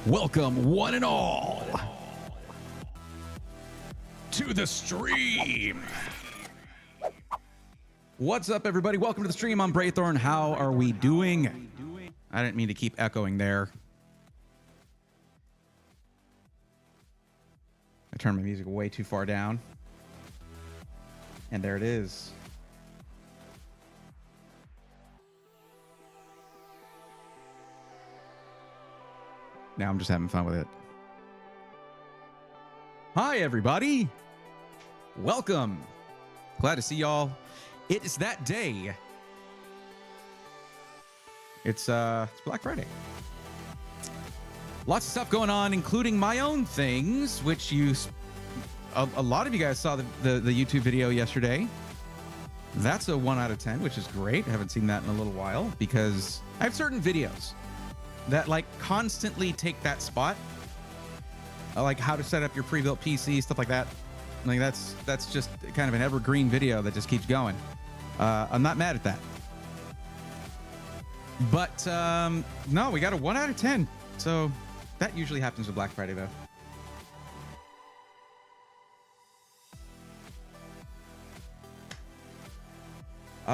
Welcome, one and all, to the stream. What's up, everybody? Welcome to the stream. I'm Braythorn. How are we doing? I didn't mean to keep echoing there. I turned my music way too far down. And there it is. Now I'm just having fun with it. Hi, everybody. Welcome. Glad to see y'all. It is that day. It's Black Friday. Lots of stuff going on, including my own things, which a lot of you guys saw the YouTube video yesterday. That's a 1 out of 10, which is great. I haven't seen that in a little while because I have certain videos that like constantly take that spot, like how to set up your pre-built PC, stuff like that. Like that's just kind of an evergreen video that just keeps going. I'm not mad at that, but no, we got a 1 out of 10. So that usually happens with Black Friday, though.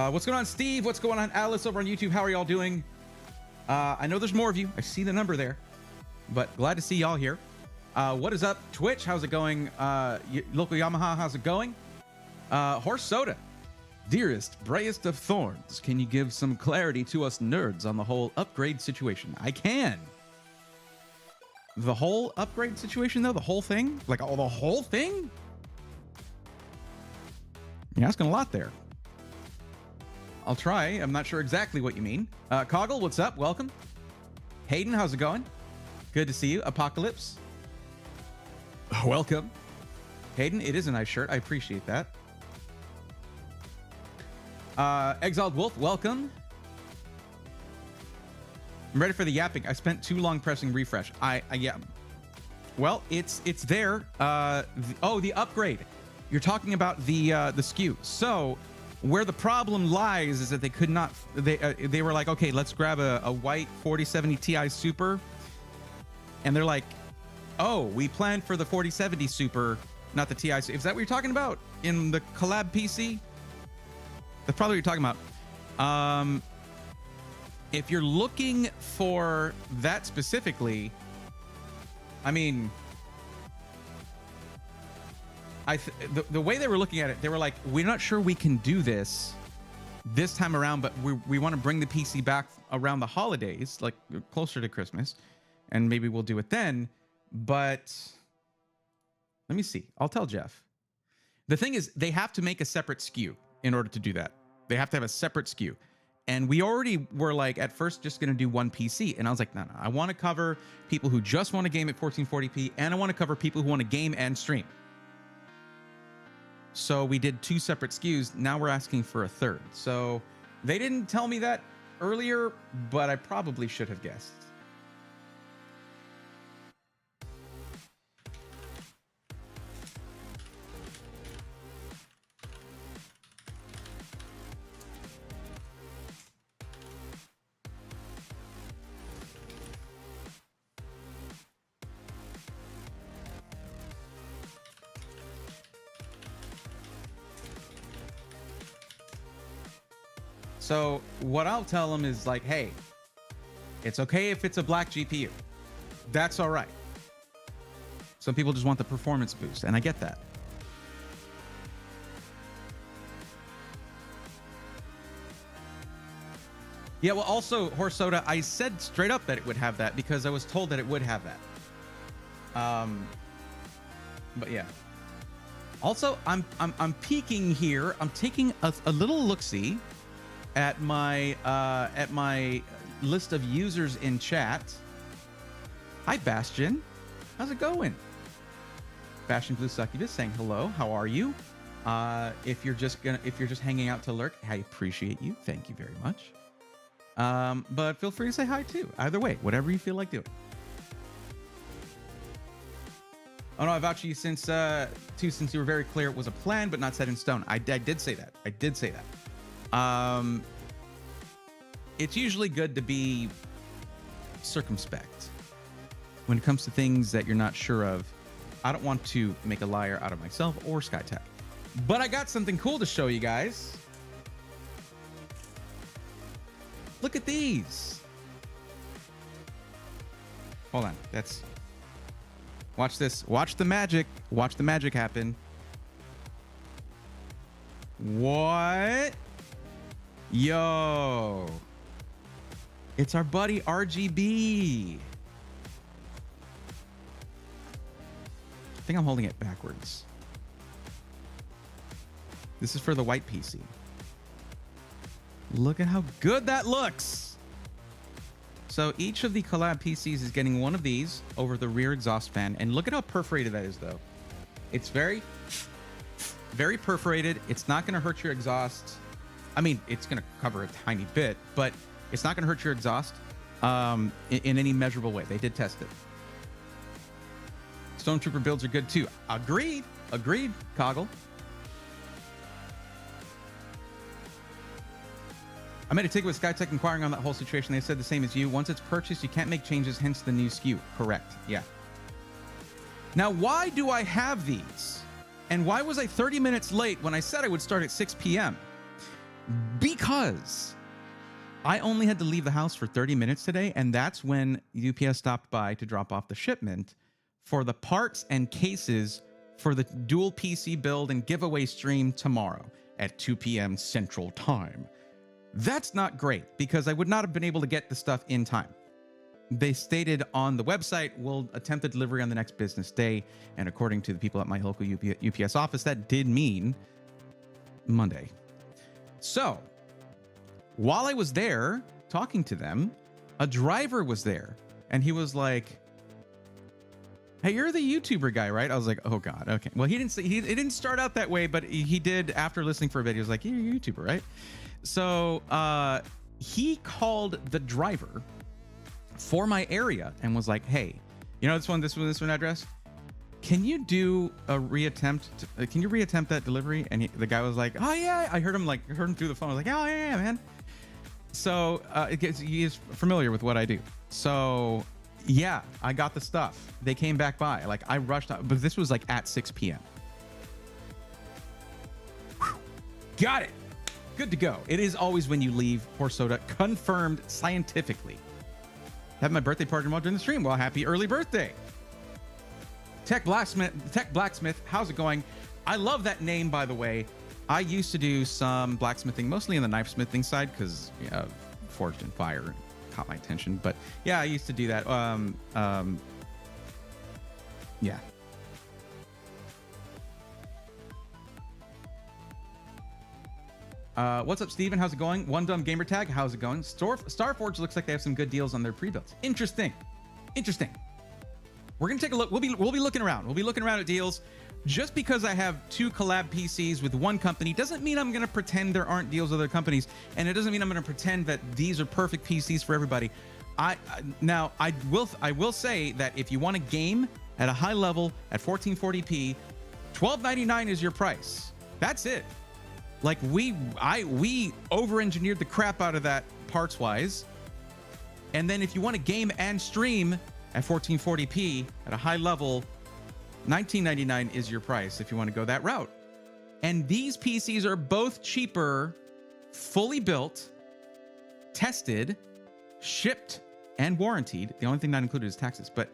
What's going on, Steve? What's going on, Alice, over on YouTube? How are y'all doing? I know there's more of you. I see the number there, but glad to see y'all here. What is up, Twitch? How's it going? Local Yamaha, how's it going? Horse Soda, dearest, brayest of thorns, can you give some clarity to us nerds on the whole upgrade situation? I can. The whole upgrade situation, though? The whole thing? Like, oh, the whole thing? You're asking a lot there. I'll try. I'm not sure exactly what you mean. Coggle, what's up? Welcome. Hayden, how's it going? Good to see you. Apocalypse, welcome. Hayden, it is a nice shirt. I appreciate that. Exiled Wolf, welcome. I'm ready for the yapping. I spent too long pressing refresh. Yeah. Well, it's there. The upgrade. You're talking about the SKU. So where the problem lies is that they could not. They were like, okay, let's grab a white 4070 Ti Super, and they're like, oh, we planned for the 4070 Super, not the Ti. Is that what you're talking about in the Collab PC? That's probably what you're talking about. If you're looking for that specifically, I mean, the way they were looking at it, they were like, we're not sure we can do this time around, but we want to bring the PC back around the holidays, like closer to Christmas, and maybe we'll do it then. But let me see. I'll tell Jeff. The thing is, they have to make a separate SKU in order to do that. They have to have a separate SKU. And we already were like, at first, just going to do one PC. And I was like, no, I want to cover people who just want to game at 1440p, and I want to cover people who want to game and stream. So we did 2 separate SKUs. Now we're asking for a third. So they didn't tell me that earlier, but I probably should have guessed. So what I'll tell them is like, hey, it's okay if it's a black GPU. That's all right. Some people just want the performance boost, and I get that. Yeah, well, also, Horse Soda, I said straight up that it would have that because I was told that it would have that. But yeah. Also, I'm peeking here. I'm taking a little look-see at my list of users in chat. Hi, Bastion. How's it going? Bastion Blue Succubus saying hello. How are you? If you're just hanging out to lurk, I appreciate you. Thank you very much. But feel free to say hi too. Either way, whatever you feel like doing. Oh no, I vouch you since you were very clear it was a plan but not set in stone. I did say that. I did say that. It's usually good to be circumspect. when it comes to things that you're not sure of, I don't want to make a liar out of myself or Skytech. But I got something cool to show you guys. Look at these. Hold on. That's... Watch this. Watch the magic. Watch the magic happen. What? Yo. It's our buddy RGB. I think I'm holding it backwards. This is for the white PC. Look at how good that looks. So each of the Collab PCs is getting one of these over the rear exhaust fan. And look at how perforated that is, though. It's very, very perforated. It's not going to hurt your exhaust. I mean, it's going to cover a tiny bit, but it's not going to hurt your exhaust in any measurable way. They did test it. Stormtrooper builds are good, too. Agreed. Agreed, Coggle. I made a ticket with Skytech inquiring on that whole situation. They said the same as you. Once it's purchased, you can't make changes, hence the new SKU. Correct. Yeah. Now, why do I have these? And why was I 30 minutes late when I said I would start at 6 p.m.? Because I only had to leave the house for 30 minutes today, and that's when UPS stopped by to drop off the shipment for the parts and cases for the dual PC build and giveaway stream tomorrow at 2 p.m. Central Time. That's not great because I would not have been able to get the stuff in time. They stated on the website, we'll attempt the delivery on the next business day. And according to the people at my local UPS office, that did mean Monday. So while I was there talking to them, a driver was there and he was like, "Hey, you're the YouTuber guy, right?" I was like, "Oh God, okay." Well, he didn't say, it didn't start out that way, but he did after listening for a bit. He was like, "You're a YouTuber, right?" So he called the driver for my area and was like, "Hey, you know this one address? Can you do a reattempt? Can you reattempt that delivery?" And the guy was like, "Oh yeah." I heard him through the phone. I was like, "Oh yeah, man." So he is familiar with what I do. So yeah, I got the stuff. They came back by. Like I rushed out, but this was like at 6 p.m. Whew. Got it. Good to go. It is always when you leave. Pour soda. Confirmed scientifically. Have my birthday party tomorrow during the stream. Well, happy early birthday. Tech Blacksmith. How's it going? I love that name, by the way. I used to do some blacksmithing, mostly in the knife smithing side, because Forged in Fire caught my attention. But yeah, I used to do that. Yeah. What's up, Steven? How's it going? One Dumb Gamer Tag. How's it going? Starforge looks like they have some good deals on their pre-builds. Interesting. We're gonna take a look. We'll be looking around. We'll be looking around at deals. Just because I have 2 collab PCs with one company doesn't mean I'm gonna pretend there aren't deals with other companies, and it doesn't mean I'm gonna pretend that these are perfect PCs for everybody. I will say that if you want a game at a high level at 1440p, $12.99 is your price. That's it. Like we over-engineered the crap out of that parts-wise. And then if you want to game and stream at 1440p at a high level, $19.99 is your price if you want to go that route. And these PCs are both cheaper, fully built, tested, shipped, and warranted. The only thing not included is taxes, but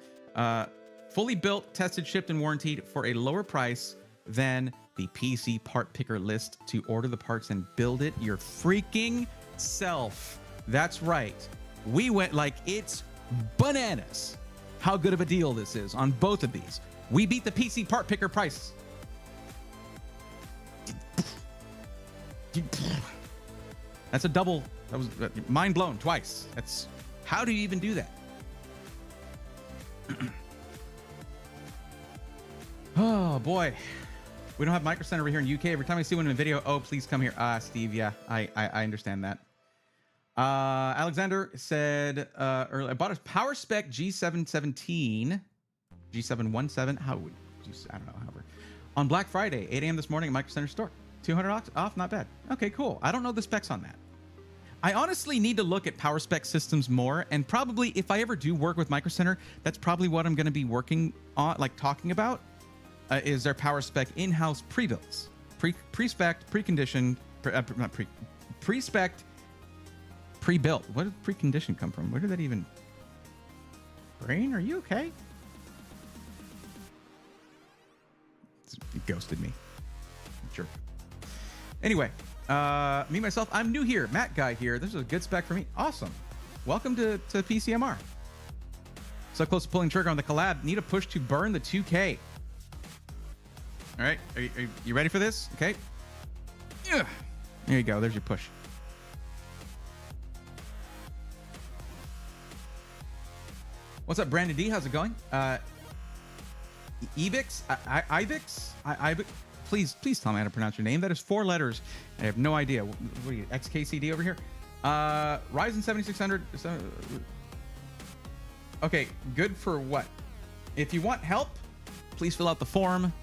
fully built, tested, shipped, and warranted for a lower price than the PC part picker list to order the parts and build it your freaking self. That's right. We went like it's bananas how good of a deal this is on both of these. We beat the PC part picker price. That's a double. That was mind blown twice. That's how do you even do that? Oh boy. We don't have Micro Center over here in UK. Every time I see one in a video, oh, please come here. Steve, yeah, I understand that. Alexander said earlier, I bought a Power Spec G717, G717, I don't know, however, on Black Friday, 8 a.m. this morning at Micro Center store. 200 off, not bad. Okay, cool. I don't know the specs on that. I honestly need to look at power spec systems more, and probably if I ever do work with Micro Center, that's probably what I'm going to be working on, like talking about, is their power spec in-house pre-builds, pre-spec, preconditioned, not pre-spec, pre-built. Where did precondition come from? Where did that even? Brain, are you okay? It ghosted me. Jerk. Anyway. Me, myself, I'm new here. Matt Guy here. This is a good spec for me. Awesome. Welcome to PCMR. So close to pulling trigger on the collab. Need a push to burn the 2K. All right. Are you ready for this? Okay. Ugh. There you go. There's your push. What's up, Brandon D? How's it going? Ibix? Ibix? Please tell me how to pronounce your name. That is 4 letters. I have no idea. What are you, XKCD over here? Ryzen 7600. Okay, good for what? If you want help, please fill out the form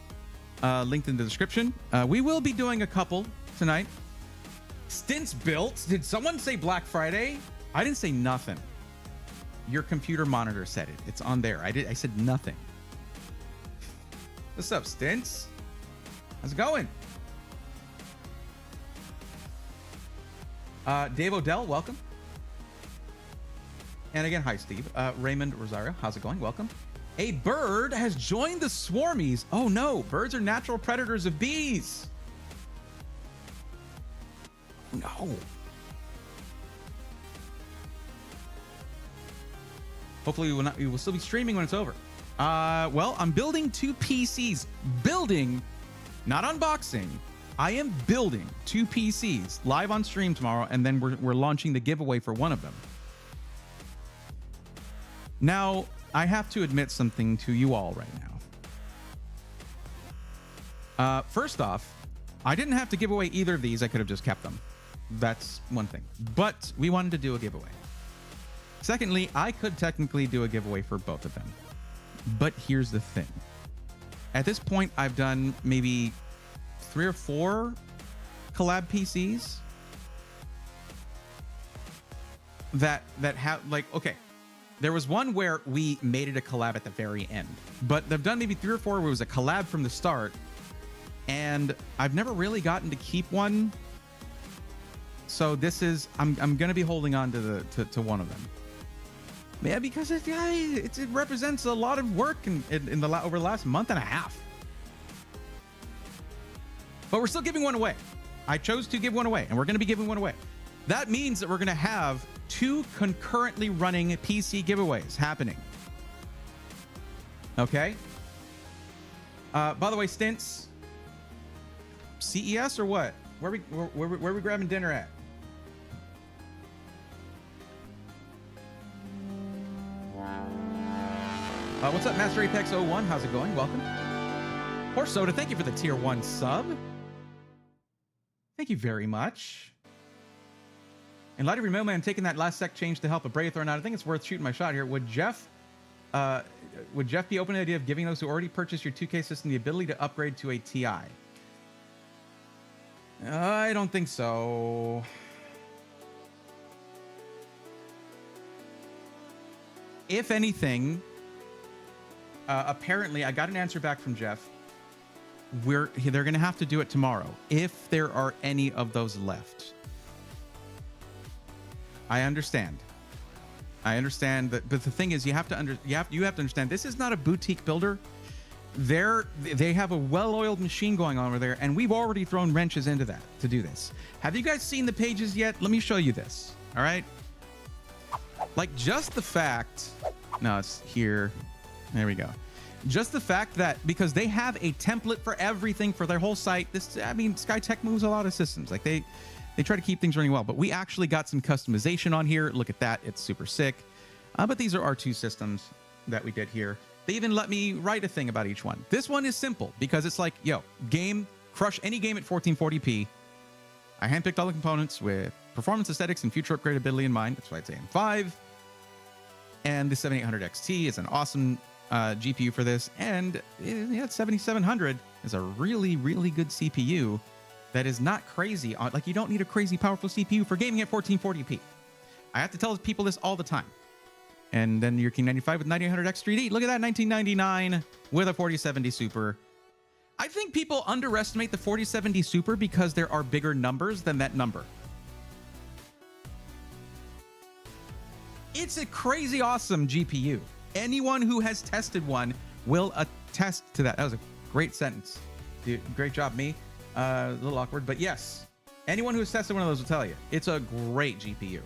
linked in the description. We will be doing a couple tonight. Stints built. Did someone say Black Friday? I didn't say nothing. Your computer monitor said it. It's on there. I said nothing. What's up, Stints? How's it going? Dave Odell, welcome. And again, hi, Steve. Raymond Rosario, how's it going? Welcome. A bird has joined the swarmies. Oh no, birds are natural predators of bees. No. Hopefully we will still be streaming when it's over. Well, I'm building 2 PCs. Building. Not unboxing. I am building 2 PCs live on stream tomorrow, and then we're launching the giveaway for one of them. Now, I have to admit something to you all right now. First off, I didn't have to give away either of these. I could have just kept them. That's one thing. But we wanted to do a giveaway. Secondly, I could technically do a giveaway for both of them. But here's the thing. At this point, I've done maybe 3 or 4 collab PCs that have, like, okay, there was one where we made it a collab at the very end, but I've done maybe 3 or 4 where it was a collab from the start, and I've never really gotten to keep one. So this is, I'm gonna be holding on to one of them. Yeah, because it represents a lot of work over the last month and a half. But we're still giving one away. I chose to give one away, and we're going to be giving one away. That means that we're going to have 2 concurrently running PC giveaways happening. Okay? By the way, Stints, CES or what? Where are we grabbing dinner at? What's up, Master Apex 01? How's it going? Welcome. Horse Soda, thank you for the tier 1 sub. Thank you very much. In light of your mailman taking that last sec change to help a Braithorn out, I think it's worth shooting my shot here. Would Jeff be open to the idea of giving those who already purchased your 2K system the ability to upgrade to a TI? I don't think so. If anything, apparently I got an answer back from Jeff. They're going to have to do it tomorrow if there are any of those left. I understand that, but the thing is, you have to understand, this is not a boutique builder. They have a well-oiled machine going on over there, and we've already thrown wrenches into that to do this. Have you guys seen the pages yet? Let me show you this. All right, like just the fact. No, it's here. There we go. Just the fact that, because they have a template for everything for their whole site. Skytech moves a lot of systems. Like they try to keep things running well, but we actually got some customization on here. Look at that. It's super sick. But these are our 2 systems that we did here. They even let me write a thing about each one. This one is simple because it's like, yo, game, crush any game at 1440p. I handpicked all the components with performance, aesthetics, and future upgradability in mind. That's why it's AM5. And the 7800 XT is an awesome GPU for this. And yeah, 7700 is a really, really good CPU that is not crazy. Like, you don't need a crazy powerful CPU for gaming at 1440p. I have to tell people this all the time. And then your King 95 with 9800X 3D. Look at that, 1999 with a 4070 Super. I think people underestimate the 4070 Super because there are bigger numbers than that number. It's a crazy awesome GPU. Anyone who has tested one will attest to that. That was a great sentence. Dude, great job, me. A little awkward, but yes. Anyone who has tested one of those will tell you. It's a great GPU.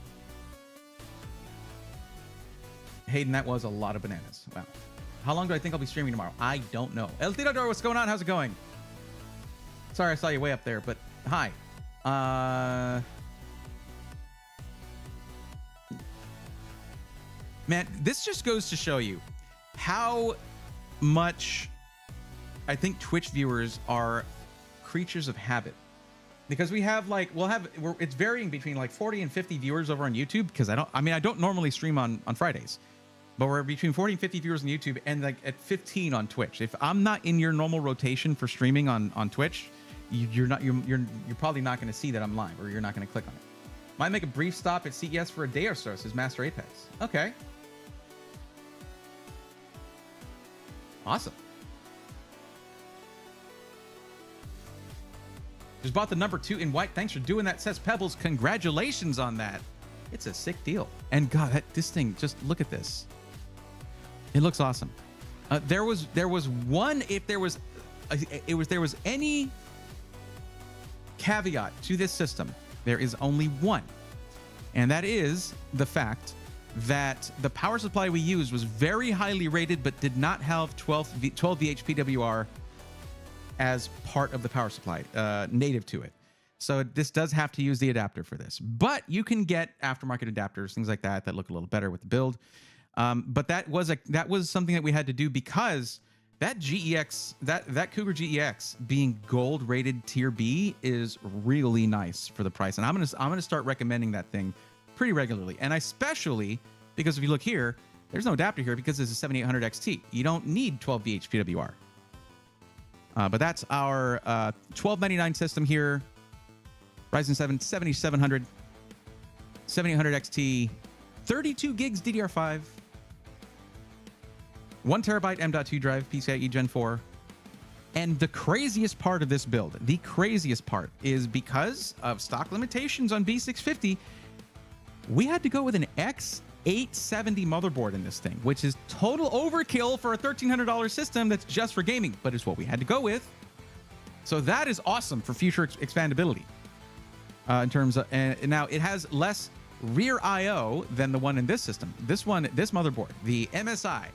Hayden, that was a lot of bananas. Wow. How long do I think I'll be streaming tomorrow? I don't know. El Tirador, what's going on? How's it going? Sorry, I saw you way up there, but hi. Man, this just goes to show you how much I think Twitch viewers are creatures of habit. Because we have like, it's varying between like 40 and 50 viewers over on YouTube, because I don't normally stream on Fridays. But we're between 40 and 50 viewers on YouTube and like at 15 on Twitch. If I'm not in your normal rotation for streaming on Twitch, you're probably not going to see that I'm live, or you're not going to click on it. Might make a brief stop at CES for a day or so, says Master Apex. Okay. Awesome. Just bought the number 2 in white. Thanks for doing that, says Pebbles. Congratulations on that. It's a sick deal. And God, this thing, just look at this. It looks awesome. There was one, if there was any caveat to this system, there is only one. And that is the fact that the power supply we used was very highly rated, but did not have 12 VH PWR as part of the power supply, native to it. So this does have to use the adapter for this. But you can get aftermarket adapters, things like that look a little better with the build. But that was something that we had to do because that GEX, that Cougar GEX being gold rated tier B is really nice for the price. And I'm gonna start recommending that thing pretty regularly. And especially because if you look here, there's no adapter here because it's a 7800 XT. You don't need 12 VH PWR. But that's our $1299 system here. Ryzen 7 7700, 7800 XT, 32 gigs DDR5, 1 terabyte M.2 drive, PCIe Gen 4. And the craziest part of this build, the craziest part, is because of stock limitations on B650, we had to go with an X870 motherboard in this thing, which is total overkill for a $1,300 system that's just for gaming, but it's what we had to go with. So that is awesome for future expandability. In terms of, now it has less rear I/O than the one in this system. This motherboard, the MSI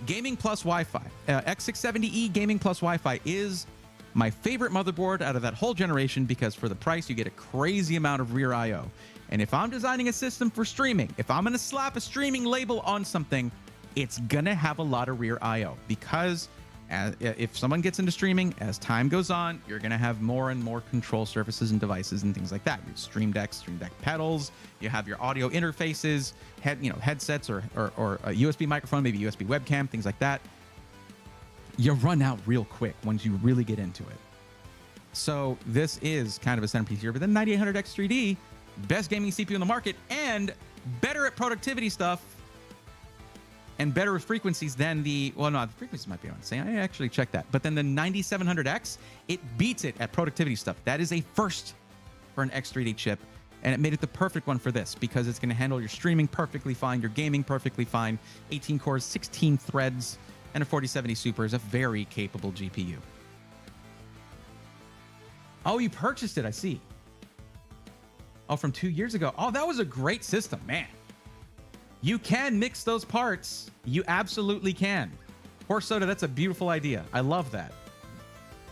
Gaming Plus Wi-Fi, X670E Gaming Plus Wi-Fi is my favorite motherboard out of that whole generation because for the price, you get a crazy amount of rear I/O. And if I'm designing a system for streaming, if I'm going to slap a streaming label on something, it's going to have a lot of rear I/O because if someone gets into streaming, as time goes on, you're going to have more and more control surfaces and devices and things like that. Your Stream Deck pedals, you have your audio interfaces, headsets or a USB microphone, maybe USB webcam, things like that. You run out real quick once you really get into it. So this is kind of a centerpiece here. But then 9800X 3D, best gaming CPU in the market and better at productivity stuff. And better with frequencies than the frequencies might be on saying I actually checked that. But then the 9700X, it beats it at productivity stuff. That is a first for an X3D chip. And it made it the perfect one for this because it's going to handle your streaming perfectly fine, your gaming perfectly fine. 18 cores, 16 threads, and a 4070 Super is a very capable GPU. Oh, you purchased it, I see. Oh, from 2 years ago. Oh, that was a great system, man. You can mix those parts. You absolutely can. Horse soda, that's a beautiful idea. I love that.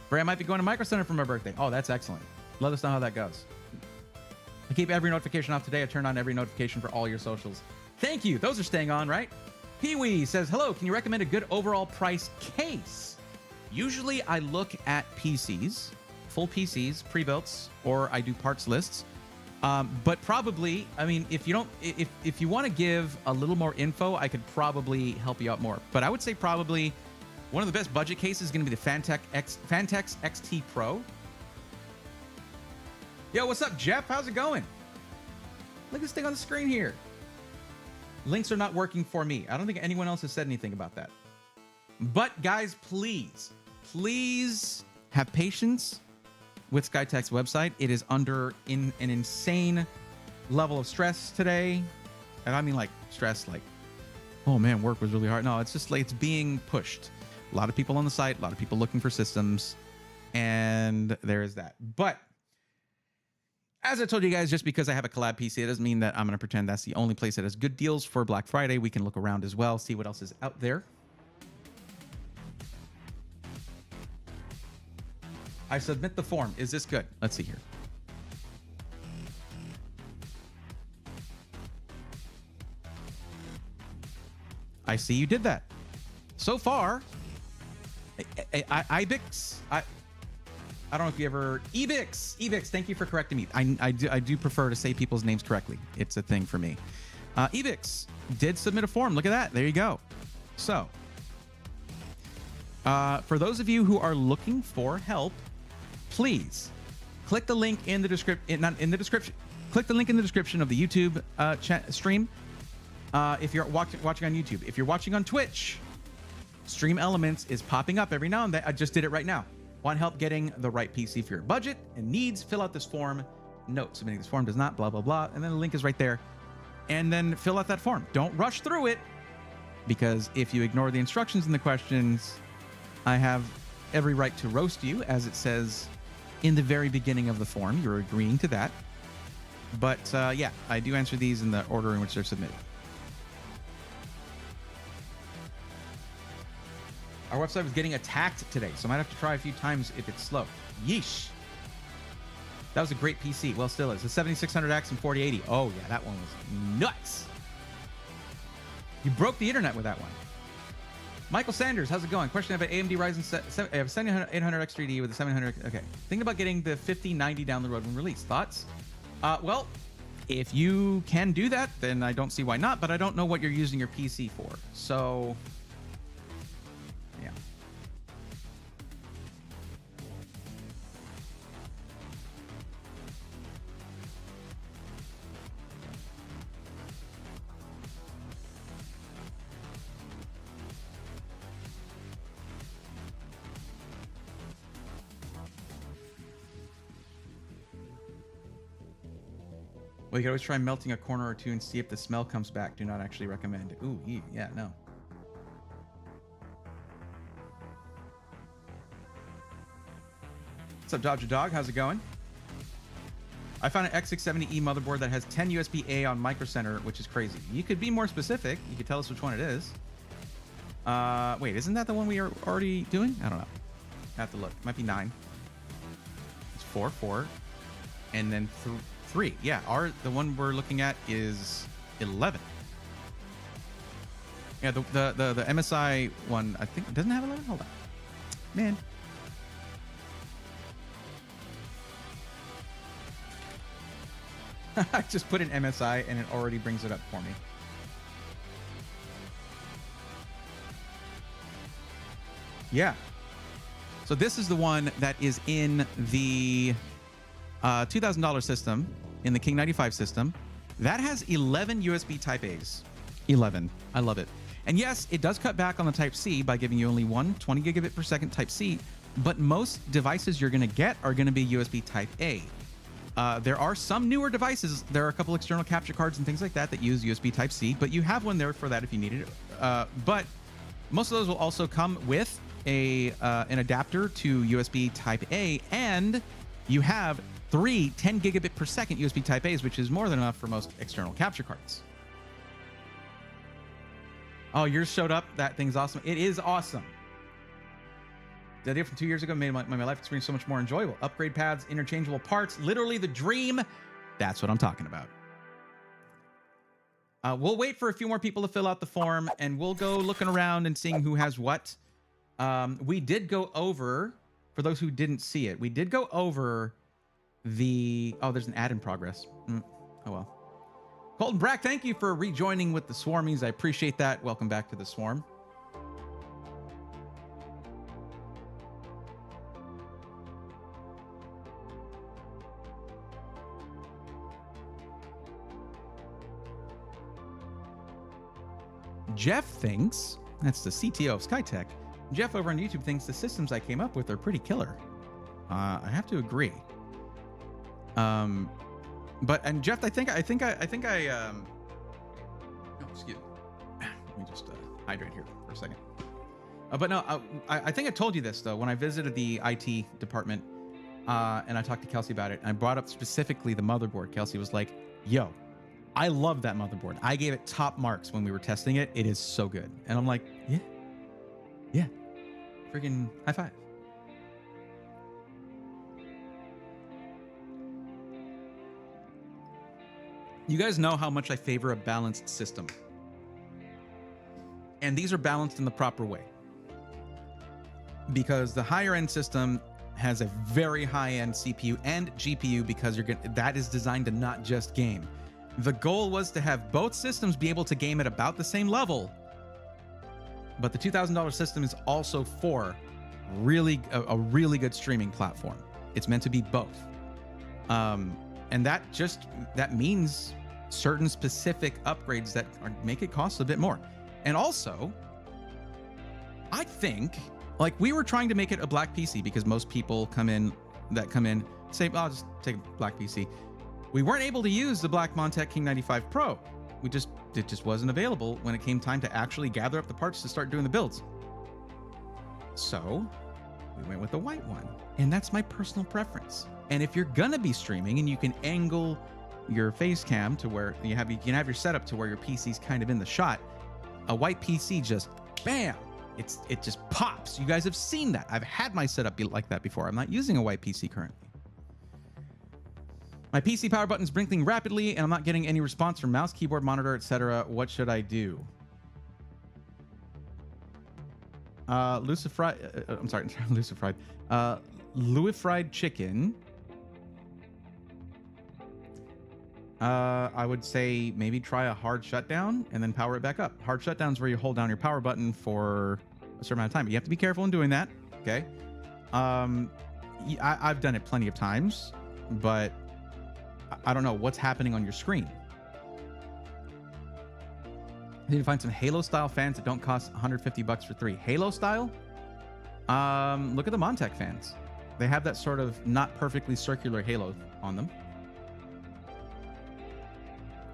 Bray, I might be going to Micro Center for my birthday. Oh, that's excellent. Let us know how that goes. I keep every notification off today. I turned on every notification for all your socials. Thank you. Those are staying on, right? Pee-wee says, hello, can you recommend a good overall price case? Usually I look at PCs, full PCs, pre-builts, or I do parts lists. But probably, I mean, if you want to give a little more info, I could probably help you out more. But I would say probably one of the best budget cases is going to be the Fantex XT Pro. Yo, what's up, Jeff? How's it going? Look at this thing on the screen here. Links are not working for me. I don't think anyone else has said anything about that. But guys, please have patience with Skytech's website. It is under an insane level of stress today. And I mean like stress, like, oh man, work was really hard. No, it's just like it's being pushed. A lot of people on the site, a lot of people looking for systems, and there is that. But as I told you guys, just because I have a Collab PC, it doesn't mean that I'm going to pretend that's the only place that has good deals for Black Friday. We can look around as well, see what else is out there. I submit the form. Is this good? Let's see here. I see you did that. So far, Ibix, I don't know if you ever... Ebix, thank you for correcting me. I do prefer to say people's names correctly. It's a thing for me. Ebix did submit a form. Look at that. There you go. So, for those of you who are looking for help, please click the link in the description. Not in the description. Click the link in the description of the YouTube stream. If you're watching on YouTube. If you're watching on Twitch, Stream Elements is popping up every now and then. I just did it right now. Want help getting the right PC for your budget and needs? Fill out this form. Note, submitting this form does not, blah, blah, blah. And then the link is right there. And then fill out that form. Don't rush through it, because if you ignore the instructions and the questions, I have every right to roast you, as it says in the very beginning of the form. You're agreeing to that. But yeah, I do answer these in the order in which they're submitted. Our website was getting attacked today, so I might have to try a few times if it's slow. Yeesh. That was a great PC. Well, still is. The 7600X and 4080. Oh, yeah, that one was nuts. You broke the internet with that one. Michael Sanders, how's it going? Question: I have an AMD Ryzen I have a 7800X3D with a 700. Okay. Thinking about getting the 5090 down the road when released. Thoughts? Well, if you can do that, then I don't see why not, but I don't know what you're using your PC for. So... yeah. Well, you can always try melting a corner or two and see if the smell comes back. Do not actually recommend. Ooh, yeah, no. What's up, Dodger Dog? How's it going? I found an X670E motherboard that has 10 USB-A on Micro Center, which is crazy. You could be more specific. You could tell us which one it is. Wait, isn't that the one we are already doing? I don't know. I have to look. It might be 9. It's 4, and then 3. Yeah, the one we're looking at is 11. Yeah, the MSI one, I think, doesn't have 11. Hold on, man. I just put in MSI and it already brings it up for me. Yeah. So this is the one that is in the $2,000 system, in the King 95 system. That has 11 USB Type A's. 11. I love it. And yes, it does cut back on the Type C by giving you only one 20 gigabit per second Type C, but most devices you're going to get are going to be USB Type A. There are some newer devices. There are a couple external capture cards and things like that that use USB Type C, but you have one there for that if you need it. But most of those will also come with an adapter to USB Type A, and you have 3 10 gigabit per second USB Type A's, which is more than enough for most external capture cards. Oh, yours showed up. That thing's awesome. It is awesome. The idea from 2 years ago made my life experience so much more enjoyable. Upgrade pads, interchangeable parts, literally the dream. That's what I'm talking about. We'll wait for a few more people to fill out the form, and we'll go looking around and seeing who has what. We did go over, for those who didn't see it, we did go over the... Oh, there's an ad in progress. Oh, well. Colton Brack, thank you for rejoining with the Swarmies. I appreciate that. Welcome back to the Swarm. Jeff thinks, that's the CTO of Skytech, Jeff over on YouTube thinks the systems I came up with are pretty killer. I have to agree. And Jeff, I think I oh, excuse me. Let me just hydrate here for a second. But no, I think I told you this though when I visited the IT department, and I talked to Kelsey about it. And I brought up specifically the motherboard. Kelsey was like, "Yo, I love that motherboard. I gave it top marks when we were testing it. It is so good." And I'm like, yeah, freaking high five. You guys know how much I favor a balanced system. And these are balanced in the proper way. Because the higher end system has a very high end CPU and GPU because that is designed to not just game. The goal was to have both systems be able to game at about the same level. But the $2,000 system is also for a really good streaming platform. It's meant to be both. And that means certain specific upgrades that make it cost a bit more. And also, I think, like, we were trying to make it a black PC because most people come in say, I'll just take a black PC. We weren't able to use the black Montech King 95 Pro. It just wasn't available when it came time to actually gather up the parts to start doing the builds. So we went with the white one, and that's my personal preference. And if you're gonna be streaming and you can angle your face cam to where you can have your setup to where your PC's kind of in the shot, a white PC just bam, it just pops. You guys have seen that. I've had my setup be like that before. I'm not using a white PC currently. My PC power button's blinking rapidly and I'm not getting any response from mouse, keyboard, monitor, etc. What should I do? Louis fried chicken. I would say maybe try a hard shutdown and then power it back up. Hard shutdown is where you hold down your power button for a certain amount of time, but you have to be careful in doing that. Okay. I've done it plenty of times, but I don't know what's happening on your screen. You need to find some Halo style fans that don't cost 150 bucks for 3. Halo style? Look at the Montech fans. They have that sort of not perfectly circular halo on them.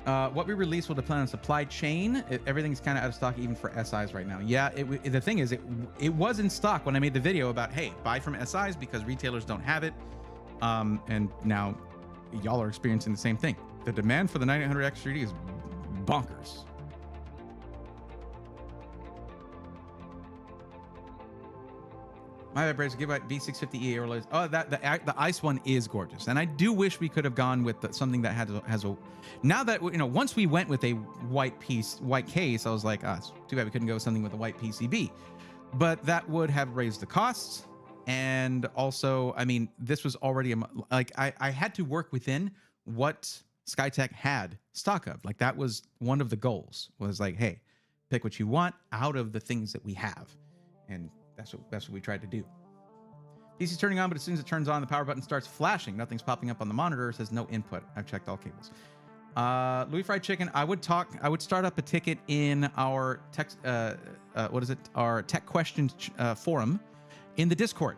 What we release will depend on supply chain. Everything's kind of out of stock even for SIs right now. Yeah, the thing is, it was in stock when I made the video about, hey, buy from SIs because retailers don't have it. And now y'all are experiencing the same thing. The demand for the 9800 X3D is bonkers. My vibrators give out V650E or less. Oh, the ice one is gorgeous, and I do wish we could have gone with something that has a. Now that once we went with a white case, I was like, it's too bad we couldn't go with something with a white PCB, but that would have raised the costs, and also, I mean, this was already I had to work within what Skytech had stock of. Like that was one of the goals. Was like, hey, pick what you want out of the things that we have, and. That's what we tried to do. PC's turning on, but as soon as it turns on, the power button starts flashing. Nothing's popping up on the monitor. It says no input. I've checked all cables. Louis Fried Chicken. I would start up a ticket in our our tech questions forum in the Discord,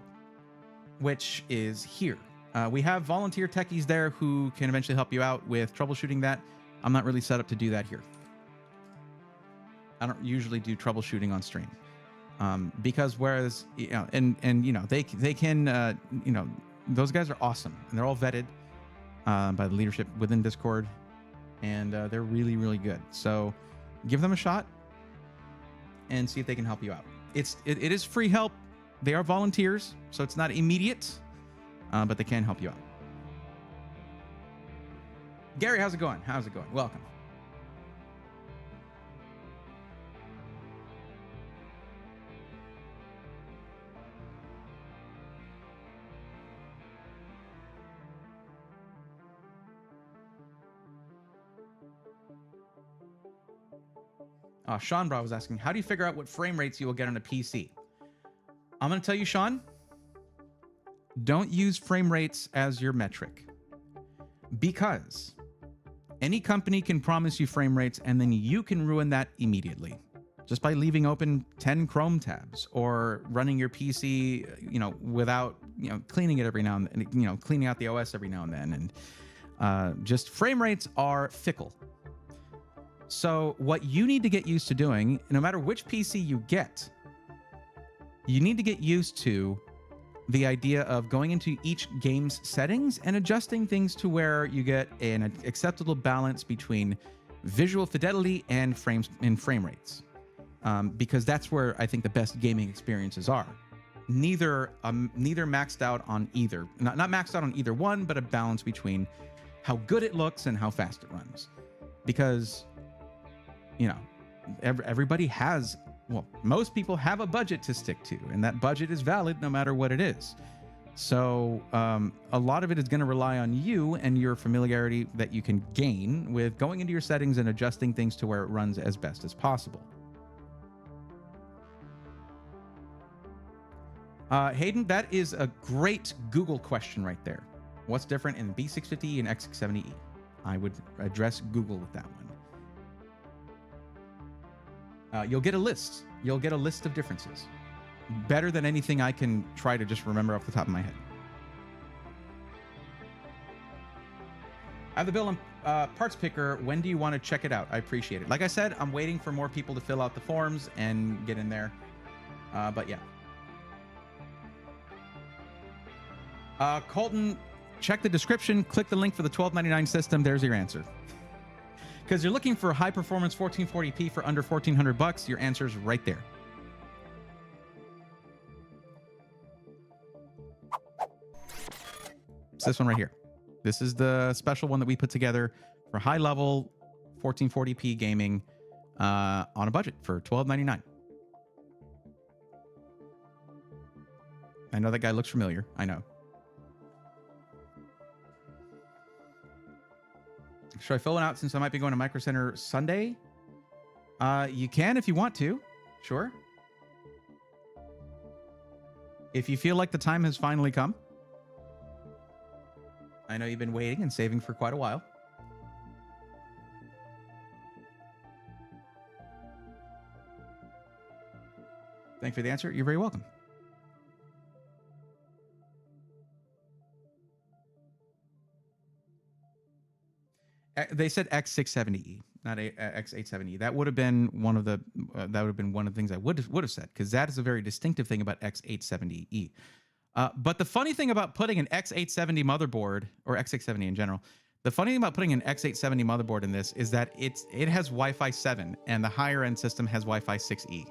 which is here. We have volunteer techies there who can eventually help you out with troubleshooting that. I'm not really set up to do that here. I don't usually do troubleshooting on stream. Because whereas, they can, those guys are awesome and they're all vetted, by the leadership within Discord, and, they're really, really good. So give them a shot and see if they can help you out. It is free help. They are volunteers, so it's not immediate, but they can help you out. Gary, how's it going? Welcome. Sean Bra was asking, how do you figure out what frame rates you will get on a PC? I'm going to tell you, Sean, don't use frame rates as your metric, because any company can promise you frame rates and then you can ruin that immediately. just by leaving open 10 Chrome tabs or running your PC, without, cleaning it every now and then, cleaning out the OS every now and then. And just frame rates are fickle. So what you need to get used to doing, no matter which PC you get, you need to get used to the idea of going into each game's settings and adjusting things to where you get an acceptable balance between visual fidelity and frame rates. Because that's where I think the best gaming experiences are. Neither maxed out on either, not maxed out on either one, but a balance between how good it looks and how fast it runs. Because, everybody has, most people have a budget to stick to, and that budget is valid no matter what it is. So a lot of it is going to rely on you and your familiarity that you can gain with going into your settings and adjusting things to where it runs as best as possible. Hayden, that is a great Google question right there. What's different in B650E and X670E? I would address Google with that one. You'll get a list. You'll get a list of differences. Better than anything I can try to just remember off the top of my head. I have the bill on Parts Picker. When do you want to check it out? I appreciate it. Like I said, I'm waiting for more people to fill out the forms and get in there. But yeah. Colton, check the description. Click the link for the $12.99 system. There's your answer. Because you're looking for high performance 1440p for under $1,400. Your answer's right there. It's this one right here. This is the special one that we put together for high level 1440p gaming on a budget for $12.99. I know that guy looks familiar. I know. Should I fill one out since I might be going to Micro Center Sunday? You can if you want to. Sure. If you feel like the time has finally come. I know you've been waiting and saving for quite a while. Thank you for the answer. You're very welcome. They said X670E, not X870E. That would have been one of the things I would have said, because that is a very distinctive thing about X870E. But the funny thing about putting an X870 motherboard, or X670 in general, the funny thing about putting an X870 motherboard in this is that it has Wi-Fi 7, and the higher end system has Wi-Fi 6E.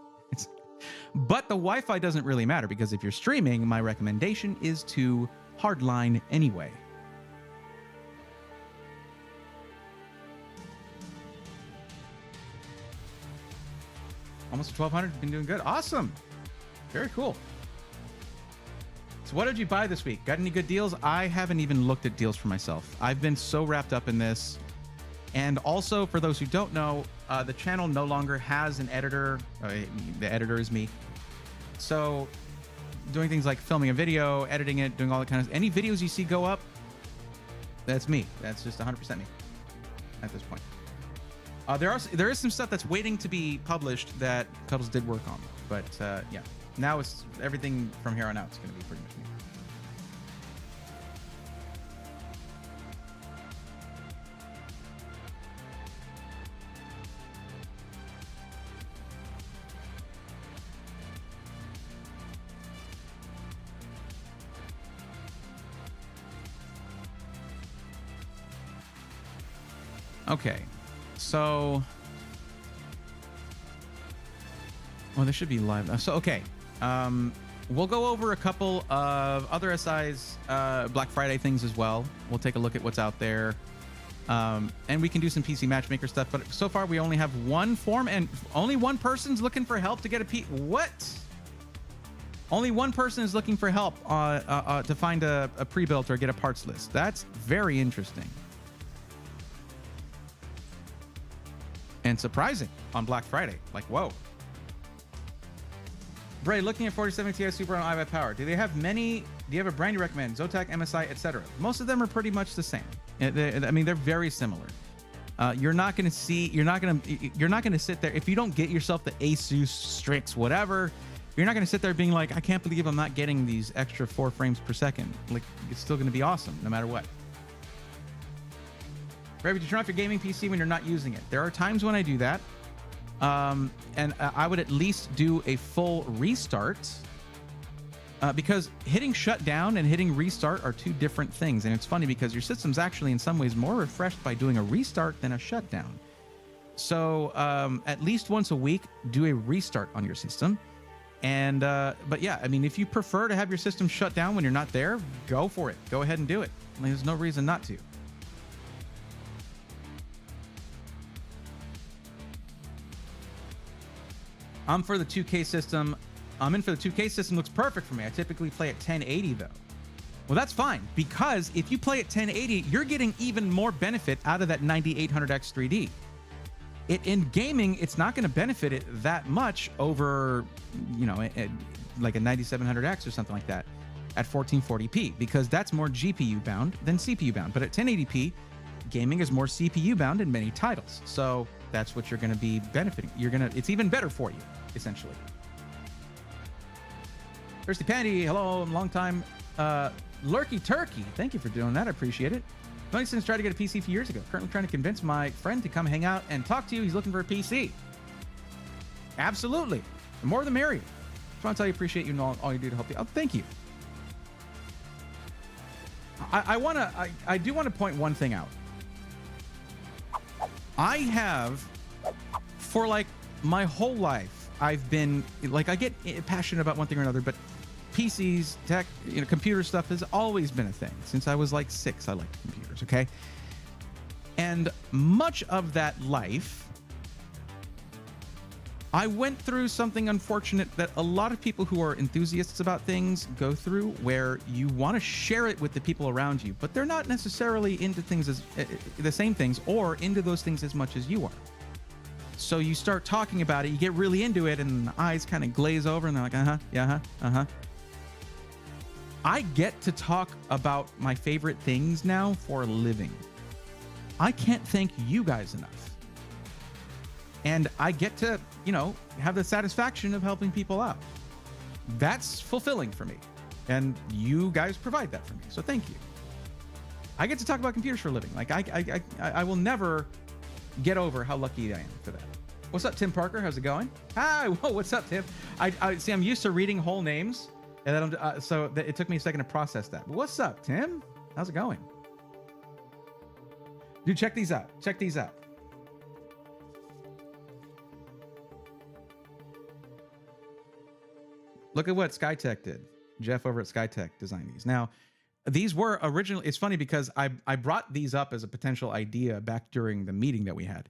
But the Wi-Fi doesn't really matter, because if you're streaming, my recommendation is to hardline anyway. Almost 1,200. Been doing good. Awesome. Very cool. So what did you buy this week? Got any good deals? I haven't even looked at deals for myself. I've been so wrapped up in this. And also, for those who don't know, the channel no longer has an editor. The editor is me. So doing things like filming a video, editing it, doing all that kind of... Any videos you see go up, that's me. That's just 100% me at this point. There is some stuff that's waiting to be published that Cuddles did work on, but yeah, now it's everything from here on out. It's going to be pretty much me. Okay. So, well, this should be live. So, okay. We'll go over a couple of other SI's Black Friday things as well. We'll take a look at what's out there. And we can do some PC matchmaker stuff. But so far, we only have one form, and only one person's looking for help to get a What? Only one person is looking for help to find a pre-built or get a parts list. That's very interesting. And surprising on Black Friday. Like, whoa. Bray, looking at 4070 Ti Super on iPad Power. Do they have many? Do you have a brand you recommend? Zotac, MSI, etc. Most of them are pretty much the same. I mean, they're very similar. you're not going to sit there if you don't get yourself the Asus Strix whatever. You're not going to sit there being like, I can't believe I'm not getting these extra 4 frames per second. Like, it's still going to be awesome no matter what. Gravy, to turn off your gaming PC when you're not using it. There are times when I do that. And I would at least do a full restart. Because hitting shutdown and hitting restart are 2 different things. And it's funny because your system's actually in some ways more refreshed by doing a restart than a shutdown. So at least once a week, do a restart on your system. And but yeah, I mean, if you prefer to have your system shut down when you're not there, go for it. Go ahead and do it. I mean, there's no reason not to. I'm for the 2K system. I'm in for the 2K system. Looks perfect for me. I typically play at 1080 though. Well, that's fine, because if you play at 1080, you're getting even more benefit out of that 9800X 3D. In gaming, it's not going to benefit it that much over, you know, like a 9700X or something like that at 1440p, because that's more GPU bound than CPU bound. But at 1080p, gaming is more CPU bound in many titles. So that's what you're going to be benefiting. It's even better for you, essentially. Thirsty Pandy, hello, long time. Lurky Turkey, thank you for doing that. I appreciate it. Only since tried to get a PC a few years ago. Currently trying to convince my friend to come hang out and talk to you. He's looking for a PC. Absolutely. The more the merrier. Just want to tell you, appreciate you and all you do to help you. Oh, thank you. I do want to point one thing out. I have, for like my whole life, I've been like, I get passionate about one thing or another, but PCs, tech, you know, computer stuff has always been a thing. Since I was like 6, I liked computers, okay? And much of that life, I went through something unfortunate that a lot of people who are enthusiasts about things go through, where you want to share it with the people around you, but they're not necessarily into things as the same things or into those things as much as you are. So you start talking about it, you get really into it, and the eyes kind of glaze over, and they're like, yeah, I get to talk about my favorite things now for a living. I can't thank you guys enough. And I get to, you know, have the satisfaction of helping people out. That's fulfilling for me. And you guys provide that for me. So thank you. I get to talk about computers for a living. Like I will never get over how lucky I am for that. What's up, Tim Parker? How's it going? Hi. Whoa, what's up, Tim? I see. I'm used to reading whole names, and then so it took me a second to process that. What's up, Tim? How's it going? Dude, check these out. Check these out. Look at what Skytech did. Jeff over at Skytech designed these. Now, these were originally, it's funny because I brought these up as a potential idea back during the meeting that we had,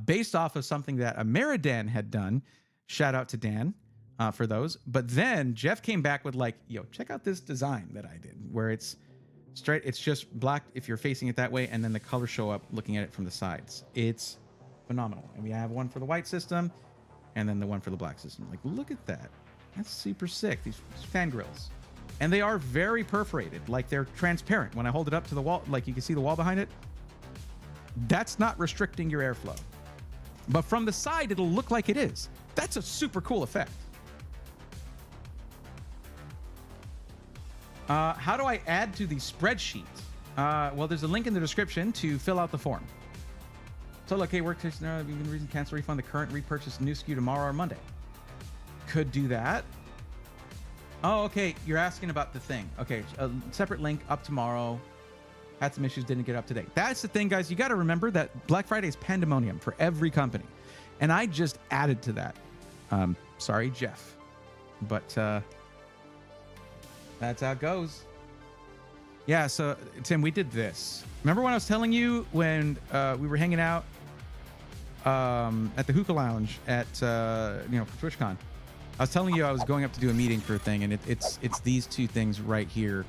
based off of something that Ameridan had done. Shout out to Dan for those. But then Jeff came back with like, yo, check out this design that I did, where it's straight, it's just black if you're facing it that way, and then the colors show up looking at it from the sides. It's phenomenal. And we have one for the white system, and then the one for the black system. Like, look at that. That's super sick. These fan grills. And they are very perforated, like they're transparent. When I hold it up to the wall, like you can see the wall behind it, that's not restricting your airflow. But from the side, it'll look like it is. That's a super cool effect. How do I add to the spreadsheet? Well, there's a link in the description to fill out the form. So, look, hey, workstation, reason cancel refund the current repurchase new SKU tomorrow or Monday. Could do that. Oh, okay. You're asking about the thing. Okay. A separate link up tomorrow. Had some issues, didn't get up to date. That's the thing, guys. You got to remember that Black Friday is pandemonium for every company. And I just added to that. Sorry, Jeff. But that's how it goes. Yeah. So, Tim, we did this. Remember when I was telling you when we were hanging out at the Hookah Lounge at, for TwitchCon? I was telling you I was going up to do a meeting for a thing, and it's these two things right here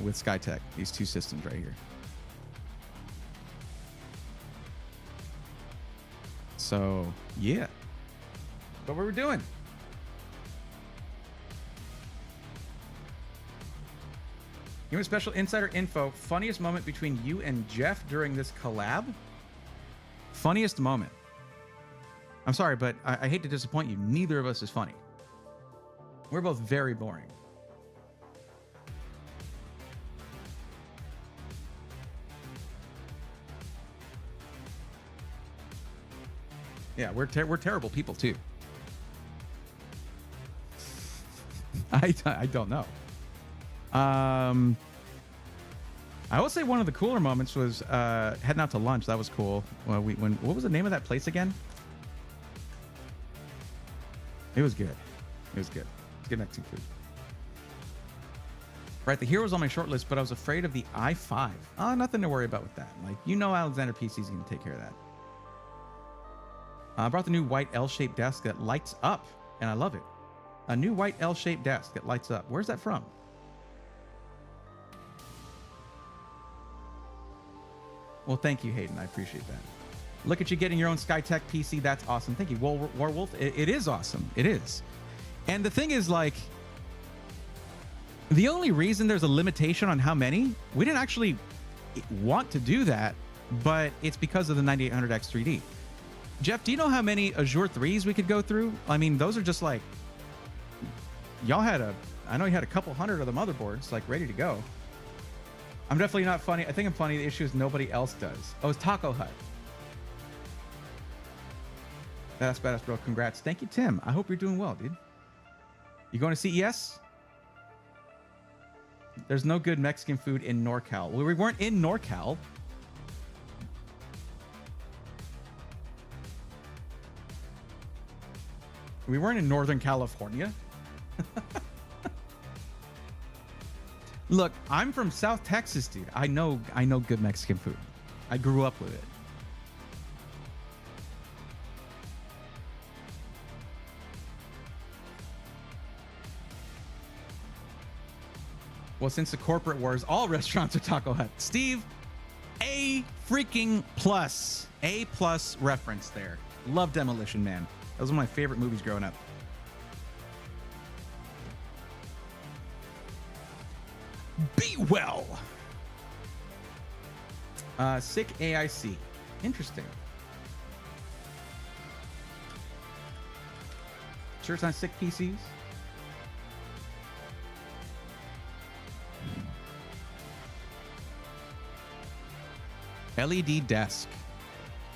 with Skytech. These two systems right here. So, yeah. That's what we were doing. Give me special insider info. Funniest moment between you and Jeff during this collab? Funniest moment. I'm sorry, but I hate to disappoint you. Neither of us is funny. We're both very boring. Yeah, we're terrible people too. I don't know. I will say one of the cooler moments was heading out to lunch. That was cool. Well, what was the name of that place again? It was good. It was good. It's good Mexican food. Right, the Hero was on my short list, but I was afraid of the i5. Nothing to worry about with that. Like, Alexander PC's gonna take care of that. I brought the new white L-shaped desk that lights up, and I love it. A new white L-shaped desk that lights up. Where's that from? Well, thank you, Hayden. I appreciate that. Look at you getting your own Skytech PC. That's awesome. Thank you, Warwolf. It is awesome. It is. And the thing is, like, the only reason there's a limitation on how many, we didn't actually want to do that, but it's because of the 9800X 3D. Jeff, do you know how many Azure 3s we could go through? I mean, those are just like, y'all had I know you had a couple hundred of the motherboards, like, ready to go. I'm definitely not funny. I think I'm funny. The issue is nobody else does. Oh, it's Taco Hut. That's badass, bro. Congrats. Thank you, Tim. I hope you're doing well, dude. You going to CES? There's no good Mexican food in NorCal. Well, we weren't in NorCal. We weren't in Northern California. Look, I'm from South Texas, dude. I know good Mexican food. I grew up with it. Well, since the corporate wars, all restaurants are Taco Hut. Steve, A freaking plus. A plus reference there. Love Demolition Man. That was one of my favorite movies growing up. Be well. Sick AIC. Interesting. Sure it's not sick PCs? LED desk.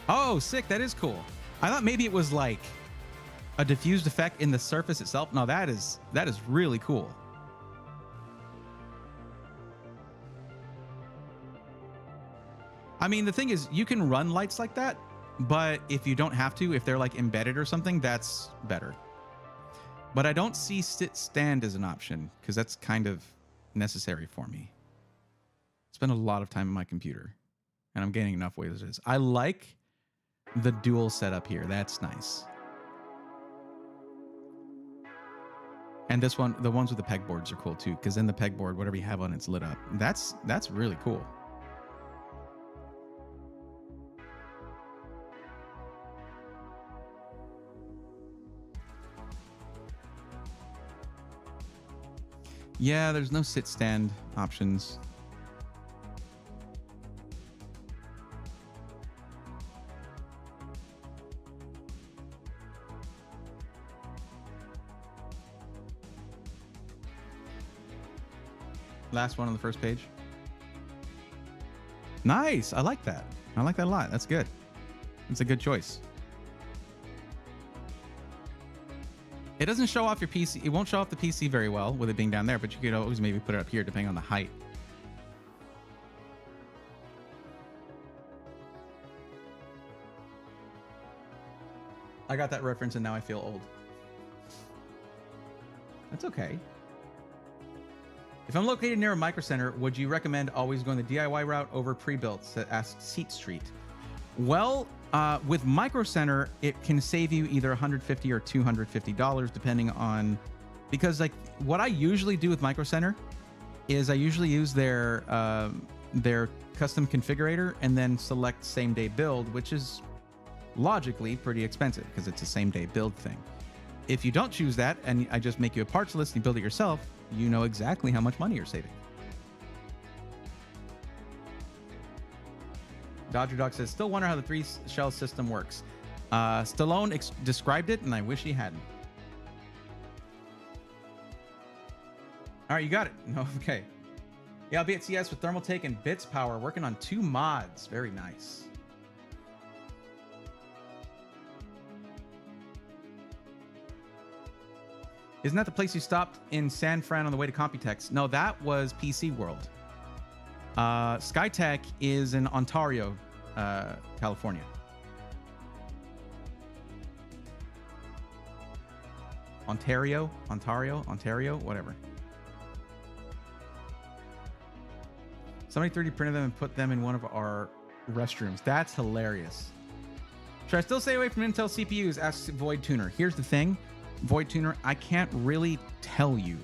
Oh, sick. That is cool. I thought maybe it was like a diffused effect in the surface itself. No, that is really cool. I mean, the thing is, you can run lights like that, but if you don't have to, if they're like embedded or something, that's better. But I don't see sit stand as an option because that's kind of necessary for me. Spend a lot of time on my computer and I'm gaining enough weight as it is. I like the dual setup here. That's nice. And this one, the ones with the pegboards are cool too, because then the pegboard, whatever you have on it's lit up. That's really cool. Yeah, there's no sit stand options. Last one on the first page. Nice. I like that. I like that a lot. That's good. It's a good choice. It doesn't show off your PC. It won't show off the PC very well with it being down there, but you could always maybe put it up here depending on the height. I got that reference and now I feel old. That's okay. If I'm located near a micro center, would you recommend always going the DIY route over pre-built? Asked Seat Street. Well, with Micro Center, it can save you either $150 or $250, depending on, because like what I usually do with Micro Center is I usually use their custom configurator and then select same day build, which is logically pretty expensive because it's a same day build thing. If you don't choose that and I just make you a parts list and you build it yourself, you know exactly how much money you're saving. Dodger Dog says, still wonder how the 3-shell system works. Stallone described it, and I wish he hadn't. All right, you got it. No, okay. Yeah, I'll be at CS with Thermal Take and Bits Power, working on 2 mods. Very nice. Isn't that the place you stopped in San Fran on the way to Computex? No, that was PC World. Skytech is in Ontario, California. Ontario, whatever. Somebody 3D printed them and put them in one of our restrooms. That's hilarious. Should I still stay away from Intel CPUs? Asks Void Tuner. Here's the thing, Void Tuner, I can't really tell you.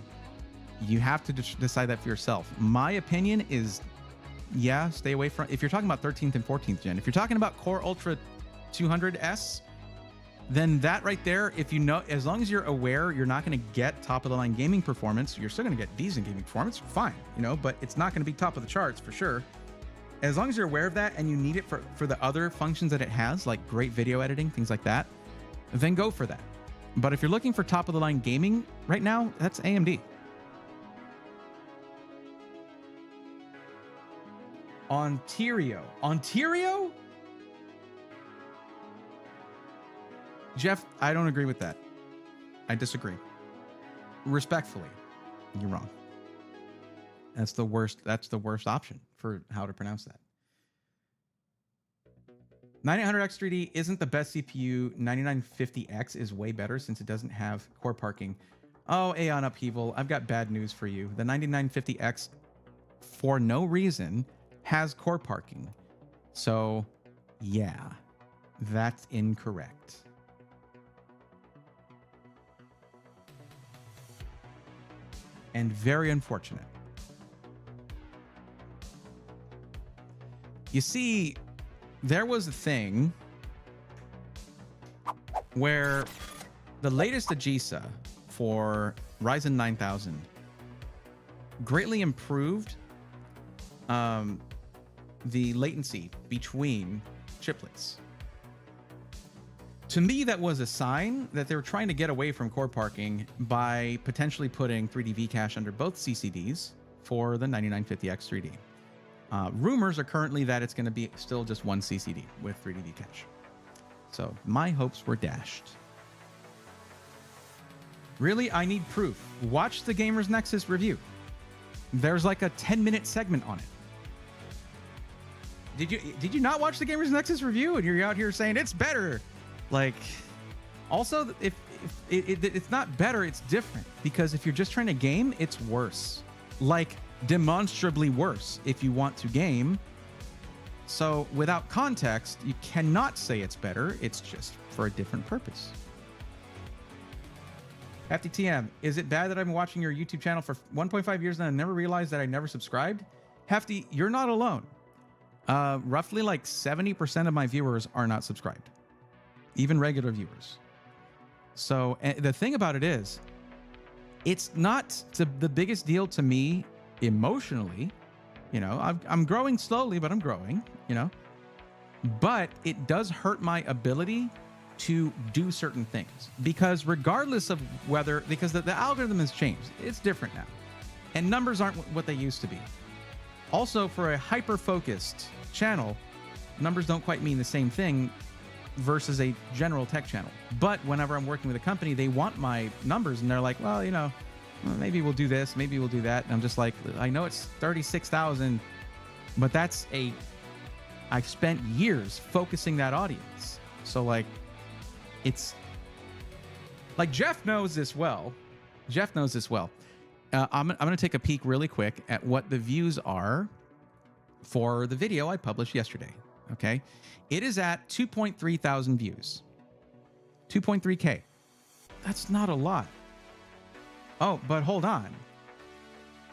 You have to decide that for yourself. My opinion is, yeah, stay away from, if you're talking about 13th and 14th gen. If you're talking about Core Ultra 200S, then that right there, if you know, as long as you're aware you're not going to get top of the line gaming performance, you're still going to get decent gaming performance, fine, you know, but it's not going to be top of the charts for sure. As long as you're aware of that and you need it for the other functions that it has, like great video editing, things like that, then go for that. But if you're looking for top of the line gaming right now, that's AMD. Ontario? Jeff, I don't agree with that. I disagree. Respectfully, you're wrong. That's the worst option for how to pronounce that. 9800X 3D isn't the best CPU. 9950X is way better since it doesn't have core parking. Oh, Aeon Upheaval, I've got bad news for you. The 9950X, for no reason, has core parking. So, yeah, that's incorrect. And very unfortunate. You see, there was a thing where the latest AGESA for Ryzen 9000 greatly improved the latency between chiplets. To me, that was a sign that they were trying to get away from core parking by potentially putting 3D V-Cache under both CCDs for the 9950X 3D. Rumors are currently that it's going to be still just one CCD with 3D V-Cache. So my hopes were dashed. Really, I need proof. Watch the Gamers Nexus review. There's like a 10-minute segment on it. Did you not watch the Gamers Nexus review and you're out here saying it's better? Like, also, if it's not better, it's different. Because if you're just trying to game, it's worse. Like, demonstrably worse if you want to game. So, without context, you cannot say it's better. It's just for a different purpose. FTTM, is it bad that I've been watching your YouTube channel for 1.5 years and I never realized that I never subscribed? Hefty, you're not alone. Roughly like 70% of my viewers are not subscribed. Even regular viewers. So the thing about it is, it's not the biggest deal to me emotionally. You know, I'm growing slowly, but I'm growing, you know. But it does hurt my ability to do certain things. Because regardless of whether, because the algorithm has changed. It's different now. And numbers aren't what they used to be. Also, for a hyper-focused channel, numbers don't quite mean the same thing versus a general tech channel. But whenever I'm working with a company, they want my numbers and they're like, well, you know, maybe we'll do this, maybe we'll do that. And I'm just like, I know it's 36,000, but that's I've spent years focusing that audience. So like, it's like Jeff knows this well. I'm going to take a peek really quick at what the views are for the video I published yesterday. Okay. It is at 2.3 thousand views. 2.3K. That's not a lot. Oh, but hold on.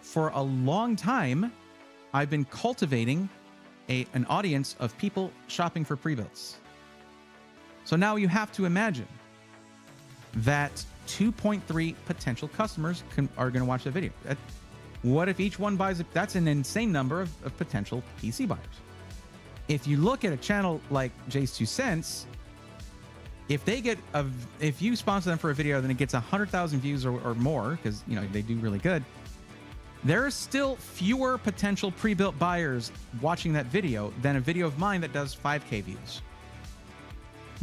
For a long time, I've been cultivating an audience of people shopping for pre-builts. So now you have to imagine that 2.3 potential customers are going to watch the video. What if each one buys it? That's an insane number of potential PC buyers. If you look at a channel like Jay's 2 Cents, if you sponsor them for a video, then it gets 100,000 views or more, because they do really good. There are still fewer potential pre-built buyers watching that video than a video of mine that does 5K views,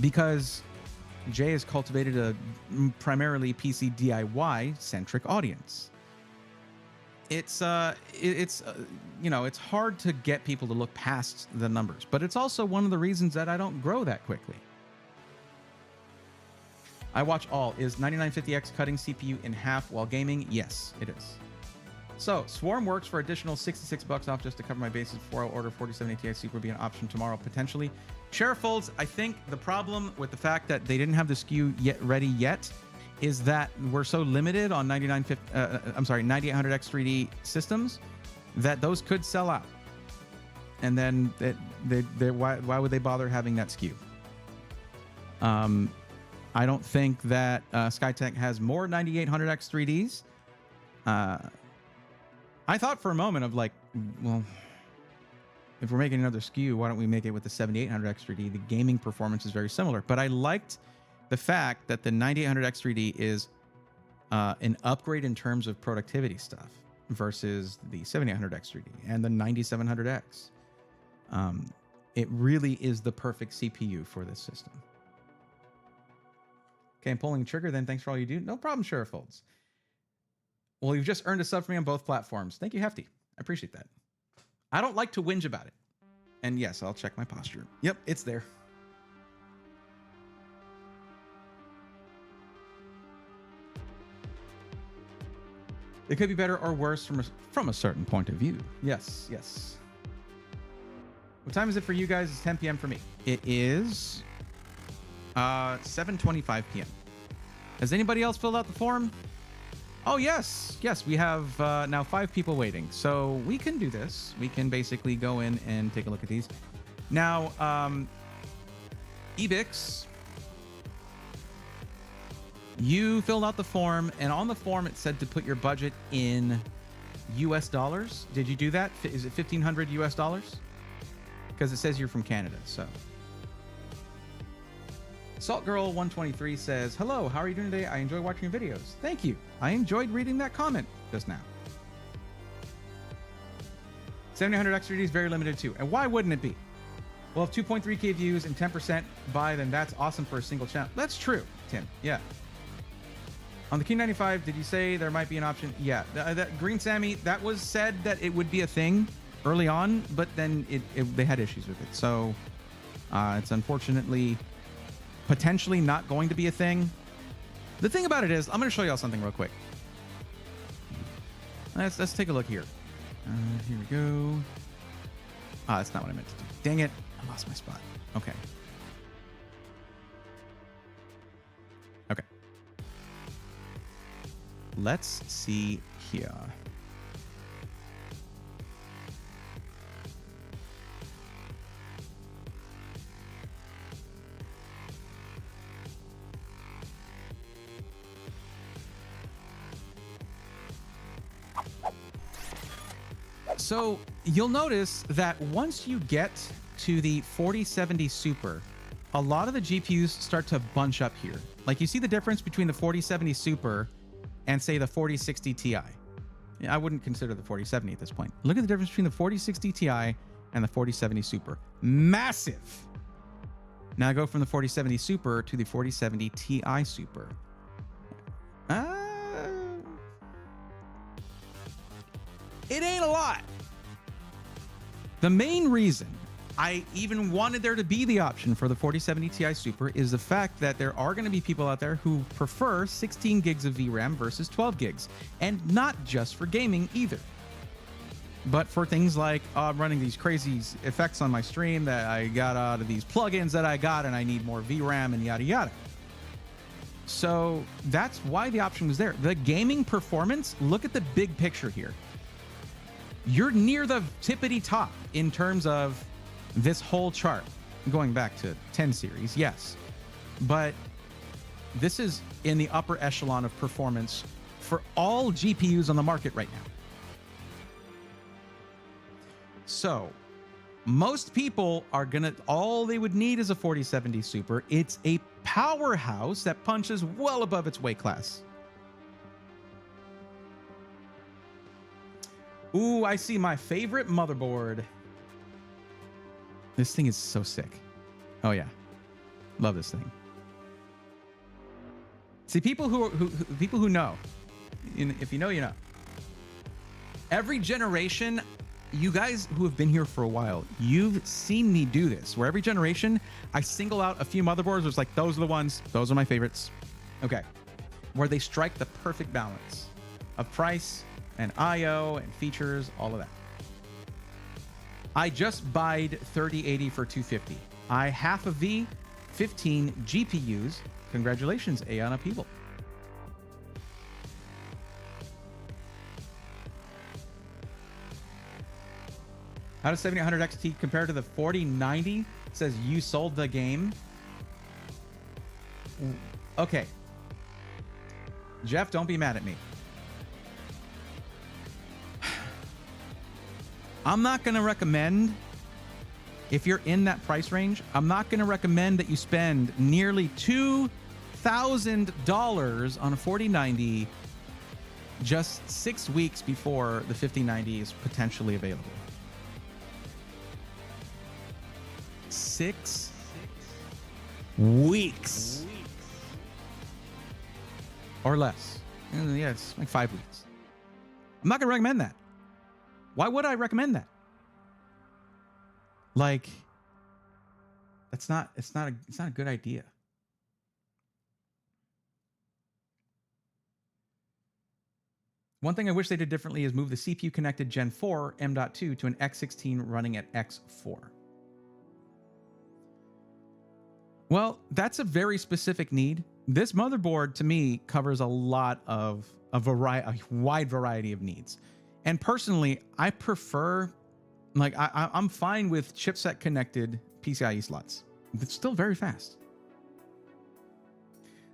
because Jay has cultivated a primarily PC DIY centric audience. It's hard to get people to look past the numbers, but it's also one of the reasons that I don't grow that quickly. I watch all. Is 9950X cutting CPU in half while gaming? Yes, it is. So Swarm works for additional $66 off just to cover my bases before I'll order 4070 Ti Super will be an option tomorrow potentially. Sheriff Folds, I think the problem with the fact that they didn't have the SKU ready yet is that we're so limited on 9800X 3D systems that those could sell out. And then why would they bother having that SKU? I don't think that Skytech has more 9800X 3Ds. I thought for a moment of like, well, if we're making another SKU, why don't we make it with the 7800X 3D? The gaming performance is very similar. But I liked the fact that the 9800X 3D is an upgrade in terms of productivity stuff versus the 7800X 3D and the 9700X. It really is the perfect CPU for this system. Okay, I'm pulling the trigger then. Thanks for all you do. No problem, Sheriff Folds. Well, you've just earned a sub for me on both platforms. Thank you, Hefty. I appreciate that. I don't like to whinge about it. And yes, I'll check my posture. Yep, it's there. It could be better or worse from a certain point of view. Yes, yes. What time is it for you guys? It's 10 p.m. for me. It is 7:25 p.m. Has anybody else filled out the form? Oh, yes. Yes, we have now 5 people waiting. So we can do this. We can basically go in and take a look at these. Now, Ebix, you filled out the form, and on the form it said to put your budget in US dollars. Did you do that? Is it 1,500 US dollars? Because it says you're from Canada, so. Salt Girl 123 says, hello, how are you doing today? I enjoy watching your videos. Thank you. I enjoyed reading that comment just now. 7800X 3D is very limited too. And why wouldn't it be? Well, if 2.3K views and 10% buy, then that's awesome for a single channel. That's true, Tim. Yeah. On the Q95, did you say there might be an option? Yeah. That Green Sammy, that was said that it would be a thing early on, but then they had issues with it. So it's unfortunately potentially not going to be a thing. The thing about it is, I'm going to show y'all something real quick. Let's take a look here. Here we go. That's not what I meant to do. Dang it. I lost my spot. Okay. Okay. Let's see here. So you'll notice that once you get to the 4070 Super, a lot of the GPUs start to bunch up here. Like you see the difference between the 4070 Super and say the 4060 Ti. I wouldn't consider the 4070 at this point. Look at the difference between the 4060 Ti and the 4070 Super. Massive. Now I go from the 4070 Super to the 4070 Ti Super. It ain't a lot. The main reason I even wanted there to be the option for the 4070 Ti Super is the fact that there are going to be people out there who prefer 16 gigs of VRAM versus 12 gigs. And not just for gaming either, but for things like running these crazy effects on my stream that I got out of these plugins that I got, and I need more VRAM and yada yada. So that's why the option was there. The gaming performance, look at the big picture here. You're near the tippity top in terms of this whole chart. Going back to 10 series, yes. But this is in the upper echelon of performance for all GPUs on the market right now. So Most people are gonna, all they would need is a 4070 Super. It's a powerhouse that punches well above its weight class. Ooh, I see my favorite motherboard. This thing is so sick. Oh yeah, love this thing. See, people who know, if you know, you know. Every generation, you guys who have been here for a while, you've seen me do this, where every generation I single out a few motherboards. It's like, those are the ones, those are my favorites. Okay, where they strike the perfect balance of price and IO and features, all of that. I just buyed 3080 for $250. I half a V, 15 GPUs. Congratulations, Aeon Upheaval. How does 7800 XT compare to the 4090? It says you sold the game. Okay. Jeff, don't be mad at me. I'm not going to recommend, if you're in that price range, I'm not going to recommend that you spend nearly $2,000 on a 4090 just 6 weeks before the 5090 is potentially available. 6 weeks or less. Yeah, it's like 5 weeks. I'm not going to recommend that. Why would I recommend that? Like, it's not a good idea. One thing I wish they did differently is move the CPU connected Gen 4 M.2 to an X16 running at X4. Well, that's a very specific need. This motherboard, to me, covers a lot of a wide variety of needs. And personally, I prefer, like, I'm fine with chipset connected PCIe slots. It's still very fast.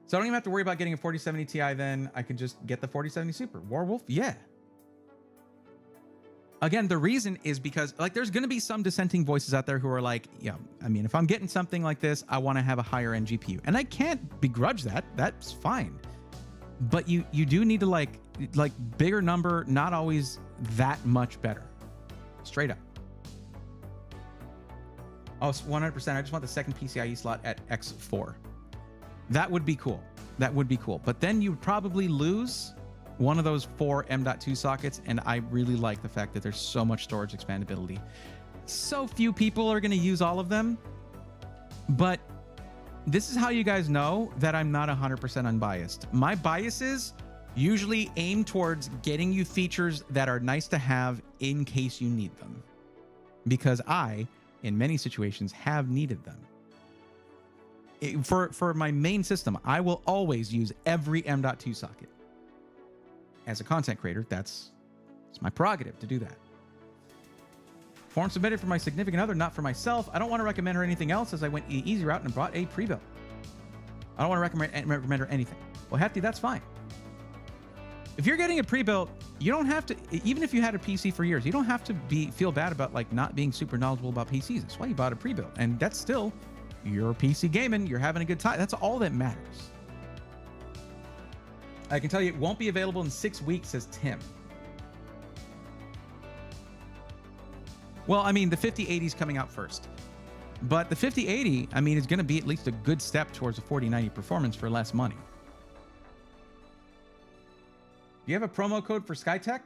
So I don't even have to worry about getting a 4070 Ti then. I can just get the 4070 Super. Warwolf, yeah. Again, the reason is because, like, there's going to be some dissenting voices out there who are like, yeah, I mean, if I'm getting something like this, I want to have a higher end GPU. And I can't begrudge that. That's fine. But you do need to, like bigger number, not always that much better. Straight up. Oh, 100%. I just want the second PCIe slot at X4. That would be cool. That would be cool. But then you would probably lose one of those 4 M.2 sockets, and I really like the fact that there's so much storage expandability. So few people are going to use all of them, but this is how you guys know that I'm not 100% unbiased. My biases usually aim towards getting you features that are nice to have in case you need them, because I, in many situations, have needed them. For my main system, I will always use every M.2 socket. As a content creator, it's my prerogative to do that. Form submitted for my significant other, not for myself. I don't want to recommend her anything else, as I went the easy route and brought a pre-built. I don't want to recommend her anything. Well, Hefty, that's fine. If you're getting a pre-built, you don't have to, even if you had a PC for years, you don't have to feel bad about, like, not being super knowledgeable about PCs. That's why you bought a pre-built. And that's still, you're PC gaming, you're having a good time. That's all that matters. I can tell you it won't be available in 6 weeks, says Tim. Well, I mean, the 5080 is coming out first. But the 5080, I mean, is going to be at least a good step towards a 4090 performance for less money. Do you have a promo code for Skytech?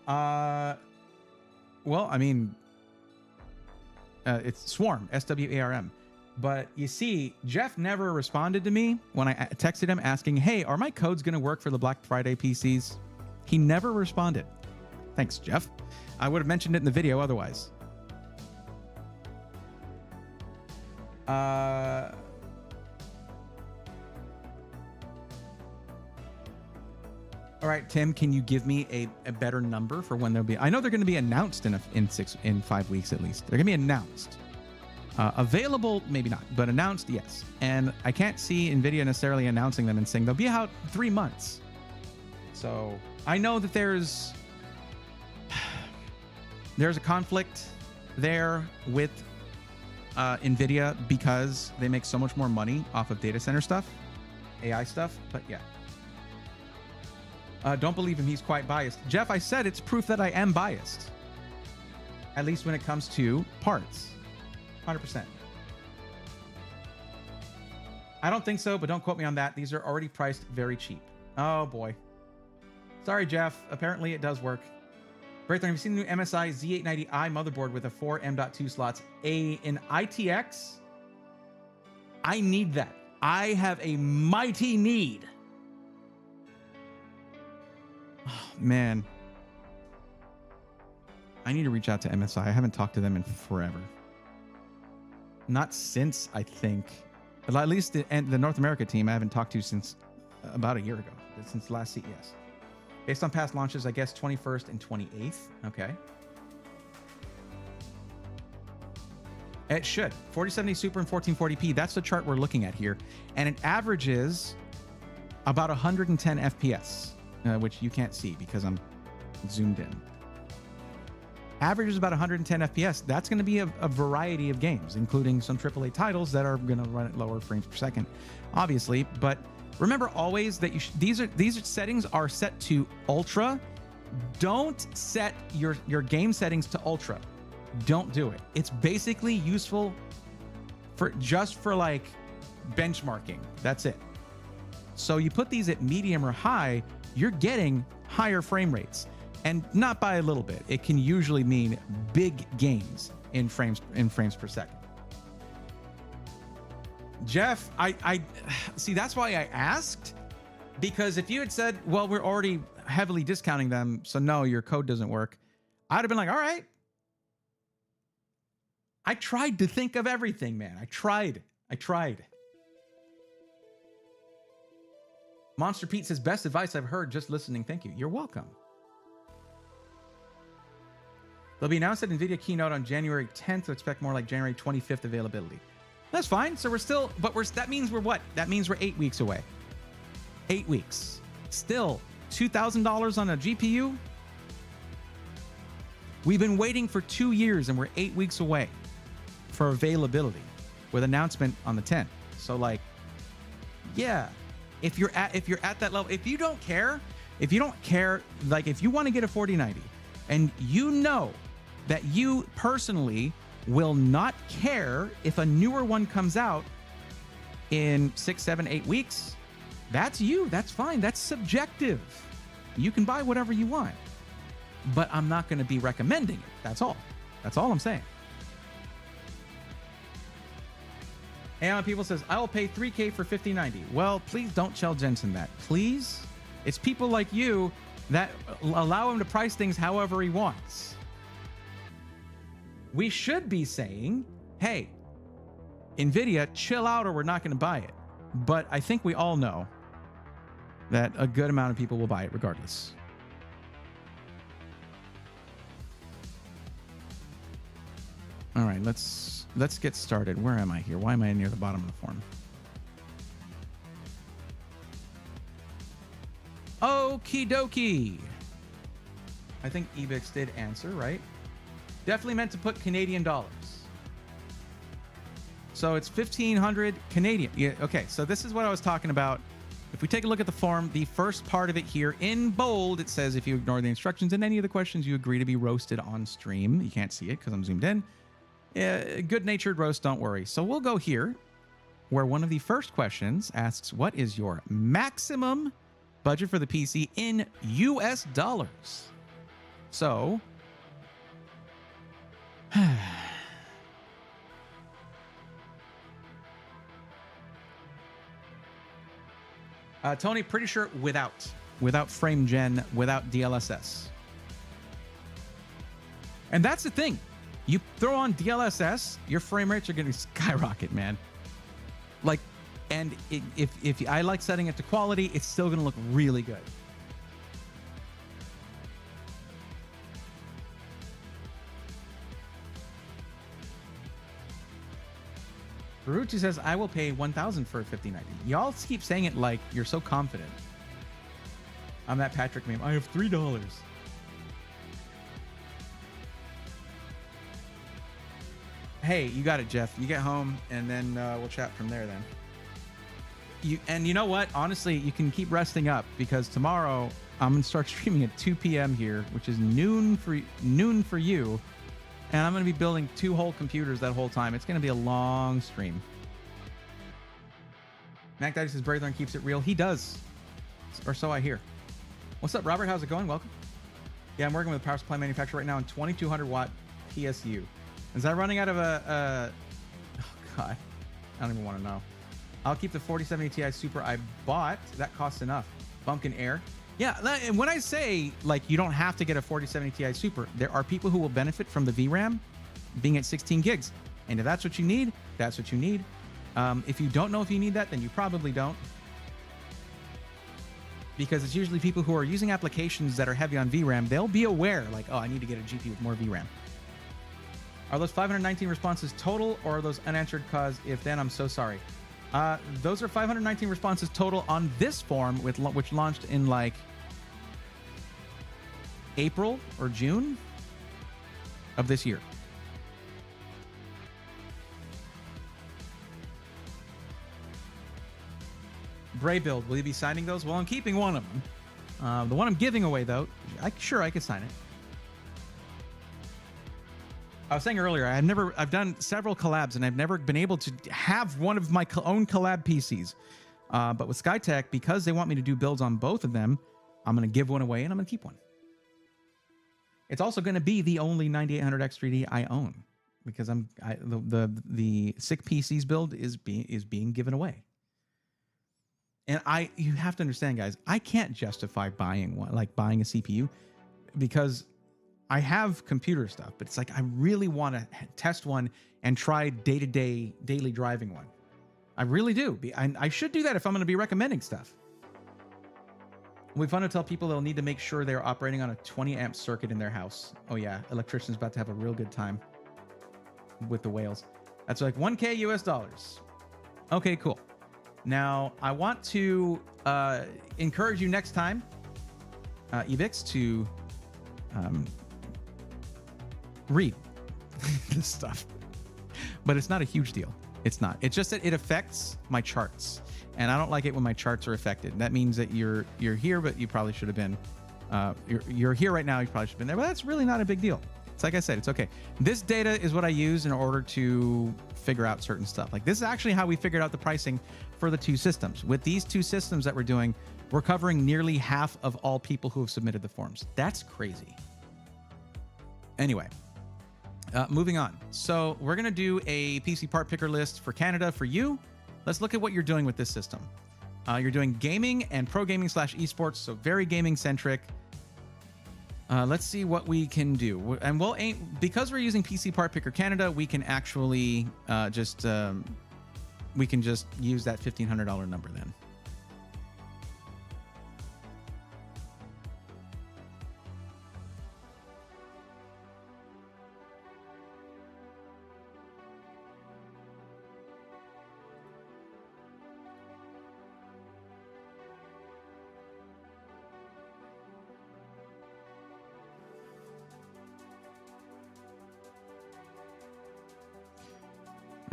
Well, I mean, it's Swarm, SWARM. But you see, Jeff never responded to me when I texted him asking, hey, are my codes going to work for the Black Friday PCs? He never responded. Thanks, Jeff. I would have mentioned it in the video otherwise. All right, Tim, can you give me a better number for when they'll be? I know they're going to be announced in 5 weeks at least. They're going to be announced. Available, maybe not, but announced, yes. And I can't see NVIDIA necessarily announcing them and saying they'll be out 3 months. So I know that there's a conflict there with NVIDIA because they make so much more money off of data center stuff, AI stuff. But yeah. Don't believe him. He's quite biased. Jeff, I said it's proof that I am biased. At least when it comes to parts. 100%. I don't think so, but don't quote me on that. These are already priced very cheap. Oh, boy. Sorry, Jeff. Apparently, it does work. Breakthrough, have you seen the new MSI Z890i motherboard with a 4 M.2 slots? An ITX? I need that. I have a mighty need. Oh, man. I need to reach out to MSI. I haven't talked to them in forever. Not since, I think. At least the North America team I haven't talked to since about a year ago. Since last CES. Based on past launches, I guess 21st and 28th. Okay. It should. 4070 Super and 1440p. That's the chart we're looking at here. And it averages about 110 FPS, which you can't see because I'm zoomed in. Averages about 110 FPS. That's going to be a variety of games, including some AAA titles that are going to run at lower frames per second, obviously. But remember always that these settings are set to ultra. Don't set your game settings to ultra. Don't do it. It's basically useful for like benchmarking. That's it. So you put these at medium or high, you're getting higher frame rates. And not by a little bit. It can usually mean big gains in frames per second. Jeff, I see, that's why I asked, because if you had said, well, we're already heavily discounting them, so no, your code doesn't work, I'd have been like, all right. I tried to think of everything, man. I tried. Monster Pete says, best advice I've heard just listening. Thank you. You're welcome. They'll be announced at NVIDIA keynote on January 10th, so expect more like January 25th availability. That's fine. So that means we're what? That means we're 8 weeks away. 8 weeks. Still, $2,000 on a GPU? We've been waiting for 2 years and we're 8 weeks away for availability with announcement on the 10th. So like, yeah, if you're at that level, if you don't care, like if you want to get a 4090 and you know that you personally will not care if a newer one comes out in 6, 7, 8 weeks, that's you. That's fine. That's subjective. You can buy whatever you want, but I'm not going to be recommending it. That's all. That's all I'm saying. And people says, I will pay $3K for 5090. Well, please don't tell Jensen that. Please. It's people like you that allow him to price things however he wants. We should be saying, hey, NVIDIA, chill out or we're not going to buy it. But I think we all know that a good amount of people will buy it regardless. All right, let's get started. Where am I here? Why am I near the bottom of the form? Okie dokie. I think Ebix did answer, right? Definitely meant to put Canadian dollars. So it's 1,500 Canadian. Yeah, okay, so this is what I was talking about. If we take a look at the form, the first part of it here in bold, it says if you ignore the instructions and any of the questions, you agree to be roasted on stream. You can't see it because I'm zoomed in. Good-natured roast, don't worry. So we'll go here where one of the first questions asks, what is your maximum budget for the PC in US dollars? So Tony, pretty sure without frame gen, without DLSS. And that's the thing. You throw on DLSS, your frame rates are going to skyrocket, man. Like, and if I like setting it to quality, it's still going to look really good. Baruchi says, I will pay $1,000 for a 5090. Y'all keep saying it like you're so confident. I'm that Patrick meme. I have $3. Hey, you got it, Jeff. You get home, and then we'll chat from there. Then. You know what? Honestly, you can keep resting up because tomorrow I'm gonna start streaming at 2 p.m. here, which is noon for you, and I'm gonna be building 2 whole computers that whole time. It's gonna be a long stream. Mac Daddy says Braithorn keeps it real. He does, or so I hear. What's up, Robert? How's it going? Welcome. Yeah, I'm working with a power supply manufacturer right now on 2200 watt PSU. Is that running out of a oh god, I don't even want to know. I'll keep the 4070 Ti Super I bought. That costs enough. Bumpkin Air. Yeah, and when I say like you don't have to get a 4070 Ti Super, there are people who will benefit from the VRAM being at 16 gigs. And if that's what you need, that's what you need. If you don't know if you need that, then you probably don't. Because it's usually people who are using applications that are heavy on VRAM. They'll be aware, like, oh, I need to get a GPU with more VRAM. Are those 519 responses total, or are those unanswered? Cause if then, I'm so sorry. Those are 519 responses total on this form, which launched in like April or June of this year. Bray build, will you be signing those? Well, I'm keeping one of them. The one I'm giving away, though, I could sign it. I was saying earlier, I've done several collabs, and I've never been able to have one of my own collab PCs. But with Skytech, because they want me to do builds on both of them, I'm going to give one away, and I'm going to keep one. It's also going to be the only 9800X3D I own, because the sick PCs build is being given away. And you have to understand, guys, I can't justify buying one, like buying a CPU, because I have computer stuff, but it's like I really want to test one and try daily driving one. I really do. I should do that if I'm going to be recommending stuff. We fun to tell people they'll need to make sure they're operating on a 20 amp circuit in their house. Oh yeah, electrician's about to have a real good time with the whales. That's like $1K US. Okay, cool. Now, I want to encourage you next time, Evix, to read this stuff. But it's not a huge deal. It's not. It's just that it affects my charts. And I don't like it when my charts are affected. That means that you're here, but you probably should have been. You're here right now, you probably should have been there. But that's really not a big deal. It's like I said, it's okay. This data is what I use in order to figure out certain stuff. Like this is actually how we figured out the pricing for the 2 systems. With these 2 systems that we're doing, we're covering nearly half of all people who have submitted the forms. That's crazy. Anyway, moving on. So we're going to do a PC part picker list for Canada for you. Let's look at what you're doing with this system. You're doing gaming and pro gaming / esports, so very gaming centric. Let's see what we can do. And we'll aim, because we're using PC Part Picker Canada, we can actually just use that $1,500 number then.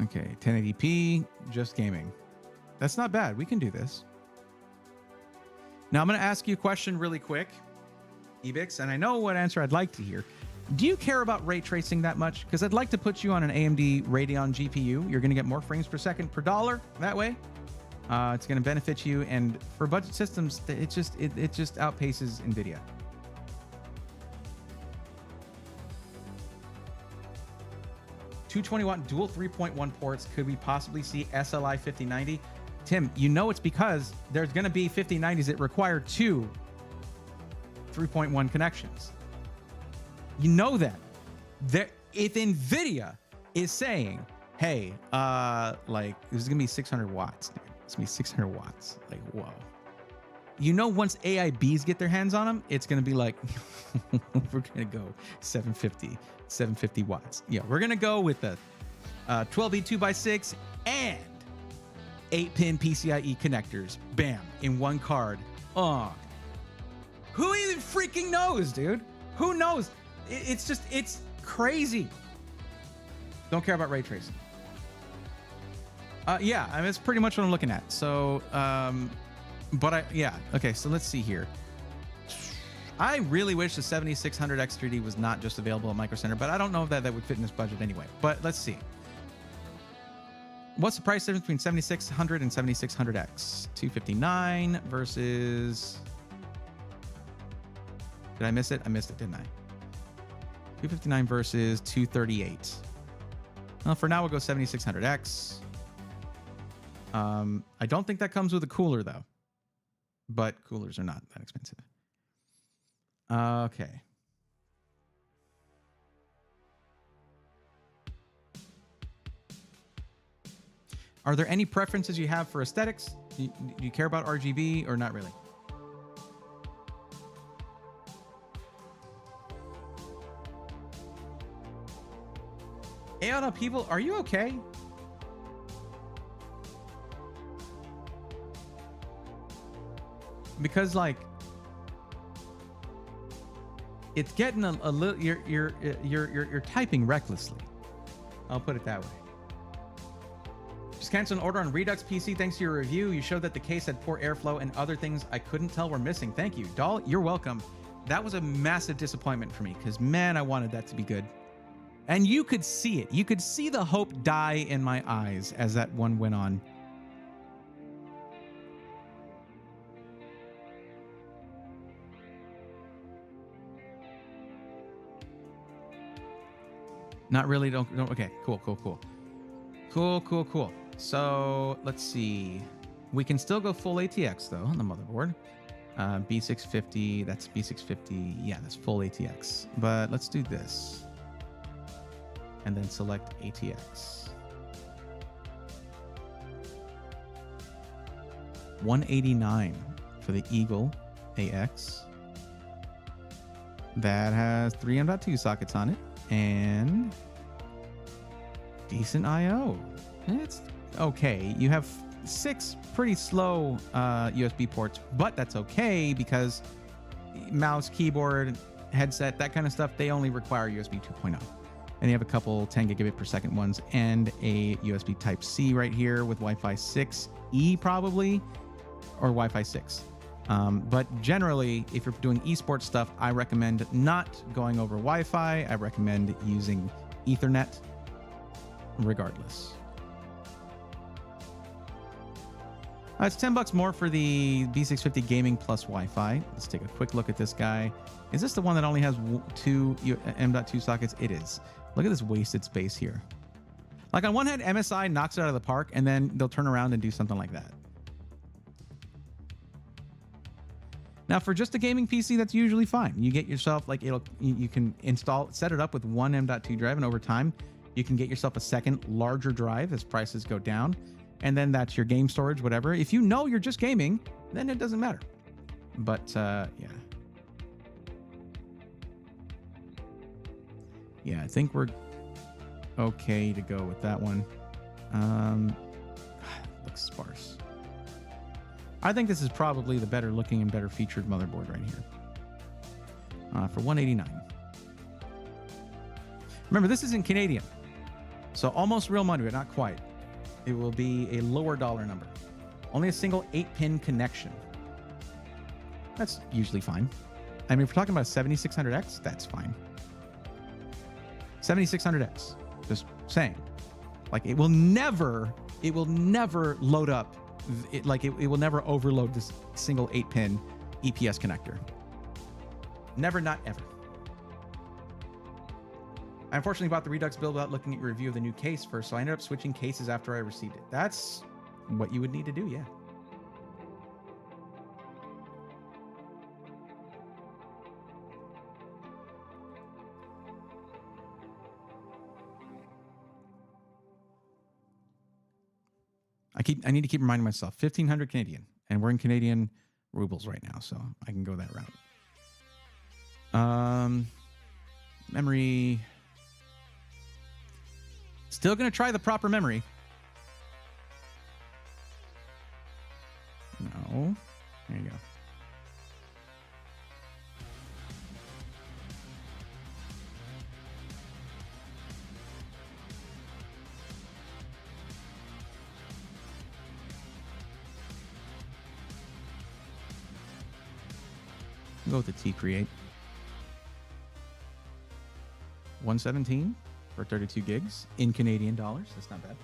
Okay, 1080p, just gaming. That's not bad. We can do this. Now I'm going to ask you a question really quick, Ebix, and I know what answer I'd like to hear. Do you care about ray tracing that much? Because I'd like to put you on an AMD Radeon GPU. You're going to get more frames per second per dollar that way. It's going to benefit you, and for budget systems, it just outpaces NVIDIA. $220 dual 3.1 ports. Could we possibly see SLI 5090? Tim, you know it's because there's going to be 5090s that require 2 3.1 connections. You know that. If NVIDIA is saying, hey, like, this is going to be 600 watts, dude. It's going to be 600 watts. Like, whoa. You know, once AIBs get their hands on them, it's going to be like, we're going to go 750 watts. Yeah, we're going to go with the 12E 2x6 and 8-pin PCIe connectors. Bam, in one card. Oh, who even freaking knows, dude? Who knows? It's crazy. Don't care about ray tracing. Yeah, I mean, it's pretty much what I'm looking at. So, yeah. Okay, so let's see here. I really wish the 7600 X3D was not just available at Micro Center, but I don't know if that would fit in this budget anyway. But let's see. What's the price difference between 7600 and 7600X? 259 versus... Did I miss it? I missed it, didn't I? 259 versus 238. Well, for now, we'll go 7600X. I don't think that comes with a cooler, though. But coolers are not that expensive. Okay. Are there any preferences you have for aesthetics? Do you care about RGB or not really? Aeon Upheaval, are you okay? Because like it's getting a little you're typing recklessly. I'll put it that way. Just cancel an order on Redux PC thanks to your review. You showed that the case had poor airflow and other things I couldn't tell were missing. Thank you. Doll, you're welcome. That was a massive disappointment for me because man, I wanted that to be good. And you could see it. You could see the hope die in my eyes as that one went on. Not really. Don't. Okay. Cool. So let's see. We can still go full ATX though on the motherboard. B650. That's B650. Yeah, that's full ATX. But let's do this. And then select ATX. 189 for the Eagle AX. That has 3 M.2 sockets on it and decent I/O. It's okay. You have 6 pretty slow USB ports, but that's okay because mouse, keyboard, headset, that kind of stuff, they only require USB 2.0. And you have a couple 10 gigabit per second ones and a USB Type-C right here with Wi-Fi 6E probably, or Wi-Fi 6. But generally, if you're doing esports stuff, I recommend not going over Wi-Fi. I recommend using Ethernet regardless. It's $10 more for the B650 Gaming plus Wi-Fi. Let's take a quick look at this guy. Is this the one that only has 2 M.2 sockets? It is. Look at this wasted space here. Like on one hand, MSI knocks it out of the park, and then they'll turn around and do something like that. Now, for just a gaming PC, that's usually fine. You get yourself like you can set it up with 1 M.2 drive, and over time, you can get yourself a second larger drive as prices go down, and then that's your game storage, whatever. If you know you're just gaming, then it doesn't matter. But yeah, I think we're okay to go with that one. Looks sparse. I think this is probably the better looking and better featured motherboard right here. For $189. Remember, this is in Canadian. So almost real money, but not quite. It will be a lower dollar number. Only a single 8-pin connection. That's usually fine. I mean, if we're talking about 7600X, that's fine. 7600X. Just saying. Like, it will never load up. It will never overload this single 8-pin EPS connector. Never, not ever. I unfortunately bought the Redux build without looking at your review of the new case first, so I ended up switching cases after I received it. That's what you would need to do, yeah. I need to keep reminding myself, 1,500 Canadian, and we're in Canadian rubles right now, so I can go that route. Memory. Still going to try the proper memory. No. There you go. We'll go with the T Create. 117 for 32 gigs in Canadian dollars. That's not bad.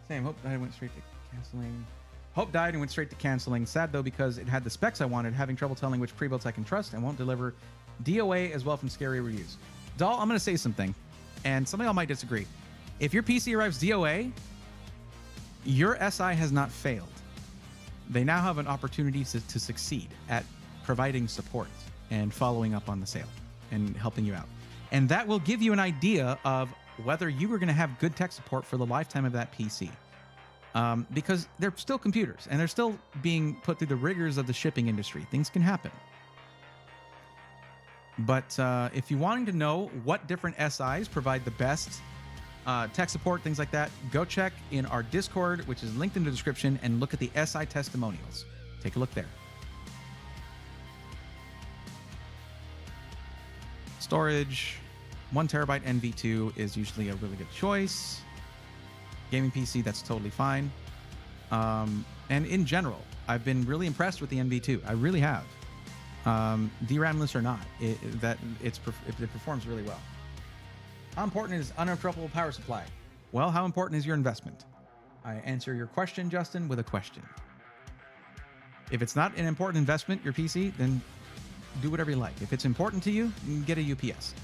Same. Hope died and went straight to canceling. Hope died and went straight to canceling. Sad though because it had the specs I wanted. Having trouble telling which pre-builds I can trust and won't deliver DOA as well from scary reviews. Doll, I'm going to say something, and some of y'all might disagree. If your PC arrives DOA, your SI has not failed. They now have an opportunity to succeed at providing support and following up on the sale and helping you out. And that will give you an idea of whether you are going to have good tech support for the lifetime of that PC. Because they're still computers and they're still being put through the rigors of the shipping industry. Things can happen. But if you're wanting to know what different SIs provide the best tech support, things like that, go check in our Discord, which is linked in the description, and look at the SI testimonials. Take a look there. Storage, 1 terabyte NV2 is usually a really good choice. Gaming PC, that's totally fine. And in general, I've been really impressed with the NV2. I really have. DRAMless or not, it performs really well. How important is uninterruptible power supply? Well, how important is your investment? I answer your question, Justin, with a question. If it's not an important investment, your PC, then do whatever you like. If it's important to you, get a UPS.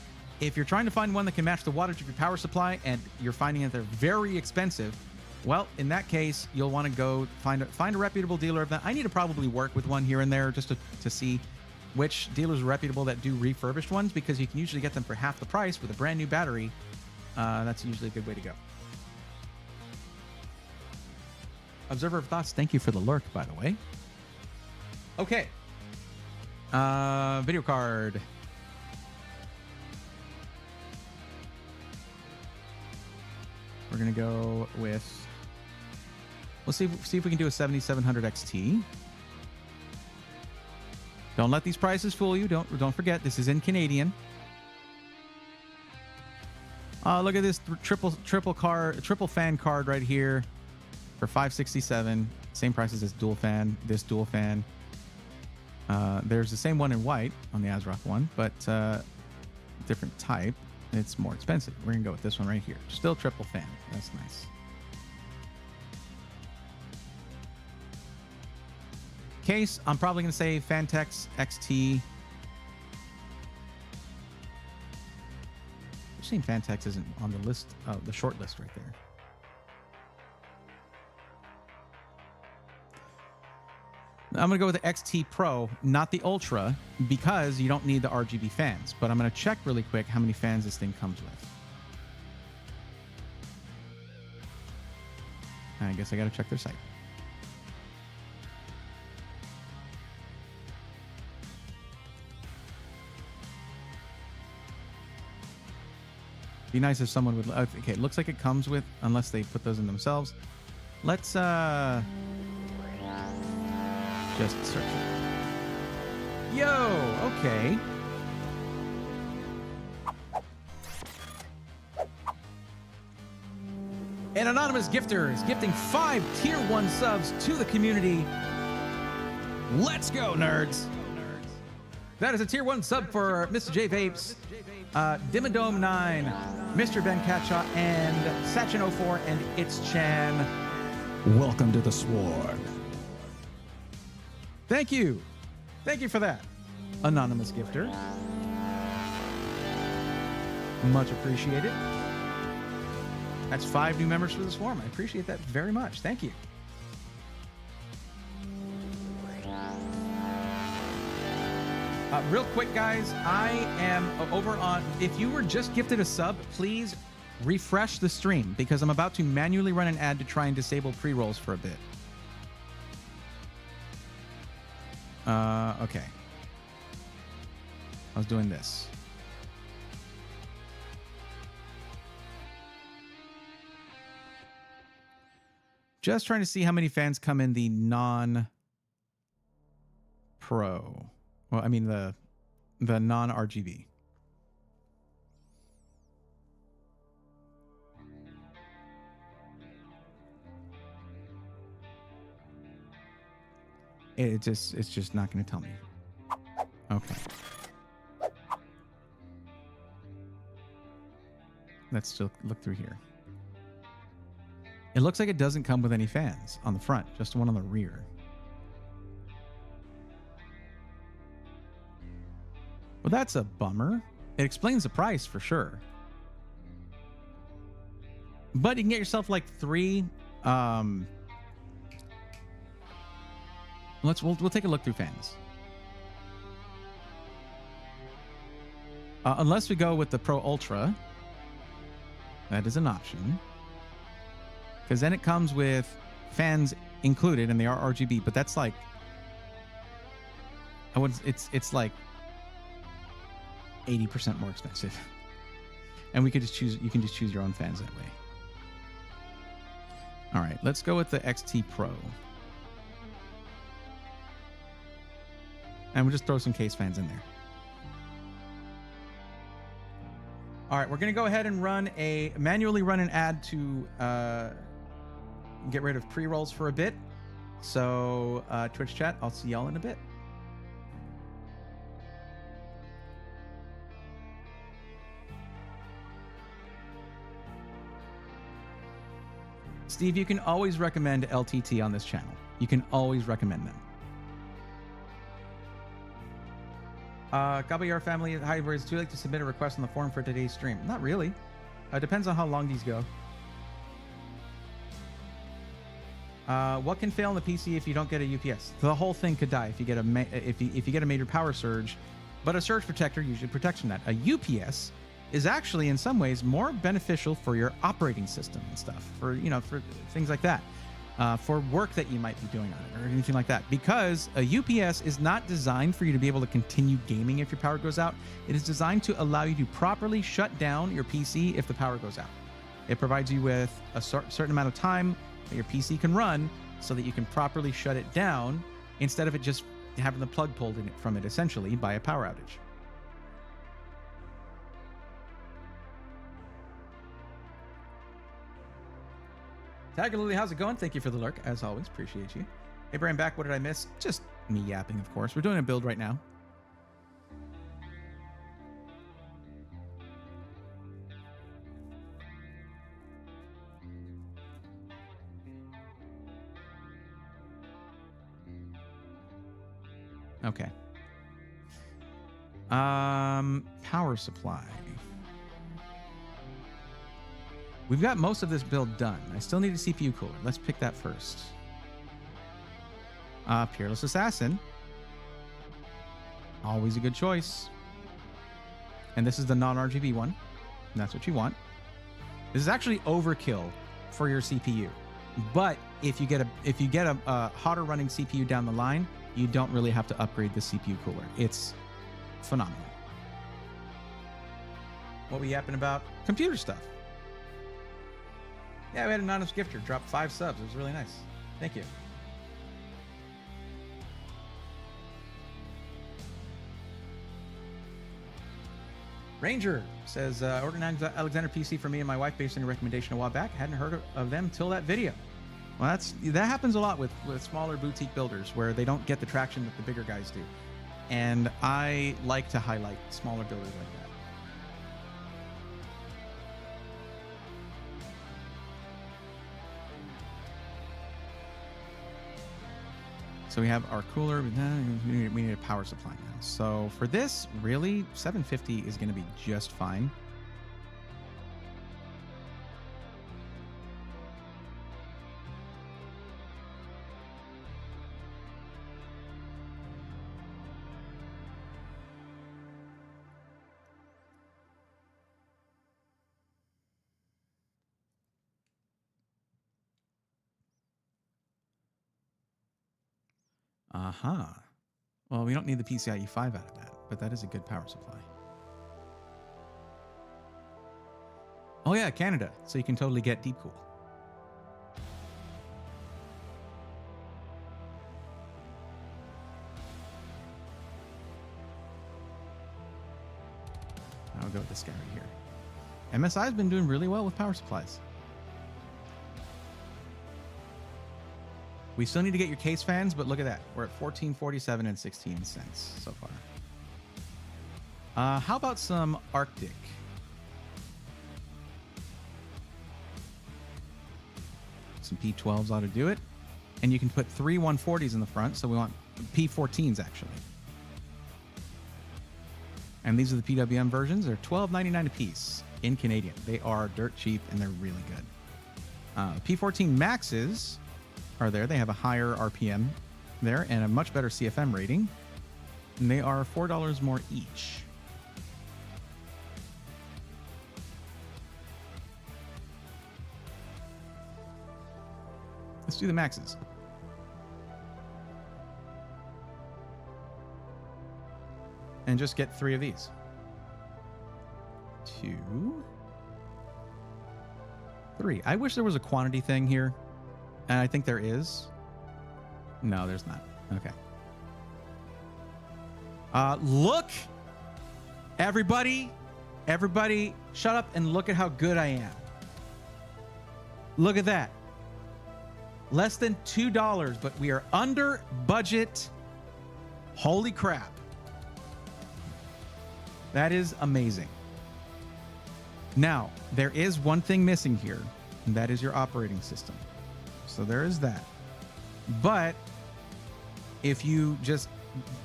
If you're trying to find one that can match the wattage of your power supply and you're finding that they're very expensive, well, in that case, you'll want to go find a reputable dealer of that. I need to probably work with one here and there just to see which dealers are reputable that do refurbished ones, because you can usually get them for half the price with a brand new battery. That's usually a good way to go. Observer of Thoughts, thank you for the lurk, by the way. Okay. Video card. We're going to go with... Let's see if we can do a 7700 XT. Don't let these prices fool you. Don't forget, this is in Canadian. Look at this triple fan card right here for $567. Same price as this dual fan. There's the same one in white on the ASRock one, but different type. It's more expensive. We're gonna go with this one right here. Still triple fan. That's nice. Case, I'm probably gonna say Fantex XT. I've seen Fantex isn't on the list, the short list right there. I'm going to go with the XT Pro, not the Ultra, because you don't need the RGB fans. But I'm going to check really quick how many fans this thing comes with. I guess I got to check their site. Be nice if someone would... Okay, it looks like it comes with, unless they put those in themselves. Let's... just search it. Yo, okay. An anonymous gifter is gifting 5 Tier 1 subs to the community. Let's go, nerds. That is a Tier 1 sub for Mr. J Vapes, Dimmadome 9, Mr. Ben Catshaw, and Sachin04, and It's Chan. Welcome to the Sword. Thank you. Thank you for that, anonymous gifter. Much appreciated. That's 5 new members for the Swarm. I appreciate that very much. Thank you. Real quick, guys, I am over on... If you were just gifted a sub, please refresh the stream, because I'm about to manually run an ad to try and disable pre-rolls for a bit. Okay. I was doing this. Just trying to see how many fans come in the non-pro. Well, I mean the non-RGB. It's just not going to tell me. Okay. Let's still look through here. It looks like it doesn't come with any fans on the front, just one on the rear. Well, that's a bummer. It explains the price for sure. But you can get yourself like 3. We'll take a look through fans. Unless we go with the Pro Ultra, that is an option. Because then it comes with fans included, and they are RGB. But that's like, it's like 80% more expensive. And we could just choose. You can just choose your own fans that way. All right, let's go with the XT Pro. And we'll just throw some case fans in there. All right, we're going to go ahead and manually run an ad to get rid of pre-rolls for a bit. So Twitch chat, I'll see y'all in a bit. Steve, you can always recommend LTT on this channel. You can always recommend them. Gabayar family, hi, is it too late to submit a request on the forum for today's stream? Not really. Depends on how long these go. What can fail on the PC if you don't get a UPS? The whole thing could die if you get if you get a major power surge, but a surge protector usually protects from that. A UPS is actually in some ways more beneficial for your operating system and stuff, for things like that. For work that you might be doing on it or anything like that, because a UPS is not designed for you to be able to continue gaming if your power goes out. It is designed to allow you to properly shut down your PC if the power goes out. It provides you with a certain amount of time that your PC can run so that you can properly shut it down instead of it just having the plug pulled from it essentially by a power outage. Tiger Lily, how's it going? Thank you for the lurk, as always. Appreciate you. Hey, Brian, back. What did I miss? Just me yapping, of course. We're doing a build right now. Okay. Power supply. We've got most of this build done. I still need a CPU cooler. Let's pick that first. Peerless Assassin. Always a good choice. And this is the non-RGB one. And that's what you want. This is actually overkill for your CPU. But if you get a hotter running CPU down the line, you don't really have to upgrade the CPU cooler. It's phenomenal. What we yapping about? Computer stuff. Yeah, we had an anonymous gifter drop 5 subs. It was really nice. Thank you. Ranger says, ordered an Alexander PC for me and my wife based on a recommendation a while back. Hadn't heard of them till that video. Well, that happens a lot with smaller boutique builders where they don't get the traction that the bigger guys do. And I like to highlight smaller builders like that. So we have our cooler. We need a power supply now. So for this, really, 750 is going to be just fine. Aha. Well, we don't need the PCIe 5 out of that, but that is a good power supply. Oh yeah, Canada. So you can totally get deep cool. I'll go with this guy right here. MSI has been doing really well with power supplies. We still need to get your case fans, but look at that. We're at 14.47 and 16 cents so far. How about some Arctic? Some P12s ought to do it. And you can put 3 140s in the front, so we want P14s actually. And these are the PWM versions. They're $12.99 a piece in Canadian. They are dirt cheap and they're really good. P14 Maxes are there. They have a higher RPM there and a much better CFM rating. And they are $4 more each. Let's do the Maxes. And just get 3 of these. 2, 3. I wish there was a quantity thing here. And I think there is. No, there's not. Okay. Look! Everybody, shut up and look at how good I am. Look at that. Less than $2, but we are under budget. Holy crap. That is amazing. Now, there is one thing missing here, and that is your operating system. So there is that. But if you just,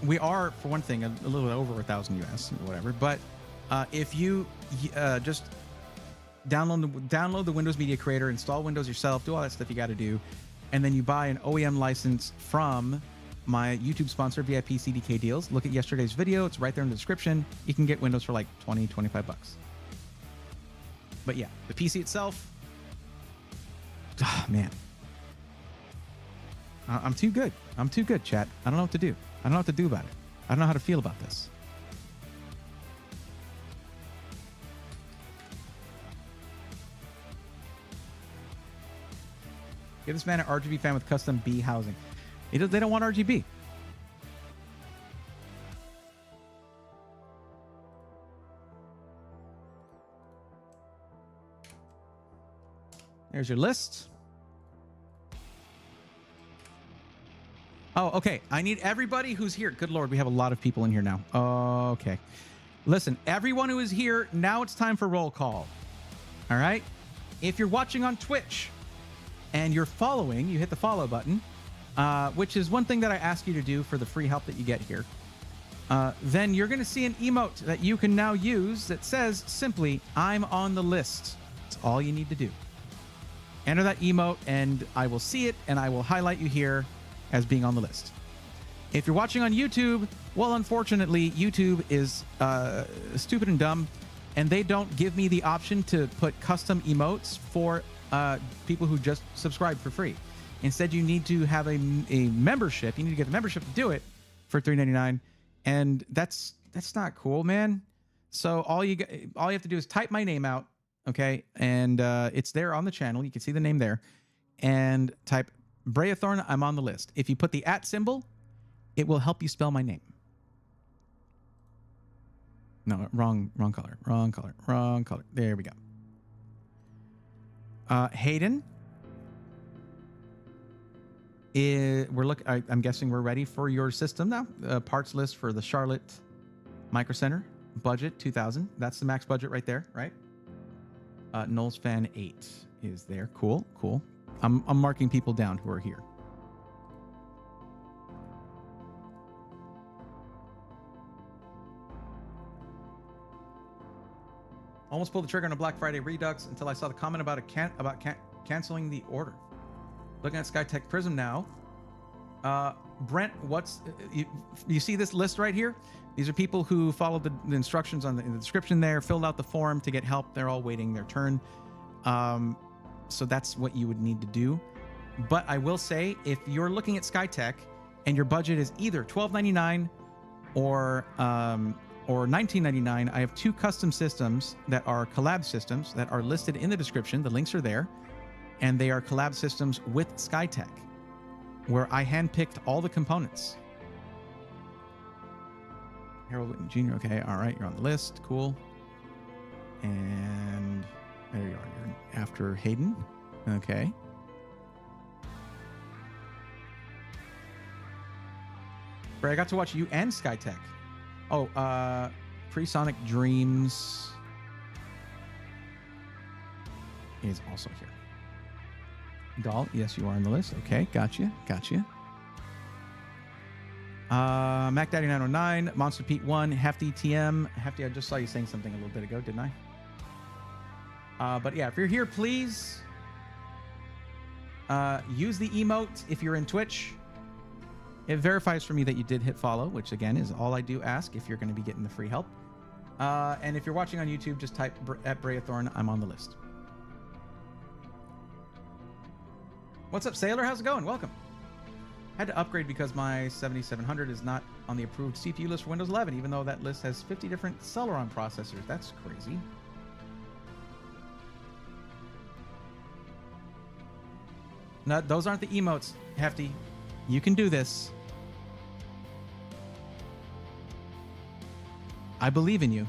we are, for one thing, a little over 1,000 US or whatever, but if you just download the Windows Media Creator, install Windows yourself, do all that stuff you got to do, and then you buy an OEM license from my YouTube sponsor, VIP CDK Deals. Look at yesterday's video. It's right there in the description. You can get Windows for like 20, 25 bucks. But yeah, the PC itself, man. I'm too good. I'm too good, chat. I don't know what to do. I don't know what to do about it. I don't know how to feel about this. Give this man an RGB fan with custom B housing. They don't want RGB. There's your list. Oh, okay. I need everybody who's here. Good Lord, we have a lot of people in here now. Okay. Listen, everyone who is here, now it's time for roll call. All right? If you're watching on Twitch and you're following, you hit the follow button. Which is one thing that I ask you to do for the free help that you get here. Then you're going to see an emote that you can now use that says simply, I'm on the list. That's all you need to do. Enter that emote and I will see it and I will highlight you here as being on the list. If you're watching on YouTube, well, unfortunately, YouTube is stupid and dumb and they don't give me the option to put custom emotes for people who just subscribe for free. Instead, you need to have a membership. You need to get the membership to do it for $3.99, and that's not cool, man. So all you have to do is type my name out, okay? And it's there on the channel. You can see the name there, and type Breathorn. I'm on the list. If you put the @ symbol, it will help you spell my name. No, wrong color. Wrong color. There we go. Hayden. I'm guessing we're ready for your system now. Parts list for the Charlotte Micro Center. Budget 2,000. That's the max budget right there, right? Knowles Fan 8 is there. Cool. I'm marking people down who are here. Almost pulled the trigger on a Black Friday Redux until I saw the comment about canceling the order. Looking at Skytech Prism now. Brent, you see this list right here? These are people who followed the instructions in the description there, filled out the form to get help. They're all waiting their turn. So that's what you would need to do. But I will say, if you're looking at Skytech and your budget is either $12.99 or $19.99, I have 2 custom systems that are collab systems that are listed in the description. The links are there. And they are collab systems with Skytech, where I handpicked all the components. Harold Whitten Jr. Okay, all right, you're on the list. Cool. And there you are. You're after Hayden. Okay. But I got to watch you and Skytech. Oh, Pre-Sonic Dreams is also here. Doll, yes, you are on the list. Okay, gotcha. Mac Daddy 909, Monster Pete 1, Hefty TM. Hefty, I just saw you saying something a little bit ago, didn't I? But yeah, if you're here, please use the emote if you're in Twitch. It verifies for me that you did hit follow, which again is all I do ask if you're going to be getting the free help. And if you're watching on YouTube, just type at Brayathorn. I'm on the list. What's up, Sailor? How's it going? Welcome. Had to upgrade because my 7700 is not on the approved CPU list for Windows 11, even though that list has 50 different Celeron processors. That's crazy. No, those aren't the emotes, Hefty. You can do this. I believe in you.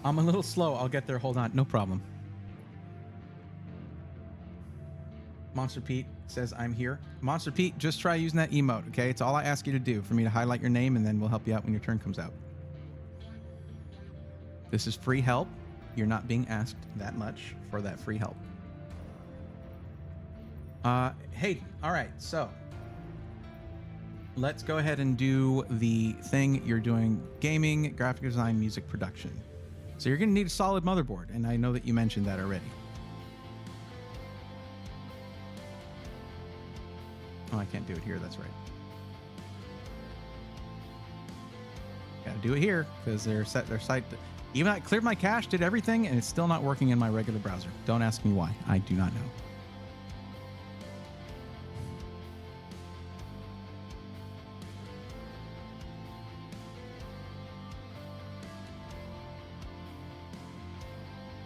I'm a little slow. I'll get there. Hold on. No problem. Monster Pete says, I'm here. Monster Pete, just try using that emote, okay? It's all I ask you to do, for me to highlight your name, and then we'll help you out when your turn comes out. This is free help. You're not being asked that much for that free help. Hey, all right, so let's go ahead and do the thing. You're doing gaming, graphic design, music production. So you're going to need a solid motherboard, and I know that you mentioned that already. Oh, I can't do it here. That's right. Got to do it here because their site. Even I cleared my cache, did everything, and it's still not working in my regular browser. Don't ask me why. I do not know.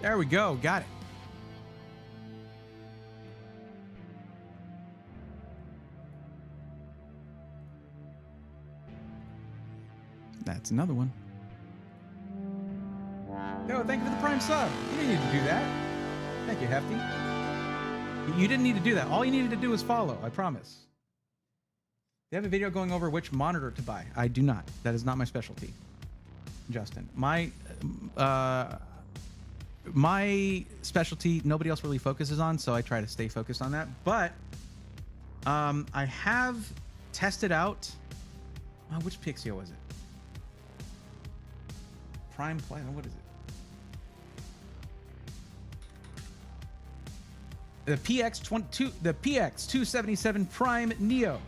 There we go. Got it. That's another one. Yo, thank you for the Prime sub. You didn't need to do that. Thank you, Hefty. You didn't need to do that. All you needed to do was follow. I promise. They have a video going over which monitor to buy. I do not. That is not my specialty, Justin. My specialty, nobody else really focuses on, so I try to stay focused on that. But I have tested out. Which Pixio was it? Prime Platinum. What is it? The PX277 Prime Neo.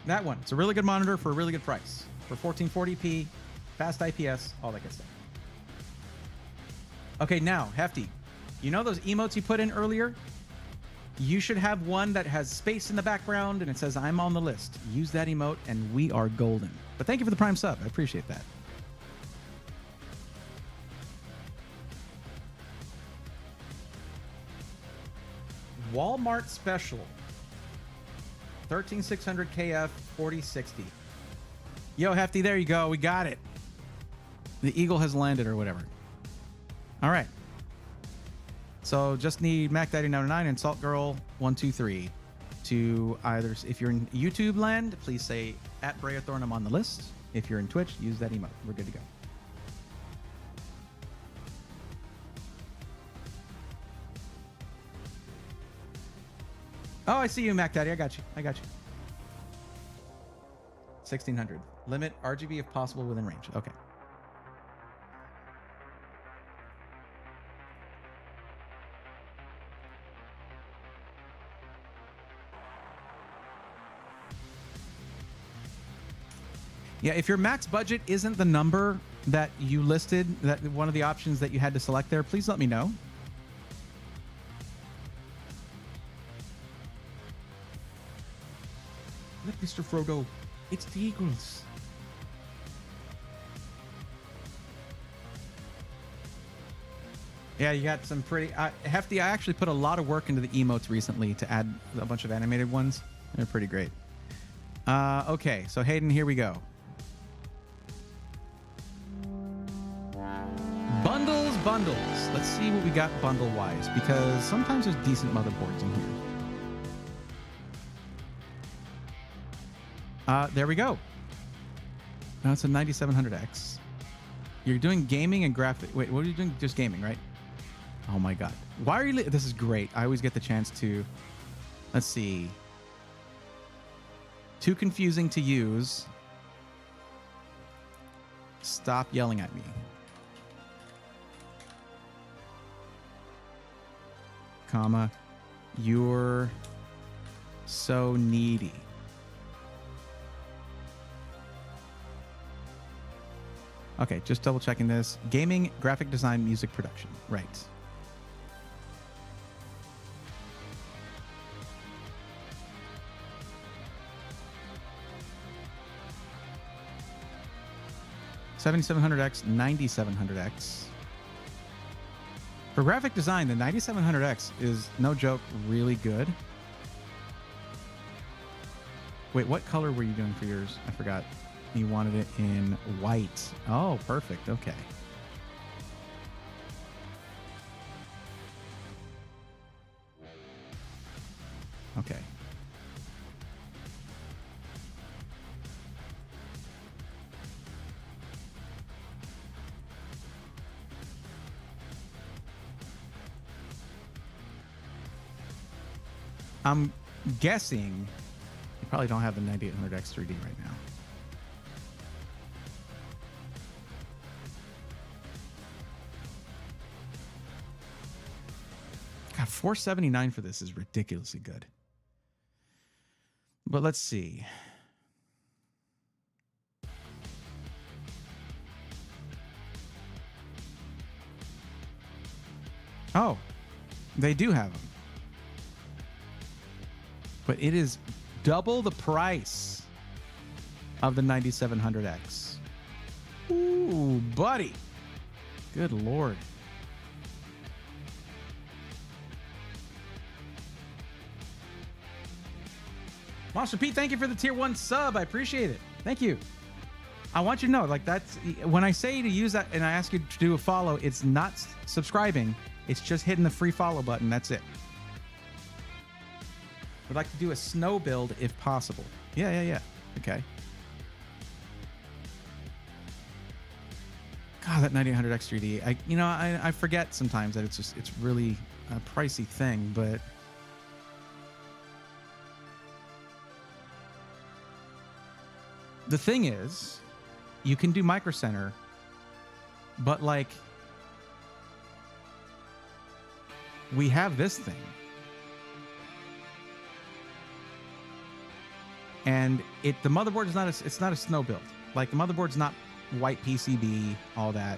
That one. It's a really good monitor for a really good price. For 1440p, fast IPS, all that good stuff. Okay, now, Hefty. You know those emotes you put in earlier? You should have one that has space in the background and it says, I'm on the list. Use that emote and we are golden. But thank you for the Prime sub. I appreciate that. Walmart special. 13600 KF 4060. Yo, Hefty, there you go. We got it. The eagle has landed or whatever. All right. So just need Mac Daddy 909 and Salt Girl 123 to either, if you're in YouTube land, please say at Brayathorn, I'm on the list. If you're in Twitch, use that emote. We're good to go. Oh, I see you, Mac Daddy. I got you. 1600. Limit RGB if possible within range. Okay. Yeah, if your max budget isn't the number that you listed, that one of the options that you had to select there, please let me know. Let Mr. Frodo. It's the Eagles. Yeah, you got some pretty hefty. I actually put a lot of work into the emotes recently to add a bunch of animated ones. They're pretty great. Okay, so Hayden, here we go. Bundles. Let's see what we got bundle-wise, because sometimes there's decent motherboards in here. There we go. Now it's a 9700X. You're doing gaming and graphic. Wait, what are you doing? Just gaming, right? Oh my God. Why are you? This is great. I always get the chance to. Let's see. Too confusing to use. Stop yelling at me. Comma. You're so needy. Okay, just double checking this. Gaming, graphic design, music production. Right. $7700X, $9700X. For graphic design, the 9700X is, no joke, really good. Wait, what color were you doing for yours? I forgot. You wanted it in white. Oh, perfect. Okay. Okay. I'm guessing you probably don't have the 9800X 3D right now. God, $479 for this is ridiculously good. But let's see. Oh, they do have them. But it is double the price of the 9700X. Ooh, buddy. Good Lord. Monster Pete, thank you for the tier 1 sub. I appreciate it. Thank you. I want you to know, like, that's when I say to use that and I ask you to do a follow, it's not subscribing. It's just hitting the free follow button. That's it. Would like to do a snow build if possible. Yeah. Okay. God, that 9800X 3D. I forget sometimes that it's really a pricey thing, but the thing is, you can do Micro Center, but like we have this thing. And the motherboard is not a snow build. Like, the motherboard's not white PCB, all that.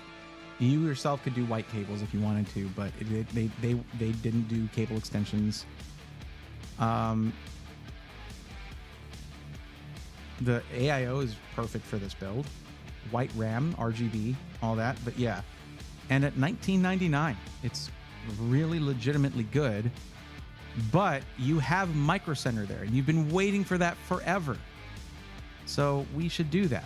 You yourself could do white cables if you wanted to, but they didn't do cable extensions. The AIO is perfect for this build. White RAM, RGB, all that. But yeah, and at $19.99, it's really legitimately good. But you have Micro Center there, and you've been waiting for that forever. So we should do that.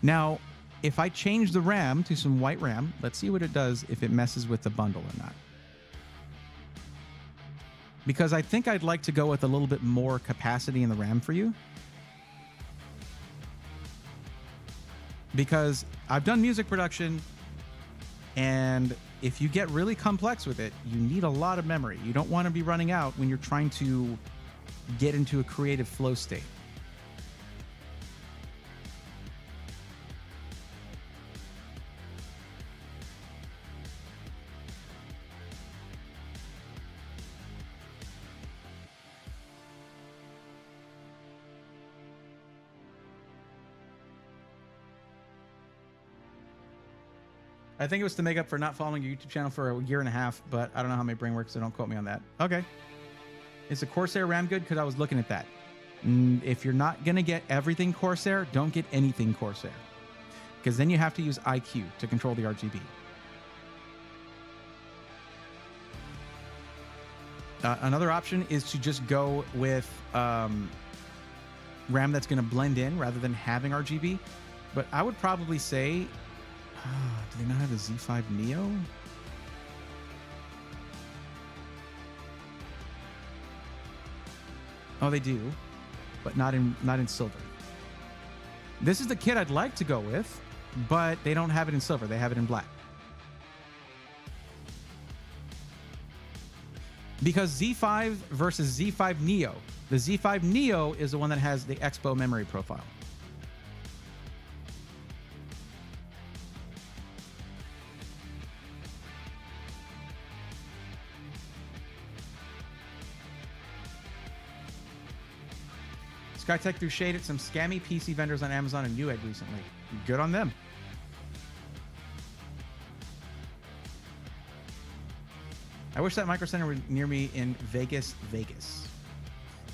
Now, if I change the RAM to some white RAM, let's see what it does if it messes with the bundle or not. Because I think I'd like to go with a little bit more capacity in the RAM for you. Because I've done music production, and if you get really complex with it, you need a lot of memory. You don't want to be running out when you're trying to get into a creative flow state. I think it was to make up for not following your YouTube channel for a year and a half, but I don't know how my brain works, so don't quote me on that. Okay. Is the Corsair RAM good? Because I was looking at that. If you're not going to get everything Corsair, don't get anything Corsair, because then you have to use IQ to control the RGB. Another option is to just go with RAM that's going to blend in rather than having RGB. But I would probably say, do they not have the Z5 Neo? Oh, they do, but not in silver. This is the kit I'd like to go with, but they don't have it in silver. They have it in black. Because Z5 versus Z5 Neo. The Z5 Neo is the one that has the Expo memory profile. Skytech threw shade at some scammy PC vendors on Amazon and Newegg recently. Good on them. I wish that Micro Center were near me in Vegas.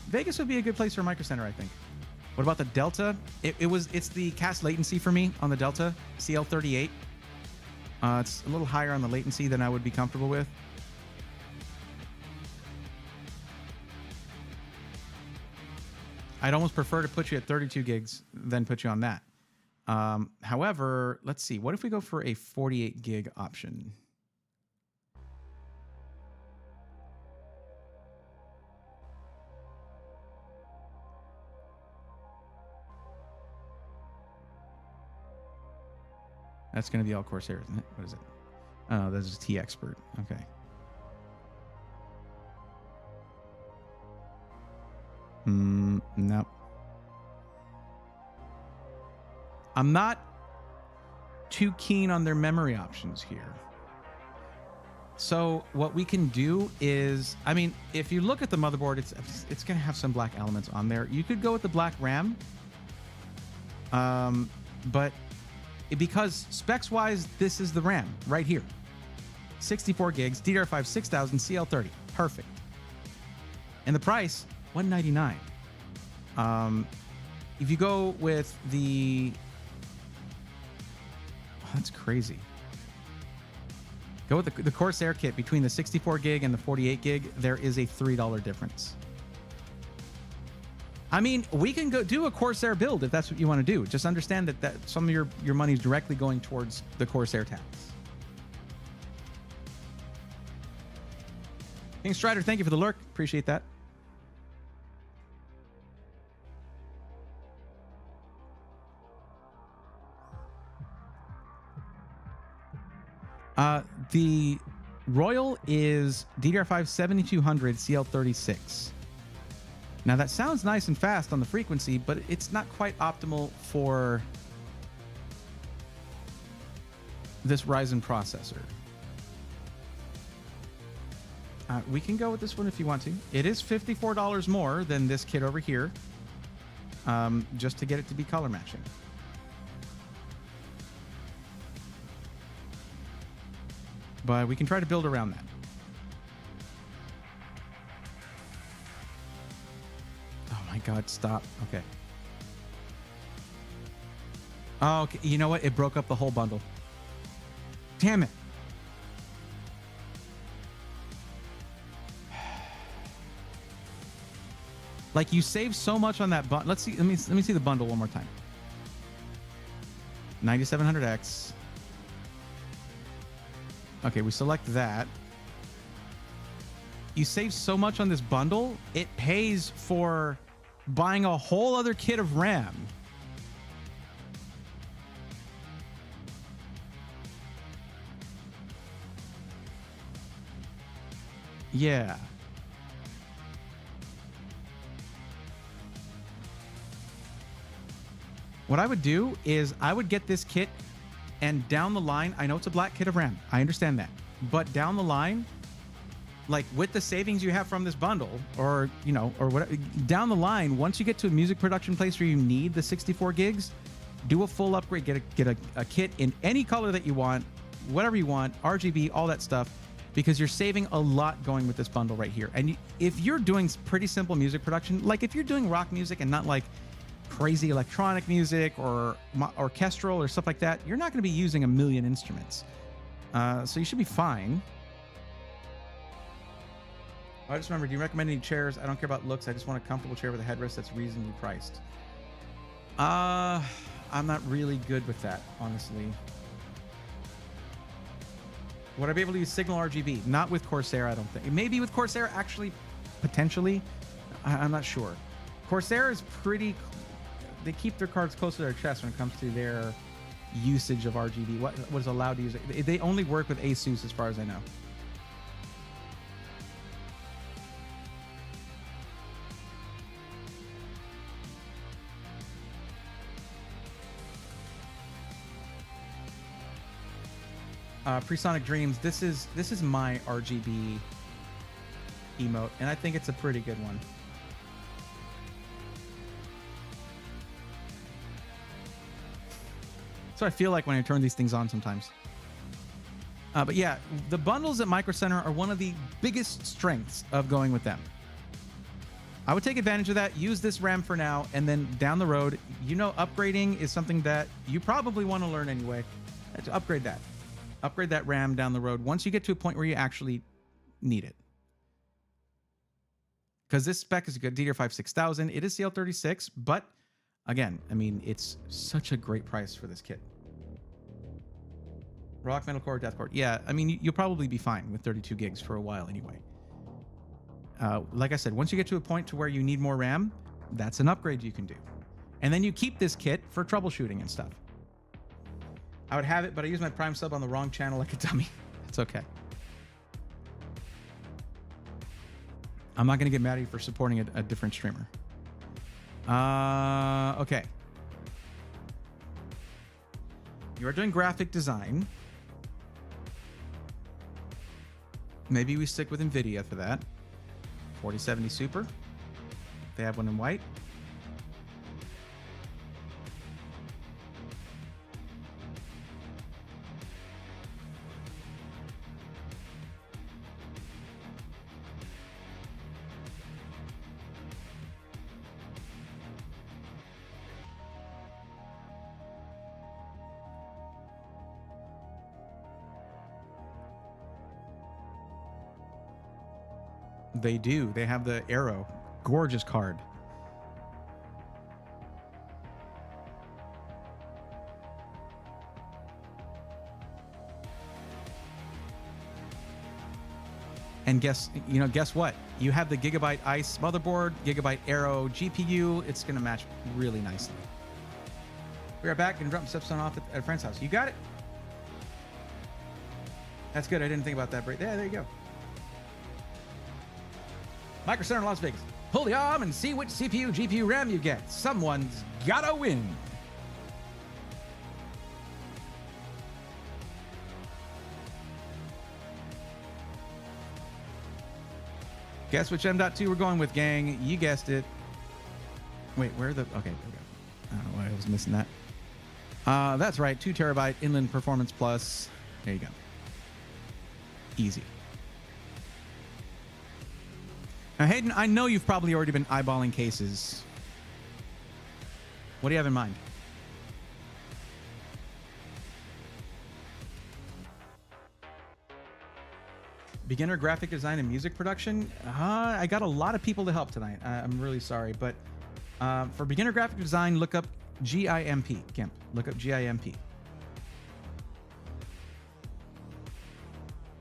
Vegas would be a good place for a Micro Center, I think. What about the Delta? It's the cast latency for me on the Delta CL38. It's a little higher on the latency than I would be comfortable with. I'd almost prefer to put you at 32 gigs than put you on that. However, let's see. What if we go for a 48 gig option? That's going to be all Corsair, isn't it? What is it? Oh, this is T-Expert. Okay. No. I'm not too keen on their memory options here. So what we can do is, I mean, if you look at the motherboard, it's going to have some black elements on there. You could go with the black RAM. But because specs wise, this is the RAM right here. 64 gigs, DDR5 6000 CL30. Perfect. And the price, $199. If you go with the, oh, that's crazy. Go with the Corsair kit between the 64 gig and the 48 gig. There is a $3 difference. I mean, we can go do a Corsair build if that's what you want to do. Just understand that some of your money is directly going towards the Corsair tax. King Strider, thank you for the lurk. Appreciate that. The Royal is DDR5 7200 CL36. Now that sounds nice and fast on the frequency, but it's not quite optimal for this Ryzen processor. We can go with this one if you want to. It is $54 more than this kit over here, just to get it to be color matching. But we can try to build around that. Oh my God, stop. Okay. Oh, okay. You know what? It broke up the whole bundle. Damn it. Like, you save so much on that bundle. Let's see. Let me see the bundle one more time. 9700X. Okay, we select that. You save so much on this bundle, it pays for buying a whole other kit of RAM. Yeah. What I would do is I would get this kit, and down the line, I know it's a black kit of RAM. I understand that. But down the line, like with the savings you have from this bundle, or, you know, or whatever, down the line, once you get to a music production place where you need the 64 gigs, do a full upgrade, get a kit in any color that you want, whatever you want, RGB, all that stuff. because you're saving a lot going with this bundle right here. And if you're doing pretty simple music production, like if you're doing rock music and not like crazy electronic music or orchestral or stuff like that, you're not going to be using a million instruments. So you should be fine. I just remember, do you recommend any chairs? I don't care about looks. I just want a comfortable chair with a headrest that's reasonably priced. I'm not really good with that, honestly. Would I be able to use Signal RGB? Not with Corsair, I don't think. Maybe with Corsair, actually, potentially. I'm not sure. Corsair is pretty... They keep their cards close to their chest when it comes to their usage of RGB. What is allowed to use it. They only work with ASUS as far as I know. Presonic Dreams. This is my RGB emote, and I think it's a pretty good one. So I feel like when I turn these things on sometimes. But yeah, the bundles at Micro Center are one of the biggest strengths of going with them. I would take advantage of that, use this RAM for now, and then down the road, upgrading is something that you probably want to learn anyway. Upgrade that. Upgrade that RAM down the road once you get to a point where you actually need it. Because this spec is a good DDR5 6000. It is CL36, but again, I mean, it's such a great price for this kit. Rock, metalcore, deathcore. Yeah, I mean, you'll probably be fine with 32 gigs for a while anyway. Like I said, once you get to a point to where you need more RAM, that's an upgrade you can do. And then you keep this kit for troubleshooting and stuff. I would have it, but I use my Prime sub on the wrong channel like a dummy. It's okay. I'm not going to get mad at you for supporting a different streamer. Okay. You are doing graphic design. Maybe we stick with NVIDIA for that. 4070 Super. They have one in white. They do. They have the Arrow. Gorgeous card. And guess what? You have the Gigabyte Ice motherboard, Gigabyte Arrow GPU. It's going to match really nicely. We are back and drop Stepstone off at a friend's house. You got it? That's good. I didn't think about that. Yeah, there you go. Micro Center Las Vegas. Pull the arm and see which CPU, GPU, RAM you get. Someone's gotta win. Guess which M.2 we're going with, gang. You guessed it. Wait, where are the... Okay, there we go. I don't know why I was missing that. That's right. 2 terabyte Inland Performance Plus. There you go. Easy. Now, Hayden, I know you've probably already been eyeballing cases. What do you have in mind? Beginner graphic design and music production? I got a lot of people to help tonight. I'm really sorry, but for beginner graphic design, look up GIMP. GIMP. Look up GIMP.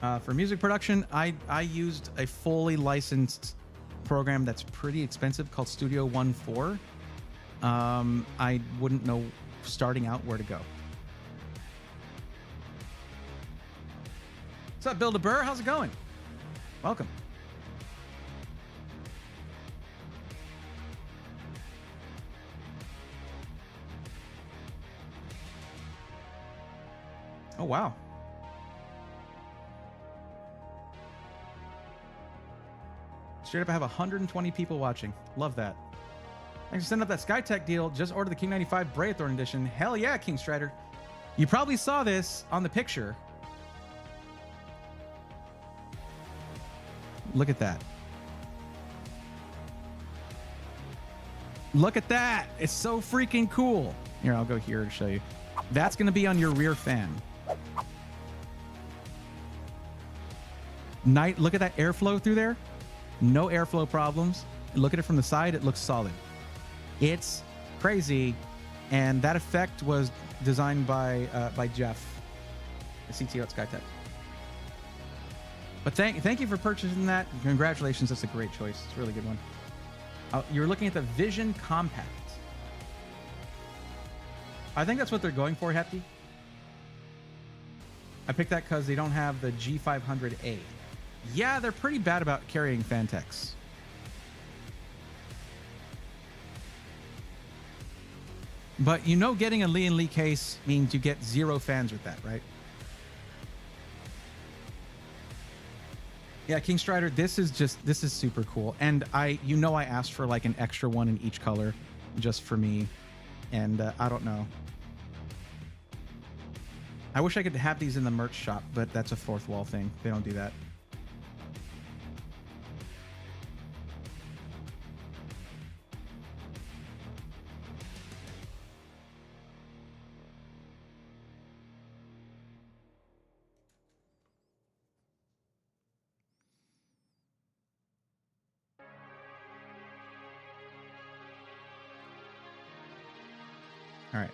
For music production, I used a fully licensed program that's pretty expensive called Studio 1.4. I wouldn't know starting out where to go. What's up, Build-A-Burr? How's it going? Welcome. Oh, wow. Straight up, I have 120 people watching. Love that. Thanks for sending up that Skytech deal. Just ordered the King 95 Braithorn edition. Hell yeah, King Strider. You probably saw this on the picture. Look at that. Look at that. It's so freaking cool. Here, I'll go here to show you. That's going to be on your rear fan. Look at that airflow through there. No airflow problems. Look at it from the side. It looks solid. It's crazy. And that effect was designed by Jeff, the CTO at Skytech. But thank you for purchasing that. Congratulations. That's a great choice. It's a really good one. You're looking at the Vision Compact. I think that's what they're going for, Hefty. I picked that because they don't have the G500A. Yeah, they're pretty bad about carrying Fantex. But you know, getting a Lee & Lee case means you get 0 fans with that, right? Yeah, King Strider, this is super cool. And I asked for like an extra one in each color just for me. And I don't know. I wish I could have these in the merch shop, but that's a fourth wall thing. They don't do that. All right.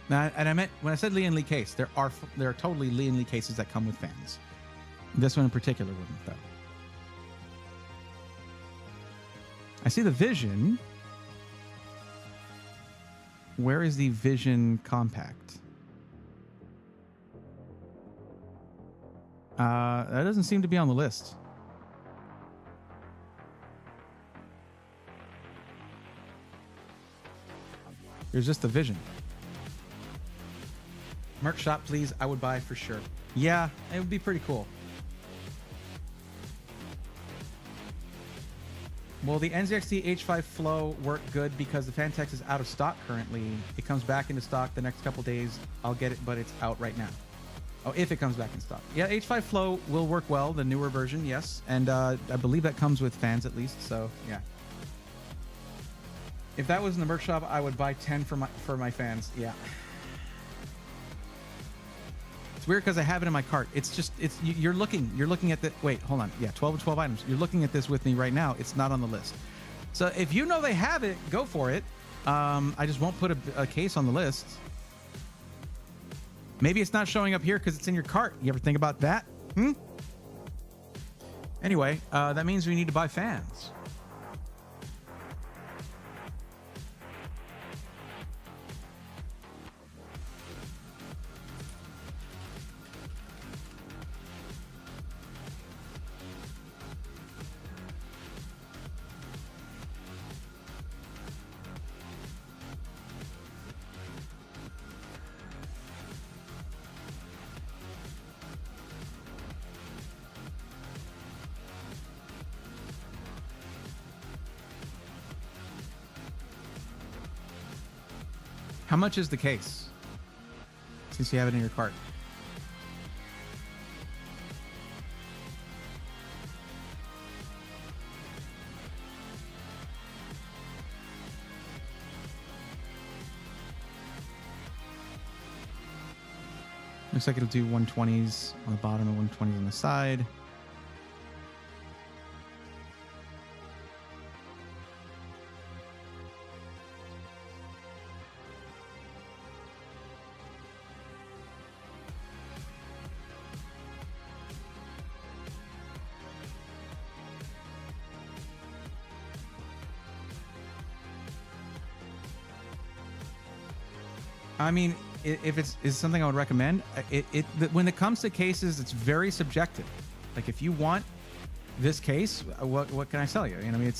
Now, and I meant when I said Lee & Lee case, there are totally Lee & Lee cases that come with fans. This one in particular wouldn't, though. I see the Vision. Where is the Vision Compact? That doesn't seem to be on the list. There's just the Vision. Merch shop, please. I would buy for sure. Yeah, it would be pretty cool. Well, the NZXT H5 Flow worked good because the Fantex is out of stock currently. It comes back into stock the next couple days. I'll get it, but it's out right now. Oh, if it comes back in stock. Yeah, H5 Flow will work well, the newer version, yes. And I believe that comes with fans at least, so yeah. If that was in the merch shop, I would buy 10 for my fans. Yeah. It's weird because I have it in my cart. You're looking at the, wait, hold on. Yeah, 12 of 12 items. You're looking at this with me right now. It's not on the list. So if you know they have it, go for it. I just won't put a case on the list. Maybe it's not showing up here because it's in your cart. You ever think about that? Anyway, that means we need to buy fans. How much is the case? Since you have it in your cart. Looks like it'll do 120s on the bottom and 120s on the side. I mean, if it's something I would recommend, when it comes to cases, it's very subjective. Like if you want this case, what can I sell you? You know, I mean,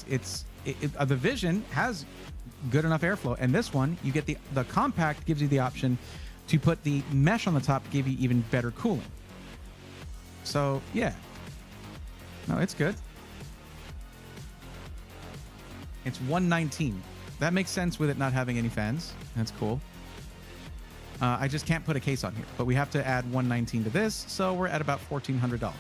the Vision has good enough airflow, and this one you get the compact gives you the option to put the mesh on the top to give you even better cooling. So yeah, no, it's good. It's 119. That makes sense with it not having any fans. That's cool. I just can't put a case on here, but we have to add 119 to this, so we're at about $1,400.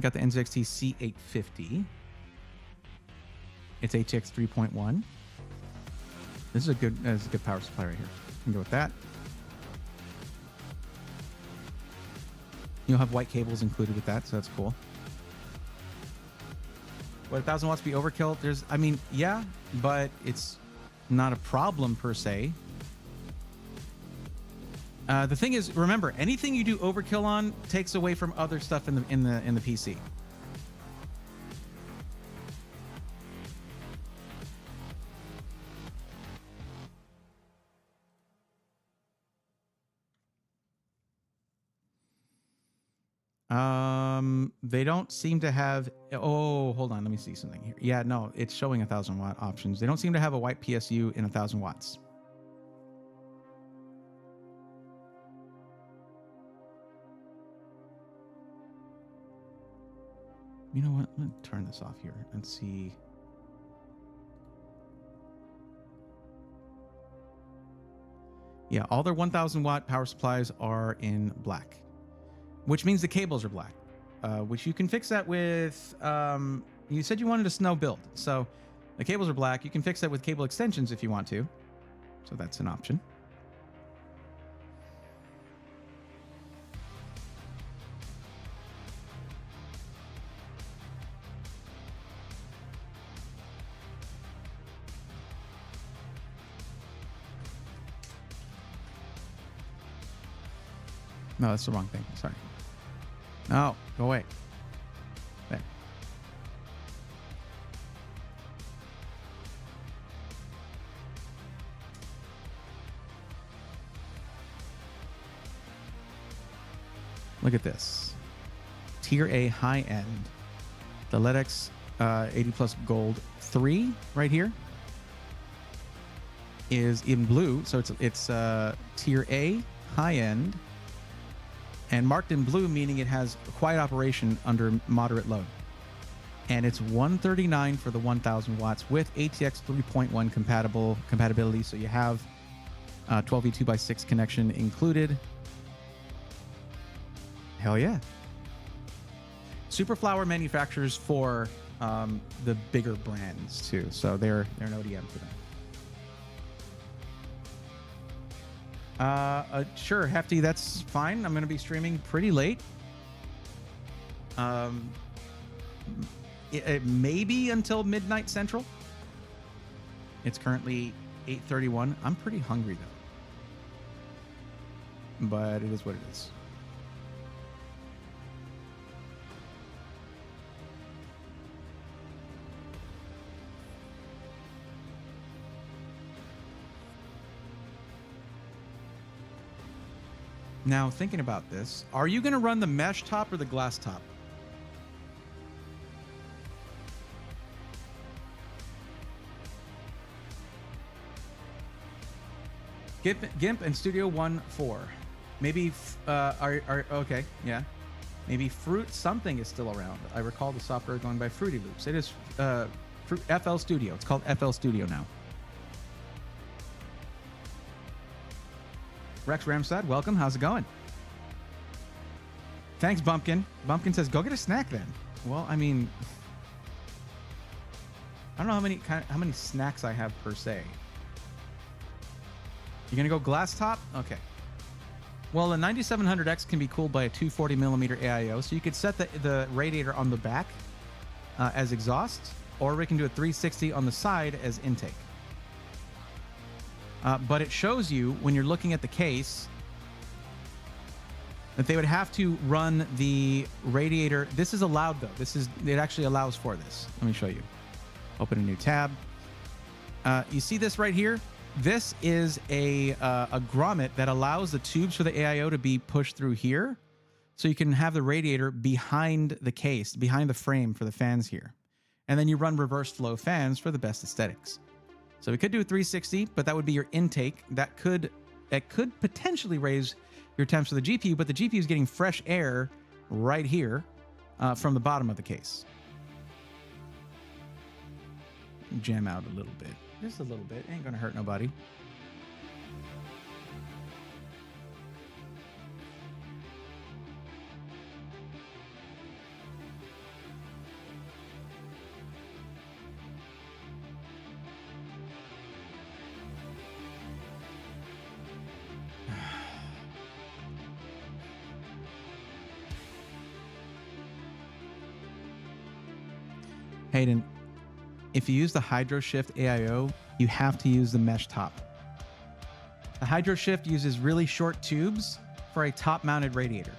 Got the NZXT C850. It's ATX 3.1. This is a good power supply right here. You can go with that. You'll have white cables included with that, so that's cool. Would 1,000 watts be overkill? I mean, yeah, but it's not a problem per se. The thing is, remember, anything you do overkill on takes away from other stuff in the PC. They don't seem to have. Oh, hold on, let me see something here. Yeah, no, it's showing 1,000 watt options. They don't seem to have a white PSU in 1,000 watts. You know what? Let me turn this off here and see. Yeah, all their 1,000 watt power supplies are in black, which means the cables are black, which you can fix that with. You said you wanted a snow build, so the cables are black. You can fix that with cable extensions if you want to, so that's an option. No, that's the wrong thing. Sorry. No, go away. There. Look at this. Tier A high end. The LEDX 80 plus gold 3 right here is in blue. So it's tier A high end. And marked in blue, meaning it has quiet operation under moderate load. And it's $139 for the 1,000 watts with ATX 3.1 compatibility. So you have 12V 2x6 connection included. Hell yeah. Superflower manufactures for the bigger brands too. So they're an ODM for them. Sure, Hefty, that's fine. I'm going to be streaming pretty late. Maybe until midnight Central. It's currently 8:31. I'm pretty hungry though. But it is what it is. Now, thinking about this, are you going to run the mesh top or the glass top? Gimp and Studio 1.4. Maybe, okay, yeah. Maybe Fruit something is still around. I recall the software going by Fruity Loops. It is FL Studio. It's called FL Studio now. Rex Ramstad, welcome. How's it going? Thanks, Bumpkin. Bumpkin says, go get a snack then. Well, I mean, I don't know how many snacks I have per se. You're going to go glass top? Okay. Well, the 9700X can be cooled by a 240 millimeter AIO, so you could set the radiator on the back as exhaust, or we can do a 360 on the side as intake. But it shows you when you're looking at the case that they would have to run the radiator. This is allowed though. It actually allows for this. Let me show you. Open a new tab. You see this right here? this is a grommet that allows the tubes for the AIO to be pushed through here. So you can have the radiator behind the case, behind the frame for the fans here. And then you run reverse flow fans for the best aesthetics. So we could do a 360, but that would be your intake. That could potentially raise your temps for the GPU, but the GPU is getting fresh air right here from the bottom of the case. Jam out a little bit. Just a little bit. Ain't gonna hurt nobody. Hayden, if you use the Hydro Shift AIO, you have to use the mesh top. The Hydro Shift uses really short tubes for a top-mounted radiator.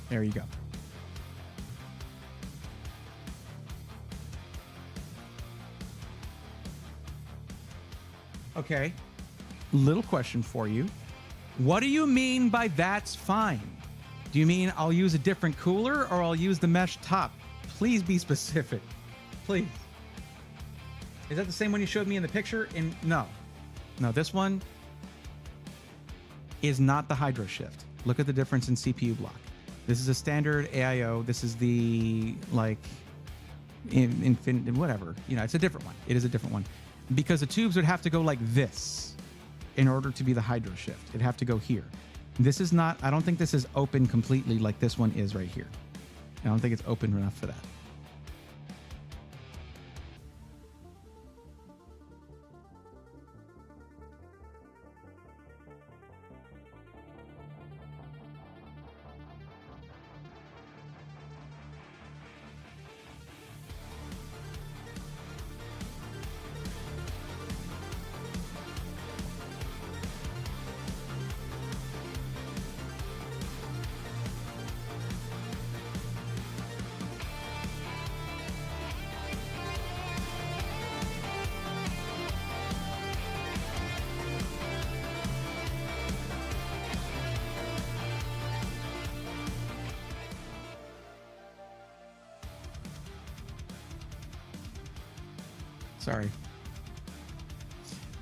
There you go. Okay, little question for you. What do you mean by that's fine? Do you mean I'll use a different cooler or I'll use the mesh top? Please be specific, please. Is that the same one you showed me in the picture? No, this one is not the Hydro Shift. Look at the difference in CPU block. This is a standard AIO. This is the infinite, whatever. You know, it's a different one. It is a different one because the tubes would have to go like this in order to be the Hydro Shift. It'd have to go here. This is not, I don't think this is open completely like this one is right here. I don't think it's open enough for that. Sorry.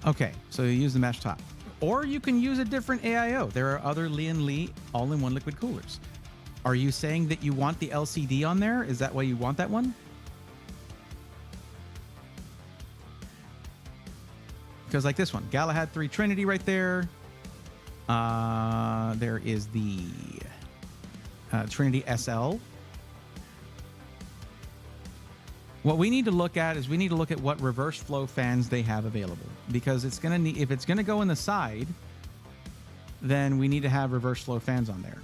Okay, so you use the mesh top. Or you can use a different AIO. There are other Lian Li all-in-one liquid coolers. Are you saying that you want the LCD on there? Is that why you want that one? Because like this one, Galahad 3 Trinity right there. There is the Trinity SL. What we need to look at is we need to look at what reverse flow fans they have available, because it's gonna need, if it's gonna go in the side, then we need to have reverse flow fans on there.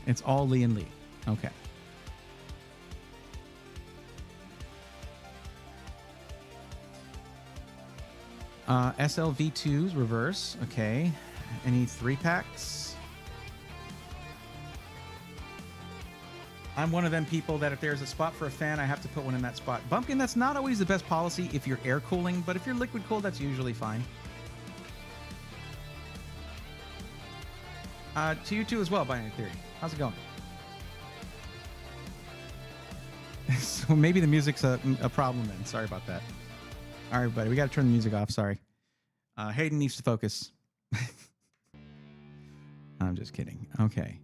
It's all Lian Li. Okay. SLV2s reverse. Okay. Any 3-packs? I'm one of them people that if there's a spot for a fan, I have to put one in that spot. Bumpkin, that's not always the best policy if you're air cooling, but if you're liquid cooled, that's usually fine. To you too as well, Binary Theory. How's it going? So maybe the music's a problem then. Sorry about that. All right, everybody, we got to turn the music off. Sorry. Hayden needs to focus. I'm just kidding. Okay.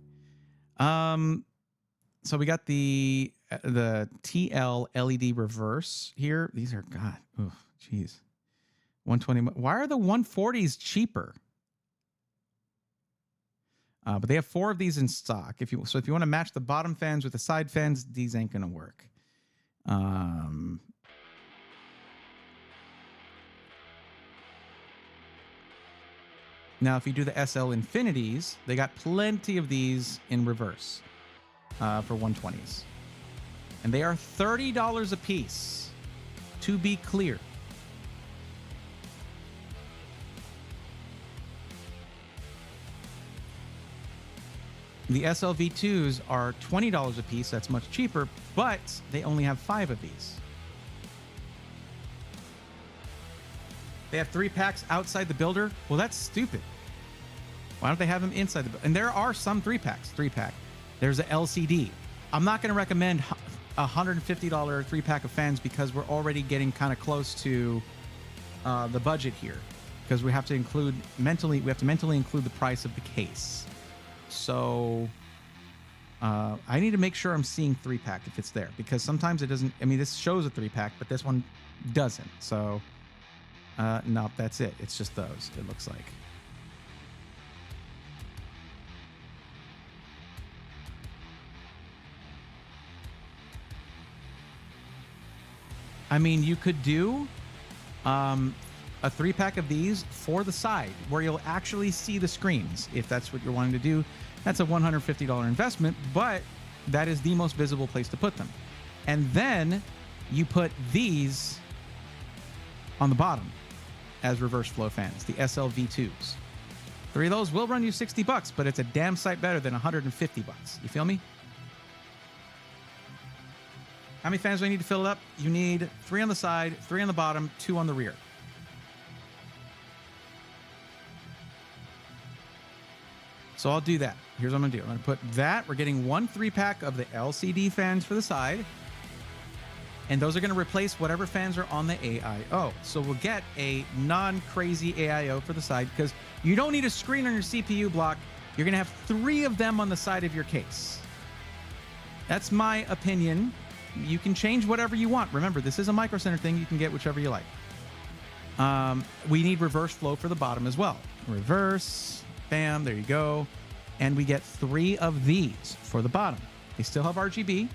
So we got the TL LED reverse here. These are, God, oh, jeez. 120. Why are the 140s cheaper? But they have 4 of these in stock. If you want to match the bottom fans with the side fans, these ain't gonna work. Now, if you do the SL Infinities, they got plenty of these in reverse for 120s, and they are $30 a piece. To be clear. The SLV2s are $20 a piece. That's much cheaper, but they only have 5 of these. They have 3 packs outside the builder. Well, that's stupid. Why don't they have them inside the builder? And there are some 3-packs. 3-pack. There's a LCD. I'm not going to recommend a $150 3-pack of fans because we're already getting kind of close to the budget here, because we have to mentally include the price of the case. So I need to make sure I'm seeing 3-pack if it's there, because sometimes it doesn't. I mean, this shows a 3-pack, but this one doesn't. So no, that's it. It's just those, it looks like. I mean, you could do a 3-pack of these for the side where you'll actually see the screens. If that's what you're wanting to do, that's a $150 investment, but that is the most visible place to put them. And then you put these on the bottom as reverse flow fans, the SLV2s. 3 of those will run you $60, but it's a damn sight better than $150. You feel me? How many fans do I need to fill it up? You need 3 on the side, 3 on the bottom, 2 on the rear. So I'll do that. Here's what I'm gonna do. I'm gonna put that. We're getting 1 3-pack of the LCD fans for the side, and those are gonna replace whatever fans are on the AIO. So we'll get a non-crazy AIO for the side, because you don't need a screen on your CPU block. You're gonna have 3 of them on the side of your case. That's my opinion. You can change whatever you want. Remember, this is a Micro Center thing. You can get whichever you like. We need reverse flow for the bottom as well. Reverse, bam, there you go. And we get 3 of these for the bottom. They still have RGB,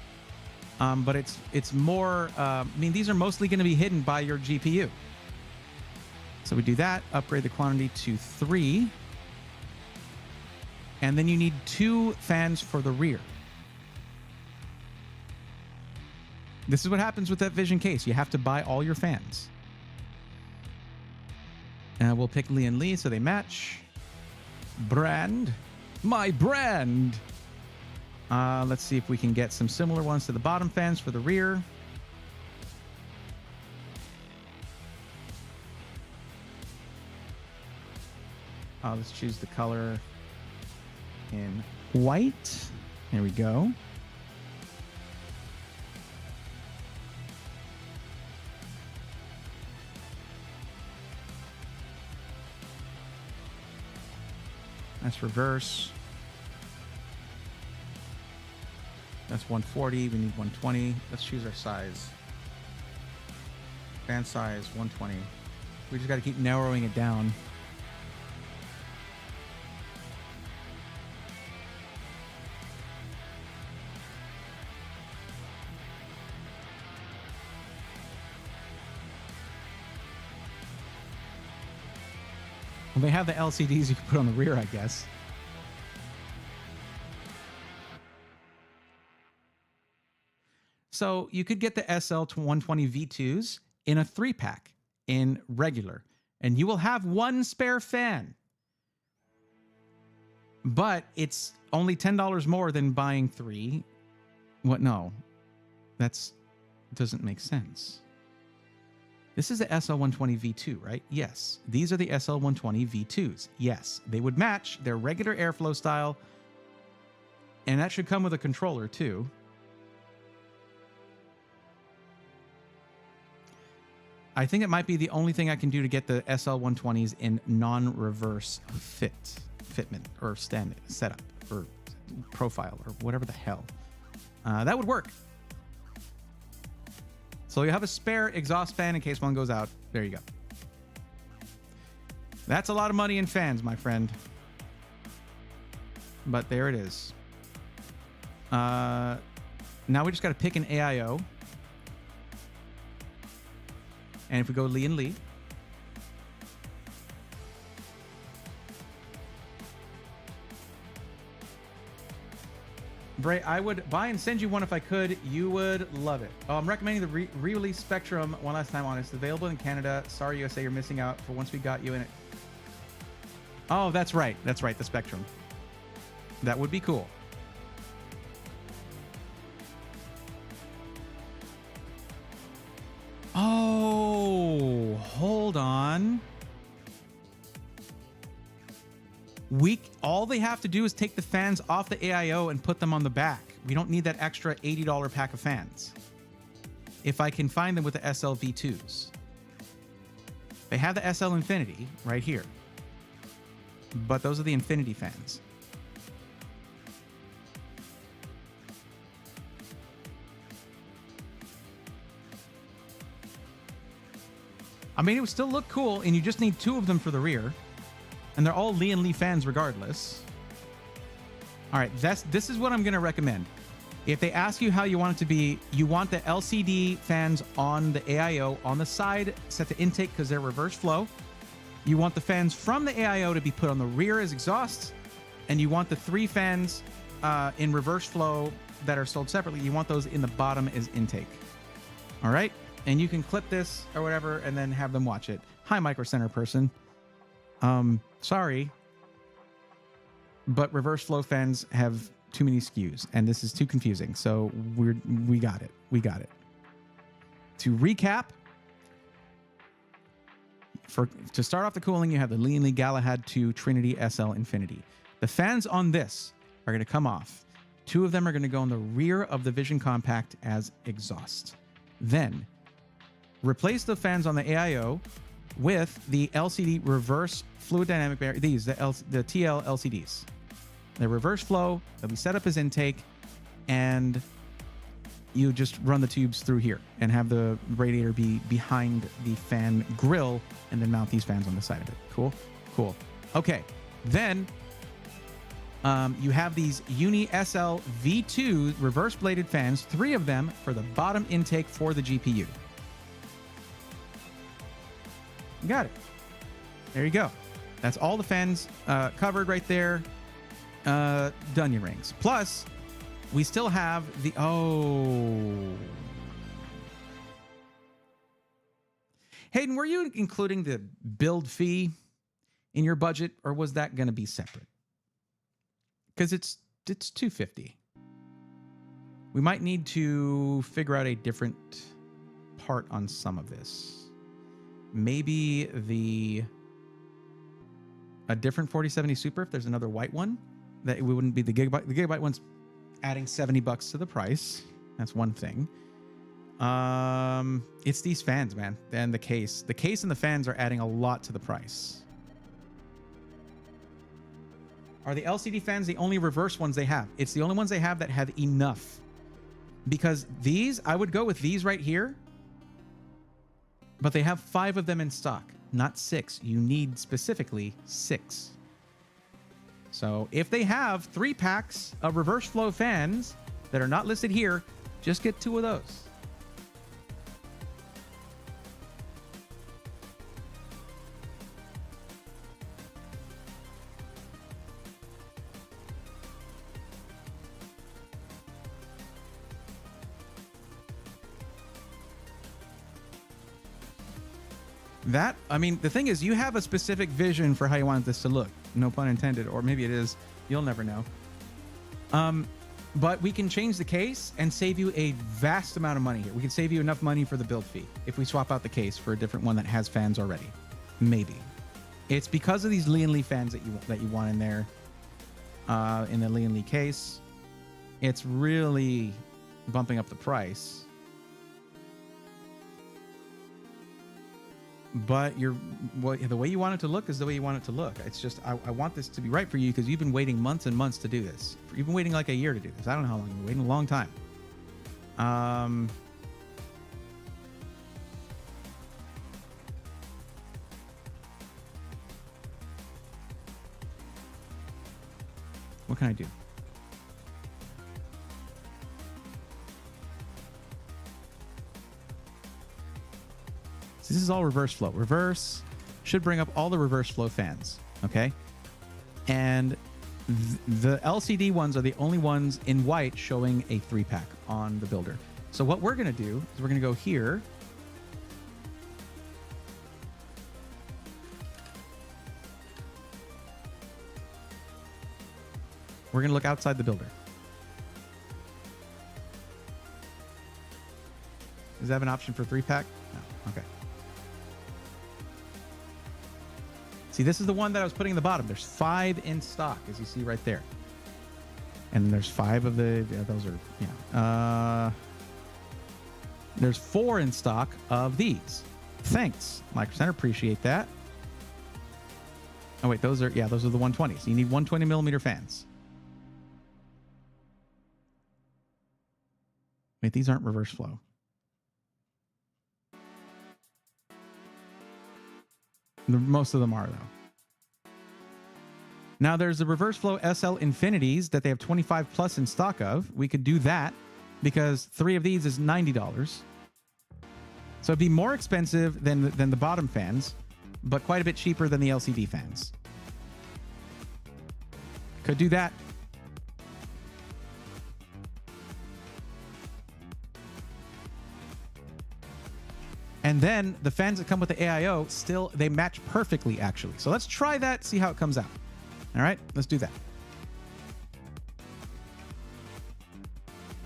but it's more, I mean, these are mostly going to be hidden by your GPU. So we do that, upgrade the quantity to 3. And then you need 2 fans for the rear. This is what happens with that Vision case. You have to buy all your fans. And we'll pick Lee and Lee so they match. Brand. My brand. Let's see if we can get some similar ones to the bottom fans for the rear. Let's choose the color in white. There we go. That's reverse. That's 140. We need 120. Let's choose our size. Fan size 120. We just got to keep narrowing it down. Well, they have the LCDs you can put on the rear, I guess. So you could get the SL120 V2s in a 3-pack in regular, and you will have 1 spare fan. But it's only $10 more than buying 3 What? No, that's doesn't make sense. This is the SL120 V2, right? Yes. These are the SL120 V2s. Yes. They would match their regular airflow style. And that should come with a controller too. I think it might be the only thing I can do to get the SL120s in non-reverse fitment or setup or profile or whatever the hell. That would work. So you have a spare exhaust fan in case one goes out. There you go. That's a lot of money in fans, my friend. But there it is. Now we just got to pick an AIO. And if we go Lee and Lee. Bray, I would buy and send you one if I could. You would love it. Oh, I'm recommending the re-release Spectrum one last time on it. It's available in Canada. Sorry, USA, you're missing out for once we got you in it. Oh, that's right. That's right. The Spectrum. That would be cool. Oh, hold on. All they have to do is take the fans off the AIO and put them on the back. We don't need that extra $80 pack of fans. If I can find them with the SL V2s. They have the SL Infinity right here. But those are the Infinity fans. I mean, it would still look cool, and you just need 2 of them for the rear. And they're all Lee and Lee fans regardless. All right, this is what I'm going to recommend. If they ask you how you want it to be, you want the LCD fans on the AIO on the side set to intake because they're reverse flow. You want the fans from the AIO to be put on the rear as exhaust. And you want the 3 fans in reverse flow that are sold separately. You want those in the bottom as intake. All right? And you can clip this or whatever and then have them watch it. Hi, Micro Center person. Sorry, but reverse flow fans have too many SKUs, and this is too confusing. So we got it. We got it. To recap, to start off the cooling, you have the Lee and Lee Galahad 2 Trinity SL Infinity. The fans on this are going to come off. 2 of them are going to go in the rear of the Vision Compact as exhaust. Then replace the fans on the AIO with the LCD reverse fluid dynamic barrier. These, the TL LCDs. They're reverse flow. They'll be set up as intake. And you just run the tubes through here and have the radiator be behind the fan grill and then mount these fans on the side of it. Cool? Cool. Okay. Then you have these Uni SL V2 reverse bladed fans, 3 of them for the bottom intake for the GPU. Got it. There you go. That's all the fans covered right there. Done your rings. Plus, we still have the... Oh. Hayden, were you including the build fee in your budget, or was that going to be separate? Because it's $250. We might need to figure out a different part on some of this. Maybe a different 4070 Super if there's another white one. That it wouldn't be the Gigabyte. The Gigabyte one's adding $70 to the price. That's one thing. It's these fans, man, and the case. The case and the fans are adding a lot to the price. Are the LCD fans the only reverse ones they have? It's the only ones they have that have enough. Because these, I would go with these right here. But they have 5 of them in stock, not 6. You need specifically 6. So if they have 3 packs of reverse flow fans that are not listed here, just get 2 of those. That, I mean, the thing is, you have a specific vision for how you want this to look. No pun intended, or maybe it is. You'll never know. But we can change the case and save you a vast amount of money here. We can save you enough money for the build fee if we swap out the case for a different one that has fans already. Maybe. It's because of these Lian Li fans that you want in there, in the Lian Li case. It's really bumping up the price. But the way you want it to look is the way you want it to look. It's just, I want this to be right for you because you've been waiting months and months to do this. You've been waiting like a year to do this. I don't know how long. You've been waiting a long time. What can I do? So this is all reverse flow. Reverse should bring up all the reverse flow fans, okay? And the LCD ones are the only ones in white showing a 3-pack on the builder. So what we're gonna do is we're gonna go here. We're gonna look outside the builder. Does that have an option for 3-pack? No, okay. See, this is the one that I was putting in the bottom. There's 5 in stock, as you see right there. And there's 5 of the, yeah, those are, yeah. There's 4 in stock of these. Thanks, Micro Center, appreciate that. Oh wait, those are the 120s. You need 120 millimeter fans. Wait, these aren't reverse flow. Most of them are, though. Now, there's the reverse flow SL Infinities that they have 25 plus in stock of. We could do that because 3 of these is $90. So it'd be more expensive than the bottom fans, but quite a bit cheaper than the LCD fans. Could do that. And then the fans that come with the AIO still, they match perfectly, actually. So let's try that, see how it comes out. All right, let's do that.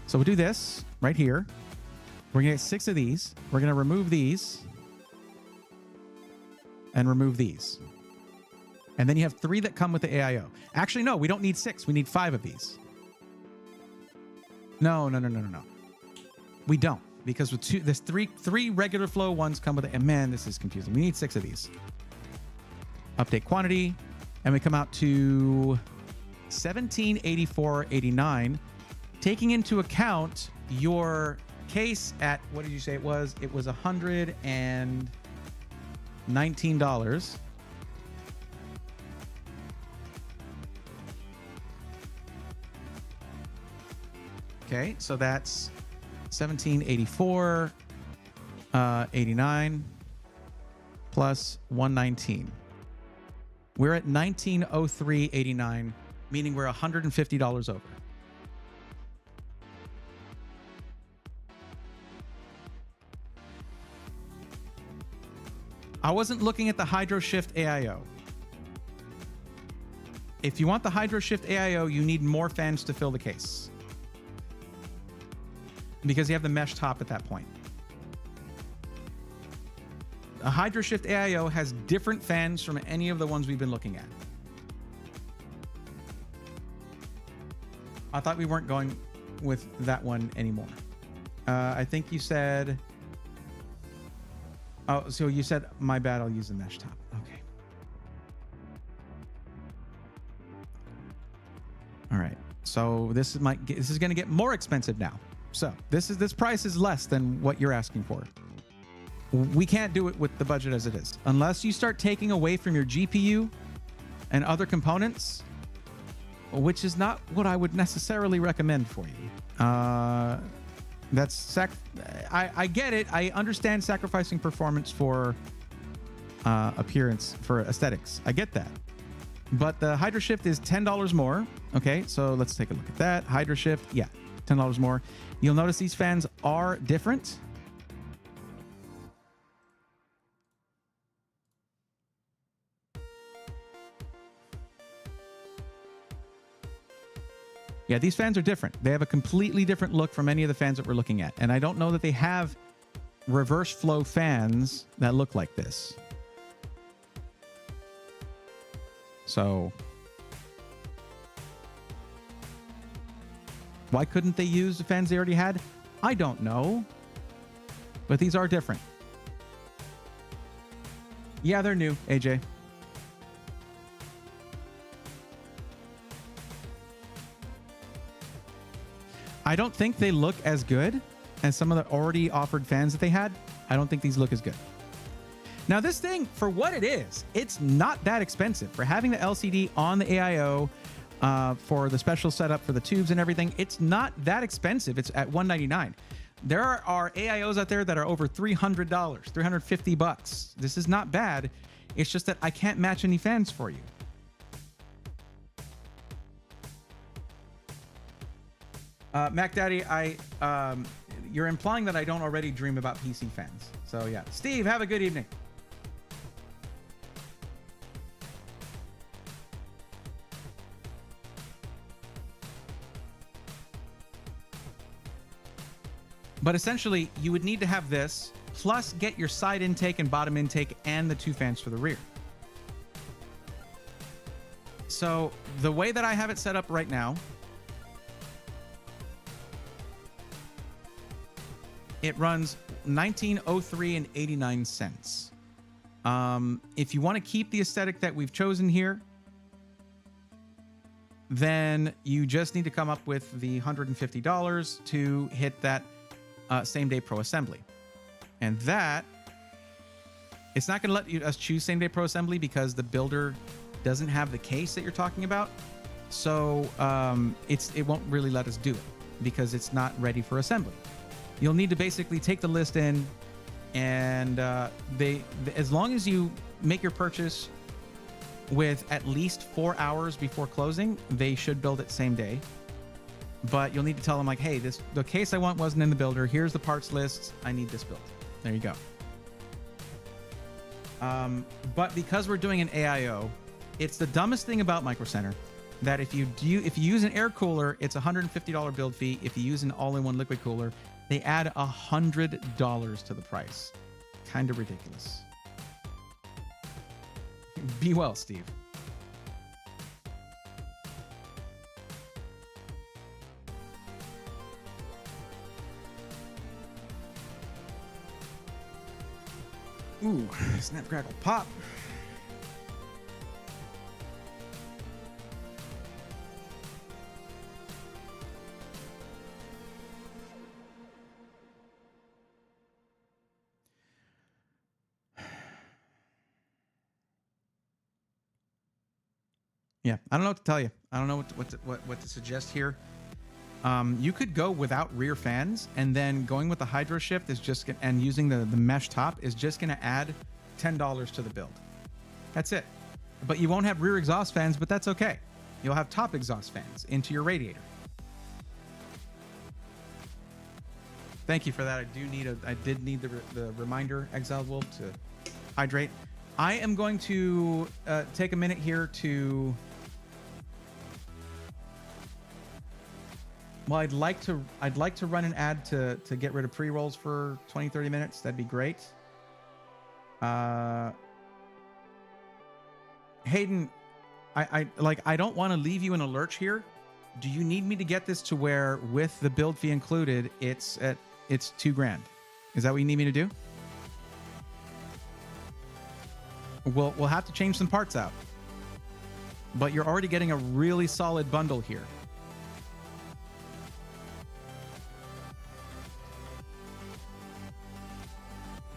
So we'll do this right here. We're gonna get 6 of these. We're gonna remove these and remove these. And then you have 3 that come with the AIO. Actually, no, we don't need 6. We need 5 of these. No. We don't. Because with there's three regular flow ones come with it. And man, this is confusing. We need 6 of these. Update quantity. And we come out to 1784.89. Taking into account your case at, what did you say it was? It was $119. Okay, so that's 1784.89 plus 119. We're at 1903.89, meaning we're $150 over. I wasn't looking at the Hydro Shift AIO. If you want the Hydro Shift AIO, you need more fans to fill the case, because you have the mesh top at that point. A Hydro Shift AIO has different fans from any of the ones we've been looking at. I thought we weren't going with that one anymore. I think you said... Oh, so you said, my bad, I'll use the mesh top. Okay. All right. So this is going to get more expensive now. So this price is less than what you're asking for. We can't do it with the budget as it is. Unless you start taking away from your GPU and other components, which is not what I would necessarily recommend for you. I get it. I understand sacrificing performance for appearance, for aesthetics. I get that. But the Hydro Shift is $10 more. Okay, so let's take a look at that. Hydro Shift, yeah, $10 more. You'll notice these fans are different. Yeah, these fans are different. They have a completely different look from any of the fans that we're looking at. And I don't know that they have reverse flow fans that look like this. So why couldn't they use the fans they already had? I don't know. But these are different. Yeah, they're new, AJ. I don't think they look as good as some of the already offered fans that they had. I don't think these look as good. Now, this thing, for what it is, it's not that expensive. For having the LCD on the AIO, for the special setup for the tubes and everything, it's not that expensive. It's at $199. There are AIOs out there that are over $300, $350. This is not bad. It's just that I can't match any fans for you. Mac Daddy, you're implying that I don't already dream about PC fans. So yeah, Steve, have a good evening. But essentially, you would need to have this, plus get your side intake and bottom intake and the 2 fans for the rear. So the way that I have it set up right now, it runs $19.03 and 89 cents. If you want to keep the aesthetic that we've chosen here, then you just need to come up with the $150 to hit that same day pro assembly. And that, it's not going to let us choose same day pro assembly because the builder doesn't have the case that you're talking about. So it won't really let us do it because it's not ready for assembly. You'll need to basically take the list in, and as long as you make your purchase with at least 4 hours before closing, they should build it same day. But you'll need to tell them like, hey, the case I want wasn't in the builder. Here's the parts list. I need this built. There you go. But because we're doing an AIO, it's the dumbest thing about Micro Center that if you use an air cooler, it's a $150 build fee. If you use an all-in-one liquid cooler, they add $100 to the price. Kind of ridiculous. Be well, Steve. Ooh, snap, crackle, pop. Yeah, I don't know what to tell you. I don't know what to suggest here. You could go without rear fans, and then going with the Hydro Shift is just and using the mesh top is just going to add $10 to the build. That's it. But you won't have rear exhaust fans, but that's okay. You'll have top exhaust fans into your radiator. Thank you for that. I did need the reminder, Exiled Wolf, to hydrate. I am going to take a minute here to. Well, I'd like to run an ad to get rid of pre-rolls for 20-30 minutes. That'd be great. Hayden, I don't want to leave you in a lurch here. Do you need me to get this to where with the build fee included, it's $2,000? Is that what you need me to do? We'll have to change some parts out. But you're already getting a really solid bundle here.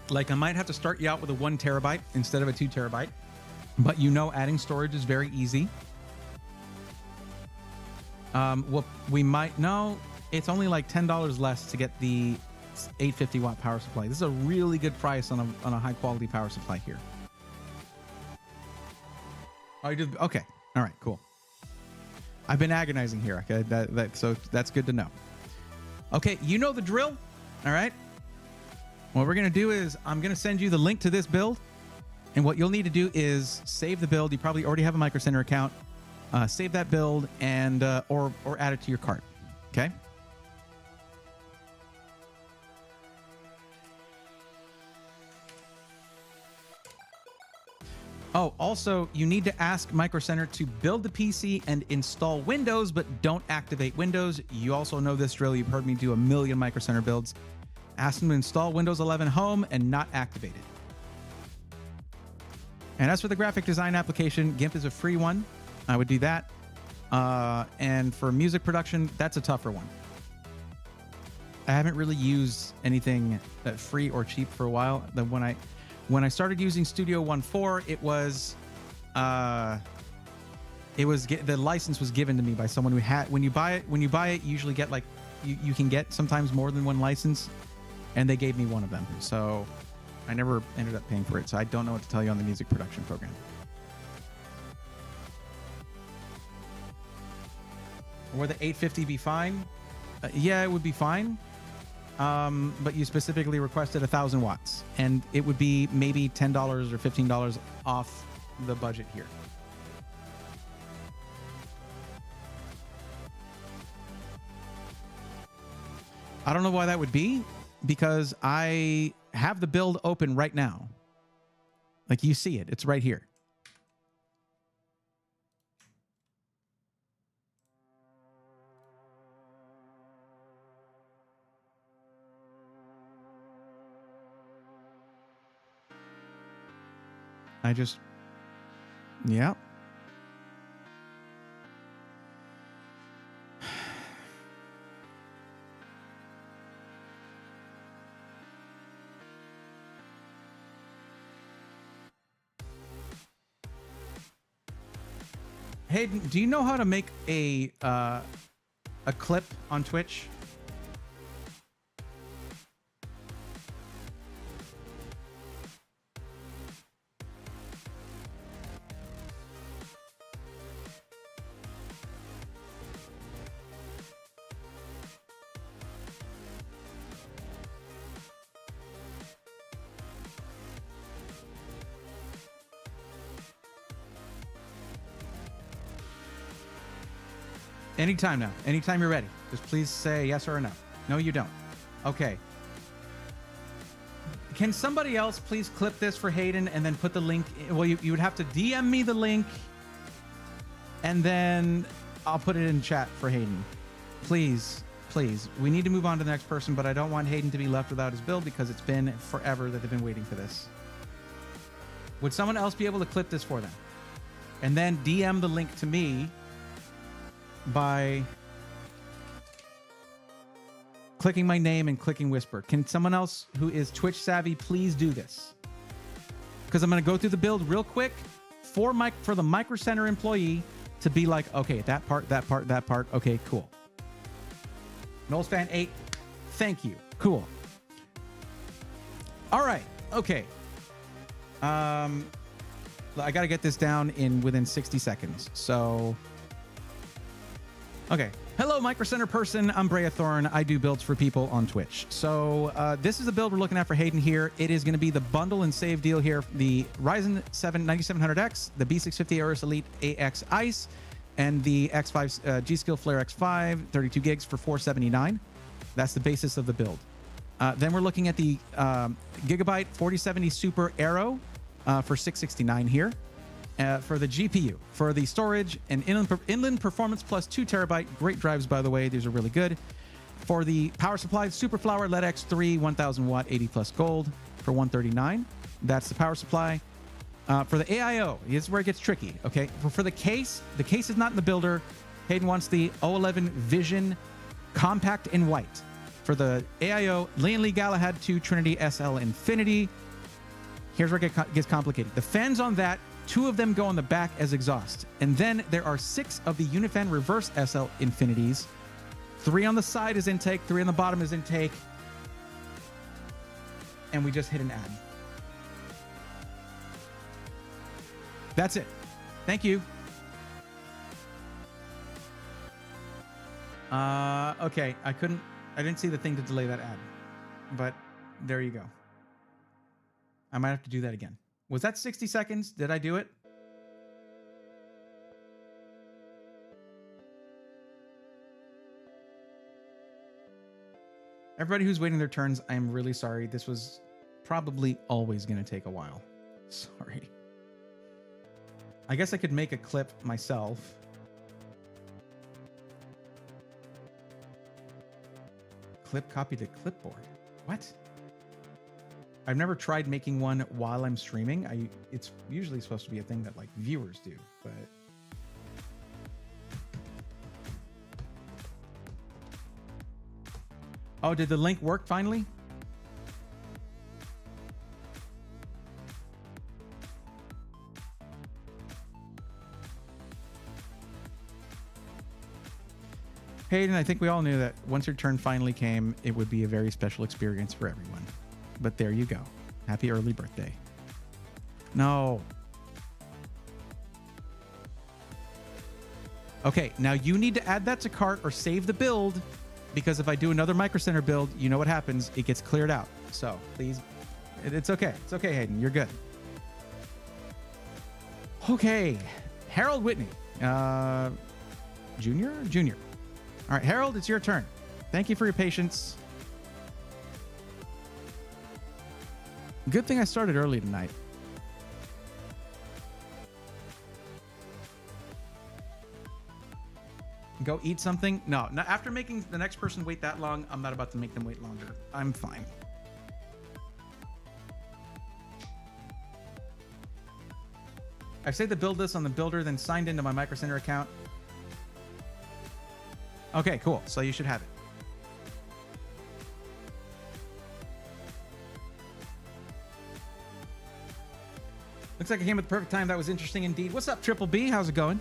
Like, I might have to start you out with a 1 terabyte instead of a 2 terabyte, but adding storage is very easy. Well, we might know it's only like $10 less to get the 850 watt power supply. This is a really good price on a high quality power supply here. Oh, you did? Okay. All right, cool. I've been agonizing here. Okay, so that's good to know. Okay, you know the drill. All right. What we're going to do is I'm going to send you the link to this build. And what you'll need to do is save the build. You probably already have a Micro Center account. save that build and or add it to your cart. Okay. Oh, also, you need to ask Micro Center to build the PC and install Windows, but don't activate Windows. You also know this drill. You've heard me do a million Micro Center builds. Ask them to install Windows 11 Home and not activate it. And as for the graphic design application, GIMP is a free one. I would do that. And for music production, that's a tougher one. I haven't really used anything free or cheap for a while. When I started using Studio 1.4, the license was given to me by someone who had. When you buy it, you usually get like you can get sometimes more than one license, and they gave me one of them. So I never ended up paying for it. So I don't know what to tell you on the music production program. Would the 850 be fine? Yeah, it would be fine. But you specifically requested 1,000 watts, and it would be maybe $10 or $15 off the budget here. I don't know why that would be, because I have the build open right now. Like, you see it. It's right here. Yeah. Hayden, do you know how to make a clip on Twitch? Anytime now. Anytime you're ready. Just please say yes or no. No, you don't. Okay. Can somebody else please clip this for Hayden and then put the link? Well, you would have to DM me the link, and then I'll put it in chat for Hayden. Please, please. We need to move on to the next person, but I don't want Hayden to be left without his build because it's been forever that they've been waiting for this. Would someone else be able to clip this for them? And then DM the link to me by clicking my name and clicking whisper. Can someone else who is Twitch savvy please do this? Because I'm going to go through the build real quick for the Micro Center employee to be like, okay, that part. Okay, cool. Knowles Fan 8, thank you. Cool. All right. Okay. I got to get this down within 60 seconds. So okay. Hello, Micro Center person. I'm Brea Thorne. I do builds for people on Twitch. So this is the build we're looking at for Hayden here. It is going to be the bundle and save deal here. The Ryzen 7 9700X, the B650 Aorus Elite AX Ice, and the X5 G-Skill Flare X5, 32 gigs for $479. That's the basis of the build. Then we're looking at the Gigabyte 4070 Super Aero for $669 here. For the GPU, for the storage and inland performance plus 2 terabyte, great drives, by the way, these are really good. For the power supply, Superflower LED X3 1000 watt 80 plus gold for $139. That's the power supply. For the AIO, here's where it gets tricky. Okay, for the case is not in the builder. Hayden wants the O11 Vision compact in white. For the AIO, Lian Li Galahad 2 Trinity SL Infinity. Here's where it gets complicated. The fans on that, 2 of them go on the back as exhaust. And then there are 6 of the Unifan Reverse SL Infinities. 3 on the side is intake, 3 on the bottom is intake. And we just hit an ad. That's it. Thank you. Okay, I didn't see the thing to delay that ad. But there you go. I might have to do that again. Was that 60 seconds? Did I do it? Everybody who's waiting their turns, I'm really sorry. This was probably always going to take a while. Sorry. I guess I could make a clip myself. Clip copy to clipboard. What? I've never tried making one while I'm streaming. It's usually supposed to be a thing that like viewers do, but oh, did the link work finally? Hayden, I think we all knew that once your turn finally came, it would be a very special experience for everyone. But there you go. Happy early birthday. No. Okay, now you need to add that to cart or save the build, because if I do another Micro Center build, you know what happens. It gets cleared out. So please, it's okay. It's okay, Hayden. You're good. Okay. Harold Whitney. Junior? Junior. All right, Harold, it's your turn. Thank you for your patience. Good thing I started early tonight. Go eat something? No, not after making the next person wait that long. I'm not about to make them wait longer. I'm fine. I've saved the build list on the builder, then signed into my Micro Center account. Okay, cool. So you should have it. Looks like I came at the perfect time. That was interesting indeed. What's up, Triple B? How's it going?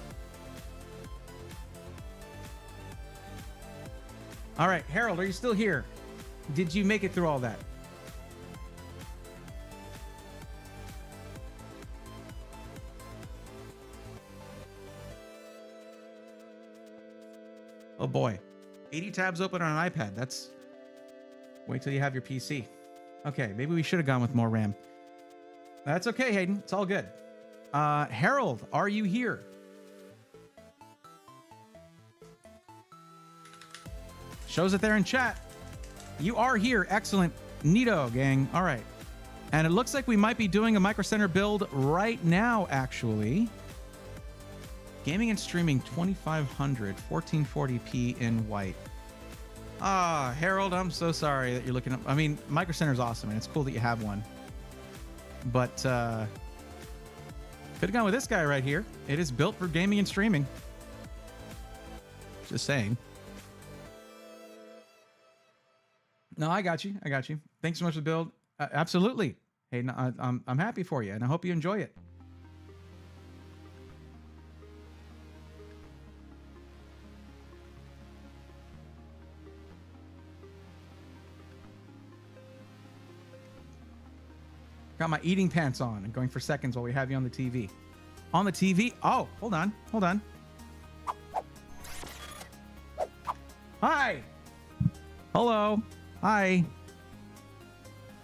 All right, Harold, are you still here? Did you make it through all that? Oh boy. 80 tabs open on an iPad. That's... Wait till you have your PC. Okay, maybe we should have gone with more RAM. That's okay, Hayden. It's all good. Harold, are you here? Shows it there in chat. You are here. Excellent. Neato, gang. All right. And it looks like we might be doing a Micro Center build right now, actually. Gaming and streaming 2500, 1440p in white. Ah, Harold, I'm so sorry that you're looking up. I mean, Micro Center is awesome, and it's cool that you have one. But could have gone with this guy right here. It is built for gaming and streaming. Just saying. No, I got you. I got you. Thanks so much for the build. Absolutely. Hey, I'm happy for you, and I hope you enjoy it. Got my eating pants on and going for seconds while we have you on the TV. On the TV? Oh, hold on. Hold on. Hi. Hello. Hi.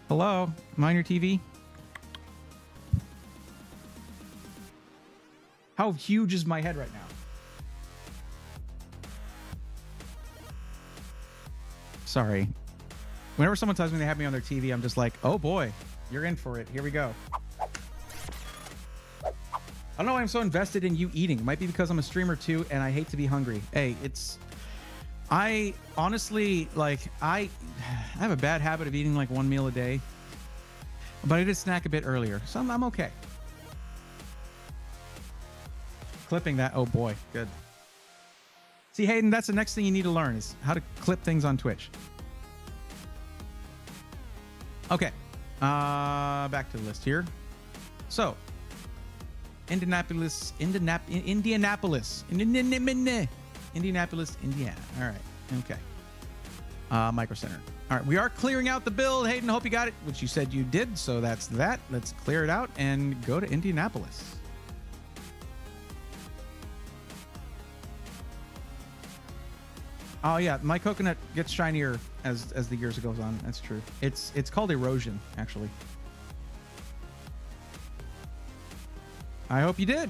Hello. Am I on your TV? How huge is my head right now? Sorry. Whenever someone tells me they have me on their TV, I'm just like, oh boy. You're in for it. Here we go. I don't know why I'm so invested in you eating. It might be because I'm a streamer too, and I hate to be hungry. Hey, I honestly, like, I have a bad habit of eating like one meal a day, but I did snack a bit earlier, so I'm okay. Clipping that, oh boy, good. See, Hayden, that's the next thing you need to learn is how to clip things on Twitch. Okay. Back to the list here. So, Indianapolis, Indiana. Indiana. All right. Okay. Micro Center. All right. We are clearing out the build. Hayden, hope you got it, which you said you did. So that's that. Let's clear it out and go to Indianapolis. Oh yeah, my coconut gets shinier as the years goes on. That's true. It's called erosion, actually. I hope you did.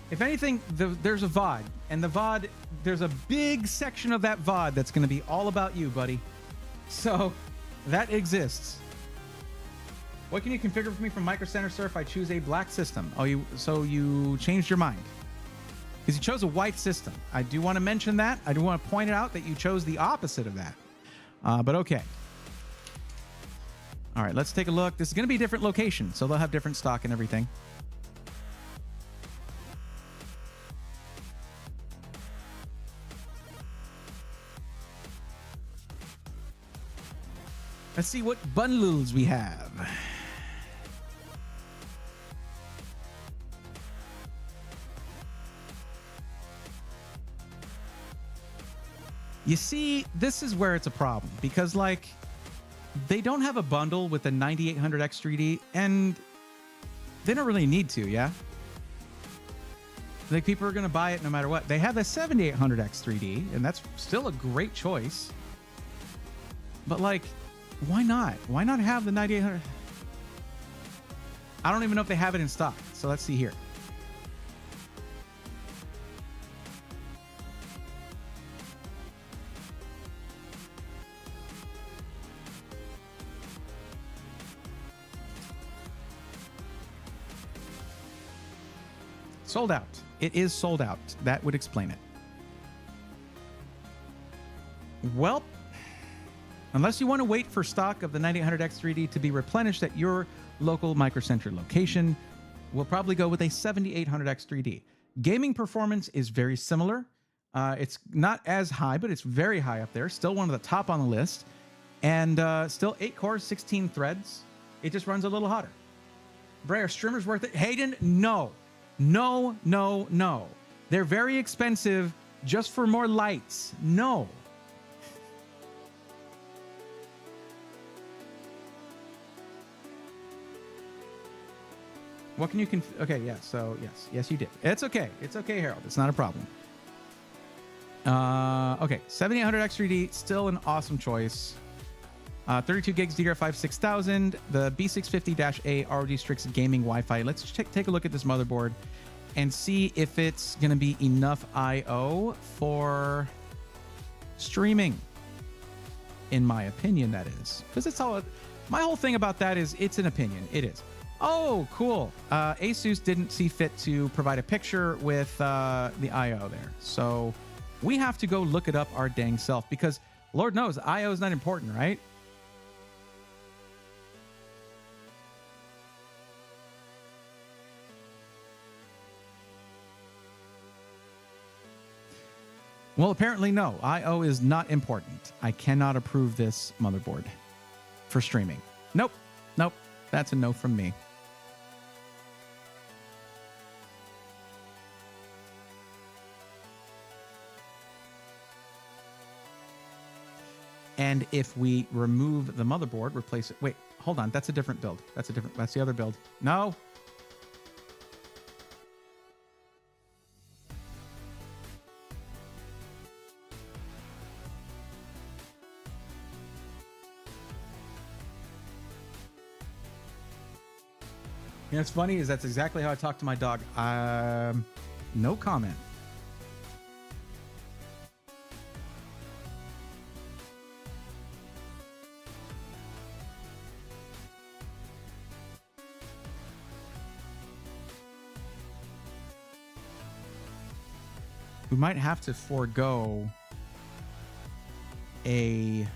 If anything, there's a VOD, and the VOD, there's a big section of that VOD that's going to be all about you, buddy. So that exists. What can you configure for me from Micro Center, sir, if I choose a black system? Oh, you changed your mind. Because you chose a white system. I do want to mention that. I do want to point it out that you chose the opposite of that. But okay. All right, let's take a look. This is going to be a different location, so they'll have different stock and everything. Let's see what bundles we have. You see, this is where it's a problem because, like, they don't have a bundle with the 9800X3D, and they don't really need to, yeah? Like, people are going to buy it no matter what. They have the 7800X3D, and that's still a great choice. But, like, why not? Why not have the 9800? I don't even know if they have it in stock, so let's see here. Sold out. It is sold out. That would explain it. Well, unless you want to wait for stock of the 9800X3D to be replenished at your local Micro Center location, we'll probably go with a 7800X3D. Gaming performance is very similar. It's not as high, but it's very high up there. Still one of the top on the list. And still 8 cores, 16 threads. It just runs a little hotter. Bray, are streamers worth it? Hayden, no. No, no, no. They're very expensive just for more lights. No. What can you okay, yeah, so yes, you did. It's okay. It's okay, Harold. It's not a problem. Okay, 7800X3D, still an awesome choice. 32 gigs DDR5 6000. The B650-A ROG Strix gaming Wi-Fi. Let's take a look at this motherboard and see if it's going to be enough I/O for streaming. In my opinion, that is. Because it's all... My whole thing about that is it's an opinion. It is. Oh, cool. Asus didn't see fit to provide a picture with the I/O there. So we have to go look it up our dang self because Lord knows I/O is not important, right? Well, apparently no. I/O is not important. I cannot approve this motherboard for streaming. Nope. Nope. That's a no from me. And if we remove the motherboard, replace it. Wait, hold on. That's a different build. That's the other build. No. You know, what's funny is that's exactly how I talk to my dog. No comment. We might have to forego a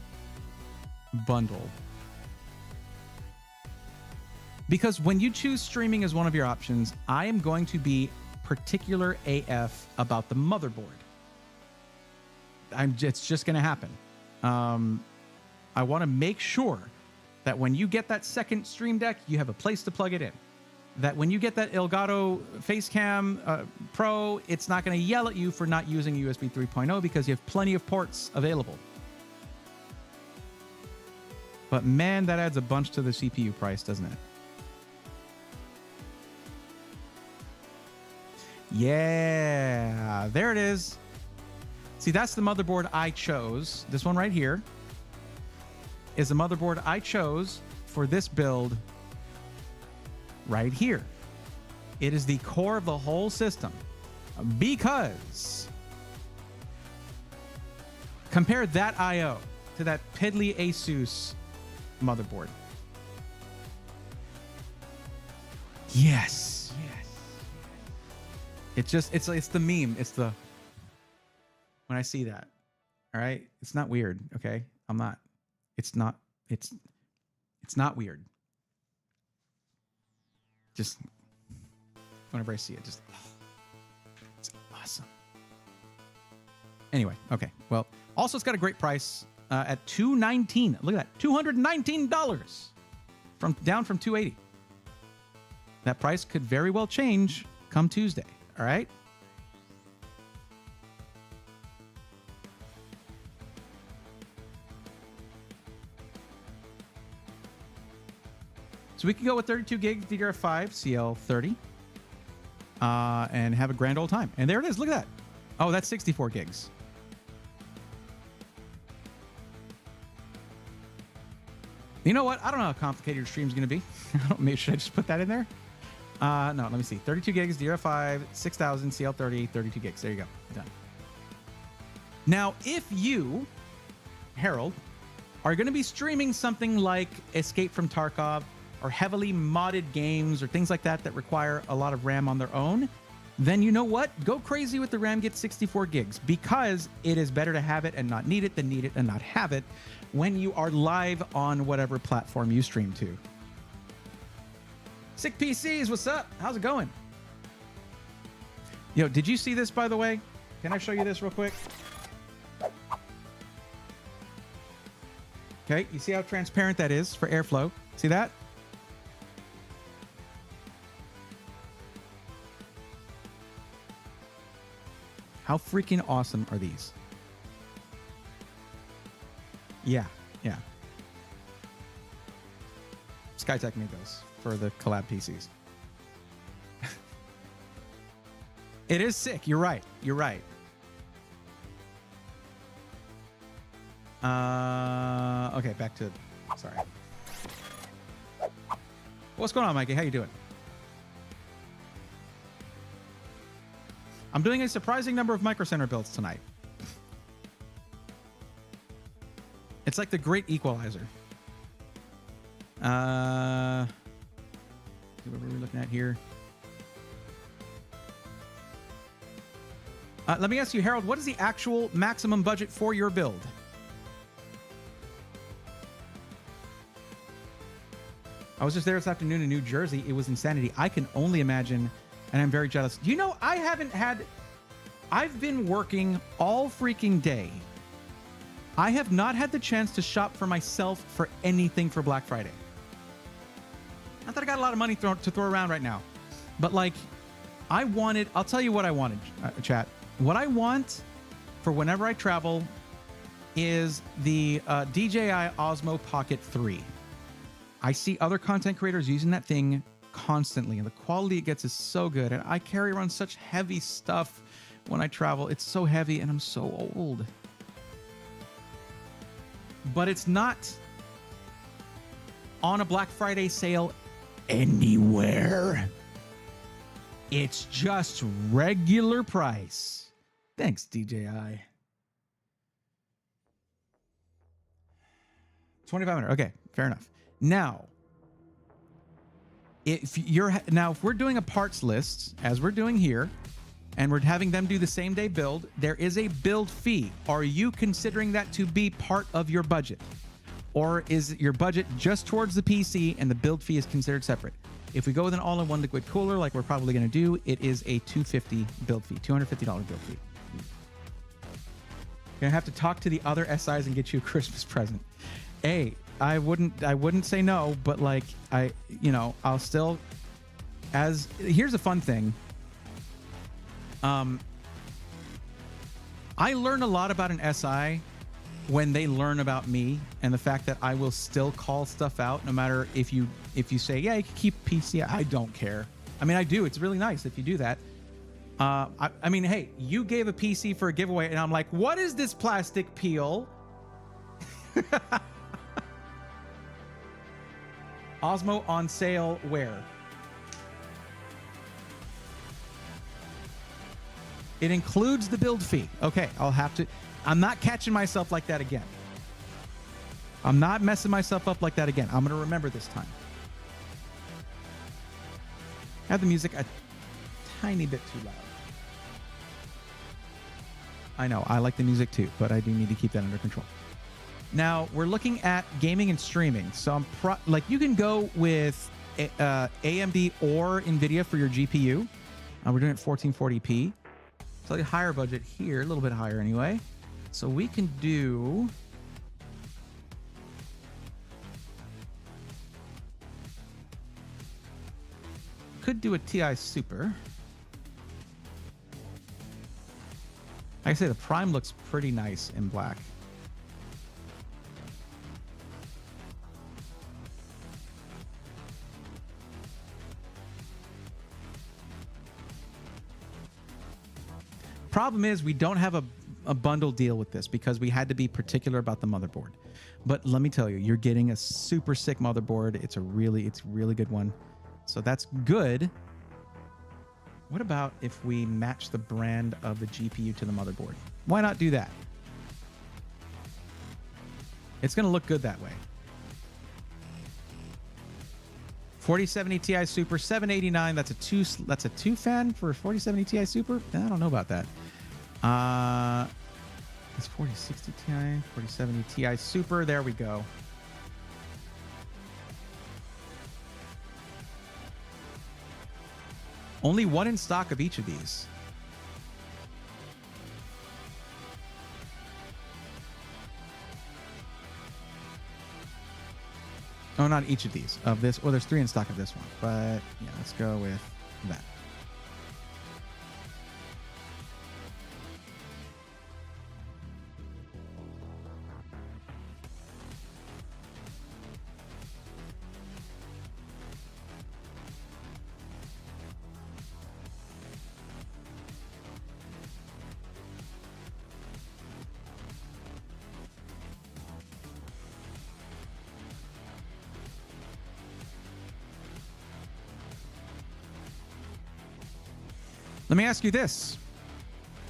bundle. Because when you choose streaming as one of your options, I am going to be particular AF about the motherboard. It's just going to happen. I want to make sure that when you get that second Stream Deck, you have a place to plug it in. That when you get that Elgato Facecam Pro, it's not going to yell at you for not using USB 3.0 because you have plenty of ports available. But man, that adds a bunch to the CPU price, doesn't it? Yeah, there it is. See, that's the motherboard I chose. This one right here is the motherboard I chose for this build right here. It is the core of the whole system because compare that I/O piddly Asus motherboard. Yes. It's the meme. It's the when I see that. All right, it's not weird. Okay, I'm not. It's not weird. Just whenever I see it, just it's awesome. Anyway, okay. Well, also it's got a great price at $219. Look at that, $219 down from $280. That price could very well change come Tuesday. All right. So we can go with 32 gigs DDR5 CL30 and have a grand old time. And there it is. Look at that. Oh, that's 64 gigs. You know what? I don't know how complicated your stream's going to be. Maybe should I just put that in there? No, let me see. 32 gigs DDR5, 6000 CL30, 32 gigs. There you go. Done. Now, if you, Harold, are going to be streaming something like Escape from Tarkov, or heavily modded games or things like that that require a lot of RAM on their own, then you know what? Go crazy with the RAM, get 64 gigs, because it is better to have it and not need it than need it and not have it when you are live on whatever platform you stream to. Sick PCs, what's up? How's it going? Yo, did you see this, by the way? Can I show you this real quick? Okay, you see how transparent that is for airflow? See that? How freaking awesome are these? Yeah. Skytech made those for the Collab PCs. It is sick. You're right. Okay, back to... Sorry. What's going on, Mikey? How you doing? I'm doing a surprising number of Micro Center builds tonight. It's like the great equalizer. See what we're looking at here. Let me ask you, Harold, what is the actual maximum budget for your build? I was just there this afternoon in New Jersey. It was insanity. I can only imagine, and I'm very jealous. You know, I've been working all freaking day. I have not had the chance to shop for myself for anything for Black Friday. Not that I got a lot of money to throw around right now, but like, I'll tell you what I wanted, chat. What I want for whenever I travel is the DJI Osmo Pocket 3. I see other content creators using that thing constantly, and the quality it gets is so good. And I carry around such heavy stuff when I travel. It's so heavy, and I'm so old. But it's not on a Black Friday sale anywhere. It's just regular price. Thanks, DJI. 2,500. Okay, fair enough. Now, if we're doing a parts list, as we're doing here, and we're having them do the same day build, there is a build fee. Are you considering that to be part of your budget? Or is your budget just towards the PC and the build fee is considered separate? If we go with an all-in-one liquid cooler, like we're probably going to do, it is a $250 build fee, $250 build fee. Gonna have to talk to the other SIs and get you a Christmas present. Hey, I wouldn't say no, but like I'll still, here's a fun thing. I learn a lot about an SI when they learn about me, and the fact that I will still call stuff out no matter if you say, yeah, you can keep PC. I don't care. I mean, I do. It's really nice if you do that. I mean, hey, you gave a PC for a giveaway, and I'm like, what is this plastic peel? Osmo on sale where? It includes the build fee. Okay, I'm not catching myself like that again. I'm not messing myself up like that again. I'm going to remember this time. Have the music a tiny bit too loud. I know, I like the music too, but I do need to keep that under control. Now, we're looking at gaming and streaming. So you can go with AMD or NVIDIA for your GPU. We're doing it 1440p. Slightly higher budget here, a little bit higher anyway. So we can do... Could do a TI Super. Like I say, the Prime looks pretty nice in black. Problem is, we don't have a bundle deal with this because we had to be particular about the motherboard. But let me tell you, you're getting a super sick motherboard. It's a really good one. So that's good. What about if we match the brand of the GPU to the motherboard? Why not do that? It's going to look good that way. 4070 Ti Super, 789. That's a two fan for 4070 Ti Super. I don't know about that. It's 4060 Ti, 4070 Ti Super. There we go. Only one in stock of each of these. Oh, not each of these. Of this. Well, there's 3 in stock of this one. But yeah, let's go with that. Let me ask you this.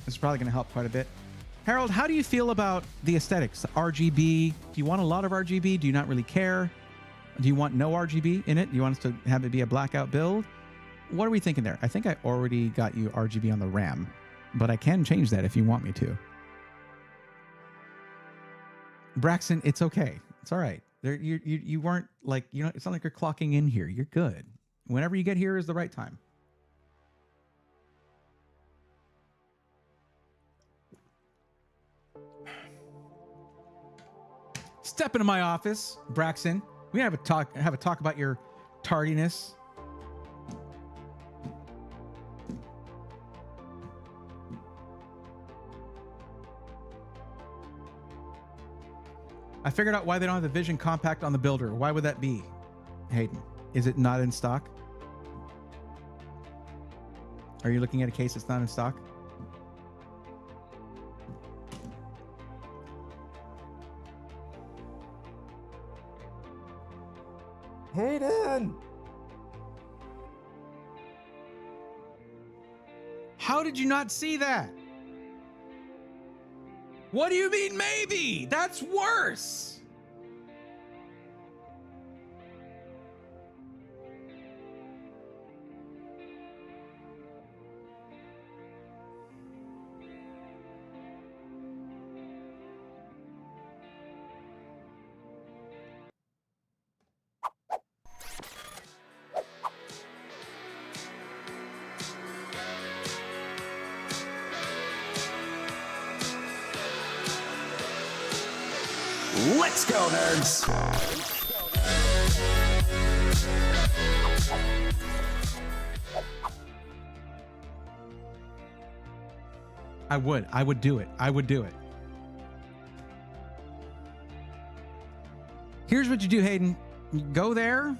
This is probably going to help quite a bit. Harold, how do you feel about the aesthetics? RGB? Do you want a lot of RGB? Do you not really care? Do you want no RGB in it? Do you want us to have it be a blackout build? What are we thinking there? I think I already got you RGB on the RAM, but I can change that if you want me to. Braxton, it's okay. It's all right. You weren't like, it's not like you're clocking in here. You're good. Whenever you get here is the right time. Step into my office, Braxton. We have a talk about your tardiness. I figured out why they don't have the Vision Compact on the builder. Why would that be, Hayden? Is it not in stock? Are you looking at a case that's not in stock? Hayden! How did you not see that? What do you mean maybe? That's worse. Let's go, nerds! I would do it. I would do it. Here's what you do, Hayden. You go there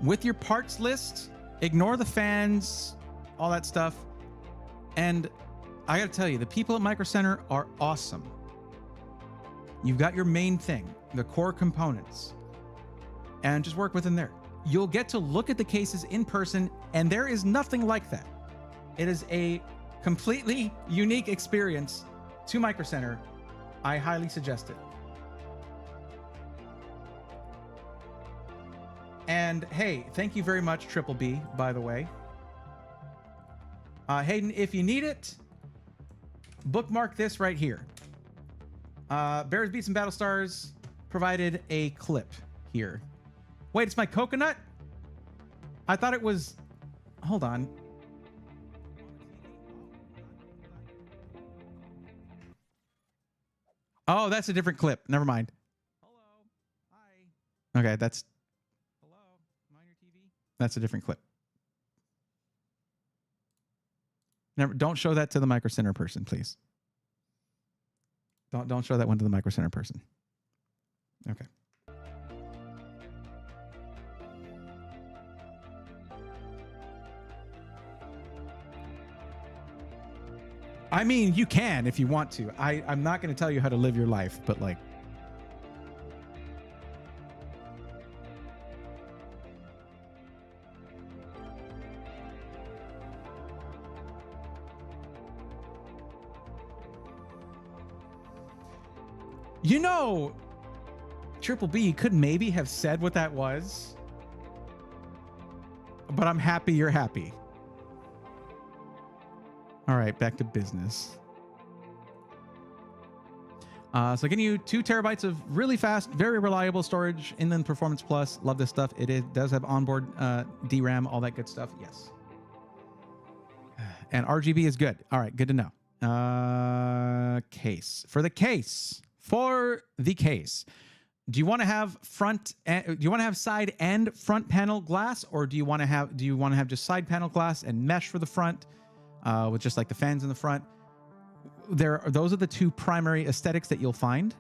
with your parts list, ignore the fans, all that stuff. And I got to tell you, the people at Micro Center are awesome. You've got your main thing, the core components, and just work with them there. You'll get to look at the cases in person, and there is nothing like that. It is a completely unique experience to Micro Center. I highly suggest it. And hey, thank you very much, Triple B, by the way. Hayden, if you need it, bookmark this right here. Bears, Beats, and Battlestars provided a clip here. Wait, it's my coconut? I thought it was... Hold on. Oh, that's a different clip. Never mind. Hello. Hi. Okay, that's... Hello. Am I on your TV? That's a different clip. Never. Don't show that to the Micro Center person, please. Don't show that one to the Micro Center person. Okay. I mean, you can if you want to. I'm not going to tell you how to live your life, but like... You know, Triple B could maybe have said what that was, but I'm happy you're happy. All right, back to business. So getting you 2 terabytes of really fast, very reliable storage, Inland Performance Plus. Love this stuff. It does have onboard DRAM, all that good stuff. Yes. And RGB is good. All right, good to know. Case. For the case, do you want to have side and front panel glass, or do you want to have just side panel glass and mesh for the front, with just like the fans in the front? Those are the 2 primary aesthetics that you'll find: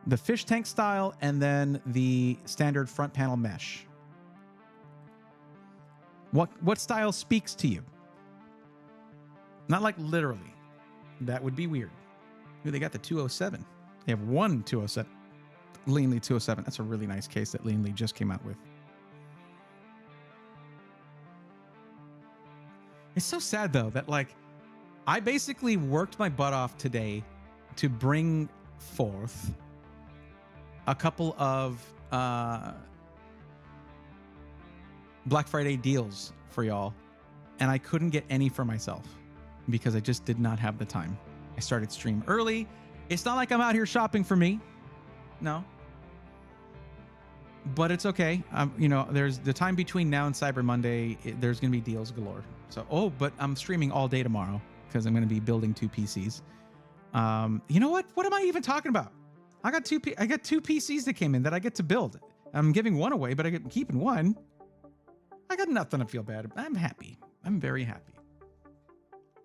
the fish tank style and then the standard front panel mesh. What style speaks to you? Not like literally. That would be weird. Ooh, they got the 207. They have one 207. Leanly 207. That's a really nice case that Leanly just came out with. It's so sad though that like I basically worked my butt off today to bring forth a couple of Black Friday deals for y'all, and I couldn't get any for myself because I just did not have the time. I started stream early. It's not like I'm out here shopping for me. No. But it's okay. You know, there's the time between now and Cyber Monday. There's going to be deals galore. So, but I'm streaming all day tomorrow because I'm going to be building 2 PCs. You know what? What am I even talking about? I got 2 PCs that came in that I get to build. I'm giving one away, but I get keeping one. I got nothing to feel bad about. I'm happy. I'm very happy.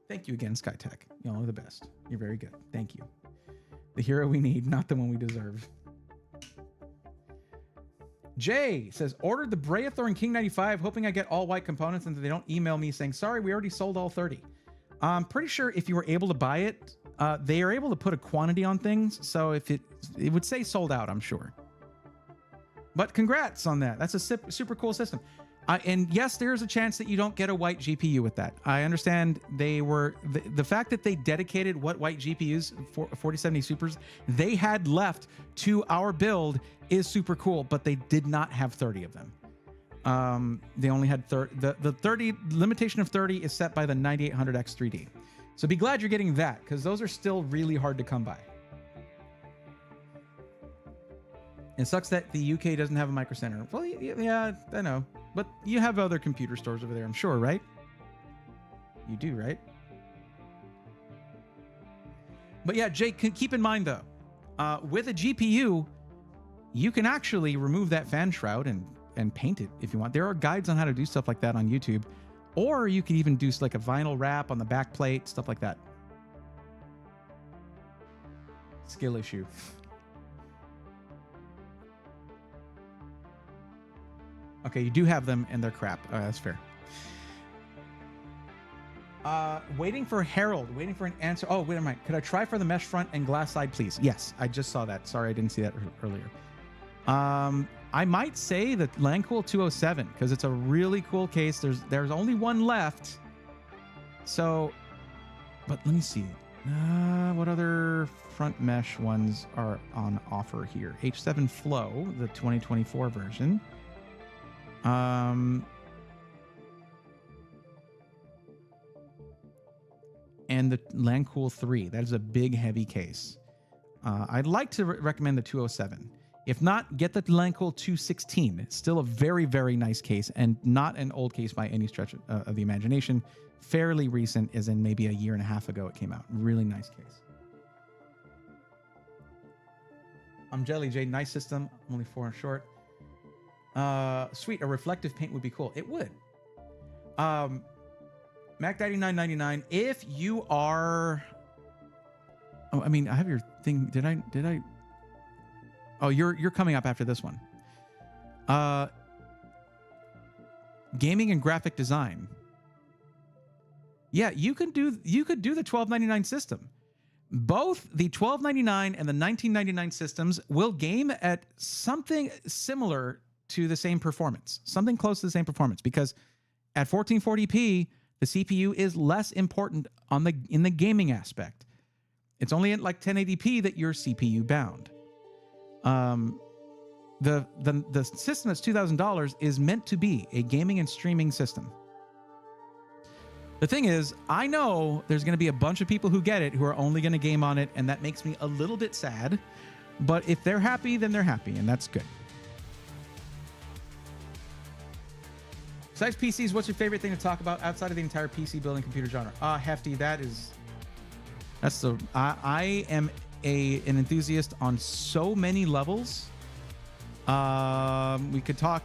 Thank you again, Skytech. Y'all are the best. You're very good. Thank you. The hero we need, not the one we deserve. Jay says, ordered the Braethorn King 95, hoping I get all white components and that they don't email me saying, sorry, we already sold all 30. I'm pretty sure if you were able to buy it, they are able to put a quantity on things. So if it would say sold out, I'm sure. But congrats on that. That's a super cool system. And yes, there's a chance that you don't get a white GPU with that. I understand they were the fact that they dedicated what white GPUs for 4070 Supers they had left to our build is super cool, but they did not have 30 of them. They only had 30. The 30 limitation of 30 is set by the 9800X 3D. So be glad you're getting that, because those are still really hard to come by. It sucks that the UK doesn't have a Micro Center. Well, yeah, I know. But you have other computer stores over there, I'm sure, right? You do, right? But yeah, Jake, keep in mind, though, with a GPU, you can actually remove that fan shroud and paint it if you want. There are guides on how to do stuff like that on YouTube. Or you could even do like a vinyl wrap on the back plate, stuff like that. Skill issue. Okay, you do have them and they're crap. That's fair. Waiting for Harold, waiting for an answer. Oh, wait a minute. Could I try for the mesh front and glass side, please? Yes, I just saw that. Sorry, I didn't see that earlier. I might say the Langcool 207 because it's a really cool case. There's only one left. So, but let me see. What other front mesh ones are on offer here? H7 Flow, the 2024 version. And the Landcool 3. That is a big, heavy case. I'd like to recommend the 207. If not, get the Landcool 216. It's still a very, very nice case and not an old case by any stretch of the imagination. Fairly recent, as in maybe a year and a half ago it came out. Really nice case. I'm Jelly J. Nice system. I'm only 4 short. Sweet. A reflective paint would be cool. It would. Mac 99.99. If you are, oh, I mean, I have your thing. Did I? Oh, you're coming up after this one. Gaming and graphic design. Yeah, you could do the 1299 system. Both the 1299 and the 1999 systems will game at something similar to the same performance, something close to the same performance, because at 1440p, the CPU is less important in the gaming aspect. It's only at like 1080p that you're CPU bound. The system that's $2,000 is meant to be a gaming and streaming system. The thing is, I know there's going to be a bunch of people who get it who are only going to game on it, and that makes me a little bit sad. But if they're happy, then they're happy, and that's good. Besides PCs, what's your favorite thing to talk about outside of the entire PC building computer genre? Hefty, I am an enthusiast on so many levels. We could talk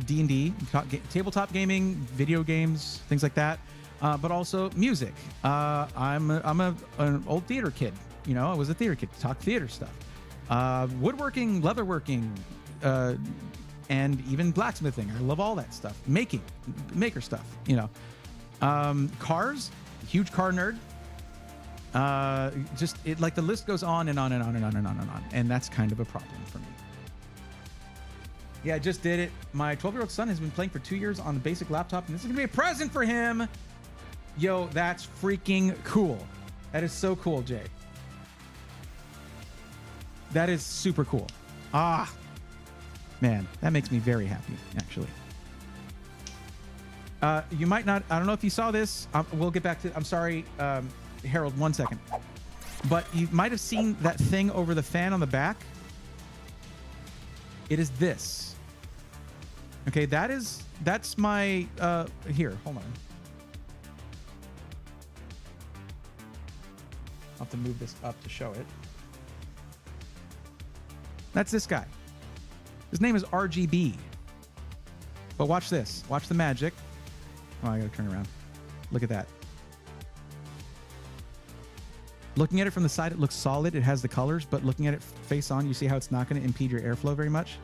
D&D, tabletop gaming, video games, things like that, but also music. I'm an old theater kid. You know, I was a theater kid. Talk theater stuff, woodworking, leatherworking, and even blacksmithing. I love all that stuff. Maker stuff. You know, cars. Huge car nerd. Like the list goes on and on and on and on and on and on, and that's kind of a problem for me. Yeah, I just did it. My 12-year-old son has been playing for 2 years on the basic laptop, and this is gonna be a present for him. Yo, that's freaking cool. That is so cool, Jay. That is super cool. Man, that makes me very happy, actually. You might not, I don't know if you saw this. We'll get back to, I'm sorry, Harold, 1 second. But you might have seen that thing over the fan on the back. It is this. Okay, that's my, here, hold on. I'll have to move this up to show it. That's this guy. His name is RGB. But watch this. Watch the magic. Oh, I gotta turn around. Look at that. Looking at it from the side, it looks solid. It has the colors, but looking at it face on, you see how it's not going to impede your airflow very much?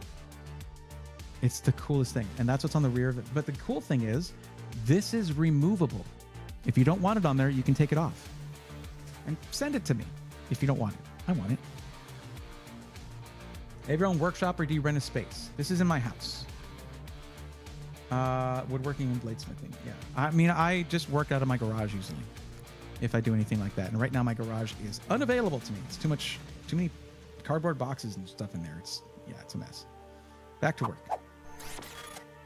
It's the coolest thing. And that's what's on the rear of it. But the cool thing is, this is removable. If you don't want it on there, you can take it off. And send it to me if you don't want it. I want it. Have your own workshop or do you rent a space? This is in my house. Woodworking and bladesmithing. Yeah. I mean, I just work out of my garage usually, if I do anything like that. And right now my garage is unavailable to me. It's too many cardboard boxes and stuff in there. It's a mess. Back to work.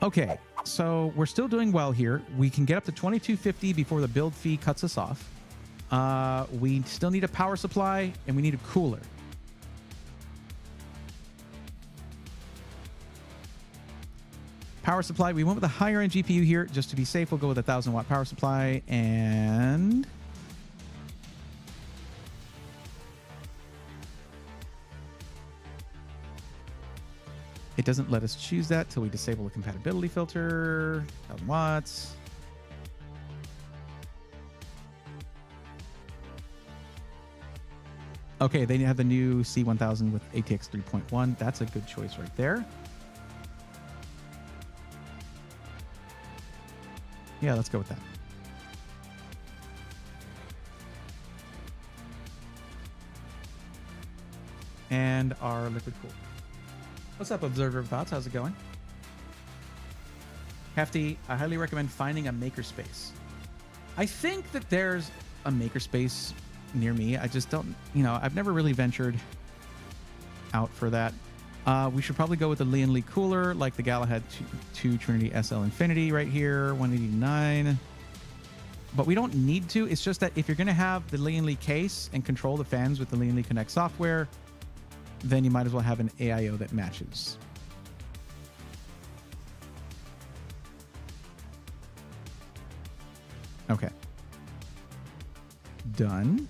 Okay, so we're still doing well here. We can get up to 2250 before the build fee cuts us off. We still need a power supply and we need a cooler. Power supply, we went with a higher end GPU here. Just to be safe, we'll go with a 1000-watt power supply, and it doesn't let us choose that till we disable the compatibility filter. 1000 watts. Okay, they have the new C1000 with ATX 3.1. That's a good choice right there. Yeah, let's go with that. And our liquid cool. What's up, Observer Thoughts? How's it going? Hefty, I highly recommend finding a makerspace. I think that there's a makerspace near me. I just don't, I've never really ventured out for that. We should probably go with the Lian Li cooler, like the Galahad 2 Trinity SL Infinity right here, 189. But we don't need to. It's just that if you're going to have the Lian Li case and control the fans with the Lian Li Connect software, then you might as well have an AIO that matches. Okay. Done.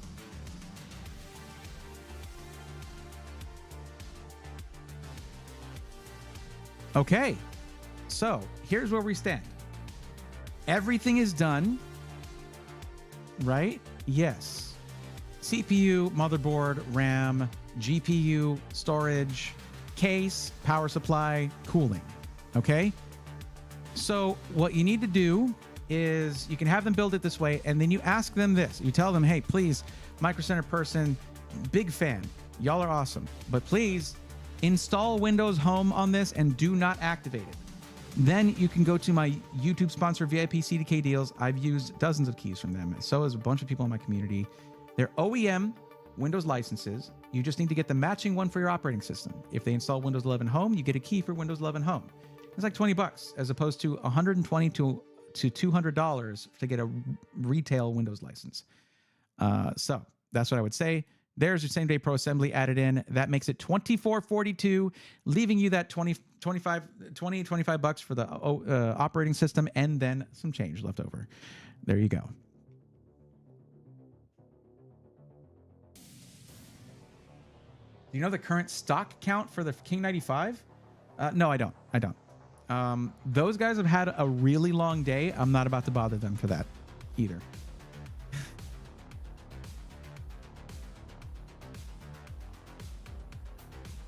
Okay. So here's where we stand. Everything is done. Right? Yes. CPU, motherboard, RAM, GPU, storage, case, power supply, cooling. Okay? So what you need to do is you can have them build it this way, and then you ask them this. You tell them, hey, please, Micro Center person, big fan. Y'all are awesome. But please install Windows Home on this and do not activate it. Then you can go to my YouTube sponsor, VIP CDK Deals. I've used dozens of keys from them. So has a bunch of people in my community. They're OEM Windows licenses. You just need to get the matching one for your operating system. If they install Windows 11 Home, you get a key for Windows 11 Home. It's like $20 as opposed to $120 to $200 to get a retail Windows license. So that's what I would say. There's your same day pro assembly added in. That makes it $24.42, leaving you that 25 bucks for the operating system and then some change left over. There you go. Do you know the current stock count for the King 95? No, I don't. Those guys have had a really long day. I'm not about to bother them for that either.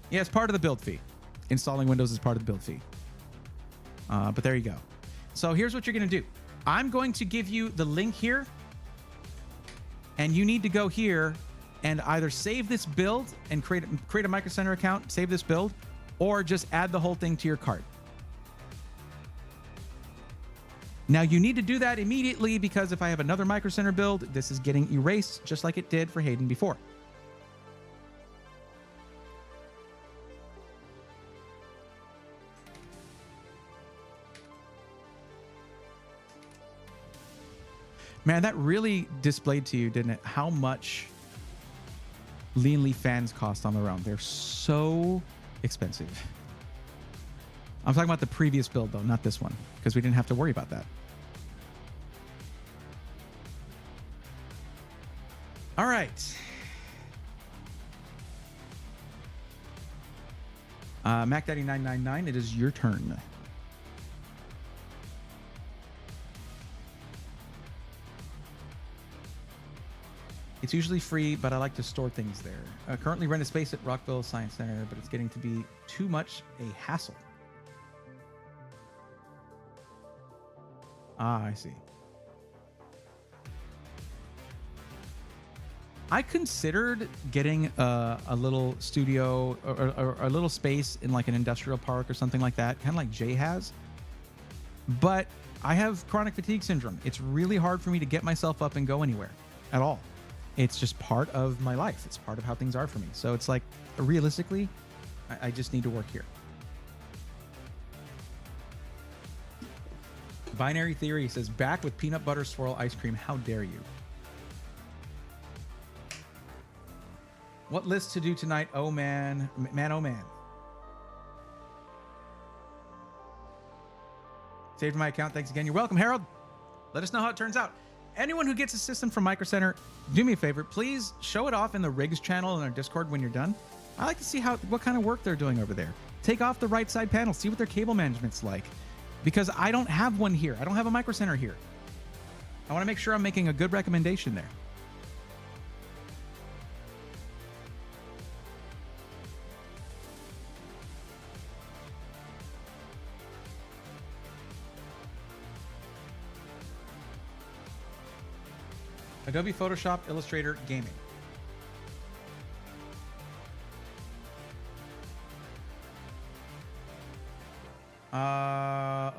Yeah, it's part of the build fee. Installing Windows is part of the build fee. But there you go. So here's what you're going to do. I'm going to give you the link here. And you need to go here and either save this build and create a Micro Center account, save this build, or just add the whole thing to your cart. Now, you need to do that immediately because if I have another Micro Center build, this is getting erased just like it did for Hayden before. Man, that really displayed to you, didn't it, how much Lian Li fans cost on their own. They're so expensive. I'm talking about the previous build, though, not this one, because we didn't have to worry about that. All right. MacDaddy999, it is your turn. It's usually free, but I like to store things there. Currently rent a space at Rockville Science Center, but it's getting to be too much a hassle. Ah, I see. I considered getting a little studio or a little space in like an industrial park or something like that, kind of like Jay has. But I have chronic fatigue syndrome. It's really hard for me to get myself up and go anywhere at all. It's just part of my life. It's part of how things are for me. So it's like, realistically, I just need to work here. Binary Theory says, back with peanut butter swirl ice cream. How dare you? What list to do tonight? Oh, man. Oh, man. Saved my account. Thanks again. You're welcome, Harold. Let us know how it turns out. Anyone who gets a system from Micro Center, do me a favor. Please show it off in the rigs channel in our Discord when you're done. I like to see what kind of work they're doing over there. Take off the right side panel. See what their cable management's like. Because I don't have one here. I don't have a Micro Center here. I want to make sure I'm making a good recommendation there. Adobe Photoshop, Illustrator, Gaming.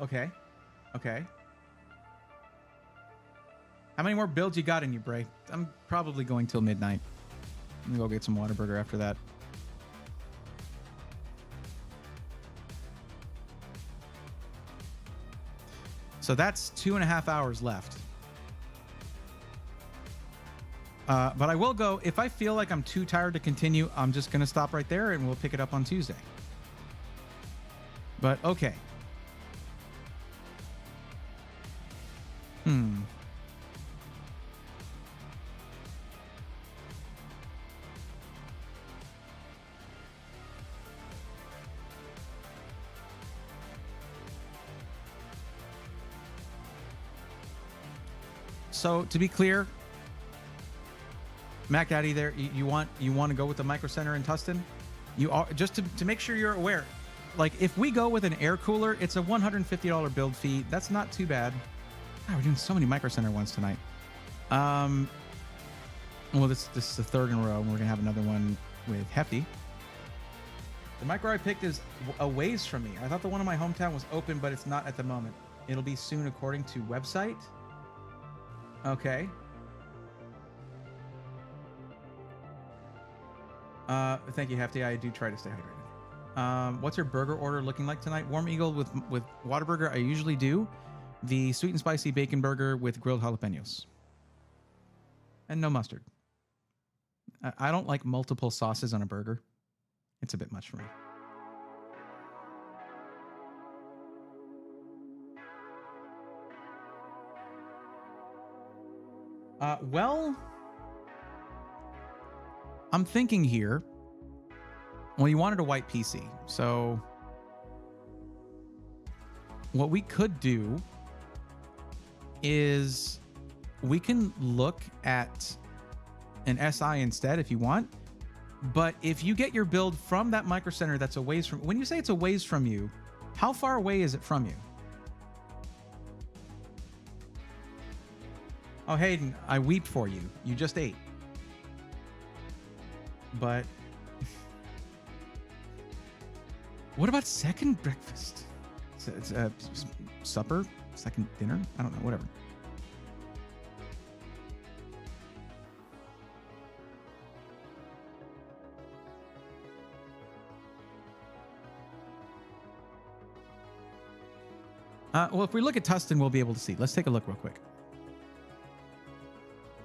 Okay. How many more builds you got in you, Bray? I'm probably going till midnight. I'm gonna go get some Whataburger after that. So that's 2.5 hours left. But I will go, if I feel like I'm too tired to continue, I'm just going to stop right there and we'll pick it up on Tuesday. But okay. So to be clear, Mac Daddy, there you want to go with the Micro Center in Tustin? You are, just to make sure you're aware. Like if we go with an air cooler, it's a $150 build fee. That's not too bad. God, we're doing so many Micro Center ones tonight. Well, this is the third in a row, and we're gonna have another one with Hefty. The micro I picked is a ways from me. I thought the one in my hometown was open, but it's not at the moment. It'll be soon according to website. Okay. Thank you, Hefty. I do try to stay hydrated. What's your burger order looking like tonight? Warm Eagle with Whataburger. I usually do the sweet and spicy bacon burger with grilled jalapenos and no mustard. I don't like multiple sauces on a burger. It's a bit much for me. Well, I'm thinking here. Well, you wanted a white PC. So what we could do is we can look at an SI instead if you want. But if you get your build from that Micro Center that's a ways from, when you say it's a ways from you, how far away is it from you? Oh, Hayden, I weep for you. You just ate. But what about second breakfast? It's supper, second dinner? I don't know, whatever. Well, if we look at Tustin, we'll be able to see. Let's take a look real quick.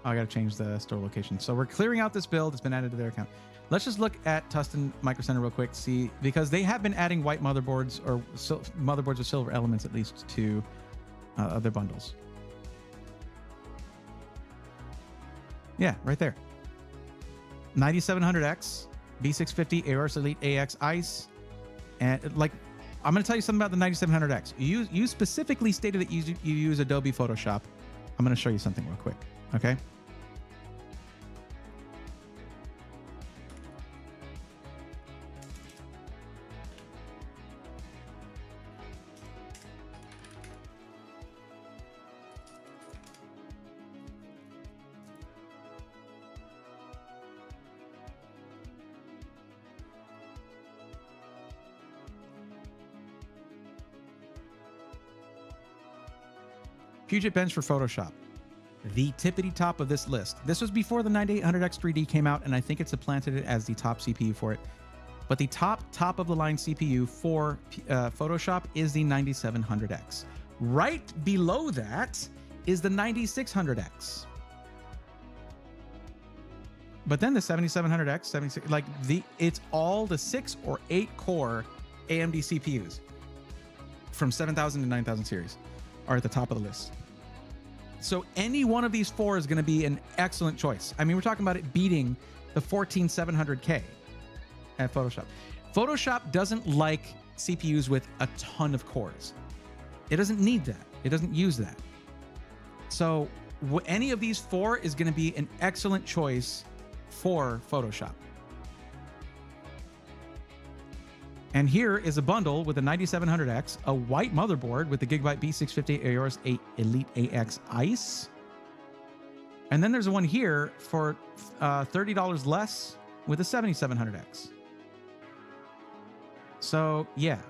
Oh, I got to change the store location. So we're clearing out this build. It's been added to their account. Let's just look at Tustin Micro Center real quick, see, because they have been adding white motherboards or motherboards with silver elements at least to other bundles. Yeah, right there. 9700X, B650, AOS Elite AX Ice. And like, I'm going to tell you something about the 9700X. You specifically stated that you use Adobe Photoshop. I'm going to show you something real quick. Okay. Puget Bench for Photoshop. The tippity top of this list. This was before the 9800X 3D came out, and I think it's supplanted it as the top CPU for it. But the top of the line CPU for Photoshop is the 9700X. Right below that is the 9600X. But then the 7700X, 76, like it's all the 6 or 8 core AMD CPUs from 7000 to 9000 series are at the top of the list. So any one of these four is going to be an excellent choice. I mean, we're talking about it beating the 14700K at Photoshop. Photoshop doesn't like CPUs with a ton of cores. It doesn't need that. It doesn't use that. So any of these four is going to be an excellent choice for Photoshop. And here is a bundle with a 9700X, a white motherboard with the Gigabyte B650 AOS 8 Elite AX Ice. And then there's one here for $30 less with a 7700X. So, yeah.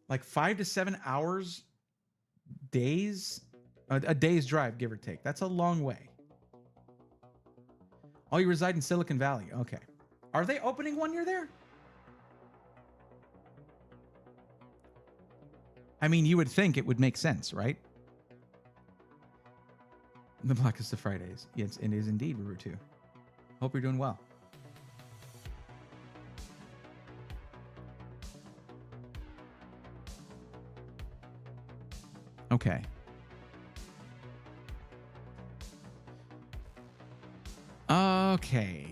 Like 5 to 7 hours, days. A day's drive, give or take. That's a long way. Oh, you reside in Silicon Valley. Okay. Are they opening 1 year there? I mean, you would think it would make sense, right? The Blackest of Fridays. Yes, it is indeed, Rurutu. Hope you're doing well. Okay. Okay.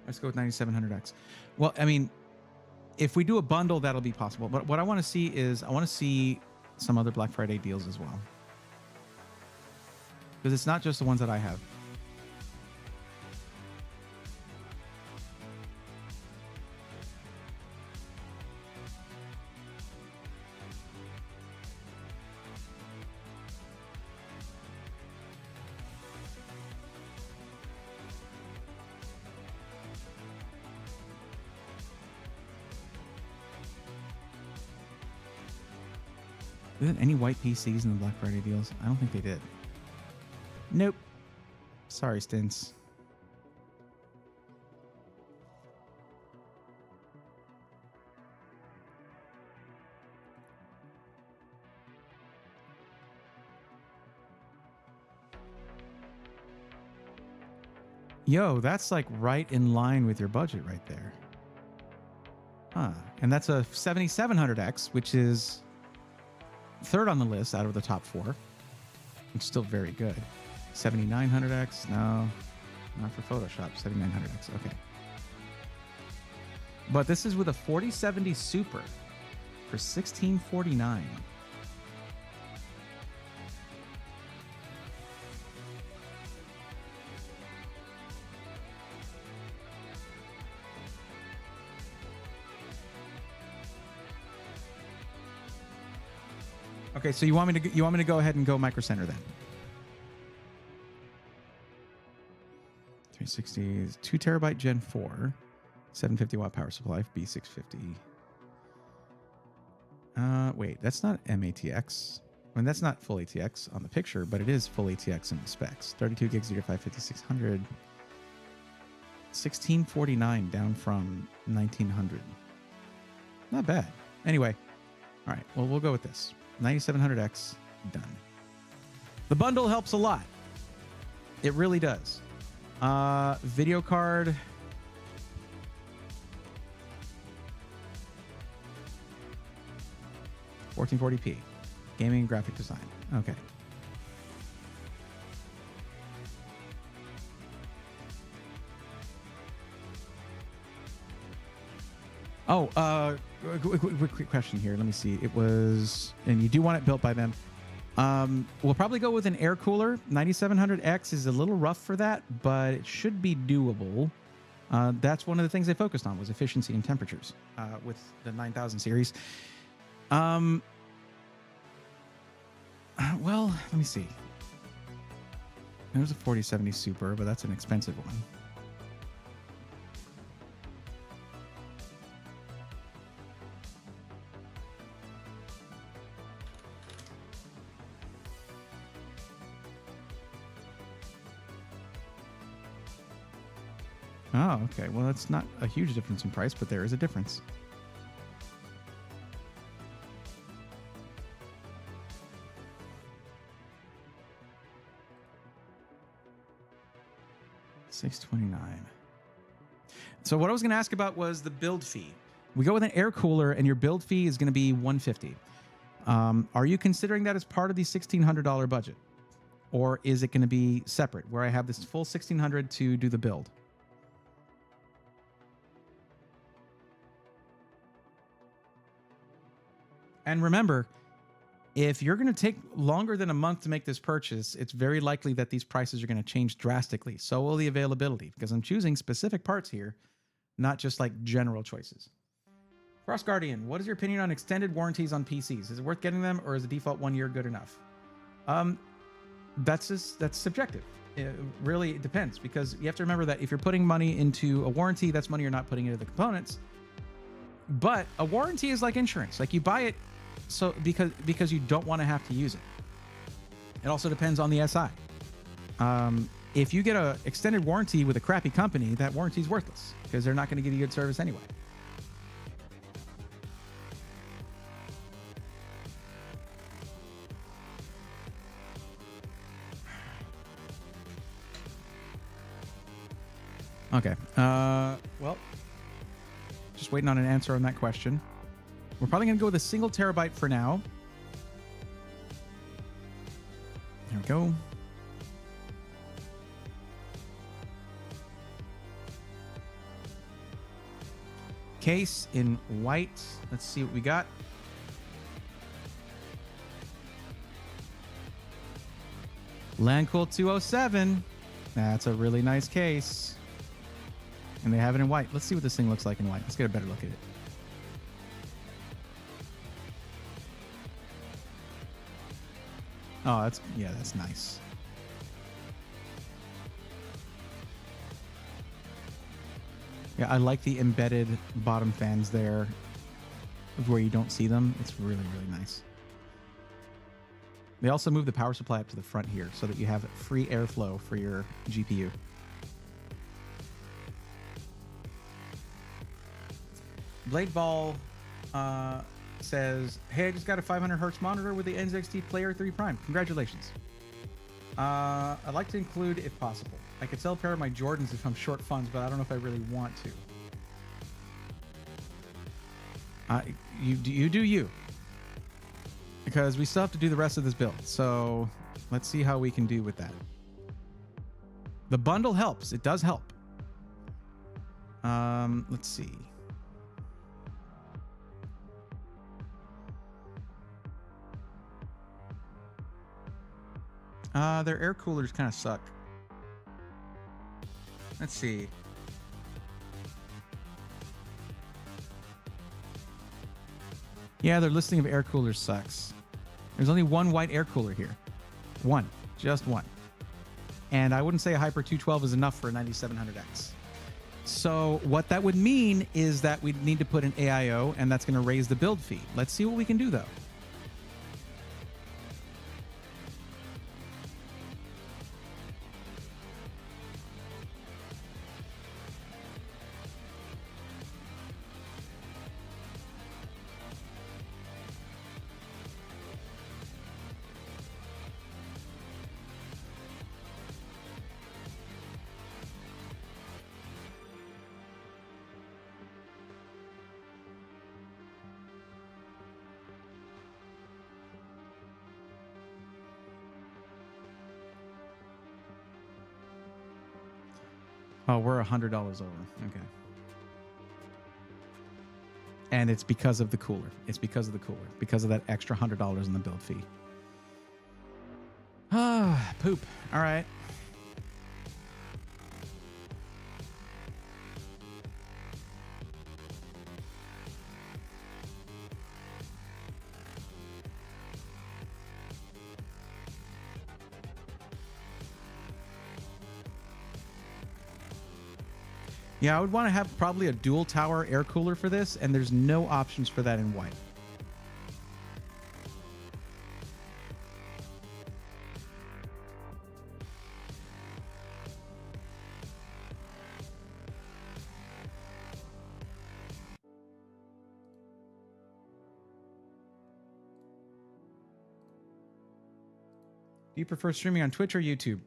Let's go with 9700X. Well, I mean, if we do a bundle, that'll be possible. But what I want to see is I want to see some other Black Friday deals as well. Because it's not just the ones that I have. Did any white PCs in the Black Friday deals? I don't think they did. Nope. Sorry, Stints. Yo, that's like right in line with your budget right there. Huh. And that's a 7700X, which is third on the list out of the top 4. Which is still very good. 7900X? No, not for Photoshop. 7900X. Okay. But this is with a 4070 Super for $1649. Okay, so you want me to go ahead and go Micro Center then? 360 is 2 terabyte Gen 4, 750 watt power supply, B650. Wait, that's not MATX. I mean, that's not full ATX on the picture, but it is full ATX in the specs. 32 gigs, DDR5, 5600. 1649 down from 1900. Not bad. Anyway, all right, well, we'll go with this. 9700X, done. The bundle helps a lot. It really does. Video card. $1440p. Gaming and graphic design. Okay. Oh, quick question here. Let me see. It was, and you do want it built by them. We'll probably go with an air cooler. 9700X is a little rough for that, but it should be doable. That's one of the things they focused on was efficiency and temperatures with the 9000 series. Well, let me see. There's a 4070 Super, but that's an expensive one. Oh, okay. Well, that's not a huge difference in price, but there is a difference. $629. So what I was going to ask about was the build fee. We go with an air cooler, and your build fee is going to be $150. Are you considering that as part of the $1,600 budget, or is it going to be separate, where I have this full $1,600 to do the build? And remember, if you're going to take longer than a month to make this purchase, it's very likely that these prices are going to change drastically. So will the availability, because I'm choosing specific parts here, not just like general choices. Frost Guardian, what is your opinion on extended warranties on PCs? Is it worth getting them, or is the default 1 year good enough? That's subjective. It really depends, because you have to remember that if you're putting money into a warranty, that's money you're not putting into the components. But a warranty is like insurance. Like, you buy it so because you don't want to have to use it. It also depends on the SI. If you get a extended warranty with a crappy company, that warranty is worthless because they're not going to give you good service anyway. Okay. Well, just waiting on an answer on that question. We're probably going to go with a single terabyte for now. There we go. Case in white. Let's see what we got. Landcool 207. That's a really nice case. And they have it in white. Let's see what this thing looks like in white. Let's get a better look at it. Oh, that's nice. Yeah, I like the embedded bottom fans there where you don't see them. It's really, really nice. They also move the power supply up to the front here so that you have free airflow for your GPU. Blade Ball says, hey, I just got a 500 hertz monitor with the NZXT Player 3 Prime. Congratulations. I'd like to include, if possible. I could sell a pair of my Jordans if I'm short funds, but I don't know if I really want to. You do you. Because we still have to do the rest of this build. So let's see how we can do with that. The bundle helps. It does help. Let's see. Their air coolers kind of suck. Let's see. Yeah, their listing of air coolers sucks. There's only one white air cooler here. One. Just one. And I wouldn't say a Hyper 212 is enough for a 9700X. So what that would mean is that we'd need to put an AIO, and that's going to raise the build fee. Let's see what we can do, though. Oh, we're $100 over. Okay. And it's because of the cooler. It's because of the cooler. Because of that extra $100 in the build fee. Ah, poop. All right. Yeah, I would want to have probably a dual tower air cooler for this, and there's no options for that in white. Do you prefer streaming on Twitch or YouTube?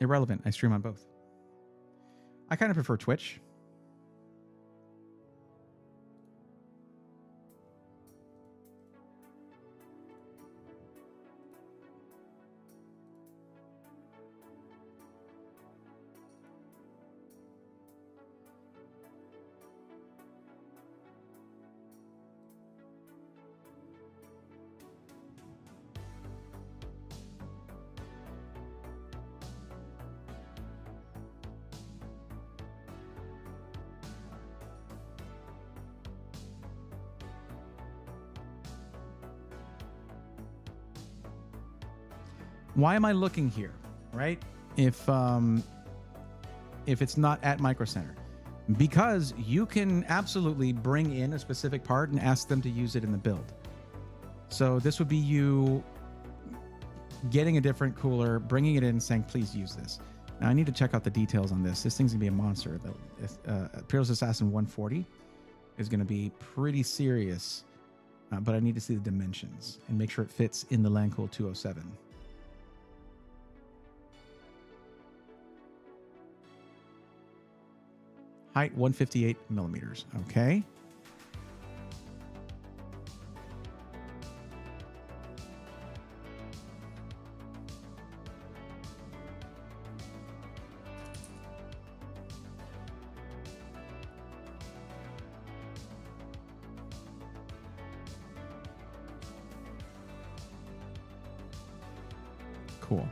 Irrelevant. I stream on both. I kind of prefer Twitch. why am I looking here, right? If it's not at Micro Center, because you can absolutely bring in a specific part and ask them to use it in the build. So this would be you getting a different cooler, bringing it in and saying, please use this. Now I need to check out the details on this. This thing's gonna be a monster. The Peerless Assassin 140 is gonna be pretty serious, but I need to see the dimensions and make sure it fits in the Landcool 207. Height 158 millimeters. Okay. Cool.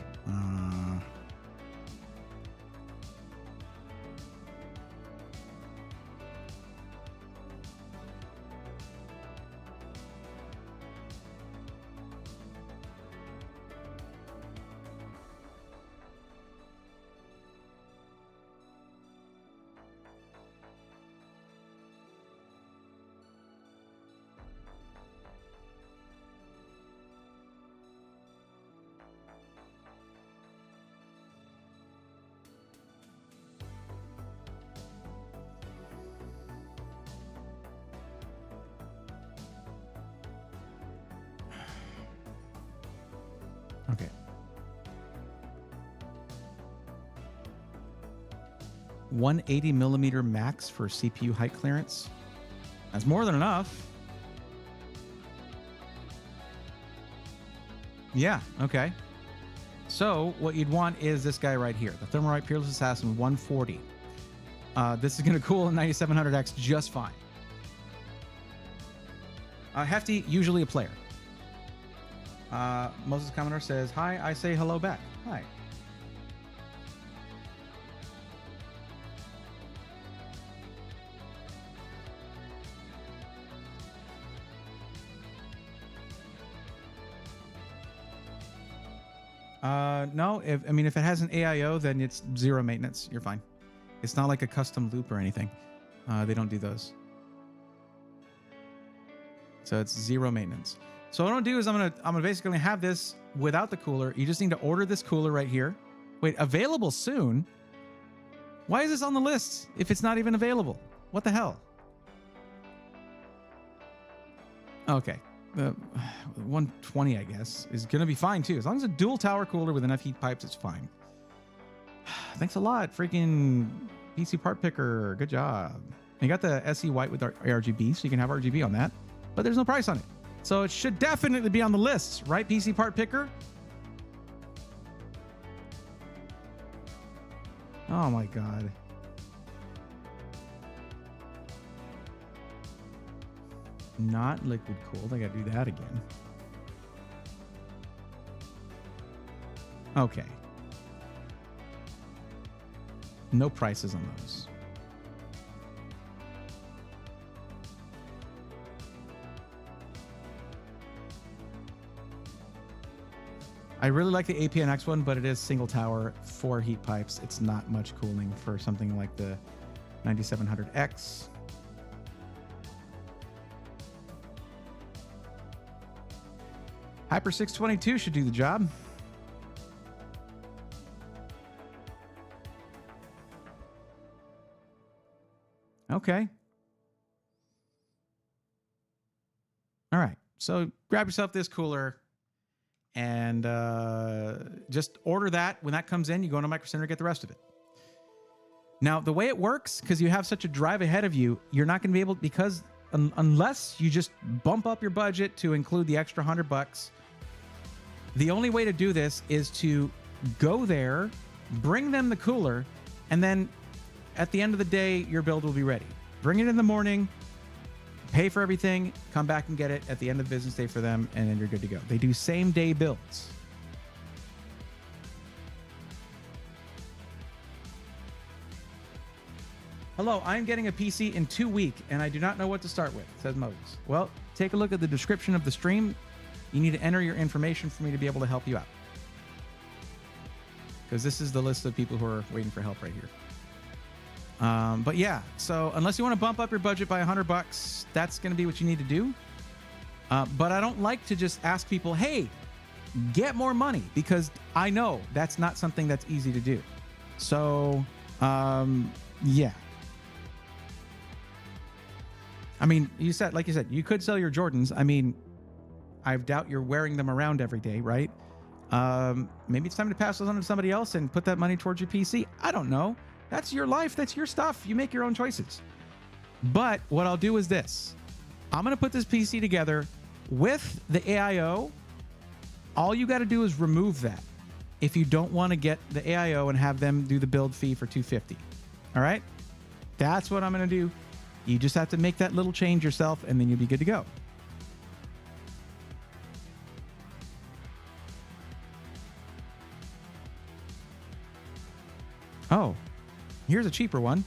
Okay. 180 millimeter max for CPU height clearance. That's more than enough. Yeah, okay. So what you'd want is this guy right here, the Thermalright Peerless Assassin 140. This is going to cool a 9700X just fine. Hefty, usually a player. Moses Commodore says, hi, I say hello back. Hi. No, if it has an AIO, then it's zero maintenance. You're fine. It's not like a custom loop or anything. They don't do those. So it's zero maintenance. So what I'm gonna do is I'm gonna basically have this without the cooler. You just need to order this cooler right here. Wait, available soon? Why is this on the list if it's not even available? What the hell? Okay. The 120, I guess, is gonna be fine too. As long as a dual tower cooler with enough heat pipes, it's fine. Thanks a lot, freaking PC part picker. Good job. You got the SE white with RGB, so you can have RGB on that, but there's no price on it. So it should definitely be on the list, right, PC part picker? Oh my God. Not liquid cooled. I gotta do that again. Okay. No prices on those. I really like the APNX one, but it is single tower, 4 heat pipes. It's not much cooling for something like the 9700X. Hyper 622 should do the job. Okay. All right. So grab yourself this cooler and just order that. When that comes in, you go into Micro Center and get the rest of it. Now, the way it works, because you have such a drive ahead of you, you're not going to be able, because unless you just bump up your budget to include the extra $100, the only way to do this is to go there, bring them the cooler, and then at the end of the day, your build will be ready. Bring it in the morning, pay for everything, come back and get it at the end of the business day for them, and then you're good to go. They do same day builds. Hello, I'm getting a PC in 2 weeks, and I do not know what to start with, says Moses. Well, take a look at the description of the stream. You need to enter your information for me to be able to help you out. because this is the list of people who are waiting for help right here. But yeah, so unless you want to bump up your budget by $100, that's going to be what you need to do. But I don't like to just ask people, hey, get more money, because I know that's not something that's easy to do. So, yeah. I mean, like you said, you could sell your Jordans. I mean, I doubt you're wearing them around every day, right? Maybe it's time to pass those on to somebody else and put that money towards your PC. I don't know. That's your life. That's your stuff. You make your own choices. But what I'll do is this. I'm going to put this PC together with the AIO. All you got to do is remove that if you don't want to get the AIO and have them do the build fee for $250. All right? That's what I'm going to do. You just have to make that little change yourself, and then you'll be good to go. Oh, here's a cheaper one.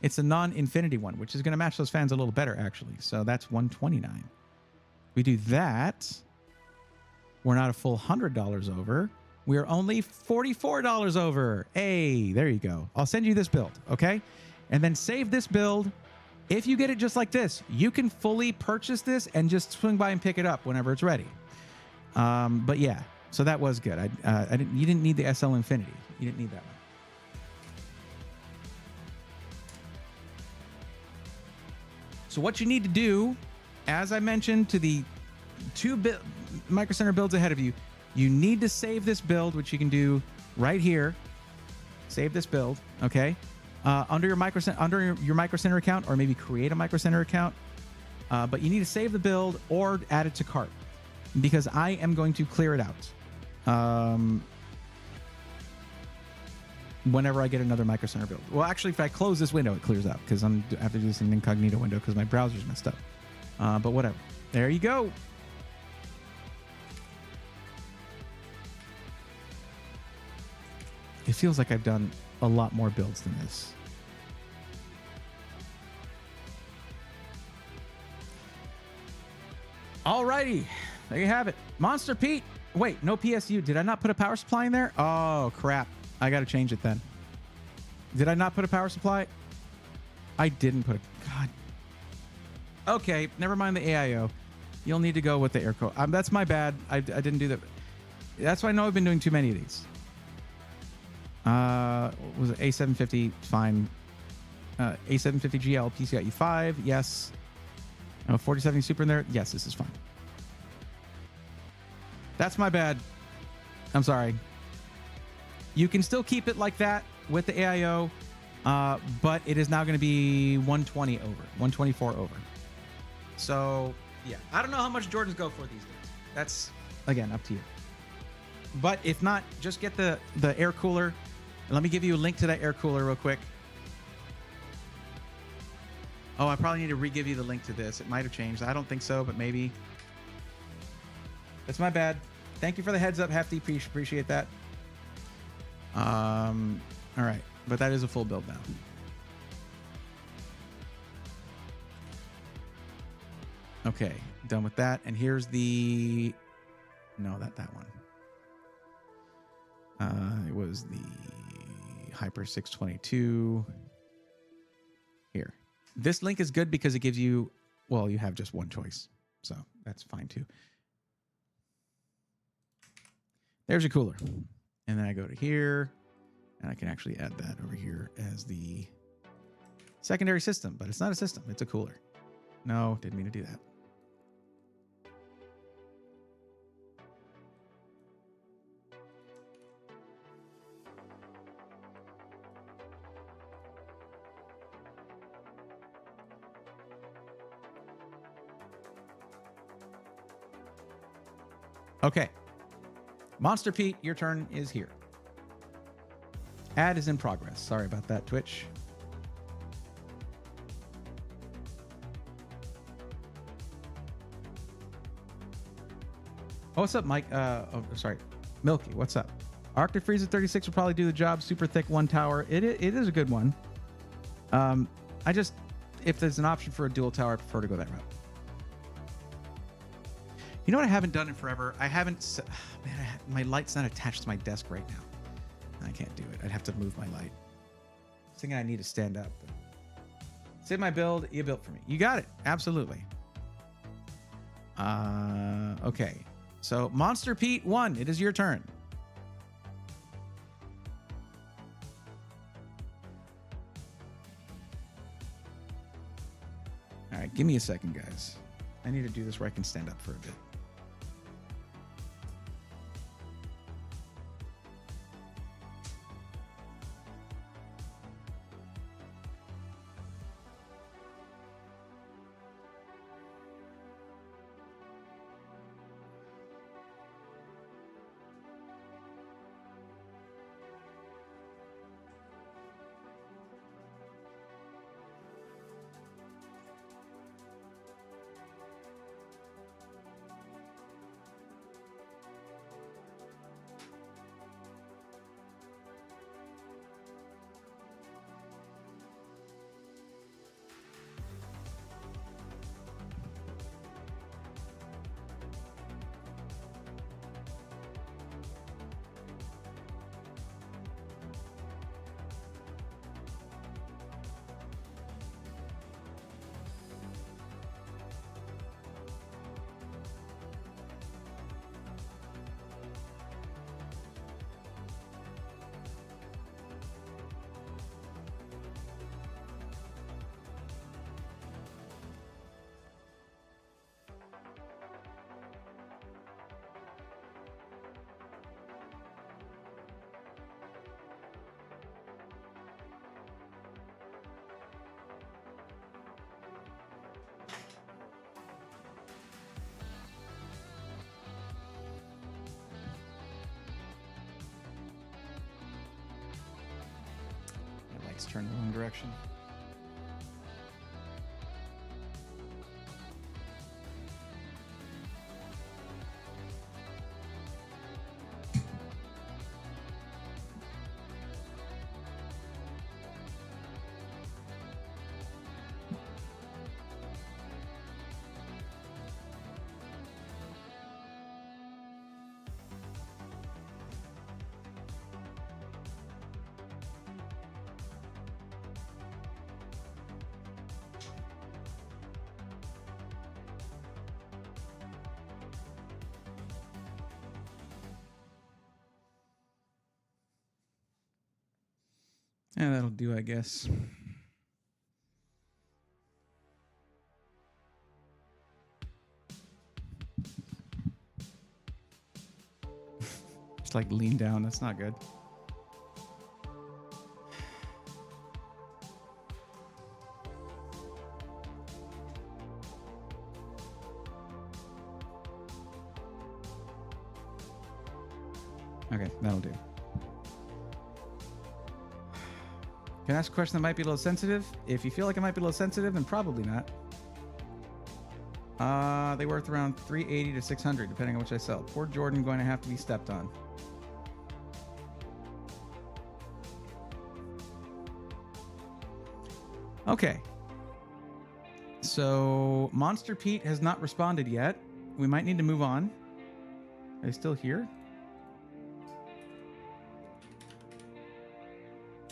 It's a non-infinity one, which is going to match those fans a little better, actually. So that's $129. We do that. We're not a full $100 over. We're only $44 over. Hey, there you go. I'll send you this build, okay? And then save this build. If you get it just like this, you can fully purchase this and just swing by and pick it up whenever it's ready. But yeah, so that was good. You didn't need the SL Infinity. You didn't need that one. So what you need to do, as I mentioned to the two Micro Center builds ahead of you, you need to save this build, which you can do right here. Save this build, okay? Under your Micro Center account, or maybe create a Micro Center account. But you need to save the build or add it to cart, because I am going to clear it out whenever I get another Micro Center build. Well, actually, if I close this window, it clears out, because I have to do this in an incognito window because my browser's messed up. But whatever. There you go. It feels like I've done a lot more builds than this. Alrighty, there you have it. Monster Pete. Wait, no PSU. Did I not put a power supply in there? Oh, crap. I got to change it then. Did I not put a power supply? I didn't put a... God. Okay, never mind the AIO. You'll need to go with the air cool. That's my bad. I didn't do that. That's why I know I've been doing too many of these. Was it A750? Fine. A750 GL PCIe 5. Yes. 4070 Super in there. Yes, this is fine. That's my bad. I'm sorry. You can still keep it like that with the AIO, but it is now going to be 120 over, 124 over. So, yeah. I don't know how much Jordans go for these days. That's, again, up to you. But if not, just get the air cooler. Let me give you a link to that air cooler real quick. Oh, I probably need to re-give you the link to this. It might have changed. I don't think so, but maybe. That's my bad. Thank you for the heads up, Hefty. Appreciate that. All right. But that is a full build now. Okay. Done with that. And here's the... No, that one. It was the Hyper 622. Here. This link is good because it gives you, well, you have just one choice. So that's fine too. There's your cooler. And then I go to here, and I can actually add that over here as the secondary system, but it's not a system, it's a cooler. No, didn't mean to do that. Okay. Monster Pete, your turn is here. Ad is in progress. Sorry about that, Twitch. Oh, what's up, Mike? Sorry. Milky, what's up? Arctic Freeze at 36 will probably do the job. Super thick one tower. It is a good one. I just, if there's an option for a dual tower, I prefer to go that route. You know what I haven't done in forever? I haven't... Man, my light's not attached to my desk right now. I can't do it. I'd have to move my light. I was thinking I need to stand up. But... Save my build. You built for me. You got it. Absolutely. Okay. So Monster Pete 1, it is your turn. All right, give me a second, guys. I need to do this where I can stand up for a bit. Turn the wrong direction. Yeah, that'll do, I guess. Just like lean down. That's not good. Okay, that'll do. Can I ask a question that might be a little sensitive? If you feel like it might be a little sensitive, then probably not. They worth around 380 to 600, depending on which I sell. Poor Jordan going to have to be stepped on. Okay. So Monster Pete has not responded yet. We might need to move on. Are they still here?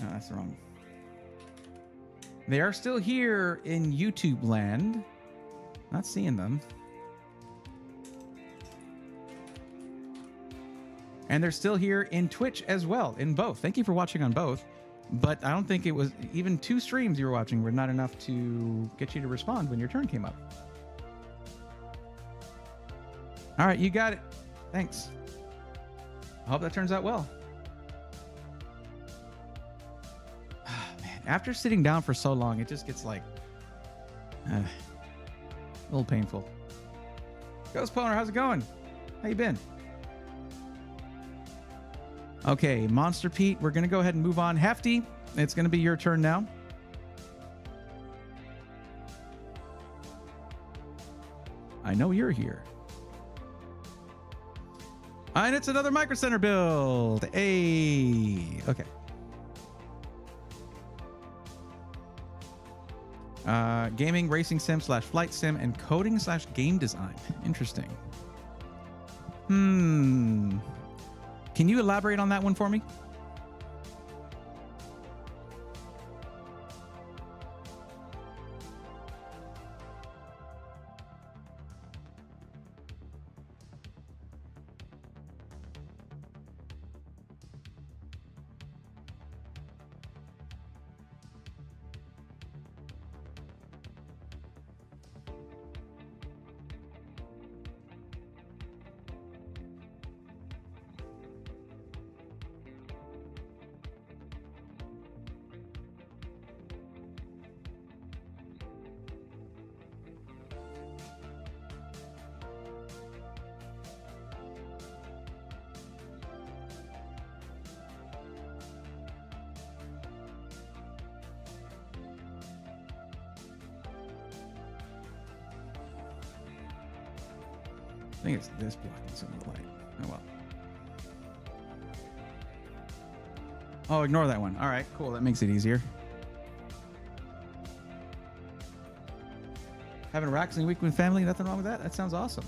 No, that's wrong. They are still here in YouTube land. Not seeing them. And they're still here in Twitch as well, in both. Thank you for watching on both. But I don't think it was even 2 streams you were watching were not enough to get you to respond when your turn came up. All right, you got it. Thanks. I hope that turns out well. After sitting down for so long, it just gets like a little painful. Ghost Poner, how's it going? How you been? Okay, Monster Pete, we're going to go ahead and move on. Hefty, it's going to be your turn now. I know you're here. And it's another Micro Center build. Hey, okay. Gaming, racing sim / flight sim, and coding / game design. Interesting. Can you elaborate on that one for me? I think it's this blocking some of the light. Oh well. Oh, ignore that one. All right, cool. That makes it easier. Having a relaxing week with family, nothing wrong with that. That sounds awesome.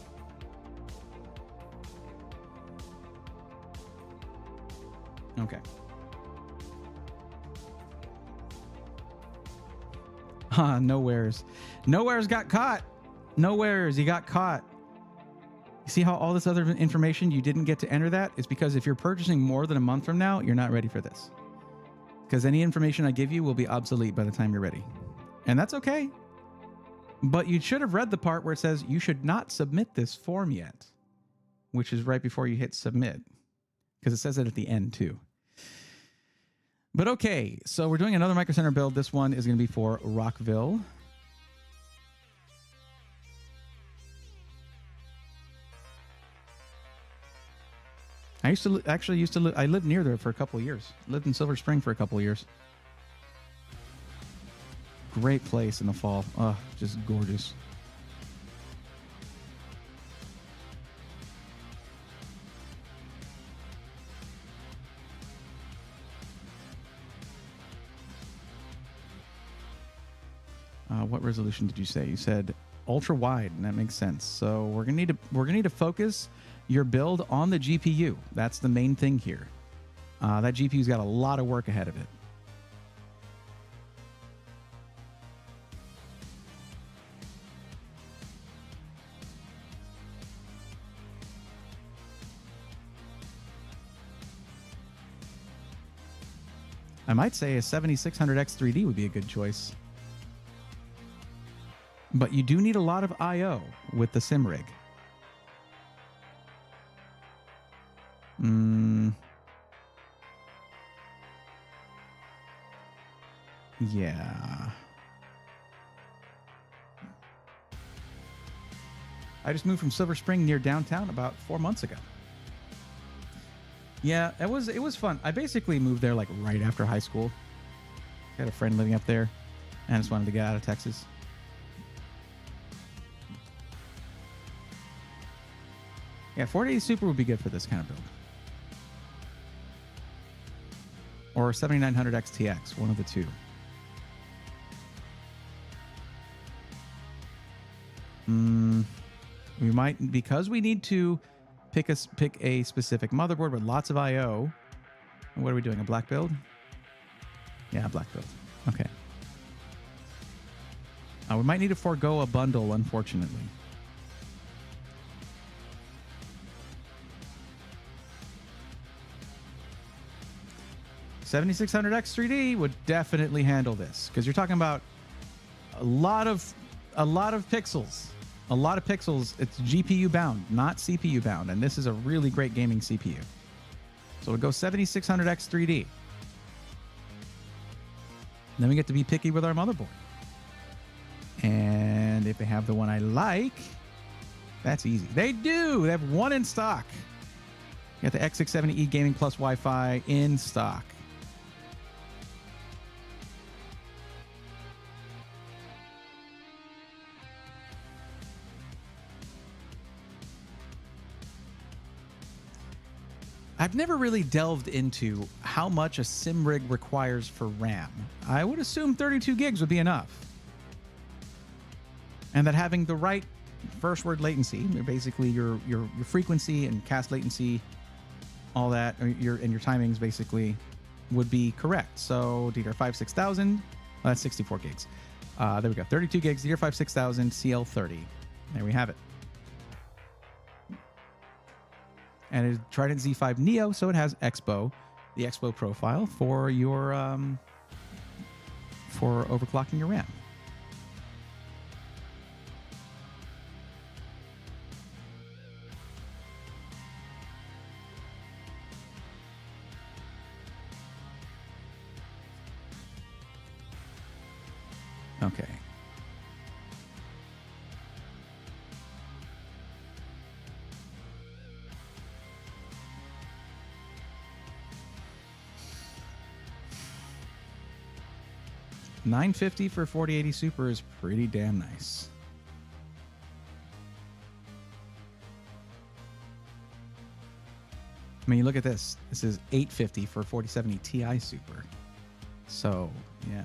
Okay. Nowheres. Nowheres got caught. Nowheres, you got caught. You see how all this other information you didn't get to enter that? It's because if you're purchasing more than a month from now, you're not ready for this. Because any information I give you will be obsolete by the time you're ready. And that's okay. But you should have read the part where it says you should not submit this form yet, which is right before you hit submit, because it says it at the end too. But okay, so we're doing another Micro Center build. This one is going to be for Rockville. I lived near there for a couple of years. Lived in Silver Spring for a couple of years. Great place in the fall. Oh, just gorgeous. What resolution did you say? You said ultra wide, and that makes sense. So we're gonna need to focus your build on the GPU. That's the main thing here. That GPU's got a lot of work ahead of it. I might say a 7600X3D would be a good choice. But you do need a lot of I/O with the sim rig. Yeah. I just moved from Silver Spring near downtown about 4 months ago. Yeah, it was fun. I basically moved there like right after high school. I had a friend living up there, and I just wanted to get out of Texas. Yeah, 4080 Super would be good for this kind of build. Or 7900 XTX, one of the two. We might, because we need to pick a specific motherboard with lots of I/O. What are we doing? A black build? Yeah, black build. Okay. We might need to forego a bundle, unfortunately. $7600X3D would definitely handle this, because you're talking about a lot of pixels. A lot of pixels. It's GPU bound, not CPU bound, and this is a really great gaming CPU. So we'll go 7600X3D. Then we get to be picky with our motherboard. And if they have the one I like, that's easy. They do. They have one in stock. You got the X670E Gaming Plus Wi-Fi in stock. I've never really delved into how much a sim rig requires for RAM. I would assume 32 gigs would be enough. And that having the right first word latency, basically your frequency and cast latency, all that, your timings basically would be correct. So DDR5 6000, well, that's 64 gigs. There we go, 32 gigs, DDR5 6000, CL30. There we have it. And it's Trident Z5 Neo, so it has Expo, the Expo profile for your for overclocking your RAM. Okay. $950 for 4080 Super is pretty damn nice. I mean, you look at this. This is $850 for 4070 Ti Super. So, yeah.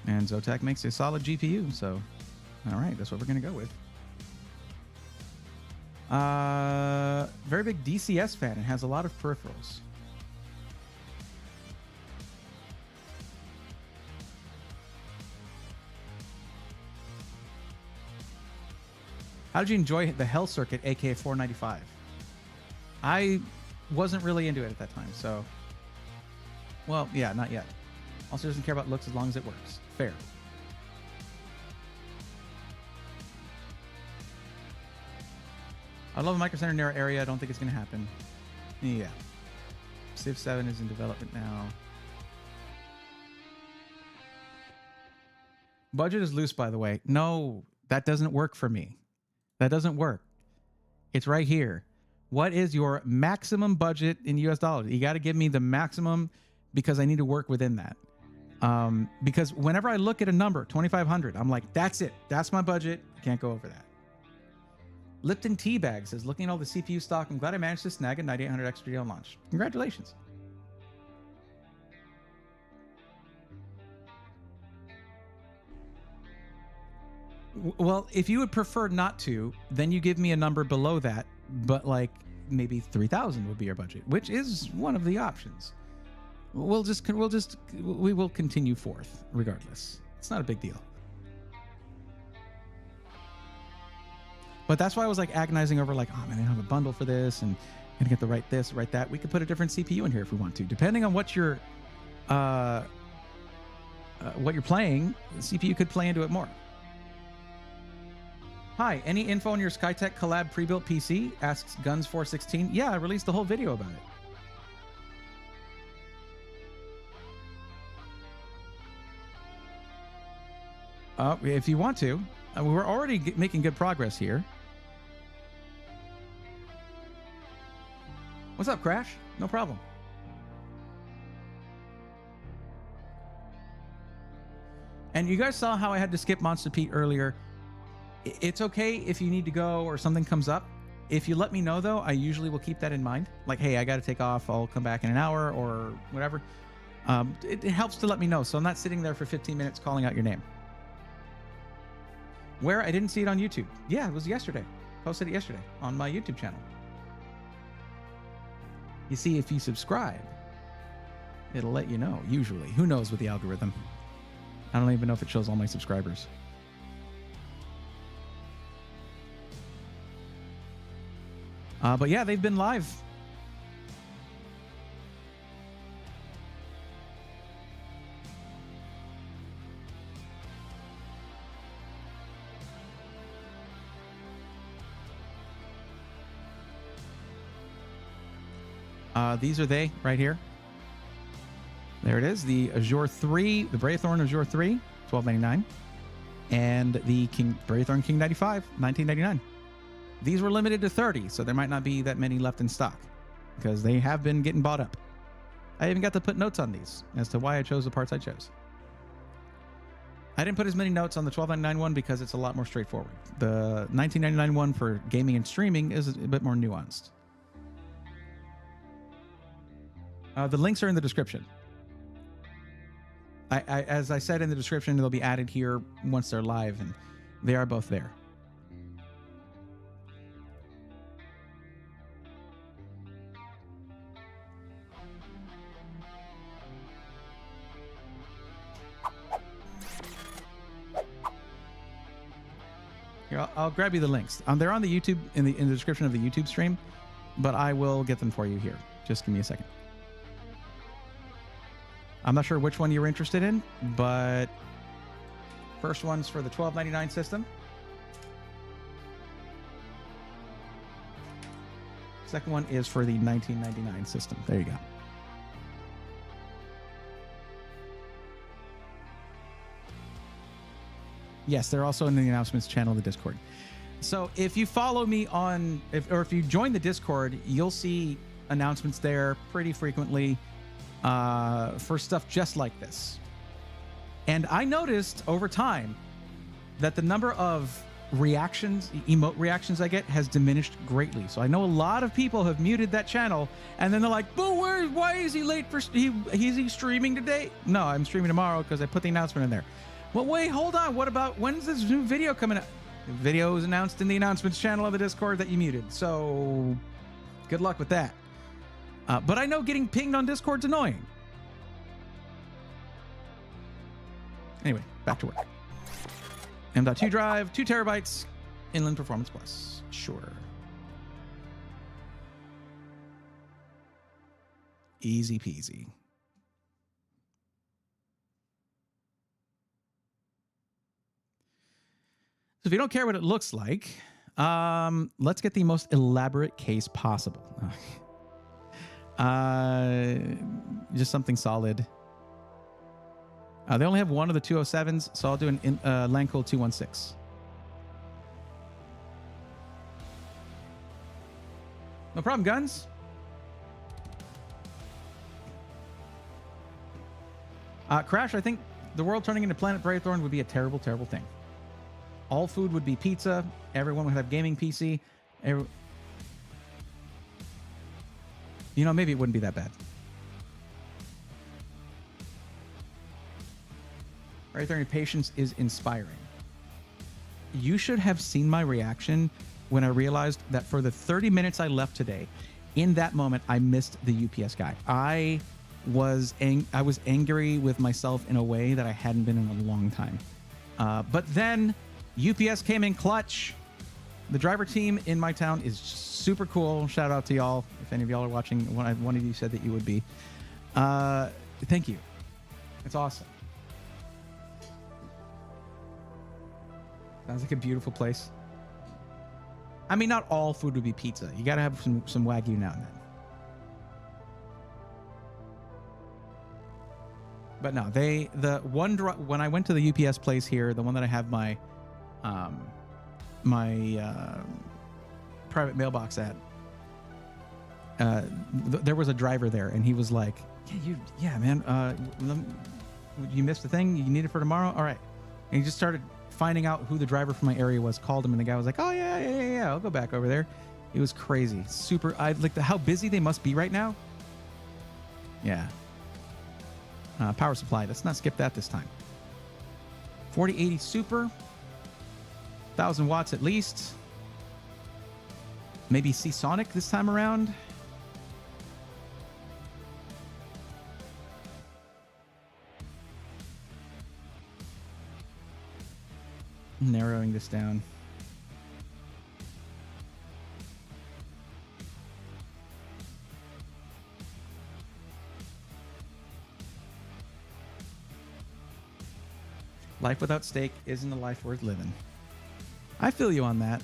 And Zotac makes a solid GPU, so all right, that's what we're gonna go with. Very big DCS fan and has a lot of peripherals. How did you enjoy the Hell Circuit, aka 495? I wasn't really into it at that time, so well, yeah, not yet. Also doesn't care about looks as long as it works. Fair. I love a Micro Center near our area. I don't think it's going to happen. Yeah. Civ 7 is in development now. Budget is loose, by the way. No, that doesn't work for me. That doesn't work. It's right here. What is your maximum budget in US dollars? You got to give me the maximum because I need to work within that. Because whenever I look at a number, 2,500, I'm like, that's it. That's my budget. I can't go over that. Lipton Teabag says, looking at all the CPU stock, I'm glad I managed to snag a 9800 XT on launch. Congratulations. Well, if you would prefer not to, then you give me a number below that, but like maybe 3,000 would be your budget, which is one of the options. We will continue forth regardless. It's not a big deal. But that's why I was like agonizing over like, oh man, I don't have a bundle for this and I'm gonna get the right this, right that. We could put a different CPU in here if we want to, depending on what you're playing. The CPU could play into it more. Hi, any info on your Skytech Collab pre-built PC? Asks Guns416. Yeah, I released the whole video about it. If you want to, we're already making good progress here. What's up, Crash? No problem. And you guys saw how I had to skip Monster Pete earlier. It's okay if you need to go or something comes up. If you let me know, though, I usually will keep that in mind. Like, hey, I got to take off. I'll come back in an hour or whatever. It helps to let me know, so I'm not sitting there for 15 minutes calling out your name. Where? I didn't see it on YouTube. Yeah, it was yesterday. Posted it yesterday on my YouTube channel. You see, if you subscribe, it'll let you know, usually. Who knows with the algorithm? I don't even know if it shows all my subscribers. But yeah, they've been live. These are they right here. There it is. The Azure 3, the Braithorn Azure 3, $12.99. And the Braithorn King 95, $19.99. These were limited to 30, so there might not be that many left in stock because they have been getting bought up. I even got to put notes on these as to why I chose the parts I chose. I didn't put as many notes on the $12.99 one because it's a lot more straightforward. The $19.99 one for gaming and streaming is a bit more nuanced. The links are in the description. As I said in the description, they'll be added here once they're live, and they are both there. Here, I'll grab you the links. They're on the YouTube in the description of the YouTube stream, but I will get them for you here. Just give me a second. I'm not sure which one you're interested in, but first one's for the $12.99 system. Second one is for the $19.99 system. There you go. Yes, they're also in the announcements channel, the Discord. So if you follow me on, if you join the Discord, you'll see announcements there pretty frequently for stuff just like this. And I noticed over time that the number of reactions, emote reactions I get has diminished greatly. So I know a lot of people have muted that channel, and then they're like, "But why is he late for? Is he streaming today?" No, I'm streaming tomorrow because I put the announcement in there. Well, wait, hold on. What about when's this new video coming out? The video is announced in the announcements channel of the Discord that you muted. So good luck with that. But I know getting pinged on Discord's annoying. Anyway, back to work. M.2 drive, 2 terabytes, Inland Performance Plus. Sure. Easy peasy. So if you don't care what it looks like, let's get the most elaborate case possible. Just something solid. They only have one of the 207s, so I'll do an Lancool 216. No problem, guns. Crash, I think the world turning into Planet Braythorn would be a terrible, terrible thing. All food would be pizza. Everyone would have gaming PC. You know, maybe it wouldn't be that bad. Braythorn patience is inspiring. You should have seen my reaction when I realized that for the 30 minutes I left today, in that moment, I missed the UPS guy. I was angry with myself in a way that I hadn't been in a long time. But then UPS came in clutch. The driver team in my town is super cool. Shout out to y'all. If any of y'all are watching, one of you said that you would be. Thank you. It's awesome. Sounds like a beautiful place. I mean, not all food would be pizza. You got to have some Wagyu now and then. But no, when I went to the UPS place here, the one that I have my private mailbox at, there was a driver there, and he was like, "Yeah, man, you missed the thing you needed for tomorrow. All right," and he just started finding out who the driver from my area was, called him, and the guy was like, "Oh yeah, I'll go back over there." It was crazy. Super. I like how busy they must be right now. Yeah. Power supply. Let's not skip that this time. 4080 Super. 1,000 watts at least. Maybe Seasonic this time around. Narrowing this down. Life without steak isn't a life worth living. I feel you on that.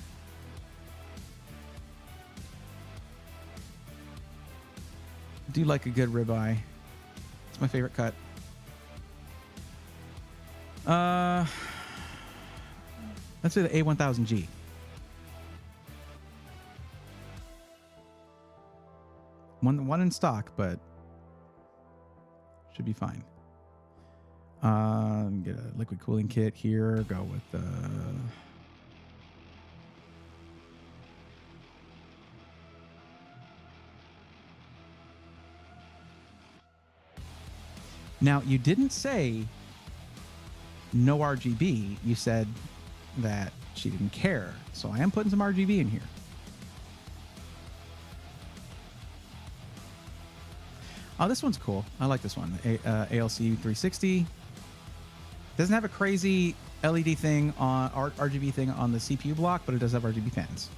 I do like a good ribeye. It's my favorite cut. Let's say the A1000G. One in stock, but should be fine. Get a liquid cooling kit here. Go with Now, you didn't say no RGB. You said that she didn't care. So I am putting some RGB in here. Oh, this one's cool. I like this one. ALC 360. Doesn't have a crazy LED thing on RGB thing on the CPU block, but it does have RGB fans.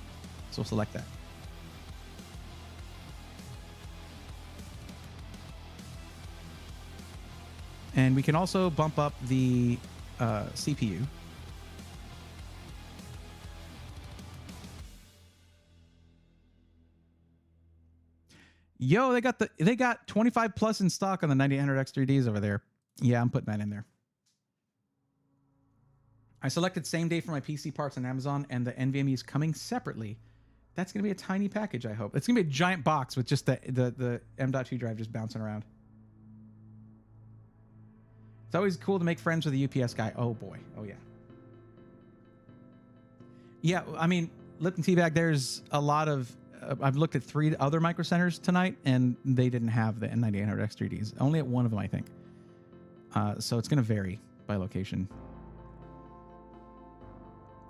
So we'll select that. And we can also bump up the CPU. Yo, they got 25 plus in stock on the 9800 X3Ds over there. Yeah, I'm putting that in there. I selected same day for my PC parts on Amazon, and the NVMe is coming separately. That's going to be a tiny package, I hope. It's going to be a giant box with just the M.2 drive just bouncing around. It's always cool to make friends with a UPS guy. Oh, boy. Oh, yeah. Yeah, I mean, Lipton Teabag, there's a lot of... I've looked at 3 other micro centers tonight, and they didn't have the N9800 X3Ds. Only at one of them, I think. So it's going to vary by location.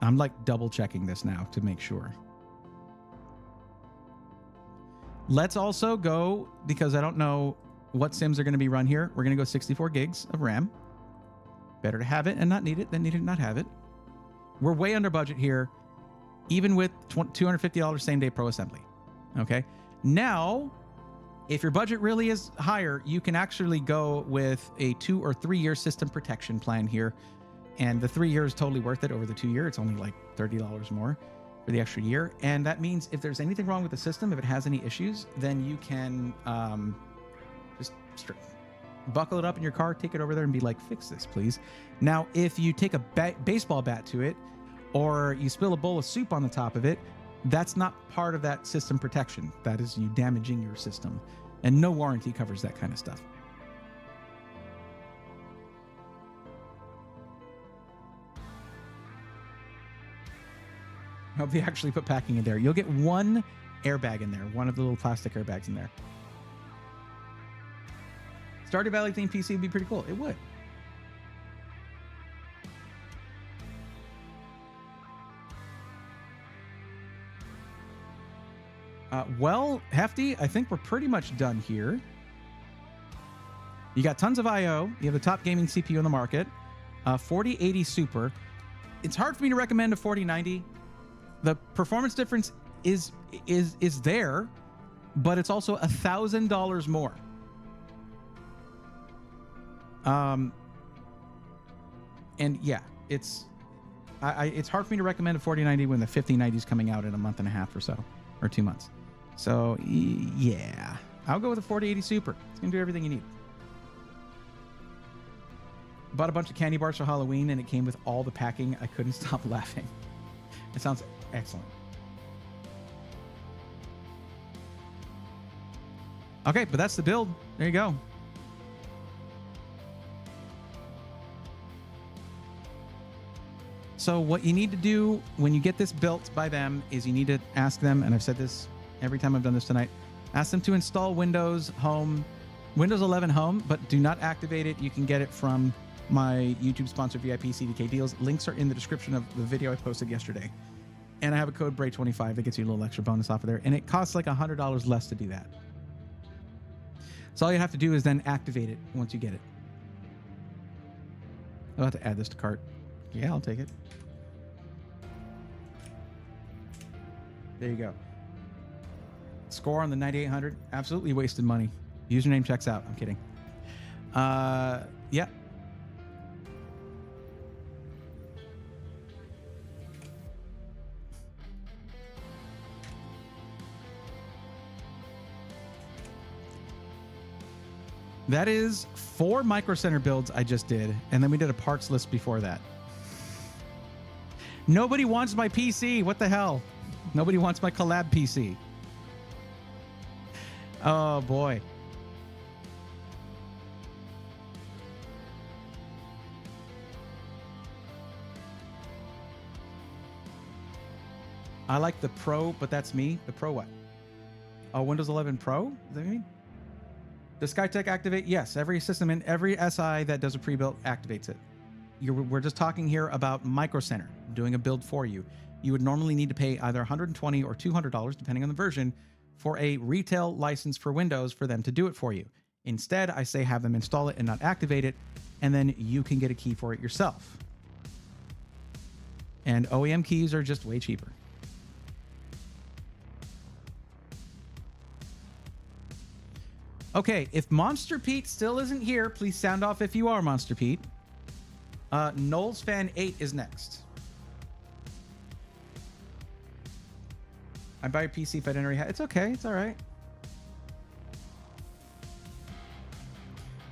I'm like double checking this now to make sure. Let's also go, because I don't know what sims are going to be run here. We're going to go 64 gigs of RAM. Better to have it and not need it than need it and not have it. We're way under budget here, even with $250 same day pro assembly. Okay. Now, if your budget really is higher, you can actually go with a 2 or 3 year system protection plan here. And the 3 years is totally worth it over the 2 year. It's only like $30 more for the extra year. And that means if there's anything wrong with the system, if it has any issues, then you can just buckle it up in your car, take it over there and be like, fix this, please. Now, if you take a baseball bat to it, or you spill a bowl of soup on the top of it, that's not part of that system protection. That is you damaging your system. And no warranty covers that kind of stuff. I hope they actually put packing in there. You'll get one airbag in there, one of the little plastic airbags in there. Stardew Valley themed PC would be pretty cool. It would. Well, Hefty, I think we're pretty much done here. You got tons of I/O. You have the top gaming CPU on the market. 4080 Super. It's hard for me to recommend a 4090. The performance difference is there, but it's also $1,000 more. And yeah, it's hard for me to recommend a 4090 when the 5090 is coming out in a month and a half or so, or 2 months. So yeah, I'll go with a 4080 Super. It's gonna do everything you need. Bought a bunch of candy bars for Halloween, and it came with all the packing. I couldn't stop laughing. It sounds excellent. Okay, but that's the build. There you go. So what you need to do when you get this built by them is you need to ask them, and I've said this every time I've done this tonight, ask them to install Windows 11 Home, but do not activate it. You can get it from my YouTube sponsored VIP CDK deals. Links are in the description of the video I posted yesterday. And I have a code BRAY25 that gets you a little extra bonus off of there. And it costs like $100 less to do that. So all you have to do is then activate it once you get it. I'll have to add this to cart. Yeah, I'll take it. There you go. Score on the 9800. Absolutely wasted money. Username checks out. I'm kidding. Yeah. That is 4 Micro Center builds I just did, and then we did a parts list before that. Nobody wants my PC. What the hell? Nobody wants my Collab PC. Oh, boy. I like the Pro, but that's me. The Pro what? Oh, Windows 11 Pro? Is that what you mean? Does Skytech activate? Yes, every system in every SI that does a pre-built activates it. We're just talking here about Micro Center doing a build for you. You would normally need to pay either $120 or $200, depending on the version, for a retail license for Windows for them to do it for you. Instead, I say have them install it and not activate it, and then you can get a key for it yourself. And OEM keys are just way cheaper. Okay, if Monster Pete still isn't here, please sound off if you are Monster Pete. Knowles Fan 8 is next. I buy a PC if I didn't already have. It's okay. It's all right.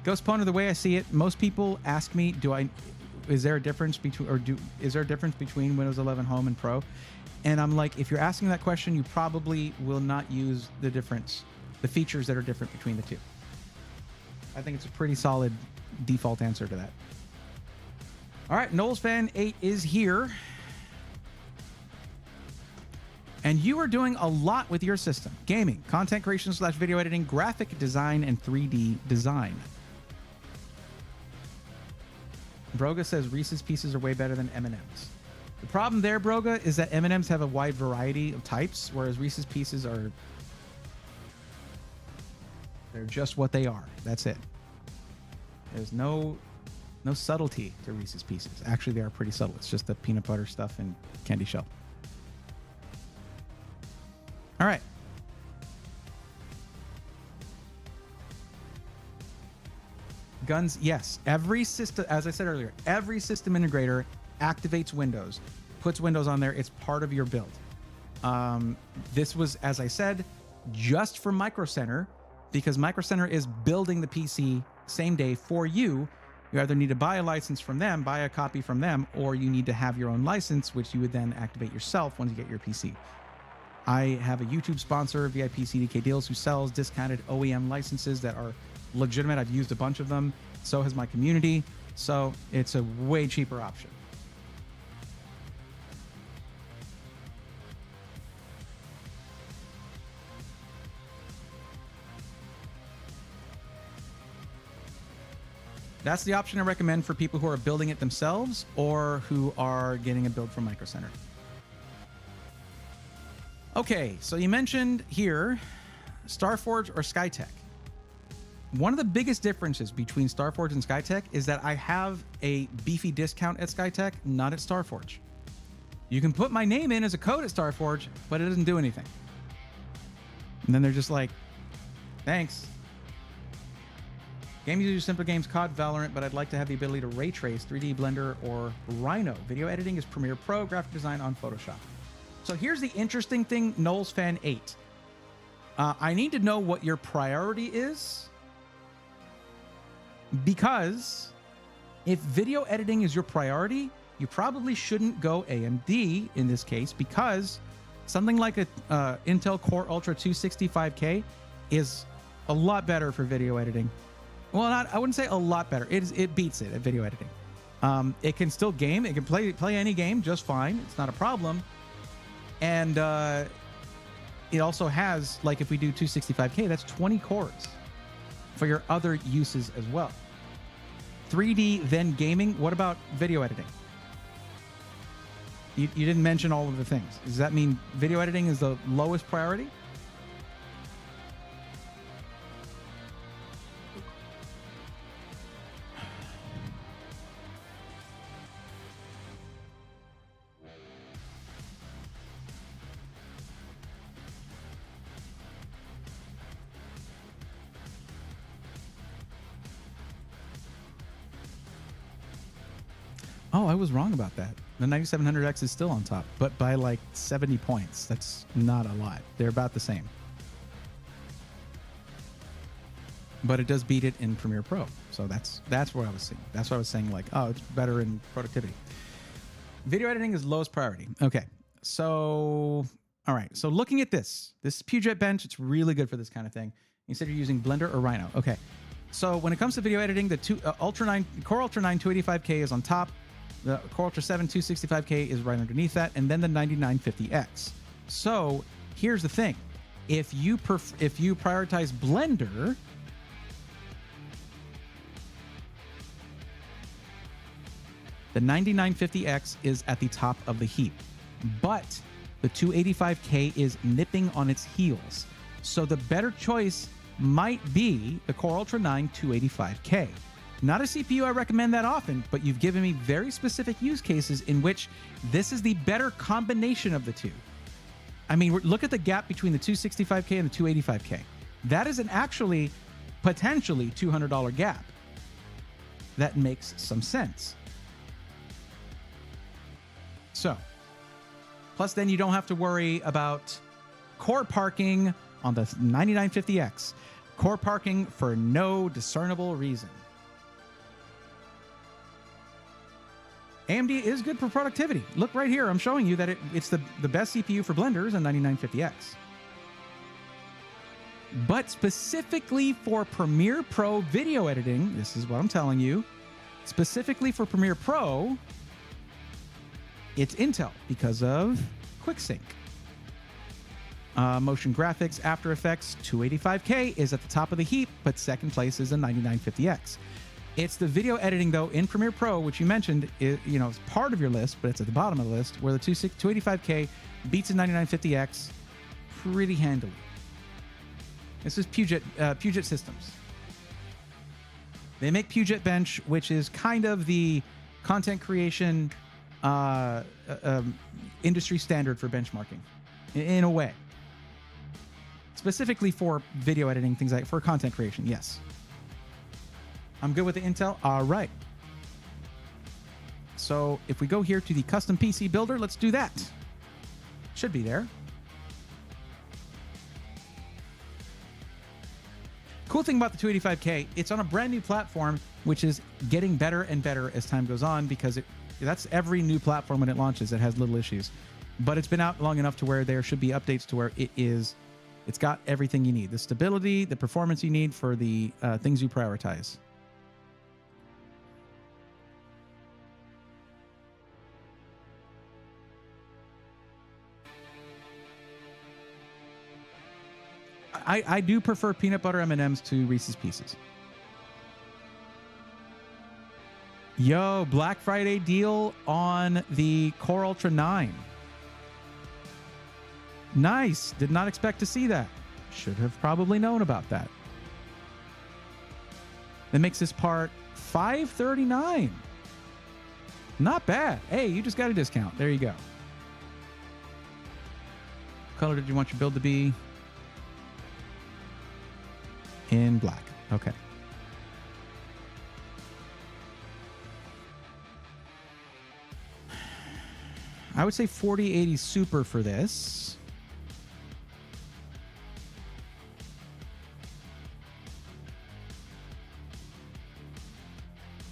Ghost Pwner, the way I see it, most people ask me, is there a difference between Windows 11 Home and Pro? And I'm like, if you're asking that question, you probably will not use the features that are different between the two. I think it's a pretty solid default answer to that. All right, Knowles Fan 8 is here. And you are doing a lot with your system. Gaming, content creation / video editing, graphic design, and 3D design. Broga says Reese's Pieces are way better than M&M's. The problem there, Broga, is that M&M's have a wide variety of types, whereas Reese's Pieces are... they're just what they are. That's it. There's no subtlety to Reese's Pieces. Actually, they are pretty subtle. It's just the peanut butter stuff and candy shell. All right. Guns, yes. Every system, as I said earlier, every system integrator activates Windows, puts Windows on there. It's part of your build. This was, as I said, just for Micro Center, because Micro Center is building the PC same day for you. You either need to buy a license from them, buy a copy from them, or you need to have your own license, which you would then activate yourself once you get your PC. I have a YouTube sponsor, VIP CDK Deals, who sells discounted OEM licenses that are legitimate. I've used a bunch of them. So has my community. So it's a way cheaper option. That's the option I recommend for people who are building it themselves or who are getting a build from Micro Center. Okay, so you mentioned here Starforge or Skytech. One of the biggest differences between Starforge and Skytech is that I have a beefy discount at Skytech, not at Starforge. You can put my name in as a code at Starforge, but it doesn't do anything. And then they're just like, thanks. Game users, Simple Games, COD, Valorant, but I'd like to have the ability to ray trace, 3D Blender, or Rhino. Video editing is Premiere Pro, graphic design on Photoshop. So here's the interesting thing, Knowles Fan 8. I need to know what your priority is, because if video editing is your priority, you probably shouldn't go AMD in this case, because something like a Intel Core Ultra 265K is a lot better for video editing. Well, I wouldn't say a lot better. It beats it at video editing. It can still game. It can play any game just fine. It's not a problem. And it also has, like, if we do 265K, that's 20 cores for your other uses as well. 3D, then gaming. What about video editing? You didn't mention all of the things. Does that mean video editing is the lowest priority? Oh, I was wrong about that. The 9700X is still on top, but by like 70 points. That's not a lot. They're about the same. But it does beat it in Premiere Pro. So that's what I was saying. That's what I was saying, like, oh, it's better in productivity. Video editing is lowest priority. Okay. So, all right. So looking at this Puget Bench, it's really good for this kind of thing. You said you're using Blender or Rhino. Okay. So when it comes to video editing, the Core Ultra 9 285K is on top. The Core Ultra 7 265K is right underneath that, and then the 9950X. So here's the thing: if you prioritize Blender, the 9950X is at the top of the heap, but the 285K is nipping on its heels. So the better choice might be the Core Ultra 9 285K. Not a CPU I recommend that often, but you've given me very specific use cases in which this is the better combination of the two. I mean, look at the gap between the 265K and the 285K. That is an actually potentially $200 gap. That makes some sense. So, plus then you don't have to worry about core parking on the 9950X. Core parking for no discernible reason. AMD is good for productivity. Look right here. I'm showing you that it's the best CPU for Blender is a 9950X. But specifically for Premiere Pro video editing, this is what I'm telling you, specifically for Premiere Pro, it's Intel because of QuickSync. Motion graphics, After Effects, 285K is at the top of the heap, but second place is a 9950X. It's the video editing, though, in Premiere Pro, which you mentioned, is part of your list, but it's at the bottom of the list, where the 285K beats a 9950X pretty handily. This is Puget Systems. They make Puget Bench, which is kind of the content creation industry standard for benchmarking, in a way. Specifically for video editing, things like for content creation, yes. I'm good with the Intel. All right. So if we go here to the custom PC builder, let's do that. Should be there. Cool thing about the 285K, it's on a brand new platform, which is getting better and better as time goes on, because that's every new platform when it launches. It has little issues, but it's been out long enough to where there should be updates to where it's got everything you need, the stability, the performance you need for the things you prioritize. I do prefer peanut butter M&Ms to Reese's Pieces. Yo, Black Friday deal on the Core Ultra 9. Nice. Did not expect to see that. Should have probably known about that. That makes this part $539. Not bad. Hey, you just got a discount. There you go. What color did you want your build to be? In black. Okay. I would say 4080 Super for this.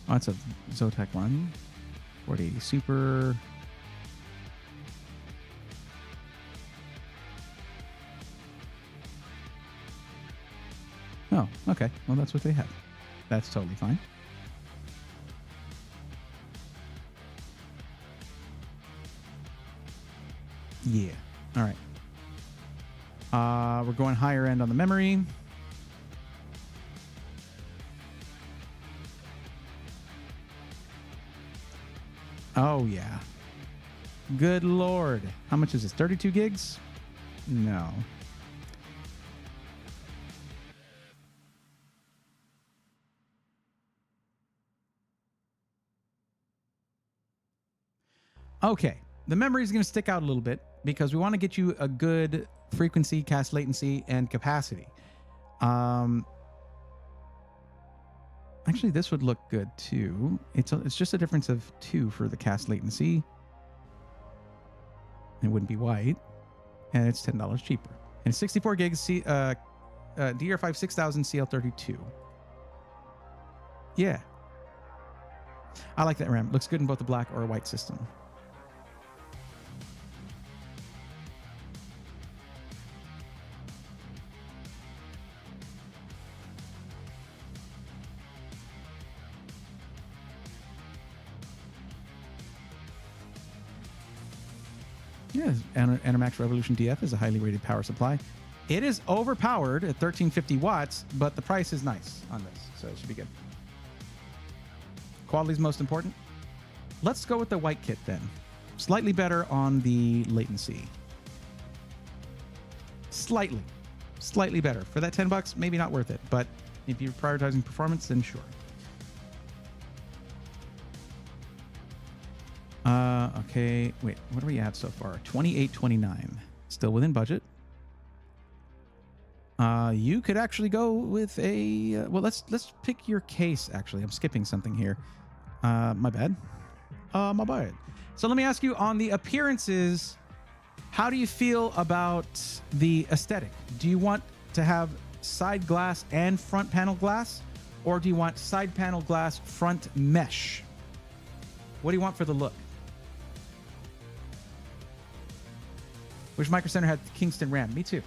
Oh, it's a Zotac one. 4080 Super. Oh, okay. Well, that's what they have. That's totally fine. Yeah. All right. We're going higher end on the memory. Oh, yeah. Good Lord. How much is this? 32 gigs? No. Okay, the memory is going to stick out a little bit because we want to get you a good frequency, cast latency, and capacity. Actually, this would look good too. It's just a difference of 2 for the cast latency. It wouldn't be white, and it's $10 cheaper. And 64 gigs DDR5 6000 CL32. Yeah, I like that RAM. Looks good in both a black or a white system. Yeah, Enermax Revolution DF is a highly rated power supply. It is overpowered at 1350 watts, but the price is nice on this, so it should be good. Quality is most important. Let's go with the white kit then. Slightly better on the latency. Slightly better. For that $10, maybe not worth it, but if you're prioritizing performance, then sure. Okay, wait, what are we at so far? 2829. Still within budget. You could actually go with a well, let's pick your case actually. I'm skipping something here. My bad. My bad. So let me ask you on the appearances, how do you feel about the aesthetic? Do you want to have side glass and front panel glass, or do you want side panel glass, front mesh? What do you want for the look? Wish Micro Center had Kingston RAM. Me too.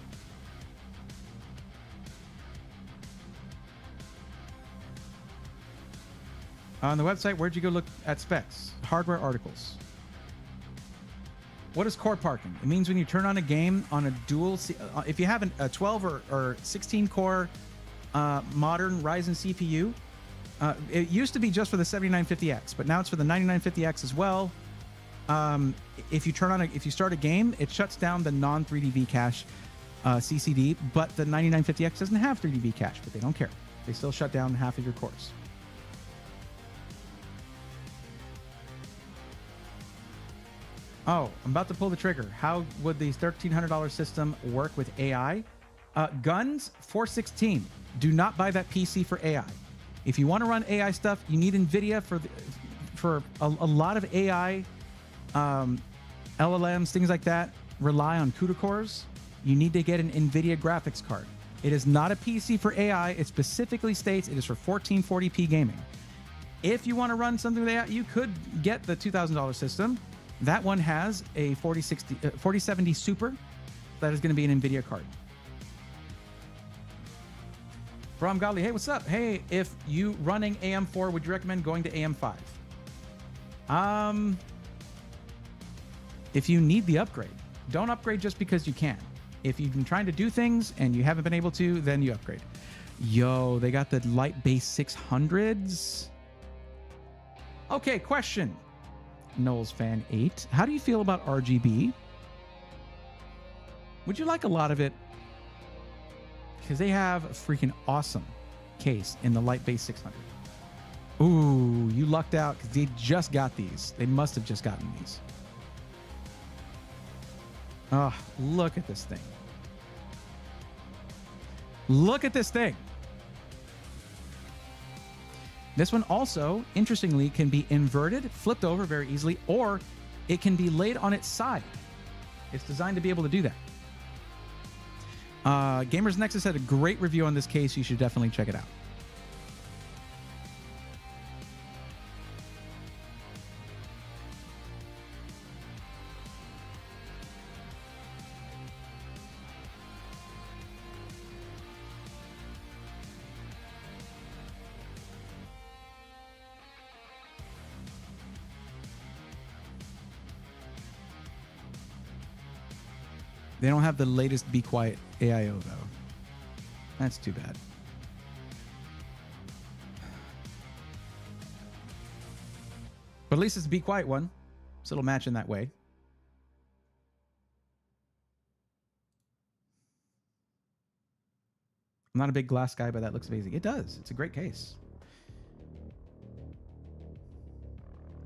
On the website, where'd you go look at specs? Hardware articles. What is core parking? It means when you turn on a game on a dual, if you have a 12 or 16 core modern Ryzen CPU, it used to be just for the 7950X, but now it's for the 9950X as well. If you start a game, it shuts down the non 3D cache CCD, but the 9950X doesn't have 3D cache, but they don't care. They still shut down half of your cores. Oh, I'm about to pull the trigger. How would the $1,300 system work with AI? Guns, 416. Do not buy that PC for AI. If you want to run AI stuff, you need NVIDIA for a lot of AI, LLMs, things like that, rely on CUDA cores. You need to get an NVIDIA graphics card. It is not a PC for AI. It specifically states it is for 1440p gaming. If you want to run something with AI, you could get the $2,000 system. That one has a 4070 Super. That is going to be an NVIDIA card. Bram Godley, hey, what's up? Hey, if you running AM4, would you recommend going to AM5? If you need the upgrade, don't upgrade just because you can. If you've been trying to do things and you haven't been able to, then you upgrade. Yo, they got the light base 600s. Okay, question. Knowles Fan 8. How do you feel about RGB? Would you like a lot of it? Because they have a freaking awesome case in the light base 600. Ooh, you lucked out because they just got these. They must have just gotten these. Oh, look at this thing. Look at this thing. This one also, interestingly, can be inverted, flipped over very easily, or it can be laid on its side. It's designed to be able to do that. Gamers Nexus had a great review on this case. You should definitely check it out. They don't have the latest Be Quiet AIO, though. That's too bad. But at least it's a Be Quiet one, so it'll match in that way. I'm not a big glass guy, but that looks amazing. It does. It's a great case.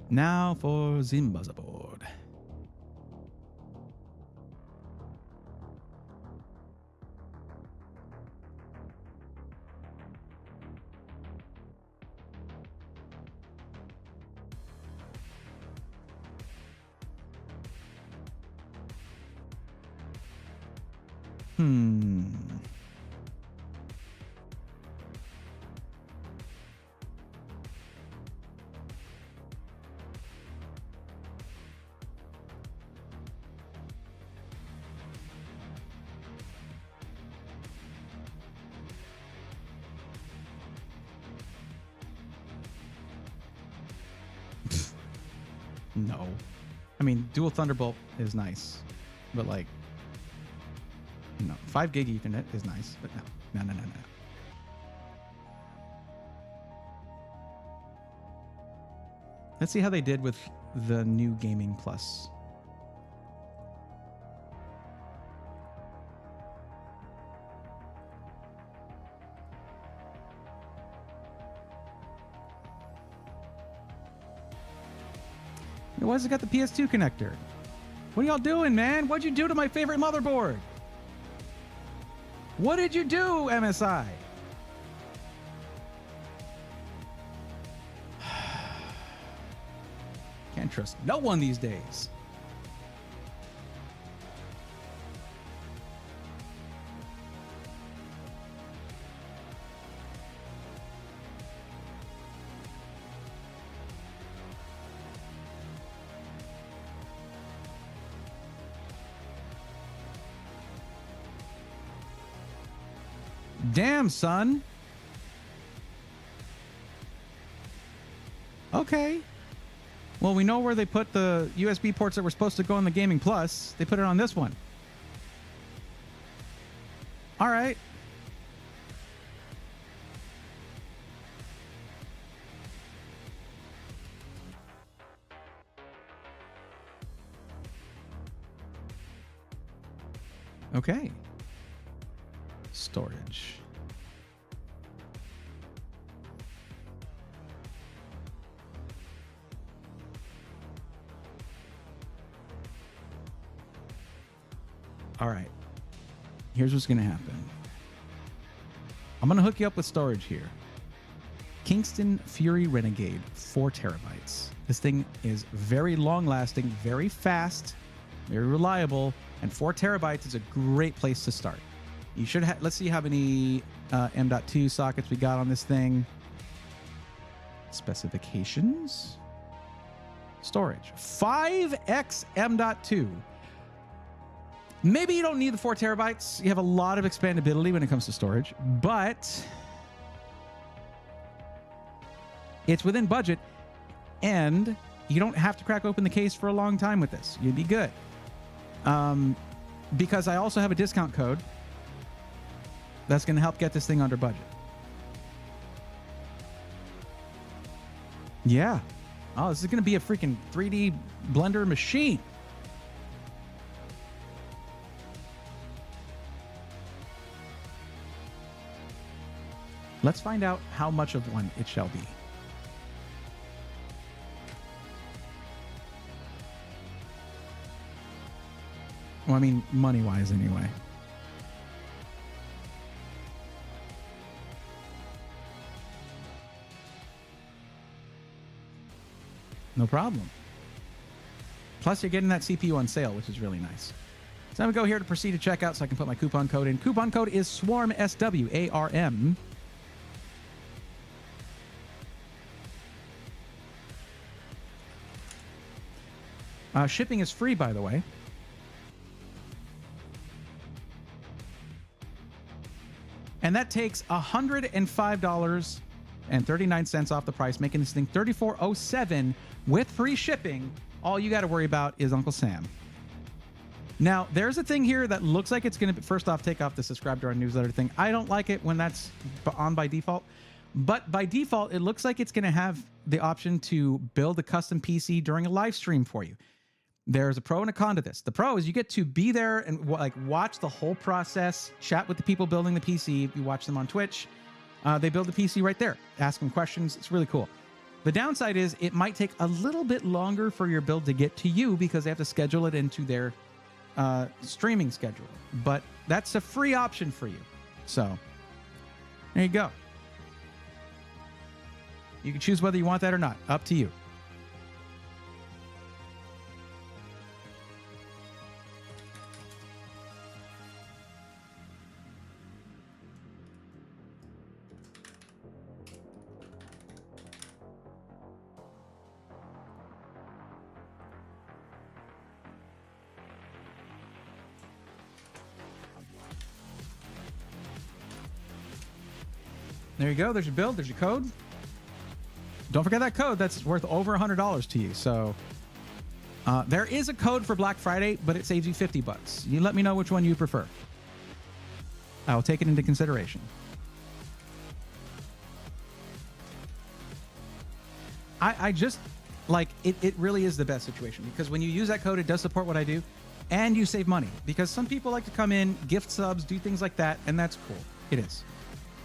Now for Zimbaza board. No. I mean, dual Thunderbolt is nice, but like, no. 5 gig Ethernet is nice, but no. No. Let's see how they did with the new Gaming Plus. Why has it got the PS2 connector? What are y'all doing, man? What'd you do to my favorite motherboard? What did you do, MSI? Can't trust no one these days. Damn, son. Okay. Well, we know where they put the USB ports that were supposed to go on the Gaming Plus. They put it on this one. All right. Okay. Storage. All right. Here's what's going to happen. I'm going to hook you up with storage here. Kingston Fury Renegade, 4 terabytes. This thing is very long lasting, very fast, very reliable, and 4 terabytes is a great place to start. You should have, let's see how many M.2 sockets we got on this thing. Specifications. Storage. 5x M.2. Maybe you don't need the 4 terabytes. You have a lot of expandability when it comes to storage, but it's within budget, and you don't have to crack open the case for a long time with this. You'd be good. Because I also have a discount code that's going to help get this thing under budget. Yeah. Oh, this is going to be a freaking 3D blender machine. Let's find out how much of one it shall be. Well, I mean, money-wise anyway. No problem. Plus, you're getting that CPU on sale, which is really nice. So I'm going to go here to proceed to checkout so I can put my coupon code in. Coupon code is SWARM, SWARM. Shipping is free, by the way. And that takes $105.39 off the price, making this thing $34.07 with free shipping. All you got to worry about is Uncle Sam. Now, there's a thing here that looks like it's going to, first off, take off the subscribe to our newsletter thing. I don't like it when that's on by default. But by default, it looks like it's going to have the option to build a custom PC during a live stream for you. There's a pro and a con to this. The pro is you get to be there and like watch the whole process, chat with the people building the PC. If you watch them on Twitch, they build the PC right there. Ask them questions. It's really cool. The downside is it might take a little bit longer for your build to get to you because they have to schedule it into their streaming schedule. But that's a free option for you. So there you go. You can choose whether you want that or not. Up to you. There you go. There's your build. There's your code. Don't forget that code. That's worth over $100 to you. So there is a code for Black Friday, but it saves you $50. You let me know which one you prefer. I'll take it into consideration. I just like it. It really is the best situation because when you use that code, it does support what I do, and you save money because some people like to come in, gift subs, do things like that, and that's cool. It is.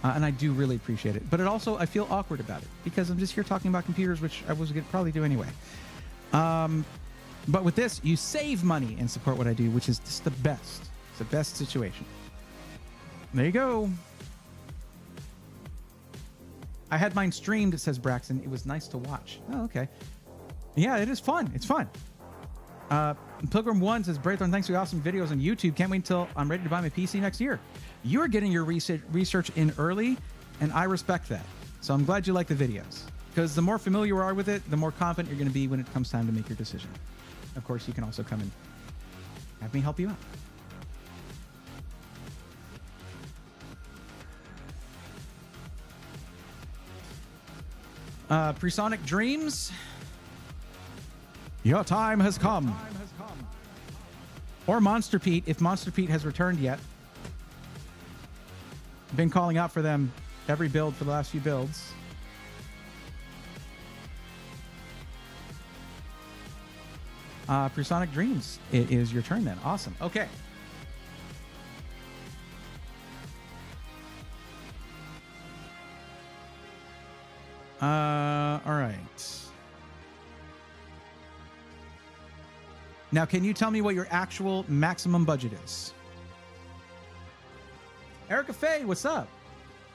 And I do really appreciate it. But it also, I feel awkward about it because I'm just here talking about computers, which I was going to probably do anyway. But with this, you save money and support what I do, which is just the best. It's the best situation. There you go. I had mine streamed, it says Braxton. It was nice to watch. Oh, okay. Yeah, it is fun. It's fun. Pilgrim 1 says, Braithorn, thanks for the awesome videos on YouTube. Can't wait until I'm ready to buy my PC next year. You're getting your research in early, and I respect that. So I'm glad you like the videos. Because the more familiar you are with it, the more confident you're going to be when it comes time to make your decision. Of course, you can also come and have me help you out. Presonic Dreams. Your time has come. Or Monster Pete, if Monster Pete has returned yet. Been calling out for them every build for the last few builds. Presonic Dreams, it is your turn then. Awesome. Okay. All right. Now, can you tell me what your actual maximum budget is? Erica Faye, what's up?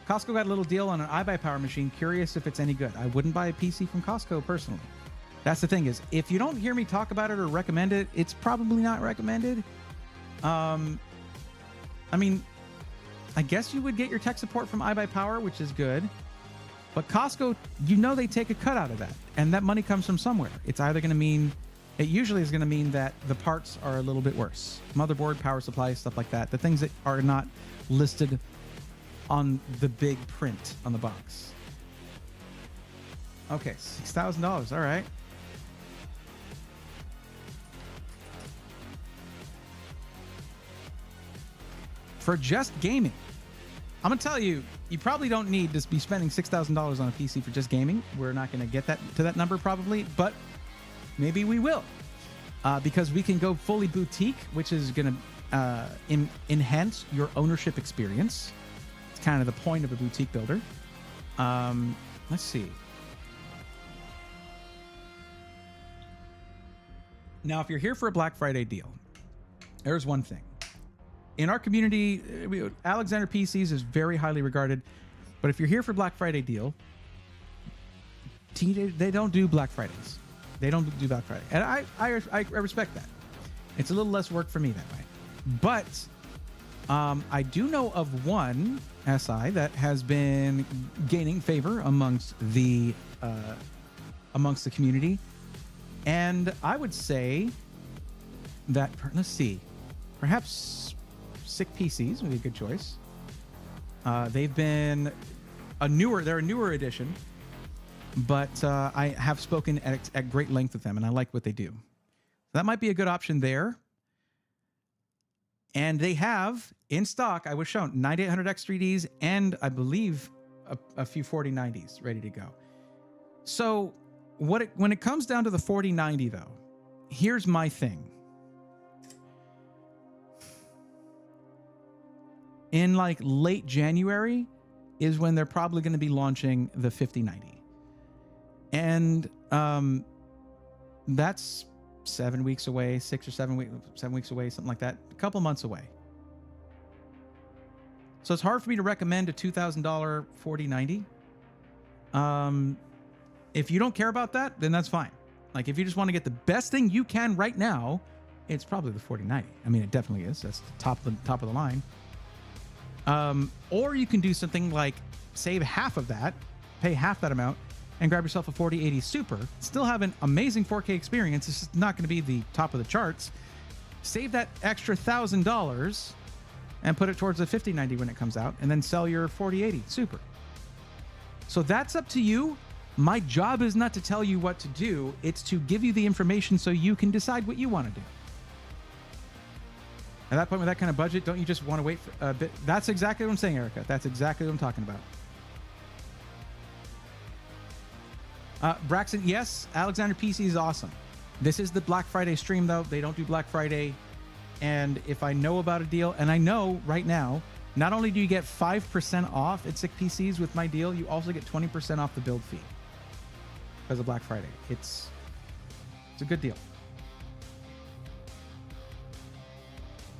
Costco got a little deal on an iBuyPower machine. Curious if it's any good. I wouldn't buy a PC from Costco personally. That's the thing is, if you don't hear me talk about it or recommend it, it's probably not recommended. I mean, I guess you would get your tech support from iBuyPower, which is good. But Costco, you know they take a cut out of that. And that money comes from somewhere. It's either going to mean... It usually is going to mean that the parts are a little bit worse. Motherboard, power supply, stuff like that. The things that are not listed on the big print on the box. Okay, $6,000. All right. For just gaming. I'm going to tell you, you probably don't need to be spending $6,000 on a PC for just gaming. We're not going to get to that number probably, but maybe we will, because we can go fully boutique, which is going to enhance your ownership experience. It's kind of the point of a boutique builder. Let's see. Now, if you're here for a Black Friday deal, there's one thing. In our community, Alexander PCs is very highly regarded, but if you're here for Black Friday deal, they don't do Black Fridays. They don't do Black Friday. And I respect that. It's a little less work for me that way. But I do know of one SI that has been gaining favor amongst the community. And I would say that, let's see, perhaps Sick PCs would be a good choice. They've been they're a newer edition. But I have spoken at great length with them, and I like what they do. That might be a good option there. And they have, in stock, I was shown, 9800X 3Ds and I believe a few 4090s ready to go. So when it comes down to the 4090, though, here's my thing. In like late January is when they're probably going to be launching the 5090. And that's 7 weeks away, 6 or 7 weeks away, something like that. A couple months away. So it's hard for me to recommend a $2,000 4090. If you don't care about that, then that's fine. Like if you just want to get the best thing you can right now, it's probably the 4090. I mean, it definitely is. That's the top of the line. Or you can do something like save half of that, pay half that amount, and grab yourself a 4080 Super. Still have an amazing 4K experience. It's just not going to be the top of the charts. Save that extra $1,000 and put it towards the 5090 when it comes out, and then sell your 4080 Super. So that's up to you. My job is not to tell you what to do. It's to give you the information so you can decide what you want to do. At that point, with that kind of budget, don't you just want to wait for a bit? That's exactly what I'm saying, Erica. That's exactly what I'm talking about. Braxton, yes, Alexander PC is awesome. This is the Black Friday stream, though. They don't do Black Friday. And if I know about a deal, and I know right now, not only do you get 5% off at Sick PCs with my deal, you also get 20% off the build fee because of Black Friday. It's a good deal.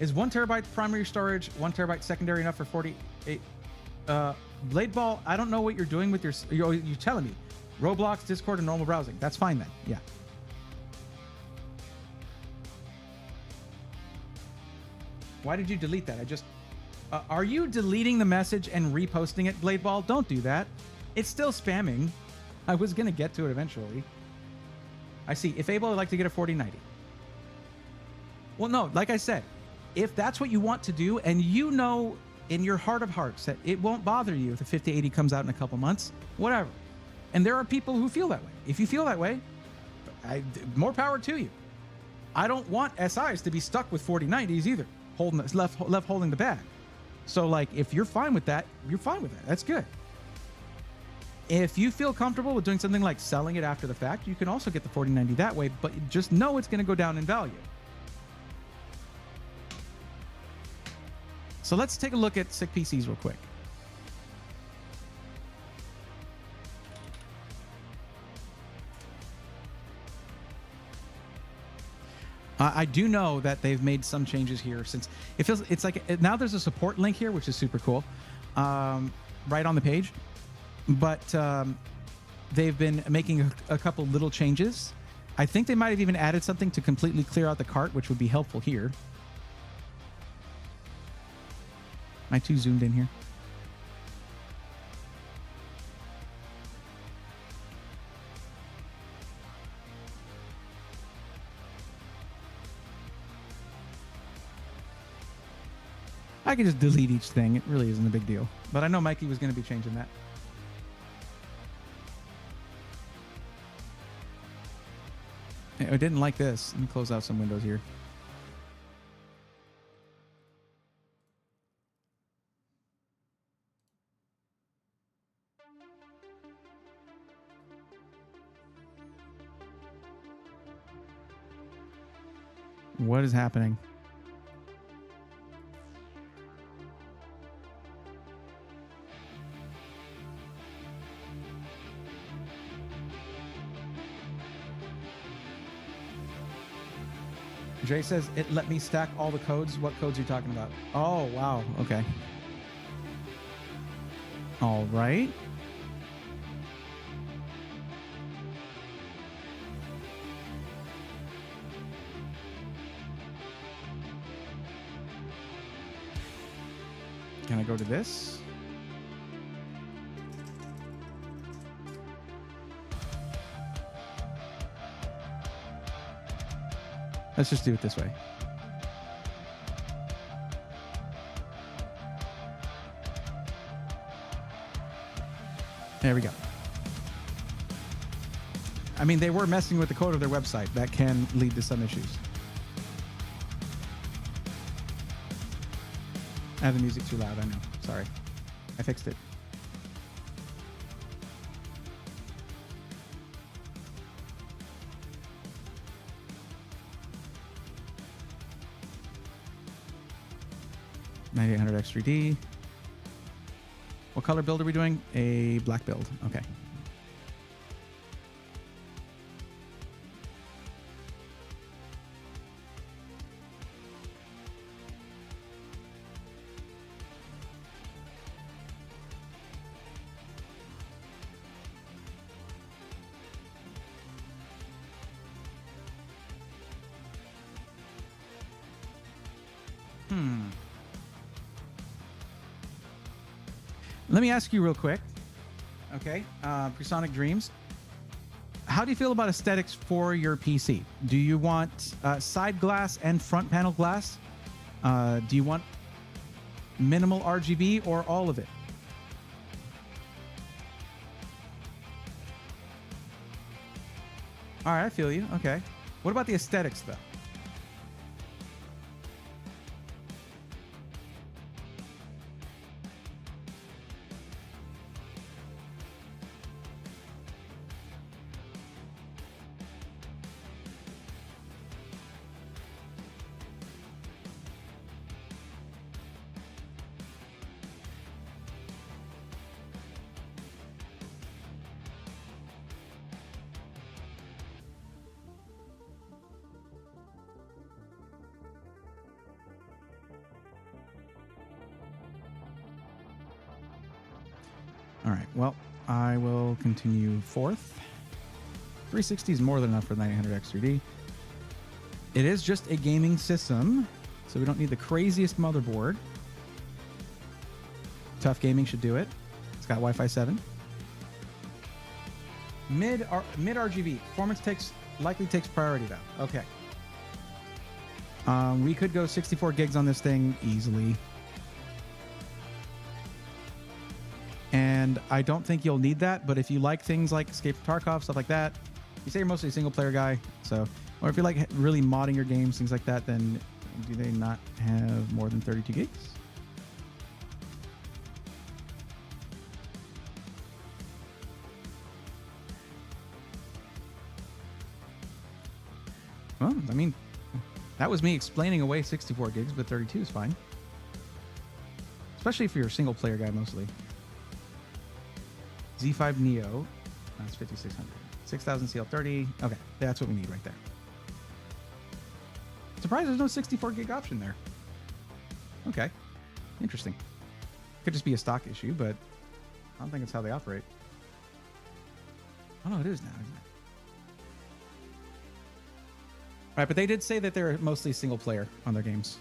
Is 1 terabyte primary storage, 1 terabyte secondary enough for 48? Blade Ball, I don't know what you're doing with your... You're telling me. Roblox, Discord, and normal browsing. That's fine then. Yeah. Why did you delete that? I just... are you deleting the message and reposting it, Blade Ball? Don't do that. It's still spamming. I was going to get to it eventually. I see. If able, I'd like to get a 4090. Well, no, like I said, if that's what you want to do, and you know in your heart of hearts that it won't bother you if the 5080 comes out in a couple months, whatever. And there are people who feel that way. If you feel that way, More power to you. I don't want SIs to be stuck with 4090s either, left holding the bag. So like, if you're fine with that, you're fine with that. That's good. If you feel comfortable with doing something like selling it after the fact, you can also get the 4090 that way, but just know it's going to go down in value. So let's take a look at sick PCs real quick. I do know that they've made some changes here since it's like now there's a support link here, which is super cool, right on the page. But they've been making a couple little changes. I think they might have even added something to completely clear out the cart, which would be helpful here. Am I too zoomed in here? I can just delete each thing. It really isn't a big deal. But I know Mikey was going to be changing that. I didn't like this. Let me close out some windows here. What is happening? Jay says it let me stack all the codes. What codes are you talking about? Oh, wow. Okay. All right. Can I go to this? Let's just do it this way. There we go. I mean, they were messing with the code of their website. That can lead to some issues. I have the music too loud, I know. Sorry. I fixed it. X3D. What color build are we doing? A black build. Okay. Let me ask you real quick. Okay. Presonic Dreams. How do you feel about aesthetics for your PC? Do you want side glass and front panel glass? Do you want minimal RGB or all of it? All right, I feel you. Okay. What about the aesthetics, though? All right, well, I will continue forth. 360 is more than enough for the 900X3D. It is just a gaming system, so we don't need the craziest motherboard. Tough Gaming should do it. It's got Wi-Fi 7. Mid RGB. Performance likely takes priority, though. Okay. We could go 64 gigs on this thing easily. And I don't think you'll need that, but if you like things like Escape from Tarkov, stuff like that, You say you're mostly a single player guy, so, or if you like really modding your games, things like that, then do they not have more than 32 gigs? Well, I mean, that was me explaining away 64 gigs, but 32 is fine. Especially if you're a single player guy mostly. Z5 Neo, that's 5600. 6000 CL30. Okay, that's what we need right there. Surprised there's no 64 gig option there. Okay, interesting. Could just be a stock issue, but I don't think it's how they operate. Oh no, it is now, isn't it? All right, but they did say that they're mostly single player on their games.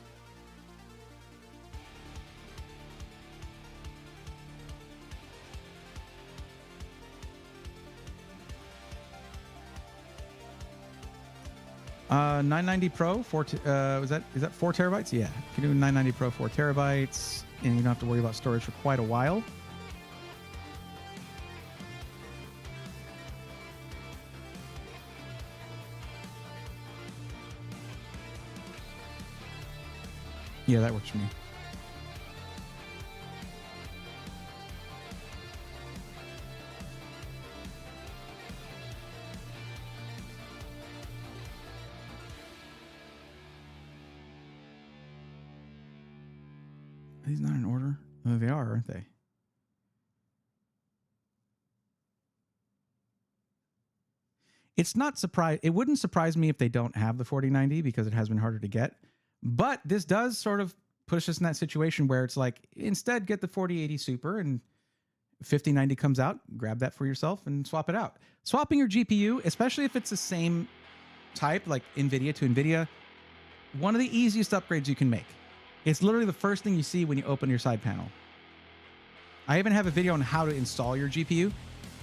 Uh, 990 Pro, is that 4 terabytes? Yeah, you can do 990 Pro 4 terabytes, and you don't have to worry about storage for quite a while. Yeah, that works for me. Are these not in order? Oh, they are, aren't they? It's not surprise. It wouldn't surprise me if they don't have the 4090 because it has been harder to get. But this does sort of push us in that situation where it's like, instead get the 4080 Super and 5090 comes out, grab that for yourself and swap it out. Swapping your GPU, especially if it's the same type, like NVIDIA to NVIDIA, one of the easiest upgrades you can make. It's literally the first thing you see when you open your side panel. I even have a video on how to install your GPU.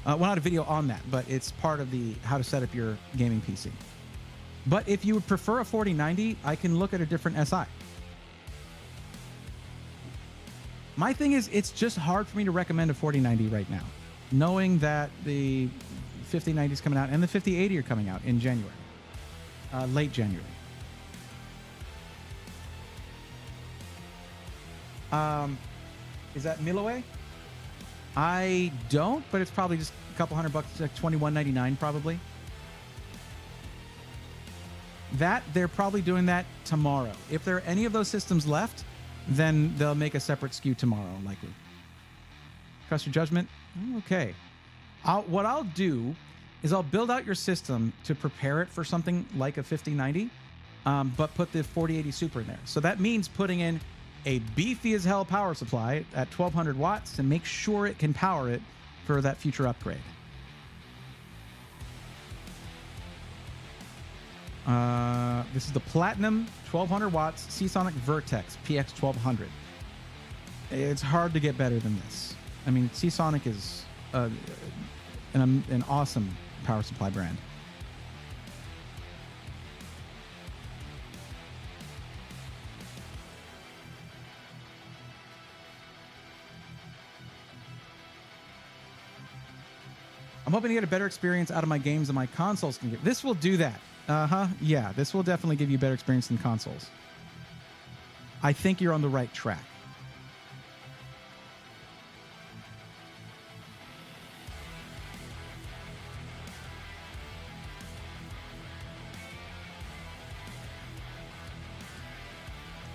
Well, not a video on that, but it's part of the how to set up your gaming PC. But if you would prefer a 4090, I can look at a different SI. My thing is, it's just hard for me to recommend a 4090 right now, knowing that the 5090 is coming out and the 5080 are coming out in January, late January. Is that Miloe? I don't, but it's probably just a couple $100, like $21.99 probably. That they're probably doing that tomorrow. If there are any of those systems left, then they'll make a separate SKU tomorrow, likely. Trust your judgment. Okay. What I'll do is I'll build out your system to prepare it for something like a 5090, but put the 4080 Super in there. So that means putting in a beefy as hell power supply at 1200 watts to make sure it can power it for that future upgrade. This is the Platinum 1200 watts Seasonic Vertex PX 1200. It's hard to get better than this. I mean, Seasonic is an awesome power supply brand. I'm hoping to get a better experience out of my games than my consoles can get. This will do that. Yeah, this will definitely give you a better experience than consoles. I think you're on the right track.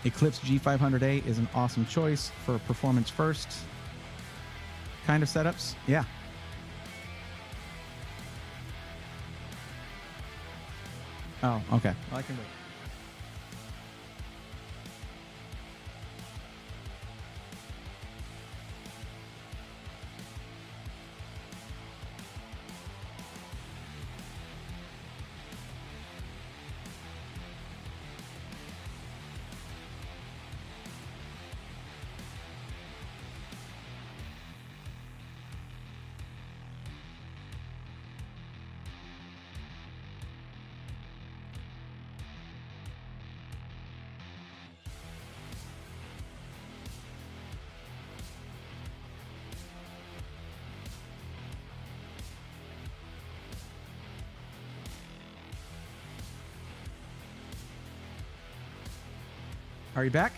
Eclipse G500A is an awesome choice for performance first kind of setups. Yeah. Oh, okay. Well, I can wait. Are you back?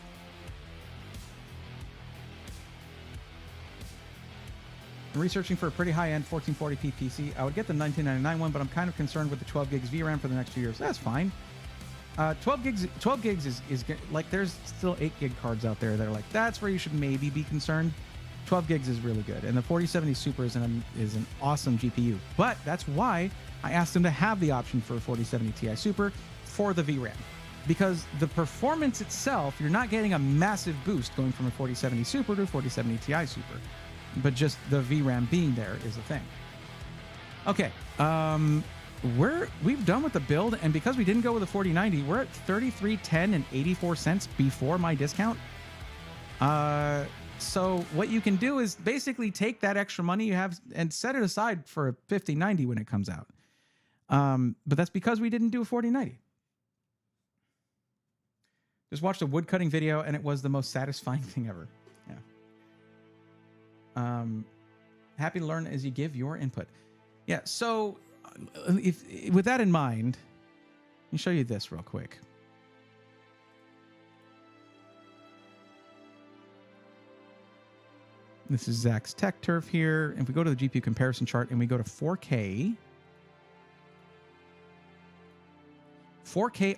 I'm researching for a pretty high-end 1440p PC. I would get the 1999 one, but I'm kind of concerned with the 12 gigs VRAM for the next 2 years. That's fine. 12 gigs is like, there's still 8 gig cards out there that are like, that's where you should maybe be concerned. 12 gigs is really good, and the 4070 Super is an awesome GPU. But that's why I asked them to have the option for a 4070 Ti Super for the VRAM, because the performance itself, you're not getting a massive boost going from a 4070 Super to a 4070 Ti Super, but just the VRAM being there is the thing. Okay, we've done with the build, and because we didn't go with the 4090, we're at $33.10 and 84 cents before my discount. So what you can do is basically take that extra money you have and set it aside for a 5090 when it comes out. But that's because we didn't do a 4090. Just watched a wood cutting video, and it was the most satisfying thing ever. Yeah. Happy to learn as you give your input. Yeah. So with that in mind, let me show you this real quick. This is Zach's Tech Turf here. If we go to the GPU comparison chart and we go to 4K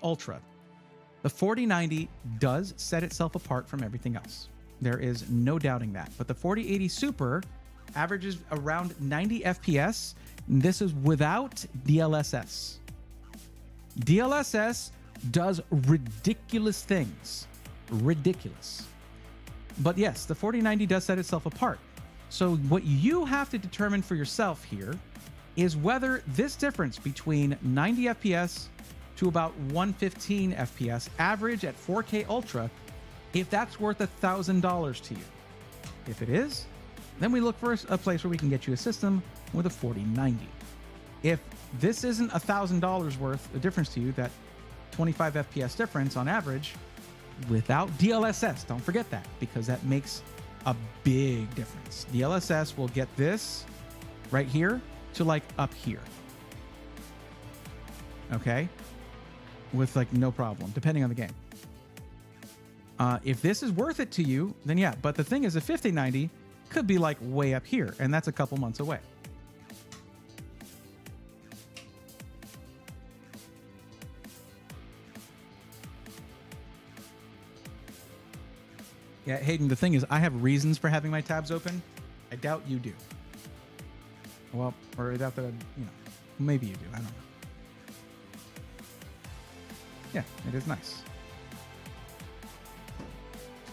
Ultra, the 4090 does set itself apart from everything else. There is no doubting that. But the 4080 Super averages around 90 FPS. And this is without DLSS. DLSS does ridiculous things. Ridiculous. But yes, the 4090 does set itself apart. So what you have to determine for yourself here is whether this difference between 90 FPS to about 115 FPS average at 4K Ultra, if that's worth $1,000 to you. If it is, then we look for a place where we can get you a system with a 4090. If this isn't $1,000 worth a difference to you, that 25 FPS difference on average, without DLSS, don't forget that, because that makes a big difference. DLSS will get this right here to like up here. Okay? With like no problem, depending on the game. If this is worth it to you, then yeah. But the thing is, a 5090 could be like way up here, and that's a couple months away. Yeah, Hayden, the thing is, I have reasons for having my tabs open. I doubt you do. Well, or I doubt that, maybe you do. I don't know. Yeah, it is nice.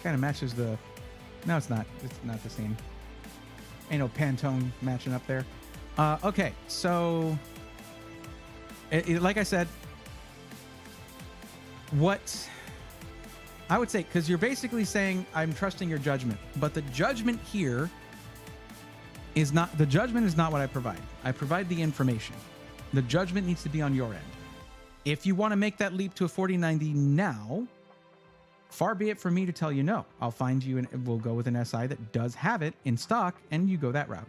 Kind of matches the... No, it's not. It's not the same. Ain't no Pantone matching up there. Okay, so... like I said, what... I would say, because you're basically saying, I'm trusting your judgment. But the judgment here is not... The judgment is not what I provide. I provide the information. The judgment needs to be on your end. If you want to make that leap to a 4090 now, far be it for me to tell you no. I'll find you and we'll go with an SI that does have it in stock, and you go that route.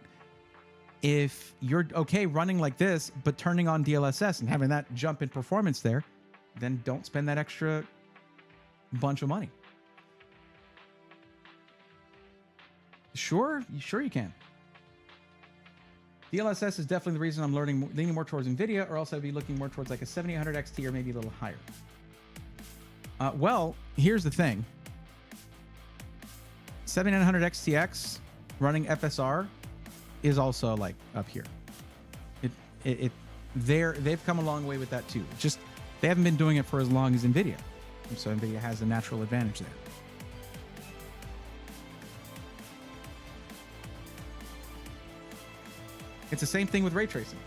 If you're okay running like this, but turning on DLSS and having that jump in performance there, then don't spend that extra bunch of money. Sure you can. DLSS is definitely the reason I'm leaning more towards NVIDIA, or else I'd be looking more towards like a 7800 XT or maybe a little higher. Well, here's the thing. 7900 XTX running FSR is also like up here. They've come a long way with that too. Just they haven't been doing it for as long as NVIDIA. So NVIDIA has a natural advantage there. It's the same thing with ray tracing.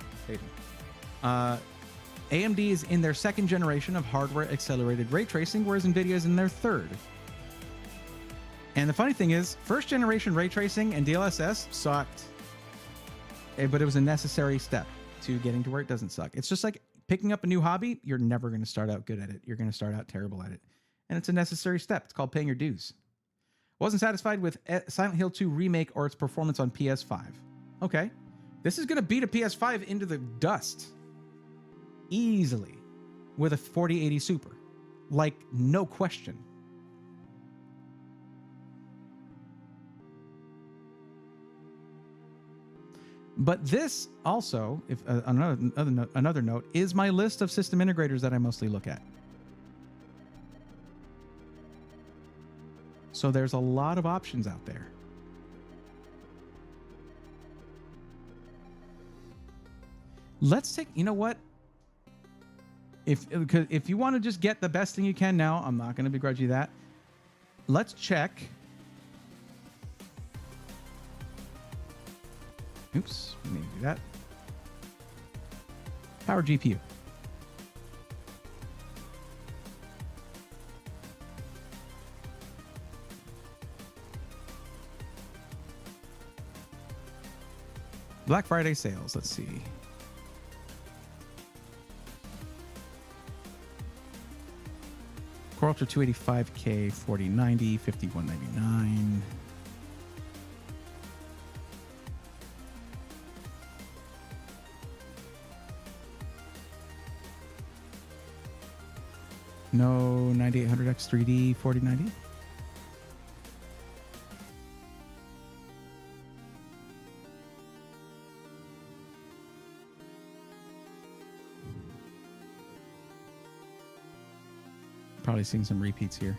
AMD is in their second generation of hardware accelerated ray tracing, whereas NVIDIA is in their third. And the funny thing is, first generation ray tracing and DLSS sucked. But it was a necessary step to getting to where it doesn't suck. It's just like picking up a new hobby. You're never going to start out good at it. You're going to start out terrible at it. And it's a necessary step. It's called paying your dues. Wasn't satisfied with Silent Hill 2 Remake or its performance on PS5. Okay. This is going to beat a PS5 into the dust. Easily. With a 4080 Super. Like, no question. But this also, if another note, is my list of system integrators that I mostly look at. So there's a lot of options out there. Let's take, you know what? If you want to just get the best thing you can now, I'm not going to begrudge you that. Let's check. Oops, we need to do that. Power GPU. Black Friday sales, let's see. Core Ultra 285K, 4090, 5199. No 9800X 3D 4090. Probably seeing some repeats here.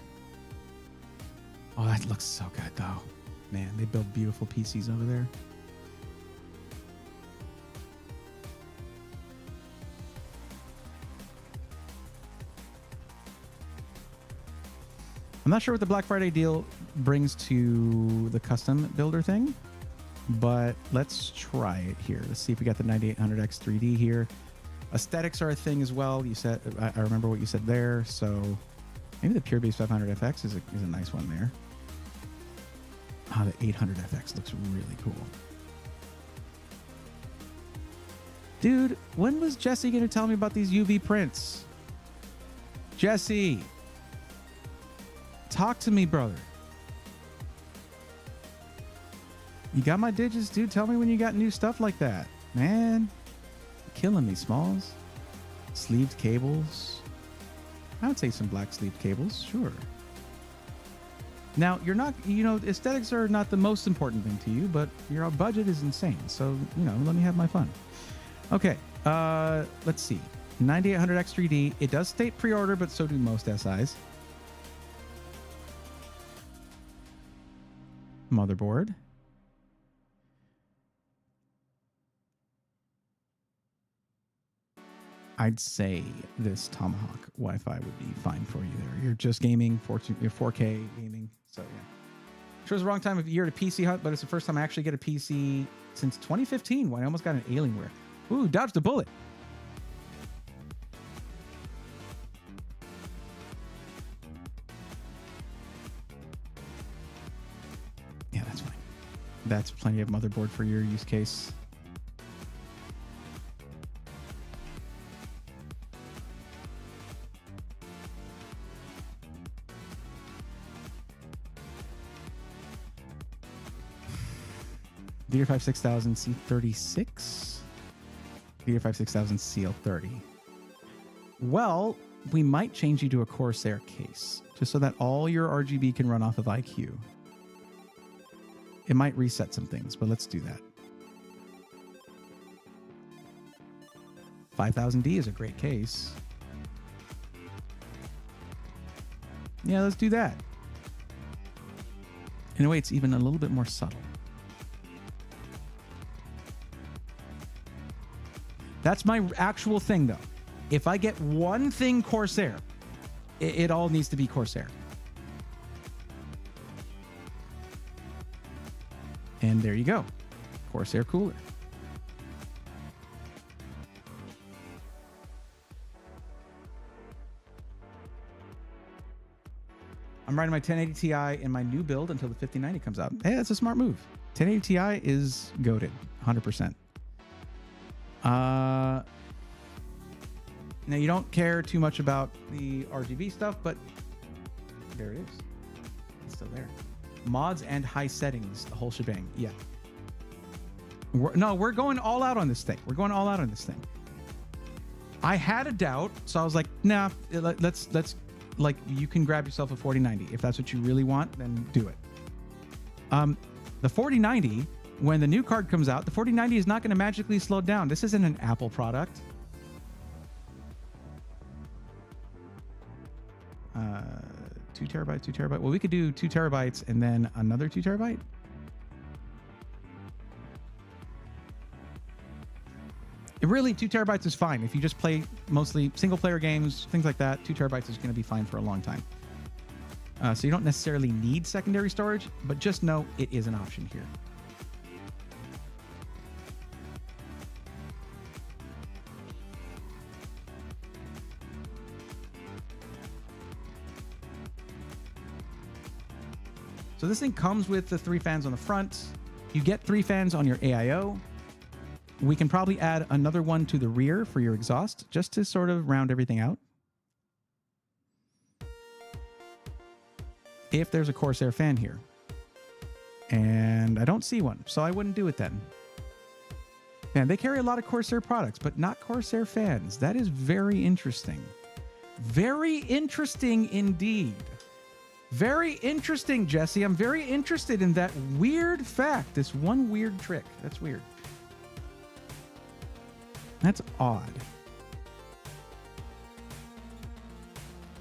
Oh, that looks so good though. Man, they build beautiful PCs over there. I'm not sure what the Black Friday deal brings to the custom builder thing, but let's try it here. Let's see if we got the 9800X 3D here. Aesthetics are a thing as well. You said, I remember what you said there. So maybe the Pure Base 500FX is a nice one there. Ah, the 800FX looks really cool. Dude, when was Jesse going to tell me about these UV prints? Jesse, talk to me, brother. You got my digits, dude. Tell me when you got new stuff like that. Man, killing me, Smalls. Sleeved cables. I would say some black sleeved cables, sure. Now, you're not, you know, aesthetics are not the most important thing to you, but your budget is insane. So, you know, let me have my fun. Okay, let's see. 9800X 3D. It does state pre-order, but so do most SIs. Motherboard. I'd say this Tomahawk Wi-Fi would be fine for you there. You're just gaming, you're 4K gaming, so yeah. Sure, it's the wrong time of year to PC hunt, but it's the first time I actually get a PC since 2015 when I almost got an Alienware. Ooh, dodged the bullet. Yeah, that's fine. That's plenty of motherboard for your use case. DDR5 6000 C36, DDR5 6000 CL30. Well, we might change you to a Corsair case, just so that all your RGB can run off of IQ. It might reset some things, but let's do that. 5000D is a great case. Yeah, let's do that. In a way, it's even a little bit more subtle. That's my actual thing, though. If I get one thing Corsair, it all needs to be Corsair. And there you go. Corsair cooler. I'm riding my 1080 Ti in my new build until the 5090 comes out. Hey, that's a smart move. 1080 Ti is goated, 100%. Now you don't care too much about the RGB stuff, but there it is. It's still there. Mods and high settings, the whole shebang. Yeah. We're going all out on this thing. We're going all out on this thing. I had a doubt, so I was like, nah, let's like, you can grab yourself a 4090. If that's what you really want, then do it. The 4090 when the new card comes out, the 4090 is not going to magically slow down. This isn't an Apple product. 2 terabytes, 2 terabytes. Well, we could do 2 terabytes and then another 2 terabyte. Really, 2 terabytes is fine. If you just play mostly single player games, things like that, 2 terabytes is going to be fine for a long time. So you don't necessarily need secondary storage, but just know it is an option here. So this thing comes with the 3 fans on the front. You get 3 fans on your AIO. We can probably add another one to the rear for your exhaust, just to sort of round everything out. If there's a Corsair fan here. And I don't see one, so I wouldn't do it then. And they carry a lot of Corsair products, but not Corsair fans. That is very interesting. Very interesting indeed. Very interesting, Jesse. I'm very interested in that weird fact. This one weird trick. That's weird. That's odd.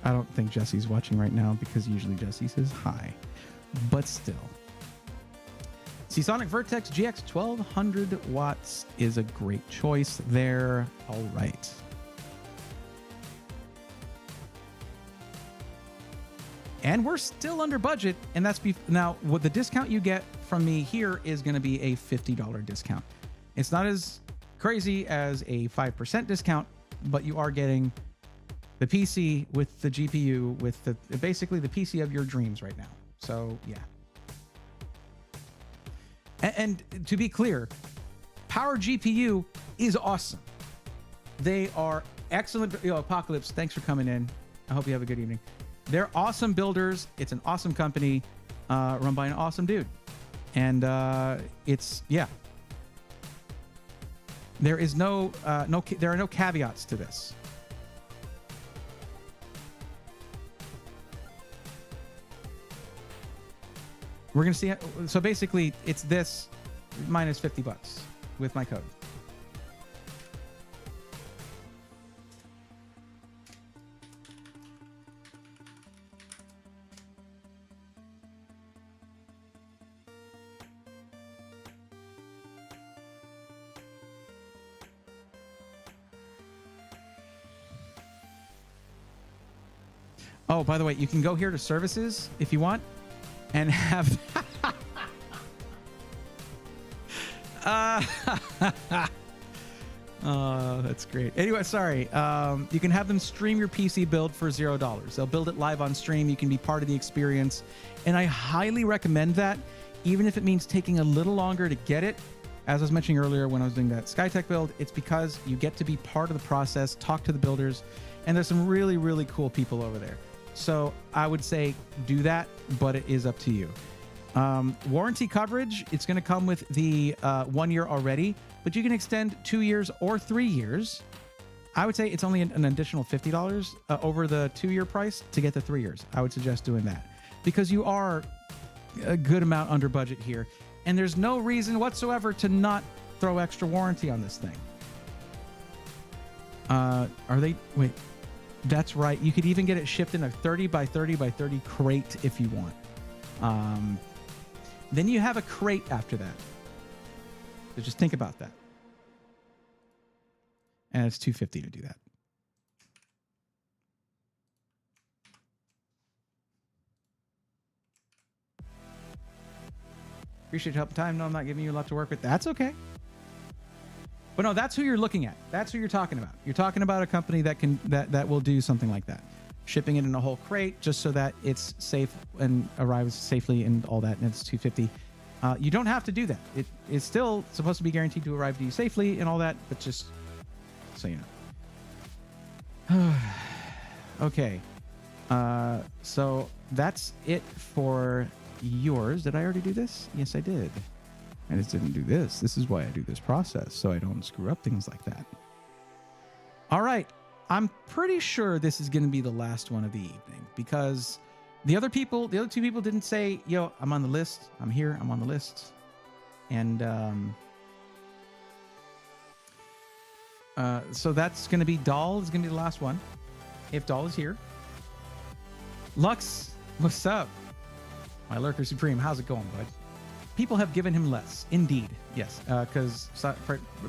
I don't think Jesse's watching right now because usually Jesse says hi. But still. Seasonic Vertex GX 1200 watts is a great choice there. All right. And we're still under budget, and that's now what the discount you get from me here is going to be a $50 discount. It's not as crazy as a 5% discount, but you are getting the PC with the GPU with the basically the PC of your dreams right now. So yeah. And to be clear, Power GPU is awesome. They are excellent. Apocalypse, thanks for coming in. I hope you have a good evening. They're awesome builders. It's an awesome company run by an awesome dude. And it's, yeah. There is there are no caveats to this. We're going to see. So basically, it's this minus $50 with my code. Oh, by the way, you can go here to services if you want and have oh, that's great. Anyway, sorry. You can have them stream your PC build for $0. They'll build it live on stream. You can be part of the experience. And I highly recommend that, even if it means taking a little longer to get it. As I was mentioning earlier when I was doing that Skytech build, it's because you get to be part of the process, talk to the builders, and there's some really, really cool people over there. So I would say do that, but it is up to you. Warranty coverage, it's going to come with the 1 year already, but you can extend 2 years or 3 years. I would say it's only an additional $50 over the 2 year price to get the 3 years. I would suggest doing that because you are a good amount under budget here. And there's no reason whatsoever to not throw extra warranty on this thing. Are they? Wait. That's right. You could even get it shipped in a 30 by 30 by 30 crate if you want. Then you have a crate after that. So just think about that. And it's $250 to do that. Appreciate your help and time. No, I'm not giving you a lot to work with. That's okay. But no, that's who you're looking at. That's who you're talking about. You're talking about a company that will do something like that. Shipping it in a whole crate just so that it's safe and arrives safely and all that, and it's $250. You don't have to do that. It is still supposed to be guaranteed to arrive to you safely and all that, but just so you know. Okay. So that's it for yours. Did I already do this? Yes, I did. I just didn't do this. This is why I do this process, so I don't screw up things like that. All right. I'm pretty sure this is going to be the last one of the evening because the other two people didn't say, yo, I'm on the list. I'm here. I'm on the list. And so that's going to be Doll is going to be the last one. If Doll is here. Lux, what's up? My Lurker Supreme, how's it going, bud? People have given him less. Indeed. Yes. Because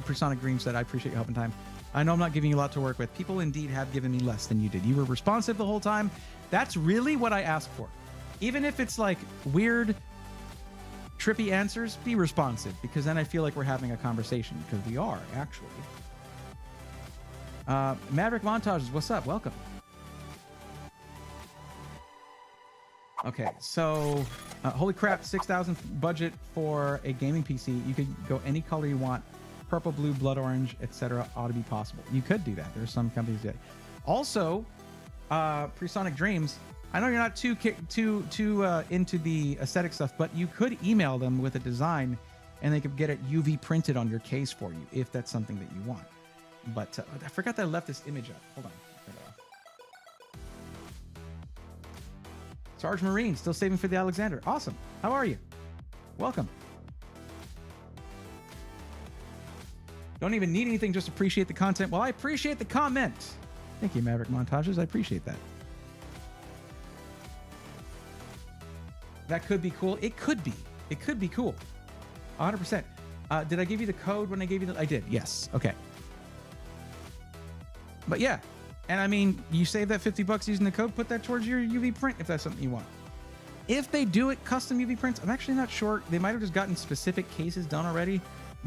Presonic Dream said, I appreciate your help in time. I know I'm not giving you a lot to work with. People indeed have given me less than you did. You were responsive the whole time. That's really what I ask for. Even if it's like weird, trippy answers, be responsive. Because then I feel like we're having a conversation. Because we are, actually. Maverick Montages, what's up? Welcome. Okay, so holy crap, 6,000 budget for a gaming PC. You could go any color you want. Purple, blue, blood orange, etc. ought to be possible. You could do that. There's some companies that. Also, Presonic Dreams. I know you're not too into the aesthetic stuff, but you could email them with a design, and they could get it UV printed on your case for you if that's something that you want. But I forgot that I left this image up. Hold on. Sarge Marine, still saving for the Alexander. Awesome. How are you? Welcome. Don't even need anything, just appreciate the content. Well, I appreciate the comment. Thank you, Maverick Montages. I appreciate that. That could be cool. It could be. It could be cool. 100%. Did I give you the code when I gave you the... I did. Yes. Okay. But yeah. And I mean, you save that $50 using the code, put that towards your UV print if that's something you want. If they do it custom UV prints, I'm actually not sure. They might have just gotten specific cases done already.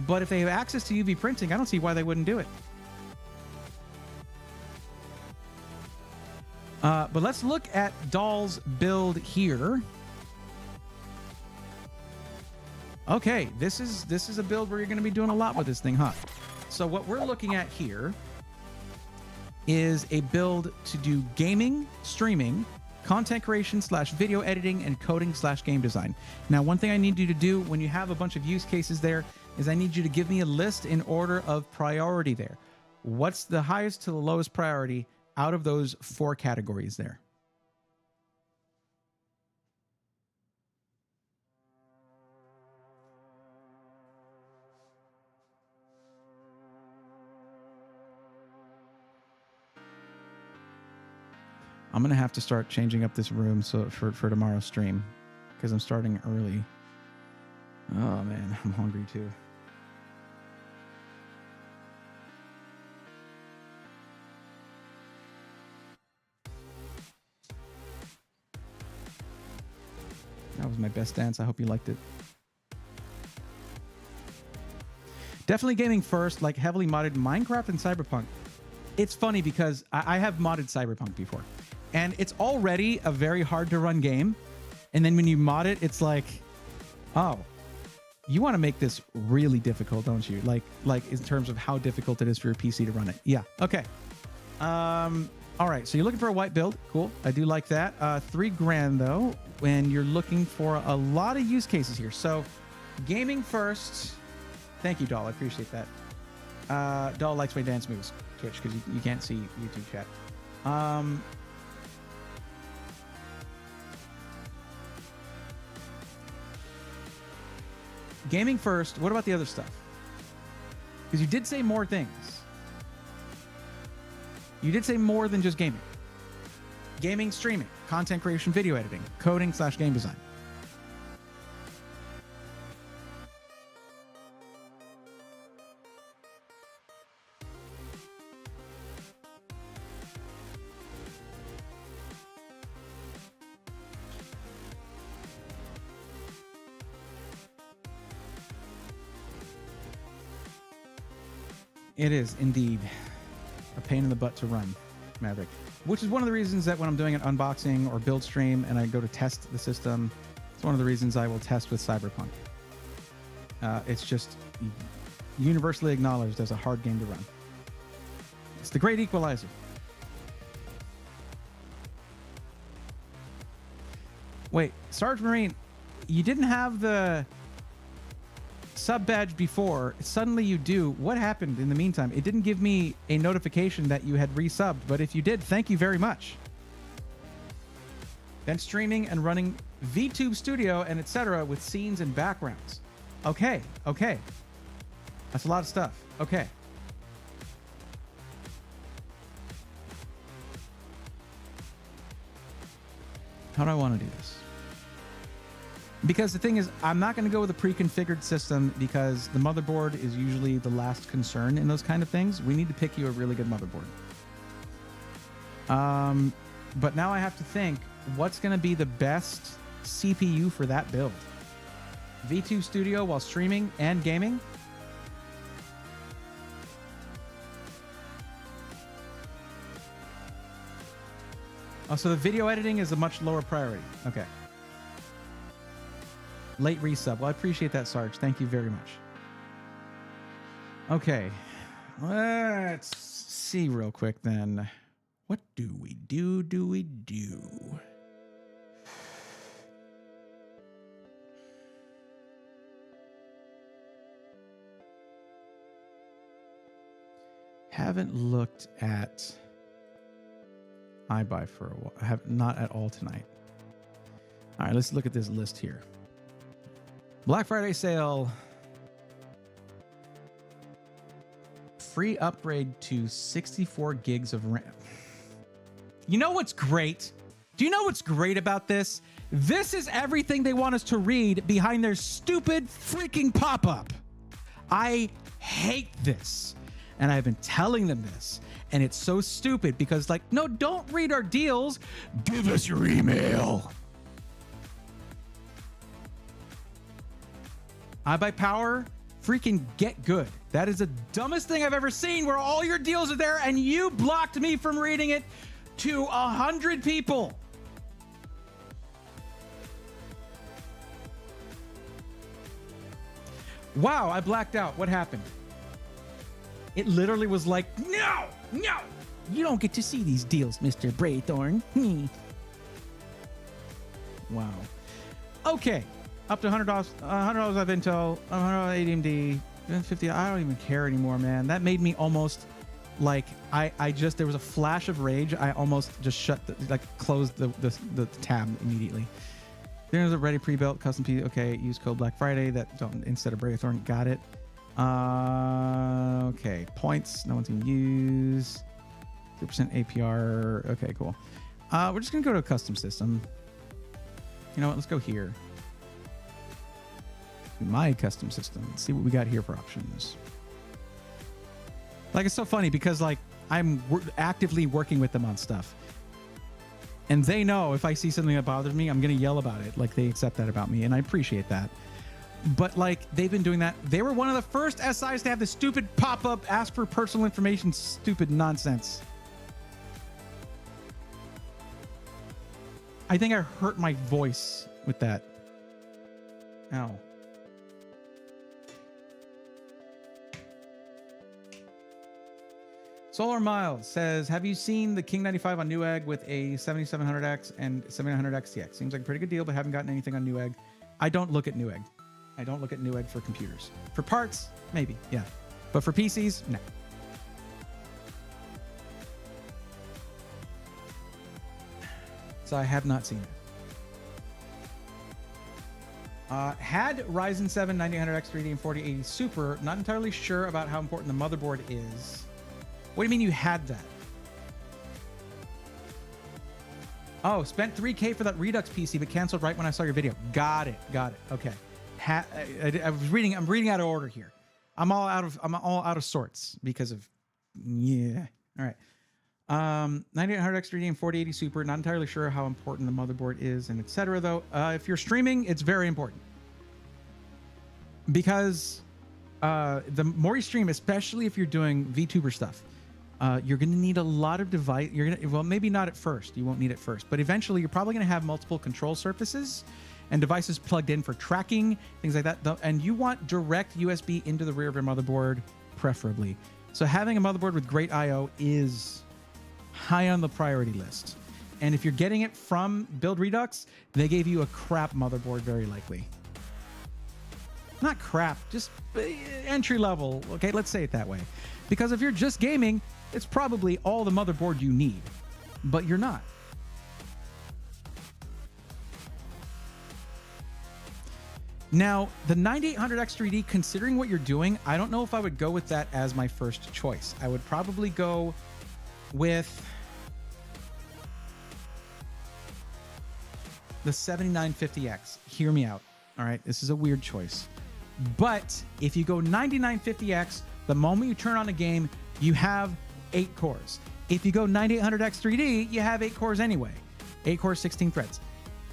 But if they have access to UV printing, I don't see why they wouldn't do it. But let's look at Doll's build here. Okay, this is a build where you're going to be doing a lot with this thing, huh? So what we're looking at here is a build to do gaming, streaming, content creation / video editing, and coding / game design. Now, one thing I need you to do when you have a bunch of use cases there is I need you to give me a list in order of priority there. What's the highest to the lowest priority out of those 4 categories there? I'm going to have to start changing up this room so for tomorrow's stream because I'm starting early. Oh, man, I'm hungry too. That was my best dance. I hope you liked it. Definitely gaming first, like heavily modded Minecraft and Cyberpunk. It's funny because I have modded Cyberpunk before. And it's already a very hard to run game. And then when you mod it, it's like, oh, you want to make this really difficult, don't you? Like in terms of how difficult it is for your PC to run it. Yeah. Okay. All right. So you're looking for a white build. Cool. I do like that. $3,000 though, when you're looking for a lot of use cases here. So gaming first. Thank you, Doll. I appreciate that. Doll likes my dance moves, Twitch, because you can't see YouTube chat. Gaming first. What about the other stuff? Because you did say more things. You did say more than just gaming. Gaming, streaming, content creation, video editing, coding / game design. It is indeed a pain in the butt to run, Maverick. Which is one of the reasons that when I'm doing an unboxing or build stream and I go to test the system, it's one of the reasons I will test with Cyberpunk. It's just universally acknowledged as a hard game to run. It's the great equalizer. Wait, Sarge Marine, you didn't have the sub badge before. Suddenly you do. What happened in the meantime? It didn't give me a notification that you had resubbed, but if you did, thank you very much. Then streaming and running VTube Studio and etc. with scenes and backgrounds. Okay. Okay. That's a lot of stuff. Okay. How do I want to do this? Because the thing is, I'm not going to go with a pre-configured system because the motherboard is usually the last concern in those kind of things. We need to pick you a really good motherboard. But now I have to think, what's going to be the best CPU for that build? V2 Studio while streaming and gaming? Oh, so the video editing is a much lower priority. Okay. Late resub. Well, I appreciate that, Sarge. Thank you very much. Okay. Let's see real quick then. What do we do? Haven't looked at iBuy for a while. I have not at all tonight. All right, let's look at this list here. Black Friday sale. Free upgrade to 64 gigs of RAM. You know what's great? Do you know what's great about this? This is everything they want us to read behind their stupid freaking pop-up. I hate this. And I've been telling them this. And it's so stupid because, like, no, don't read our deals. Give us your email. iBuy Power, freaking get good. That is the dumbest thing I've ever seen, where all your deals are there and you blocked me from reading it to 100 people. Wow, I blacked out. What happened? It literally was like, no, you don't get to see these deals, Mr. Braythorn. Wow. Okay. Up to $100 off Intel, $100 AMD, $50. I don't even care anymore, man. That made me almost like there was a flash of rage. I almost just closed the tab immediately. There's a ready pre-built custom PC. Okay, use code Black Friday. That don't instead of Braythorn. Got it. Okay, points. No one's gonna use 2% APR. Okay, cool. We're just gonna go to a custom system. You know what? Let's go here. My custom system. Let's see what we got here for options. Like, it's so funny because, like, I'm actively working with them on stuff. And they know if I see something that bothers me, I'm going to yell about it. Like, they accept that about me, and I appreciate that. But, like, they've been doing that. They were one of the first SIs to have this stupid pop-up, ask for personal information, stupid nonsense. I think I hurt my voice with that. Ow. Solar Miles says, have you seen the King 95 on Newegg with a 7700X and 7900X TX? Seems like a pretty good deal, but haven't gotten anything on Newegg. I don't look at Newegg. I don't look at Newegg for computers. For parts, maybe, yeah. But for PCs, no. So I have not seen it. Had Ryzen 7 9800X 3D and 4080 Super. Not entirely sure about how important the motherboard is. What do you mean you had that? Oh, spent $3K for that Redux PC, but canceled right when I saw your video. Got it. Okay. I'm reading out of order here. I'm all out of sorts because of, yeah. All right. 9800X 3D and 4080 Super. Not entirely sure how important the motherboard is and etc. though. If you're streaming, it's very important. Because the more you stream, especially if you're doing VTuber stuff, you're going to need a lot of device. Well, maybe not at first. You won't need it first, but eventually you're probably going to have multiple control surfaces and devices plugged in for tracking, things like that. And you want direct USB into the rear of your motherboard, preferably. So having a motherboard with great I/O is high on the priority list. And if you're getting it from Build Redux, they gave you a crap motherboard, very likely. Not crap, just entry level. Okay, let's say it that way. Because if you're just gaming, it's probably all the motherboard you need, but you're not. Now, the 9800X3D, considering what you're doing, I don't know if I would go with that as my first choice. I would probably go with the 7950X. Hear me out. All right, this is a weird choice. But if you go 9950X, the moment you turn on a game, you have 8 cores. If you go 9800X3D, you have 8 cores anyway. 8 cores, 16 threads.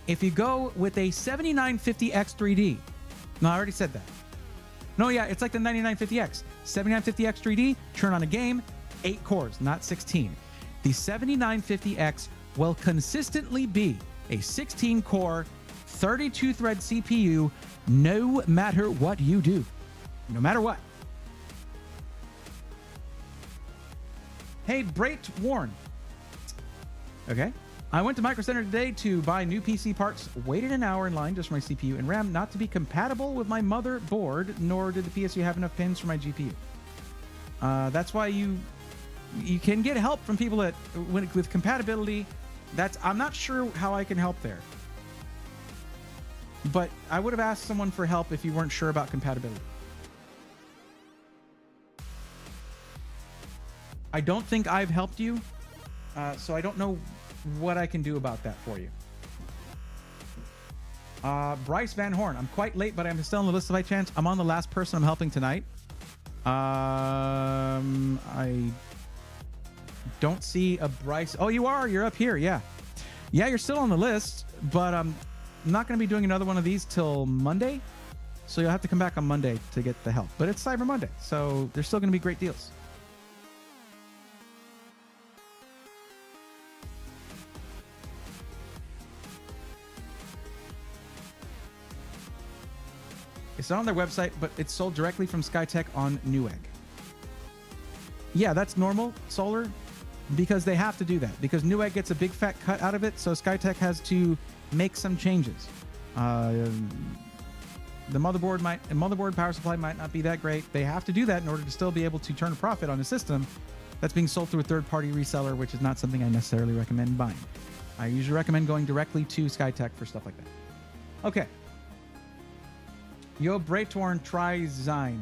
If you go with a 7950X3D, no, I already said that. No, yeah, it's like the 9950X. 7950X3D, turn on a game, 8 cores, not 16. The 7950X will consistently be a 16-core, 32-thread CPU, no matter what you do. No matter what. Hey, Brait Warren. Okay. I went to Micro Center today to buy new PC parts, waited an hour in line just for my CPU and RAM not to be compatible with my motherboard, nor did the PSU have enough pins for my GPU. That's why you can get help from people that with compatibility. I'm not sure how I can help there. But I would have asked someone for help if you weren't sure about compatibility. I don't think I've helped you, so I don't know what I can do about that for you. Bryce Van Horn. I'm quite late, but I'm still on the list by chance. I'm on the last person I'm helping tonight. I don't see a Bryce. Oh, you are. You're up here. Yeah. Yeah, you're still on the list, but I'm not going to be doing another one of these till Monday. So you'll have to come back on Monday to get the help. But it's Cyber Monday, so there's still going to be great deals. It's not on their website, but it's sold directly from Skytech on Newegg. Yeah, that's normal, Solar, because they have to do that, because Newegg gets a big fat cut out of it, so Skytech has to make some changes. The motherboard power supply might not be that great. They have to do that in order to still be able to turn a profit on a system that's being sold through a third-party reseller, which is not something I necessarily recommend buying. I usually recommend going directly to Skytech for stuff like that. Okay. Yo, Braytorn, try Zyme.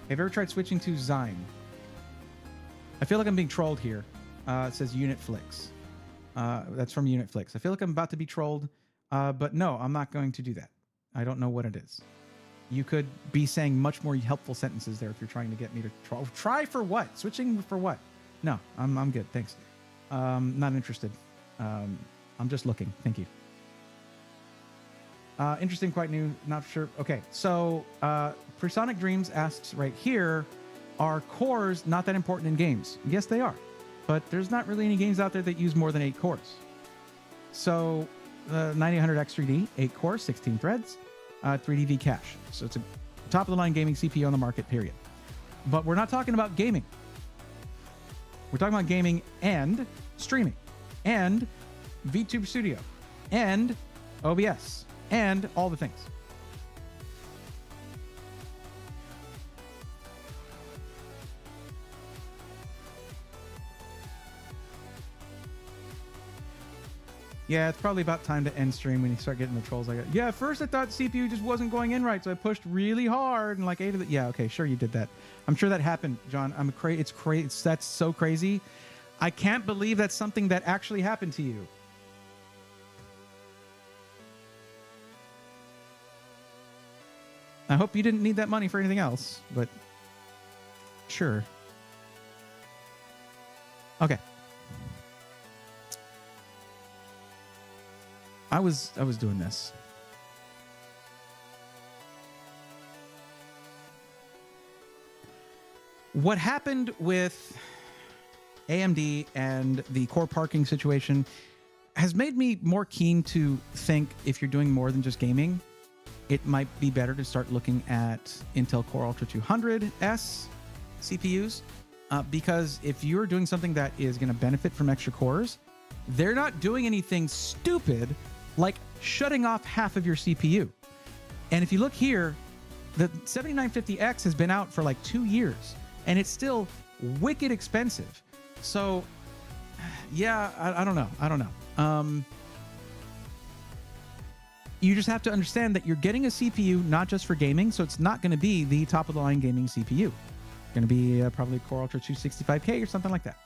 Have you ever tried switching to Zyme? I feel like I'm being trolled here. It says Unitflix. That's from Unitflix. I feel like I'm about to be trolled, but no, I'm not going to do that. I don't know what it is. You could be saying much more helpful sentences there if you're trying to get me to troll. Try for what? Switching for what? No, I'm good. Thanks. Not interested. I'm just looking. Thank you. Interesting, quite new, not sure. Okay, so Presonic Dreams asks right here, are cores not that important in games? Yes, they are. But there's not really any games out there that use more than 8 cores. So 9800X3D, 8 cores, 16 threads, 3DV cache. So it's a top-of-the-line gaming CPU on the market, period. But we're not talking about gaming. We're talking about gaming and streaming and VTuber Studio and OBS. And all the things. Yeah, it's probably about time to end stream when you start getting the trolls like that. Yeah, at first I thought the CPU just wasn't going in right, so I pushed really hard and like 8 of the... Yeah, okay, sure you did that. I'm sure that happened, John. It's crazy. That's so crazy. I can't believe that's something that actually happened to you. I hope you didn't need that money for anything else, but sure. Okay. I was doing this. What happened with AMD and the core parking situation has made me more keen to think if you're doing more than just gaming, it might be better to start looking at Intel Core Ultra 200S CPUs, because if you're doing something that is going to benefit from extra cores, they're not doing anything stupid like shutting off half of your CPU. And if you look here, the 7950X has been out for like 2 years, and it's still wicked expensive. So, yeah, I don't know. you just have to understand that you're getting a CPU not just for gaming, so it's not going to be the top of the line gaming CPU. It's going to be probably Core Ultra 265K or something like that.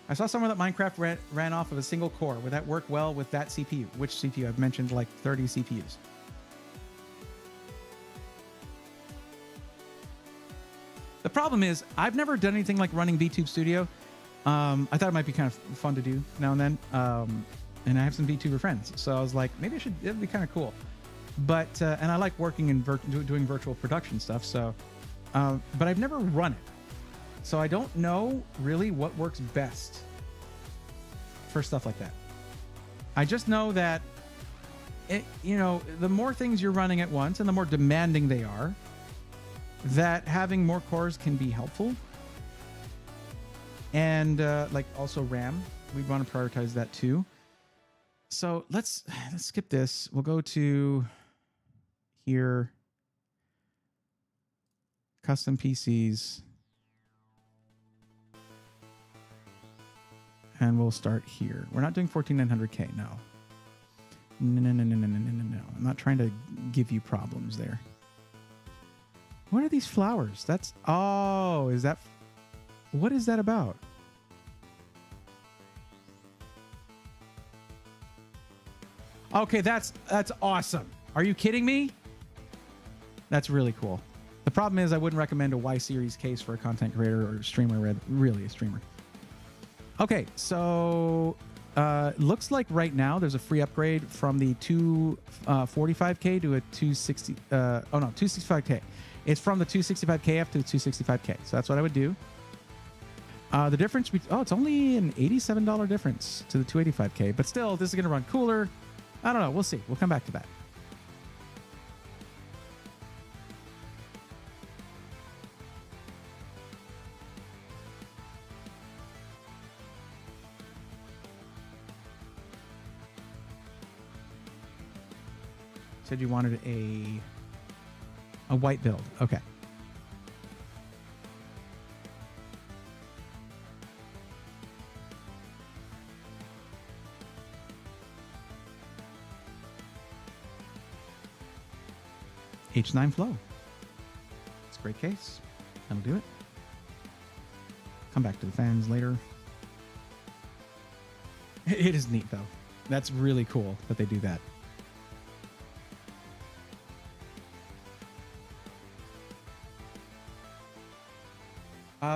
I saw somewhere that Minecraft ran off of a single core. Would that work well with that CPU? Which CPU? I've mentioned like 30 CPUs. The problem is I've never done anything like running VTube Studio. I thought it might be kind of fun to do now and then. And I have some VTuber friends. So I was like, maybe it'd be kind of cool. But, and I like working in doing virtual production stuff. So, but I've never run it. So I don't know really what works best for stuff like that. I just know that, the more things you're running at once and the more demanding they are, that having more cores can be helpful. And like also RAM, we'd want to prioritize that too. So let's skip this. We'll go to here, custom PCs. And we'll start here. We're not doing 14900K, no. No. I'm not trying to give you problems there. What are these flowers? What is that about? Okay, that's awesome. Are you kidding me? That's really cool. The problem is I wouldn't recommend a Y series case for a content creator or streamer, really a streamer. Okay, so looks like right now there's a free upgrade from the 245K to a 265K. It's from the 265KF to the 265K. So that's what I would do. The difference, it's only an $87 difference to the 285K, but still, this is going to run cooler. I don't know. We'll see. We'll come back to that. Said you wanted a white build. Okay. H9 flow. It's a great case. That'll do it. Come back to the fans later. It is neat though. That's really cool that they do that.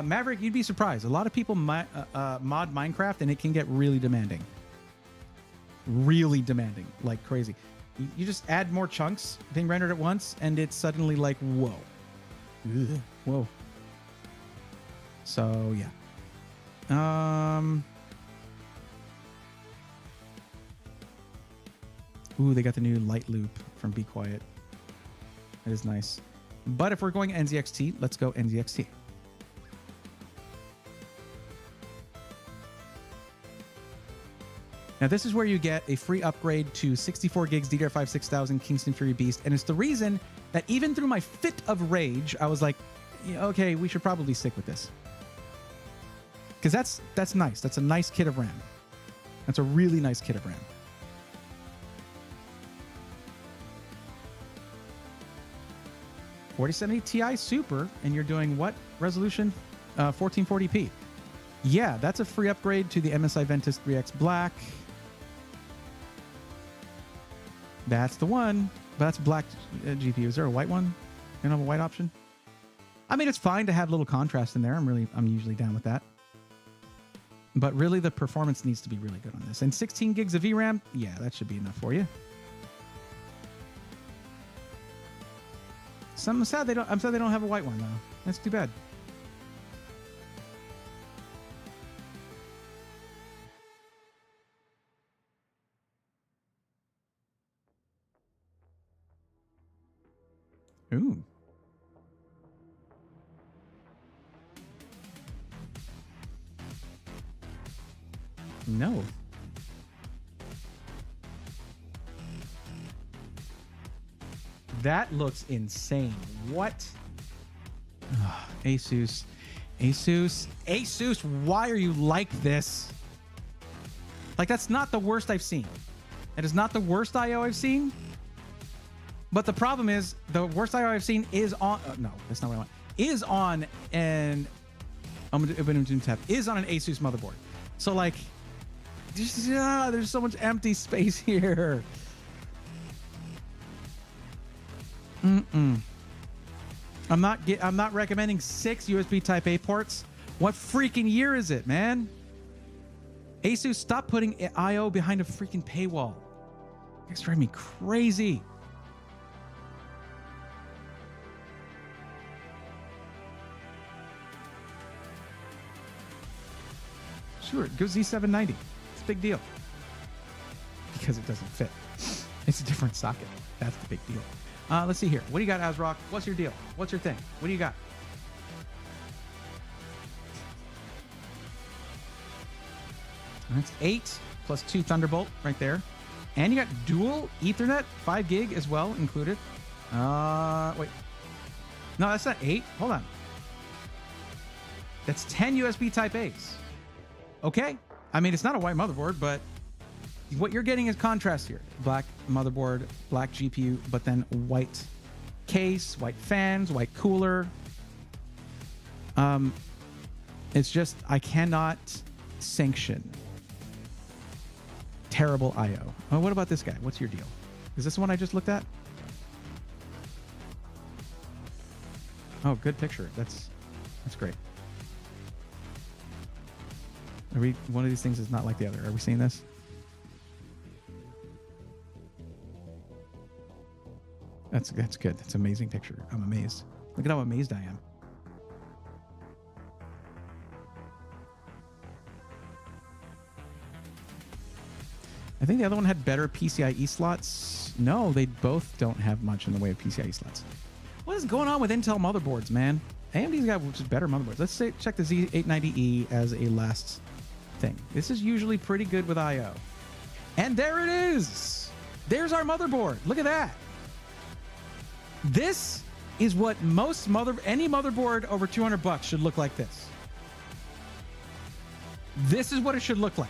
Maverick, you'd be surprised. A lot of people mod Minecraft and it can get really demanding. Really demanding, like crazy. You just add more chunks being rendered at once and it's suddenly like, whoa. Ugh, whoa. So, yeah. Ooh, they got the new light loop from Be Quiet. It is nice. But if we're going NZXT, let's go NZXT. Now, this is where you get a free upgrade to 64 gigs DDR5 6000 Kingston Fury Beast. And it's the reason that even through my fit of rage, I was like, yeah, okay, we should probably stick with this. Because that's nice. That's a nice kit of RAM. That's a really nice kit of RAM. $4070 Ti Super, and you're doing what resolution? 1440p. Yeah, that's a free upgrade to the MSI Ventus 3X Black. That's the one. But that's black GPU. Is there a white one? You don't have a white option? I mean, it's fine to have a little contrast in there. I'm usually down with that. But really, the performance needs to be really good on this. And 16 gigs of VRAM, yeah, that should be enough for you. So I'm sad they don't have a white one though. That's too bad. Ooh. No. That looks insane. What? Ugh, Asus. Asus, why are you like this? Like, that's not the worst I've seen. It is not the worst IO I've seen. But the problem is, the worst IO I've seen is on... no, that's not what I want. Is on an... is on an Asus motherboard. So, like... there's so much empty space here. I'm not recommending 6 USB Type A ports. What freaking year is it, man? Asus, stop putting IO behind a freaking paywall. It's driving me crazy. Sure, go Z790. It's a big deal. Because it doesn't fit. It's a different socket. That's the big deal. Let's see here. What do you got, Azrock? What's your deal? What's your thing? What do you got? That's 8 plus 2 Thunderbolt right there. And you got dual Ethernet, 5 gig as well included. Wait. No, that's not 8. Hold on. That's 10 USB Type A's. Okay. I mean, it's not a white motherboard, but what you're getting is contrast here. Black motherboard, black GPU, but then white case, white fans, white cooler. It's just, I cannot sanction terrible IO. Oh, what about this guy? What's your deal? Is this the one I just looked at? Oh, good picture. That's great. Are we, one of these things is not like the other. Are we seeing this? That's good. That's an amazing picture. I'm amazed. Look at how amazed I am. I think the other one had better PCIe slots. No, they both don't have much in the way of PCIe slots. What is going on with Intel motherboards, man? AMD's got just better motherboards. Let's check the Z890E as a last thing. This is usually pretty good with I/O. And there it is. There's our motherboard. Look at that. This is what any motherboard over $200 should look like this. This is what it should look like.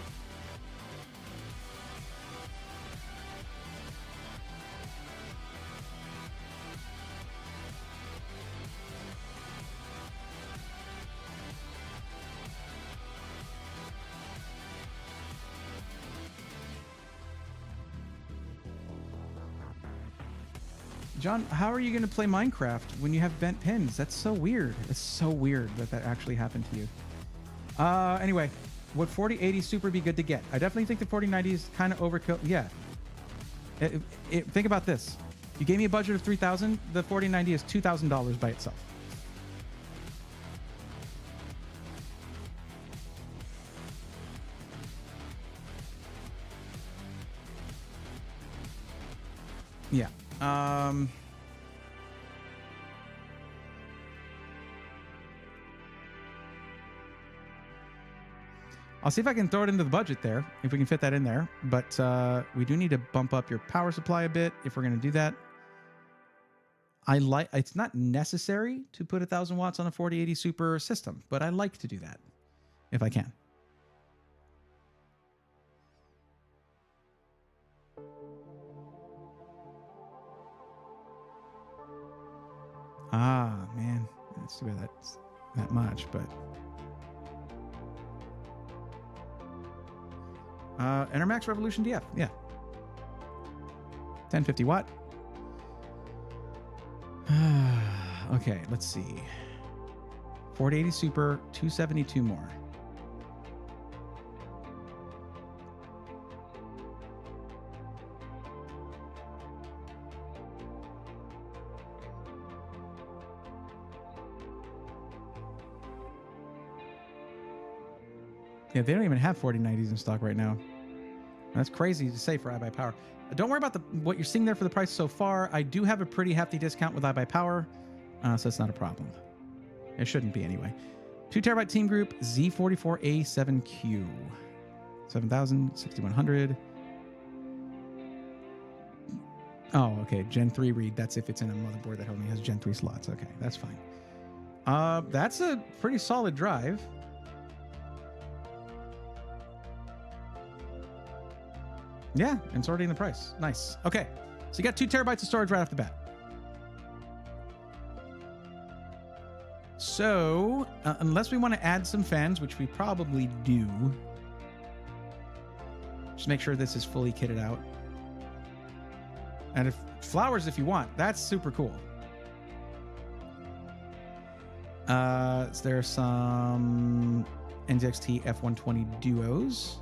John, how are you going to play Minecraft when you have bent pins? That's so weird. It's so weird that actually happened to you. Anyway, would 4080 Super be good to get? I definitely think the 4090 is kind of overkill. Yeah. Think about this. You gave me a budget of $3,000. The 4090 is $2,000 by itself. Yeah. I'll see if I can throw it into the budget there, if we can fit that in there. But we do need to bump up your power supply a bit if we're going to do that. It's not necessary to put 1,000 watts on a 4080 Super system, but I like to do that if I can. Ah, man. That's too bad that's that much, but... Enermax Revolution DF, yeah. 1050 watt. Okay, let's see. 4080 Super, 272 more. Yeah, they don't even have 4090s in stock right now. That's crazy to say for iBuyPower. Don't worry about what you're seeing there for the price so far. I do have a pretty hefty discount with iBuyPower, so it's not a problem. It shouldn't be anyway. 2 terabyte team group, Z44A7Q. 7,000, 6,100. Oh, okay. Gen 3 read. That's if it's in a motherboard that only has Gen 3 slots. Okay, that's fine. That's a pretty solid drive. Yeah, and it's already in the price. Nice. Okay, so you got 2 terabytes of storage right off the bat. So, unless we want to add some fans, which we probably do, just make sure this is fully kitted out. And if flowers, if you want, that's super cool. So there are some NZXT F120 duos.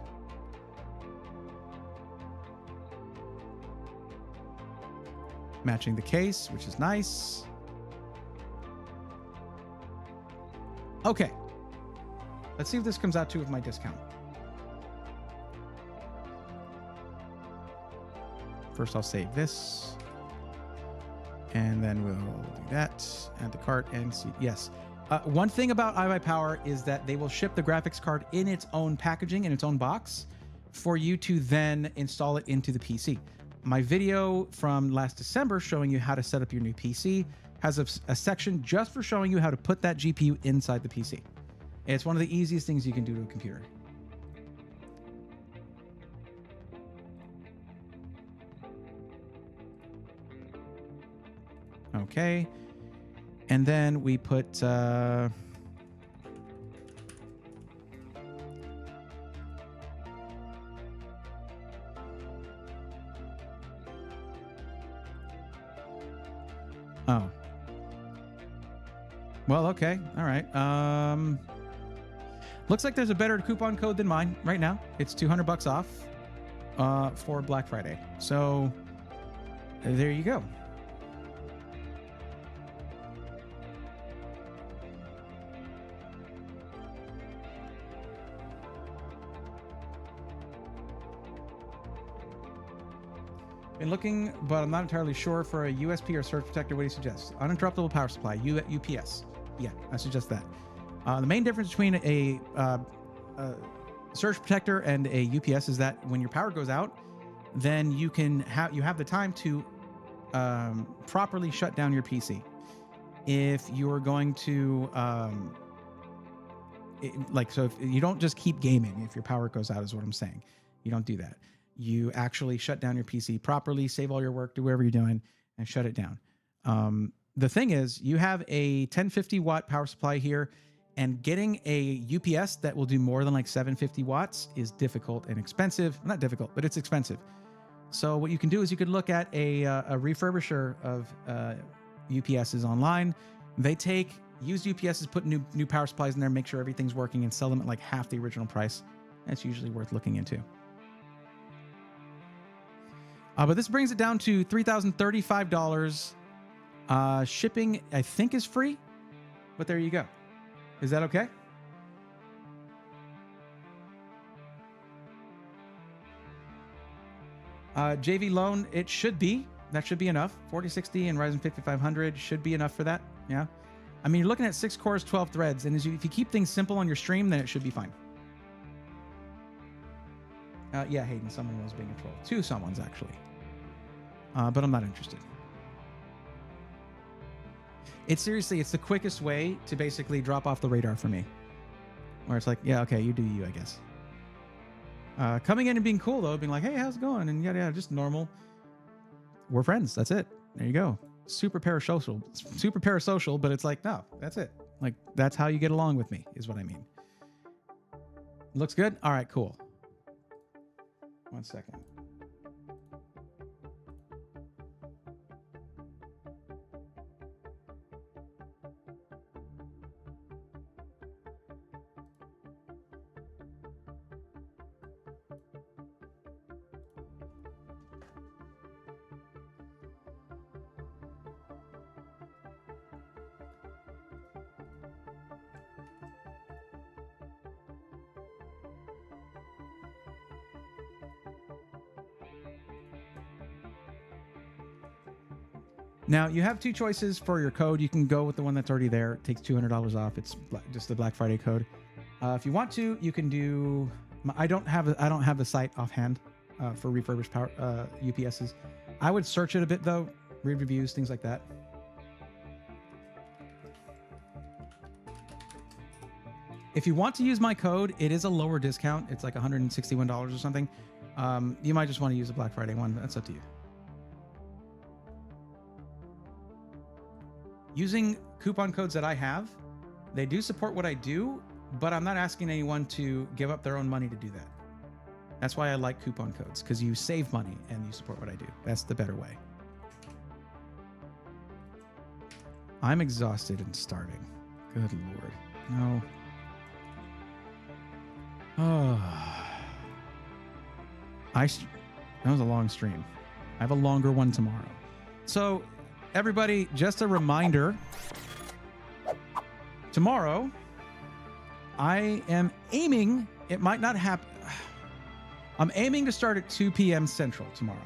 Matching the case, which is nice. Okay. Let's see if this comes out to with my discount. First, I'll save this. And then we'll do that. Add the cart and see. Yes. One thing about iBuyPower is that they will ship the graphics card in its own packaging, in its own box, for you to then install it into the PC. My video from last December showing you how to set up your new PC has a section just for showing you how to put that GPU inside the PC. It's one of the easiest things you can do to a computer. Okay. And then we put... Oh. Well, okay. All right. Looks like there's a better coupon code than mine right now. It's $200 off for Black Friday. So there you go. Been looking, but I'm not entirely sure for a USP or surge protector. What do you suggest? Uninterruptible power supply, UPS. Yeah, I suggest that. The main difference between a surge protector and a UPS is that when your power goes out, then you have the time to properly shut down your PC. If you're going to so if you don't just keep gaming if your power goes out, is what I'm saying. You don't do that. You actually shut down your PC properly, save all your work, do whatever you're doing, and shut it down. The thing is, you have a 1050 watt power supply here, and getting a UPS that will do more than like 750 watts is difficult and expensive. Not difficult, but it's expensive. So what you can do is you could look at a refurbisher of UPSs online. They take used UPSs, put new power supplies in there, make sure everything's working, and sell them at like half the original price. That's usually worth looking into. But this brings it down to $3,035. Shipping, I think, is free, but there you go. Is that okay? JV loan, it should be. That should be enough. 4060 and Ryzen 5500 should be enough for that. Yeah. I mean, you're looking at 6 cores, 12 threads, and if you keep things simple on your stream, then it should be fine. Yeah, Hayden, someone was being a troll. 2 someone's actually. But I'm not interested. It's the quickest way to basically drop off the radar for me. Where it's like, yeah, okay, you do you, I guess. Coming in and being cool, though, being like, hey, how's it going? And yada, yada, just normal. We're friends. That's it. There you go. Super parasocial, but it's like, no, that's it. Like, that's how you get along with me, is what I mean. Looks good? All right, cool. 1 second. Now, you have 2 choices for your code. You can go with the one that's already there. It takes $200 off. It's just the Black Friday code. If you want to, you can do... I don't have the site offhand for refurbished power UPSs. I would search it a bit though, read reviews, things like that. If you want to use my code, it is a lower discount. It's like $161 or something. You might just want to use the Black Friday one. That's up to you. Using coupon codes that I have, they do support what I do, but I'm not asking anyone to give up their own money to do that. That's why I like coupon codes, because you save money and you support what I do. That's the better way. I'm exhausted and starving. Good Lord. No. Oh. That was a long stream. I have a longer one tomorrow. So, everybody, just a reminder. Tomorrow, I am aiming, it might not happen. I'm aiming to start at 2 p.m. Central tomorrow.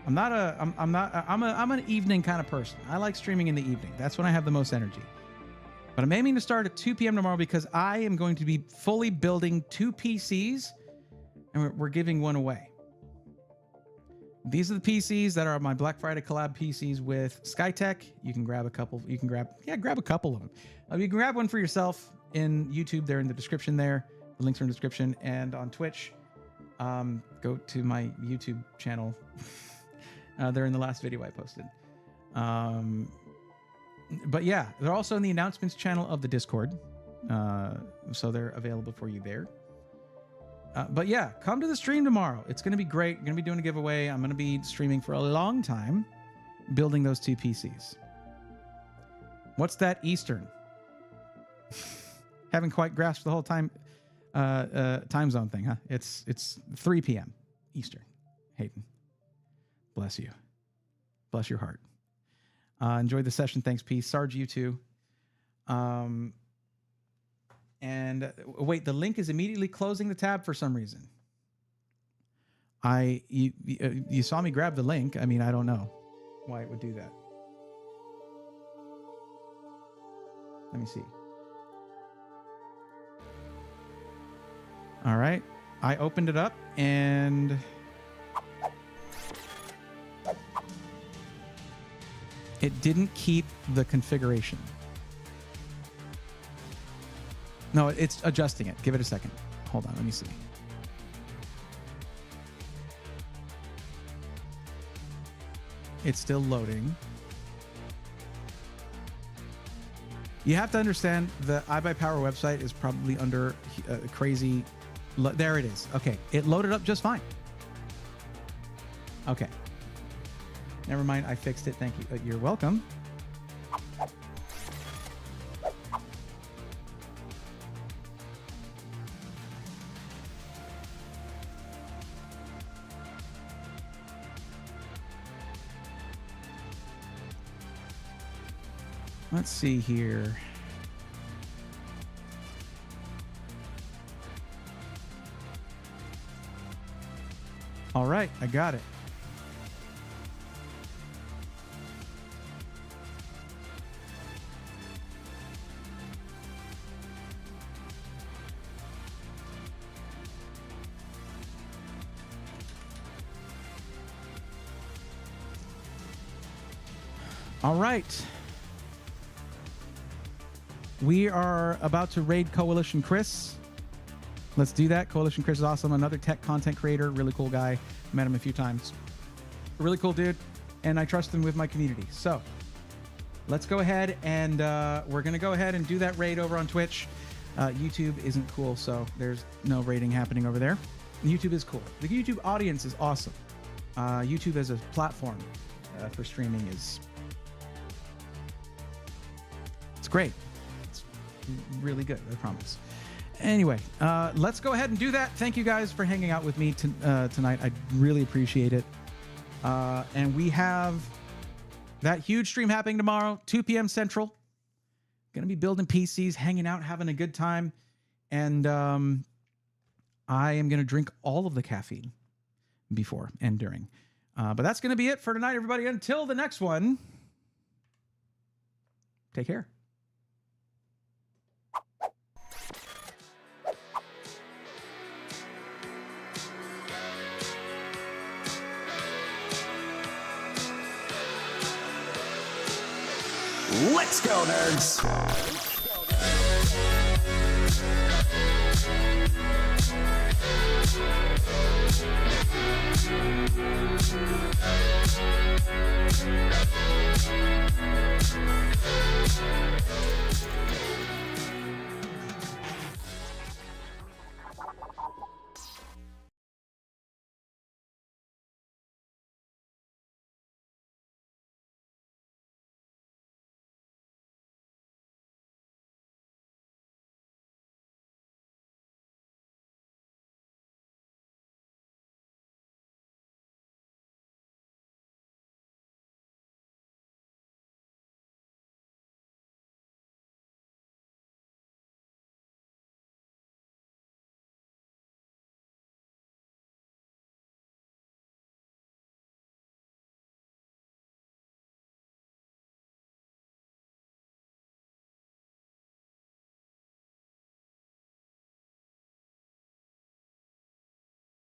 I'm an evening kind of person. I like streaming in the evening. That's when I have the most energy. But I'm aiming to start at 2 p.m. tomorrow because I am going to be fully building 2 PCs, and we're giving one away. These are the PCs that are my Black Friday collab PCs with Skytech. You can grab a couple. You can grab a couple of them. You can grab one for yourself in YouTube. They're in the description there. The links are in the description. And on Twitch, go to my YouTube channel. They're in the last video I posted. But yeah, they're also in the announcements channel of the Discord. So they're available for you there. But yeah, come to the stream tomorrow. It's going to be great. I'm going to be doing a giveaway. I'm going to be streaming for a long time, building those 2 PCs. What's that Eastern? Haven't quite grasped the whole time zone thing, huh? It's 3 p.m. Eastern. Hayden, bless you. Bless your heart. Enjoy the session. Thanks, Peace. Sarge, you too. And wait, the link is immediately closing the tab for some reason. You saw me grab the link. I mean, I don't know why it would do that. Let me see. All right. I opened it up and it didn't keep the configuration. No, it's adjusting it. Give it a second. Hold on, let me see. It's still loading. You have to understand the iBuyPower website is probably under crazy. There it is. Okay, it loaded up just fine. Okay. Never mind, I fixed it. Thank you. You're welcome. Let's see here. All right, I got it. All right. We are about to raid Coalition Chris. Let's do that. Coalition Chris is awesome. Another tech content creator. Really cool guy. Met him a few times. Really cool dude. And I trust him with my community. So let's go ahead and we're going to go ahead and do that raid over on Twitch. YouTube isn't cool, so there's no raiding happening over there. YouTube is cool. The YouTube audience is awesome. YouTube as a platform for streaming is... it's great. Really good, I promise. Anyway, let's go ahead and do that. Thank you guys for hanging out with me tonight. I really appreciate it. And we have that huge stream happening tomorrow, 2 p.m. Central. Gonna be building PCs, hanging out, having a good time. And I am gonna drink all of the caffeine before and during. But that's gonna be it for tonight, everybody. Until the next one, take care. Let's go, nerds.